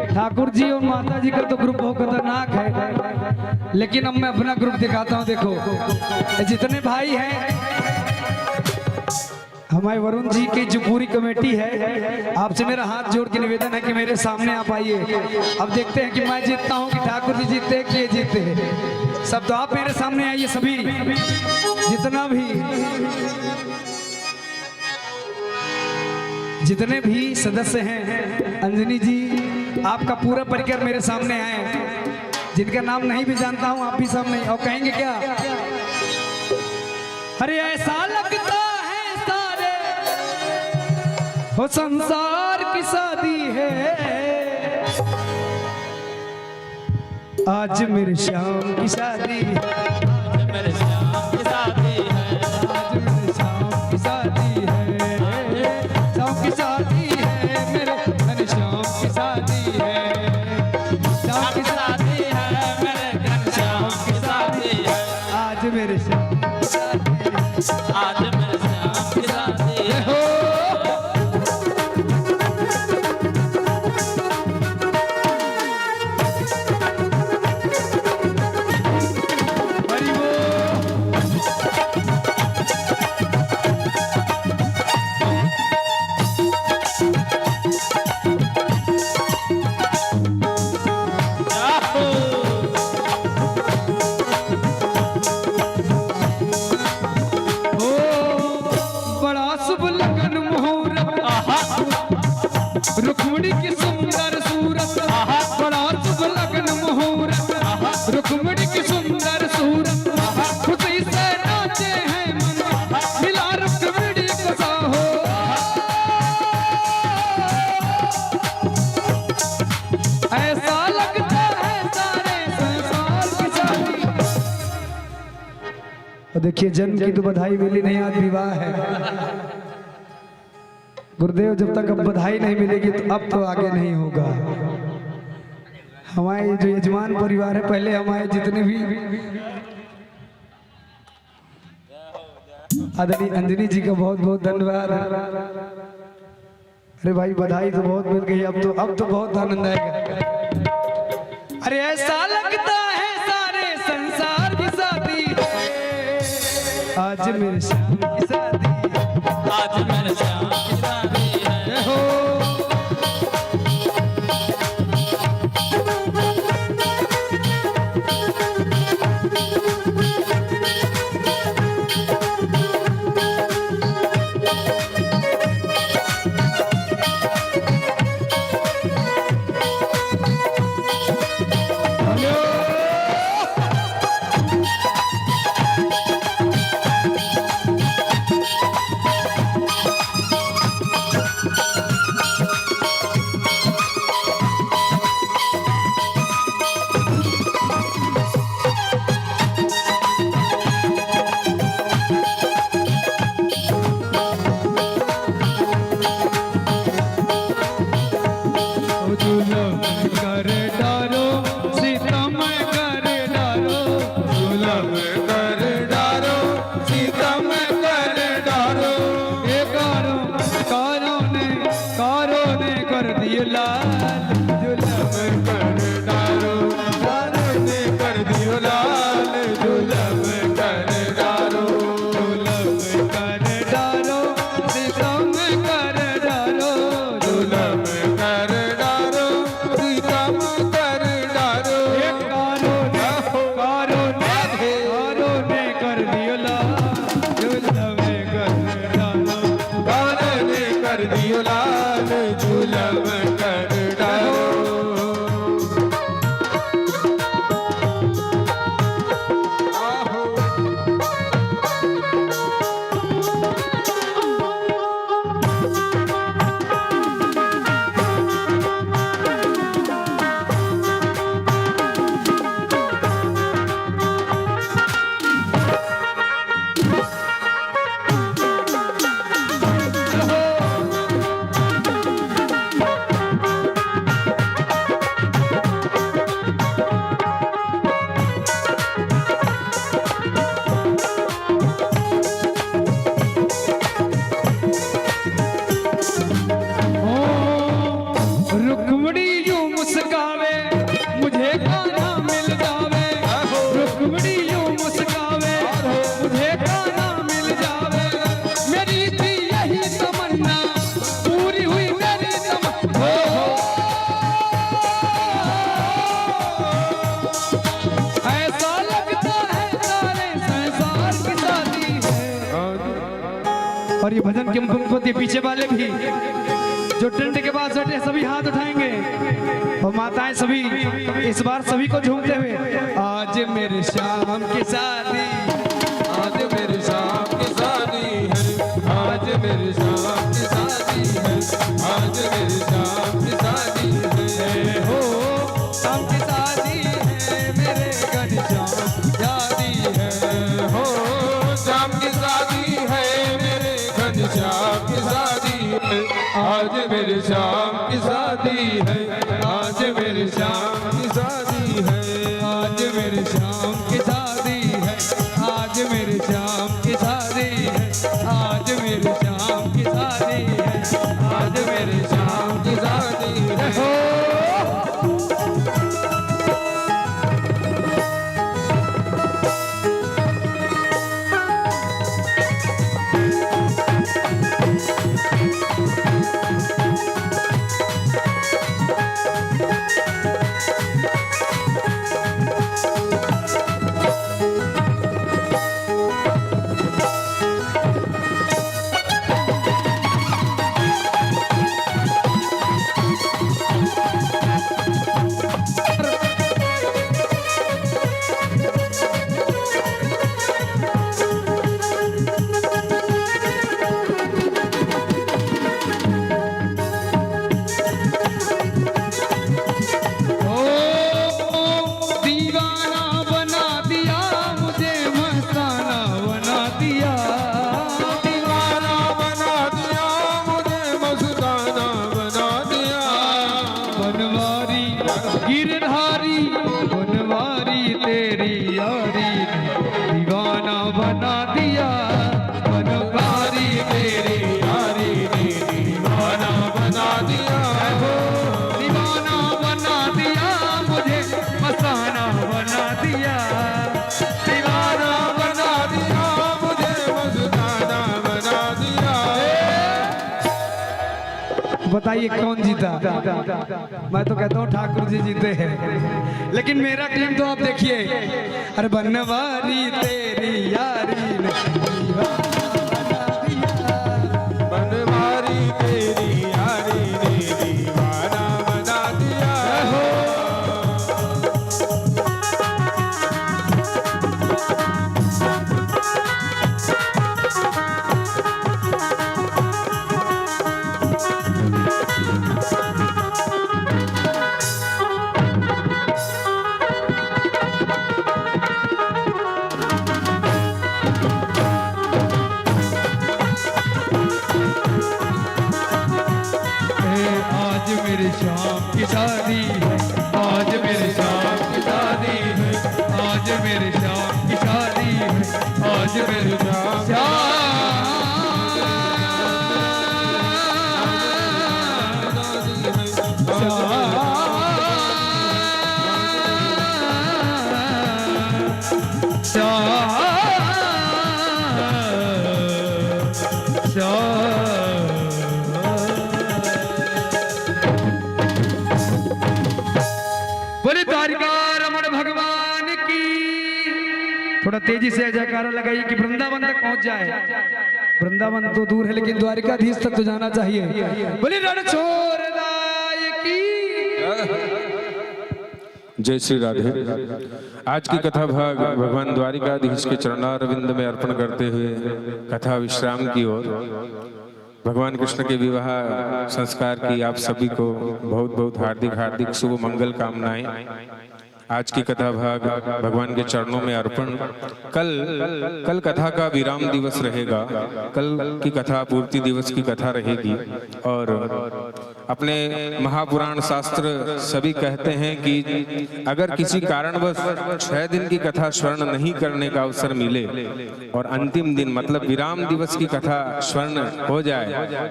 ठाकुर जी और माता जी का तो ग्रुप बहुत खतरनाक है, लेकिन अब मैं अपना ग्रुप दिखाता हूं। देखो जितने भाई हैं, हमारे वरुण जी की जो पूरी कमेटी है, आपसे मेरा हाथ जोड़ के निवेदन है कि मेरे सामने आप आइए। अब देखते हैं कि मैं जीतता हूं कि ठाकुर जी जीतते हैं कि ये जीतते हैं। सब तो आप मेरे सामने आइए, सभी जितने भी सदस्य हैं। अंजनी जी आपका पूरा परिकर मेरे सामने आए, जिनका नाम नहीं भी जानता हूं आप भी सामने, और कहेंगे क्या? अरे ऐसा लगता है सारे हो संसार की शादी है, आज मेरे श्याम की शादी है, आज मेरे श्याम की शादी है, आज मेरे श्याम की शादी है, श्याम की शादी है, मेरे श्याम की शादी है, श्याम की शादी है, मेरे श्याम की शादी है, आज मेरे श्याम की शादी है। आज मेरे श्याम की शादी है। हो हरि बोल। ओ बड़ा शुभ लगन मुहूर्त, रुक्मिणी की सुंदर सूरत, बड़ा शुभ लगन मुहूर्त, रुक्मिणी की सुंदर सूरत, खुशी से नाचे हैं मन, मिला रुक्मिणी को साहो। ऐसा लगता है सारे संसार की शादी। और देखिए जन्म की तो बधाई मिली नहीं, आज विवाह है। गुरुदेव जब तक अब बधाई नहीं मिलेगी तो अब तो आगे नहीं होगा। हमारे जो यजमान परिवार है, पहले हमारे जितने भी आदरणीय अंजनी जी का बहुत बहुत धन्यवाद। अरे भाई बधाई तो बहुत मिल गई, अब तो बहुत आनंद आएगा। अरे ऐसा लगता है सारे संसार की शादी है, आज मेरे श्याम की शादी है, आज मेरे श्याम की शादी है। जय हो। लाल जुलम कर डारो, जुलम कर डारो, सितम कर डारो, जुलम कर डारो, सितम कर डारो। कारों ने कर दियो लाल, जुलम कर डारो। कारों ने कर दियो लाल जुलम कर डारो। रुक्मणी यूं मुस्कावे, मुझे गाना मिल जावे। रुक्मणी यूं मुस्कावे, मुझे गाना मिल जावे। मेरी थी यही तमन्ना, पूरी हुई मेरी तमन्ना। ऐसा लगता है सारे संसार की शादी है। और ये भजन के पंक्ति पीछे वाले भी जो टेंट के पास बैठे सभी हाथ उठाएंगे और माताएं सभी इस बार सभी को झूमते हुए, आज मेरे श्याम की शादी, आज मेरे शाम की शादी है, आज मेरे शाम की शादी है, आज मेरे शाम की शादी है। हो शाम की शादी है, मेरे घनश्याम शादी है। हो शाम की शादी है, मेरे घनश्याम की शादी है। आज मेरे शाम की शादी है, आज मेरे शाम की शादी है। आज मेरे श्याम की शादी है, आज मेरे श्याम की शादी है। आज मेरे श्याम की शादी है, आज मेरे श्याम की शादी है। गिरधारी बनवारी तेरी यारी ने दीवाना बना दिया। बनवारी तेरी यारी ने दीवाना बना दिया। दीवाना बना दिया मुझे, मस्ताना बना दिया। दीवाना बना दिया मुझे, मस्ताना बना दिया। बताइए कौन जीता? मैं तो कहता हूँ ठाकुर जी जीते हैं, लेकिन मेरा क्लेम तो आप देखिए। अरे बनवारी तेरी यारी ने बनवारी तेरी यारी ने दीवाना बना दिया। आज मेरे शाम की शादी है, आज मेरे शाम की शादी है, आज मेरे शाम की शादी है, आज मेरे शाम बोले द्वारिका रमण भगवान की। थोड़ा तेजी से जयकारा लगाइए कि वृंदावन तक पहुंच जाए। वृंदावन तो दूर है लेकिन द्वारिकाधीश तक तो जाना चाहिए। बोले रणछोड़दाय की। जय श्री राधे। आज की कथा भाग भगवान द्वारिकाधीश के चरणारविंद में अर्पण करते हुए कथा विश्राम की ओर। भगवान कृष्ण के विवाह संस्कार की आप सभी को बहुत बहुत हार्दिक शुभ मंगल कामनाएं। आज की कथा भाग भगवान के चरणों में अर्पण। कल कथा का विराम दिवस रहेगा। कल की कथा पूर्ति दिवस की कथा रहेगी। और अपने महापुराण शास्त्र सभी कहते हैं कि अगर किसी कारणवश 6 दिन की कथा स्वर्ण नहीं करने का अवसर मिले और अंतिम दिन मतलब विराम दिवस की कथा स्वर्ण हो जाए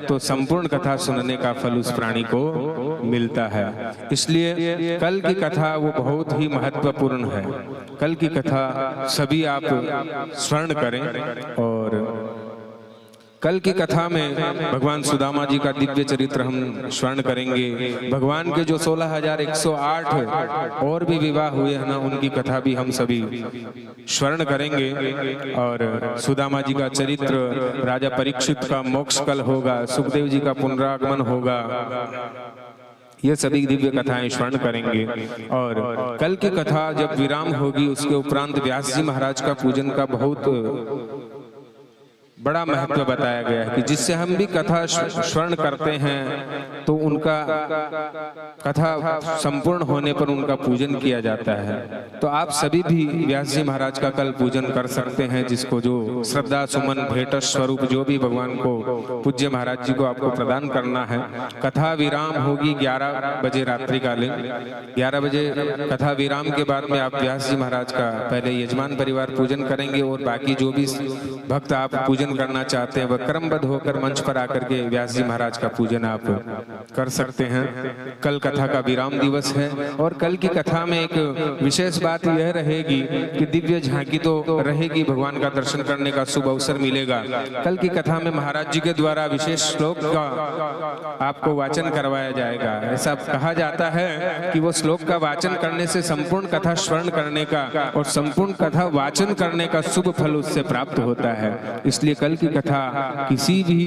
तो संपूर्ण कथा सुनने का फल उस प्राणी को मिलता है। इसलिए कल की कथा वो बहुत ही महत्वपूर्ण है। कल की कथा सभी आप स्वर्ण करें। और कल की कथा में भगवान सुदामा जी का दिव्य चरित्र हम स्वर्ण करेंगे। भगवान के जो 16,108 और भी विवाह हुए हैं ना, उनकी कथा भी हम सभी स्वर्ण करेंगे। और सुदामा जी का चरित्र, राजा परीक्षित का मोक्ष कल होगा, सुखदेव जी का पुनरागमन होगा, ये सभी दिव्य कथाएं स्वर्ण करेंगे। और कल की कथा जब विराम होगी उसके उपरांत व्यास जी महाराज का पूजन का बहुत बड़ा महत्व बताया गया है कि जिससे हम भी कथा स्वर्ण करते हैं तो उनका कथा संपूर्ण होने पर उनका पूजन किया जाता है। तो आप सभी भी व्यास जी महाराज का कल पूजन कर सकते हैं। जिसको जो श्रद्धा सुमन भेंट स्वरूप जो भी भगवान को पूज्य महाराज जी को आपको प्रदान करना है। कथा विराम होगी 11 बजे रात्रिकालीन। 11 बजे कथा विराम के बाद में आप व्यास जी महाराज का पहले यजमान परिवार पूजन करेंगे और बाकी जो भी भक्त आप पूजन करना चाहते हैं वह क्रमबद्ध होकर मंच पर आकर के व्यास जी महाराज का पूजन आप कर सकते हैं। कल कथा का विराम दिवस है और कल की कथा में एक विशेष बात यह रहेगी कि दिव्य झांकी तो रहेगी, भगवान का दर्शन करने का शुभ अवसर मिलेगा। कल की कथा में महाराज जी के द्वारा विशेष श्लोक का आपको वाचन करवाया जाएगा। ऐसा कहा जाता है कि वो श्लोक का वाचन करने से संपूर्ण कथा स्वर्ण करने का और संपूर्ण कथा वाचन करने का शुभ फल उससे प्राप्त होता है। इसलिए कल की कथा किसी भी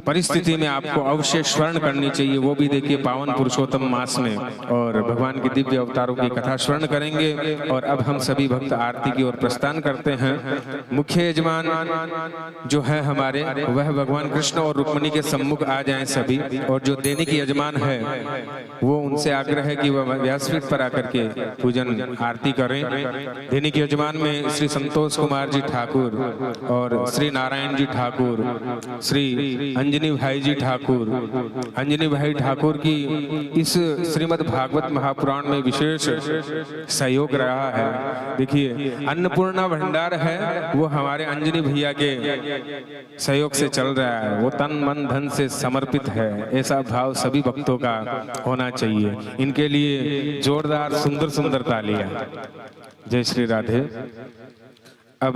परिस्थिति में आपको अवश्य स्वर्ण करनी चाहिए, वो भी देखिए पावन पुरुषोत्तम मास में। और भगवान के दिव्य अवतारों की कथा स्वर्ण करेंगे। और अब हम सभी भक्त आरती की ओर प्रस्थान करते हैं। मुख्य यजमान जो है हमारे वह भगवान कृष्ण और रुक्मिणी के सम्मुख आ जाएं सभी। और जो दैनिक यजमान है वो उनसे आग्रह है कि वह व्यासपीठ पर आकर के पूजन आरती करें। दैनिक यजमान में श्री संतोष कुमार जी ठाकुर और श्री नारायण जी ठाकुर, श्री अंजनी भाई जी ठाकुर, अंजनी भाई ठाकुर की इस श्रीमद् भागवत महापुराण में विशेष सहयोग रहा है। देखिए अन्नपूर्णा भंडार है वो हमारे अंजनी भैया के सहयोग से चल रहा है। वो तन मन धन से समर्पित है, ऐसा भाव सभी भक्तों का होना चाहिए। इनके लिए जोरदार सुंदर सुंदर तालियां। जय श्री राधे। अब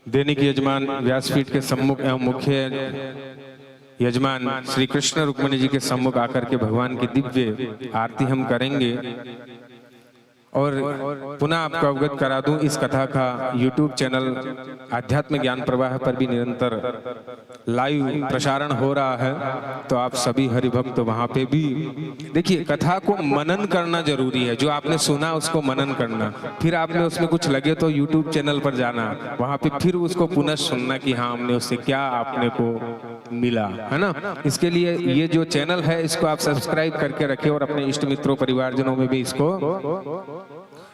दैनिक यजमान व्यासपीठ के सम्मुख एवं मुख्य यजमान श्री कृष्ण रुक्मिणी जी के सम्मुख आकर के भगवान की दिव्य आरती हम करेंगे। और पुनः आपको अवगत करा दूं, इस कथा का YouTube चैनल आध्यात्म ज्ञान प्रवाह पर भी निरंतर लाइव प्रसारण हो रहा है। तो आप सभी हरिभक्त वहां पे भी देखिए, कथा को मनन करना जरूरी है। जो आपने सुना उसको मनन करना, फिर आपने उसमें कुछ लगे तो YouTube चैनल पर जाना, वहां पे फिर उसको पुनः सुनना कि हाँ हमने उससे क्या आपने को मिला, है ना। इसके लिए ये जो चैनल है इसको आप सब्सक्राइब करके रखें और अपने इष्ट मित्रों परिवारजनों में भी इसको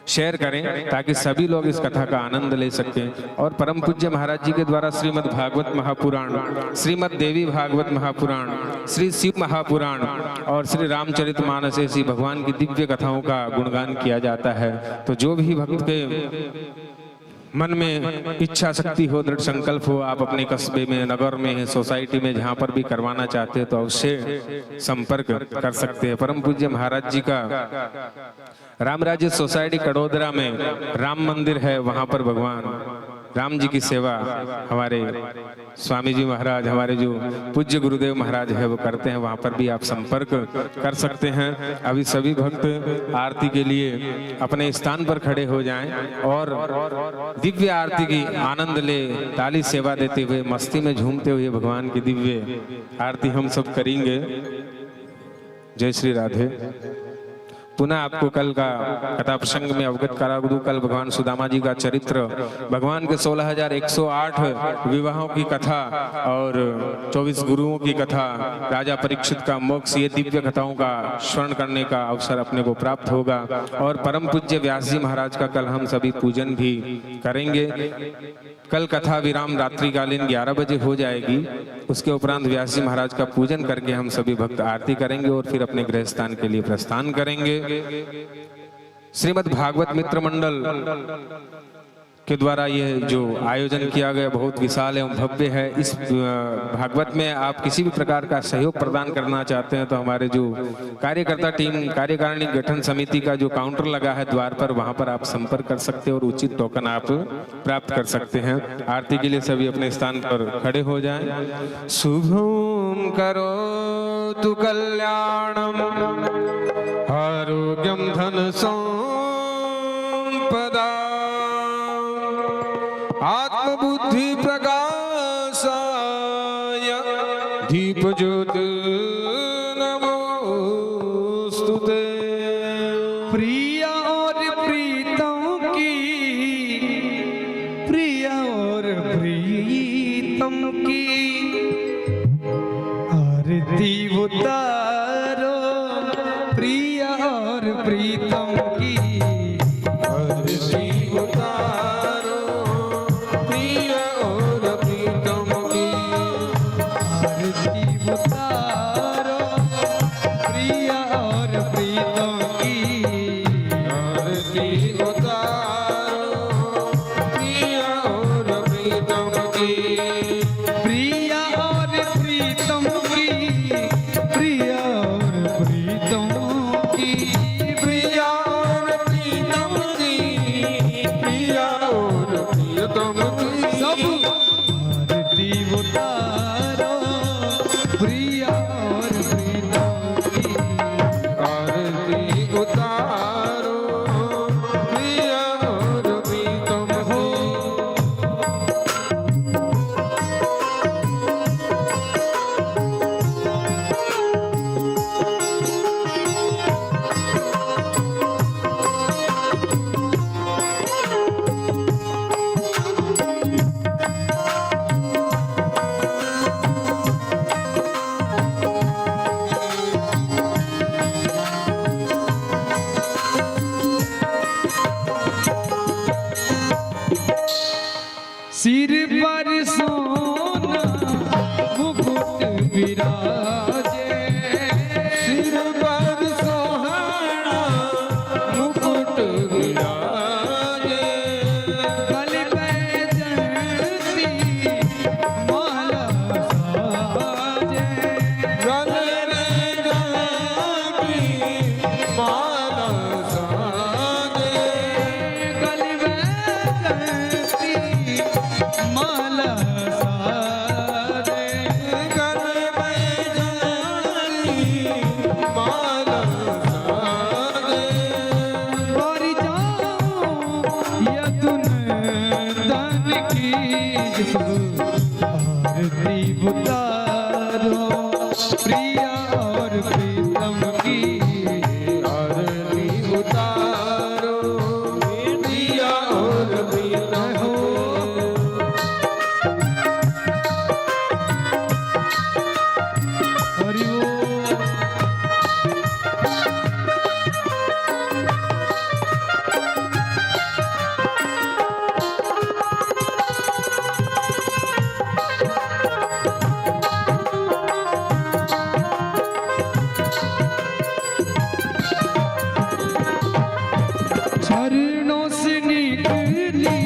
शेयर करें ताकि सभी लोग इस कथा का आनंद ले सकें। और परम पूज्य महाराज जी के द्वारा श्रीमद् भागवत महापुराण, श्रीमद् देवी भागवत महापुराण, श्री शिव महापुराण और श्री रामचरितमानस ऐसी भगवान की दिव्य कथाओं का गुणगान किया जाता है। तो जो भी भक्त के मन में इच्छा शक्ति हो, दृढ़ संकल्प हो, आप अपने कस्बे में, नगर में, सोसाइटी में जहाँ पर भी करवाना चाहते हो तो अवश्य संपर्क कर सकते हैं। परम पूज्य महाराज जी का रामराज्य सोसाइटी कड़ोदरा में राम मंदिर है, वहाँ पर भगवान राम जी की सेवा हमारे स्वामी जी महाराज, हमारे जो पूज्य गुरुदेव महाराज है वो करते हैं, वहाँ पर भी आप संपर्क कर सकते हैं। अभी सभी भक्त आरती के लिए अपने स्थान पर खड़े हो जाएं और दिव्य आरती की आनंद ले, ताली सेवा देते हुए, मस्ती में झूमते हुए भगवान की दिव्य आरती हम सब करेंगे। जय श्री राधे। पुनः आपको कल का कथा प्रसंग में अवगत करा दूं। कल भगवान सुदामा जी का चरित्र, भगवान के 16,108 विवाहों की कथा और 24 गुरुओं की कथा, राजा परीक्षित का मोक्ष, ये दिव्य कथाओं का श्रवण करने का अवसर अपने को प्राप्त होगा। और परम पूज्य व्यास जी महाराज का कल हम सभी पूजन भी करेंगे। कल कथा विराम रात्रिकालीन 11 बजे हो जाएगी। उसके उपरांत व्यास जी महाराज का पूजन करके हम सभी भक्त आरती करेंगे और फिर अपने गृह स्थान के लिए प्रस्थान करेंगे। श्रीमद् भागवत मित्र मंडल के द्वारा यह जो आयोजन किया गया बहुत विशाल एवं भव्य है। इस भागवत में आप किसी भी प्रकार का सहयोग प्रदान करना चाहते हैं तो हमारे जो कार्यकर्ता टीम, कार्यकारिणी गठन समिति का जो काउंटर लगा है द्वार पर, वहां पर आप संपर्क कर सकते हैं और उचित टोकन आप प्राप्त कर सकते हैं। आरती के लिए सभी अपने स्थान पर खड़े हो जाएं। शुभम करोतु कल्याणम आरोग्यम धन संपदा आत्मबुद्धि प्रकाशाय दीप ज्योति नमोस्तुते। प्रिय और प्रीतम की, प्रिय और प्रीतम की आरती उतारो, प्रिय और प्रीतम की आरती उतारो, प्रिय और प्रीतम की आरती उतारो, प्रिय और प्रीतम की आरती उतारो, प्रिय और प्रीतम की, प्रिय और प्रीतम की, प्रिय और प्रीतम की, प्रिय और प्रीतम की, प्रिय और प्रीतम की सब आरती उतारो, प्रिय और प्रीतम की आरती उतारो, प्रिय और प्रीतम हो। सिर पर सोना मुकुट विराजे, सिर पर सोहाना मुकुट विराजे, गल में जयंती माला साजे, गल में जयंती माला साजे, गल में जयंती माला साजे, गल में जयंती माला साजे, और जाओ यतुन दान की आरती उतारो, प्रिय और प्रीतम की आरती उतारो, प्रिय और प्रीतम हो। हरि ओम। चरणों से निकली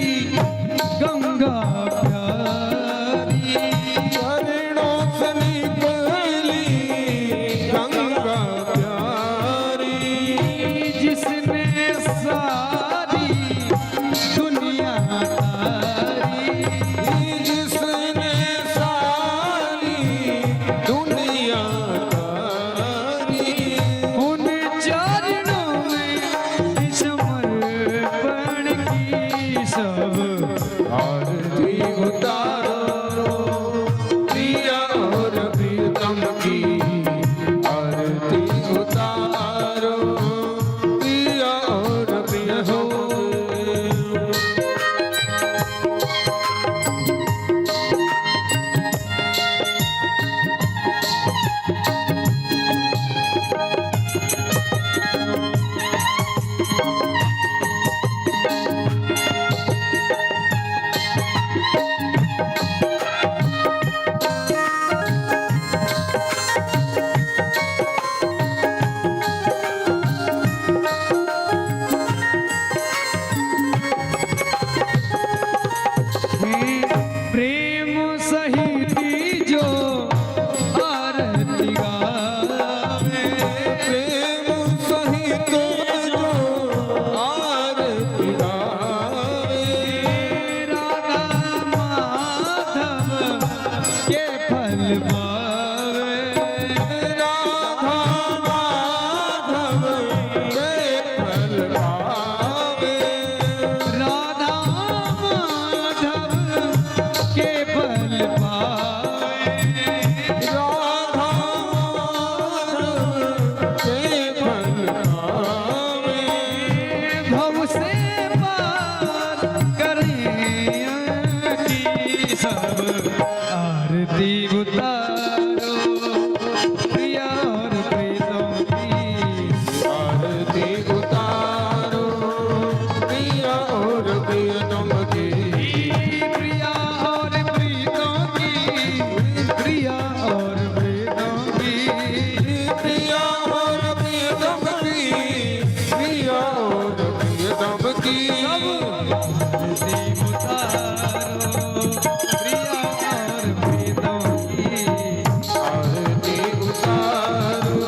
आरती उतारो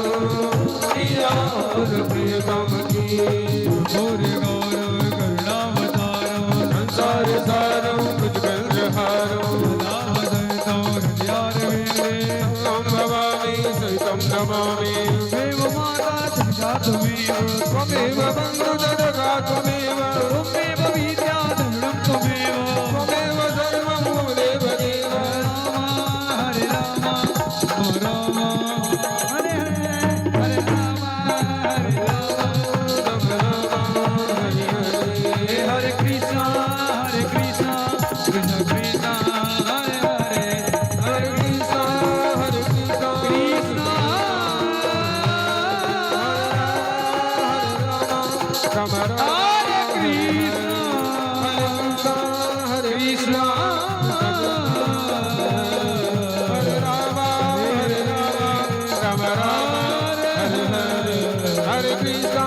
प्रिया और प्रियतम की और गौरव करुणावतारो संसार सारो मुझकल जहारो ओम भवामी सहितं नमामि त्वमेव माता जगता त्वमेव बन्धु जगता त्वमेव विद्या धनं त्वमेव सर्वं देव देव हरे राम हरे राम हरे कृष्ण कृष्ण कृष्ण हरे हरे हरे कृष्ण कृष्ण राम हरे कृष्ण हरे कृष्ण हरे राम राम राम हरे हरे हरे कृष्ण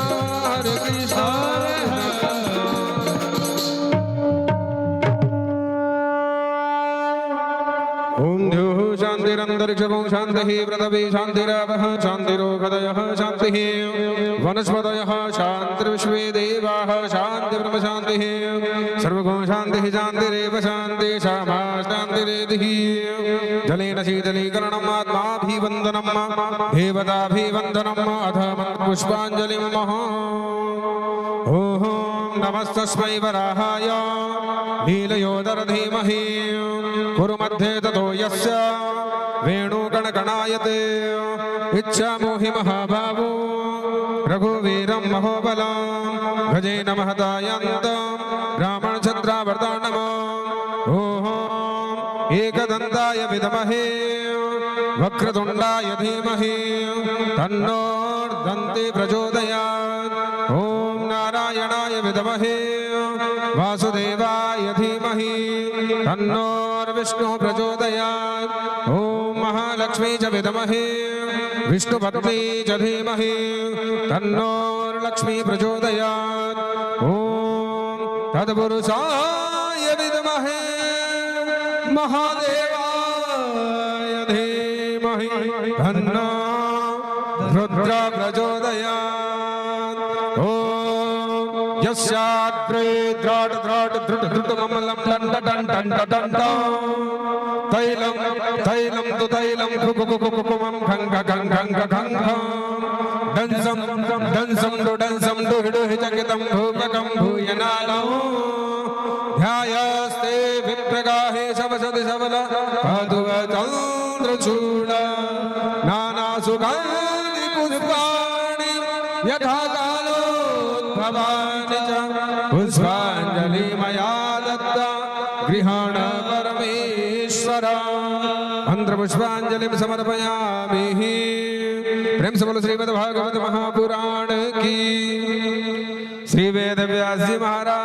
ओम द्युः शान्तिरन्तरिक्षं शान्तिः पृथिवी शान्तिरापः शान्तिरोषधयः शान्तिः वनस्पतयः शान्तिर्विश्वे देवाः शान्तिर्ब्रह्म शान्तिः सर्वगुण शान्तिः शान्तिरेव शान्ति क्षमा शान्तिरेधिः जलेन शीतलीकरणम् आत्माभिवन्दनं देवताभिवन्दनम् अथ पुष्पाञ्जलिं ओम नमस्तस्मै वराहाय नीलयोदर धीमहि कुरु मध्ये ततो यस्य वेणुगणगणायते इच्छामोहि महाभावो रघुवीरं महोबलं भजेन महतायन्तं ब्राह्मणक्षत्रावर्तान्नमो ओम एकदन्ताय विद्महे वक्रतुण्डाय धीमहि तन्नो दन्ति प्रचोदयात् ओम नारायणाय विद्महे वासुदेवाय धीमहि तन्नो विष्णुः प्रचोदयात् ओम महालक्ष्मी च विद्महे विष्णुपत्नी च धीमहि तन्नो लक्ष्मी प्रचोदयात् ओम तत्पुरुषाय विद्महे महादेवाय धीमहि तन्नो रुद्र प्रचोदयात् ओम यस्याद्रे द्राड द्राड धृट धृट ममलं दण्ड दण्ड दण्ड दण्ड तैलं तैलं तु तैलं कुकुकुकुकुमं खङ्ग खङ्ग खङ्ग खङ्ग दंसं दंसं डु डंसं डु हिडु हिचकितं भूपकं भूयनालो ध्यायस्ते विप्रगाहे शवसति सबल पादुवचन्द्रचूड नानासुगन्धि पुष्पाणि यथा कालोद्भवानि च पुष्पाञ्जलि मया दत्ता गृहाण परमेश्वर मंत्र पुष्पांजलिं समर्पयामि प्रेम से बोलो श्रीमद् भागवत महापुराण की। श्री वेद व्यास जी महाराज।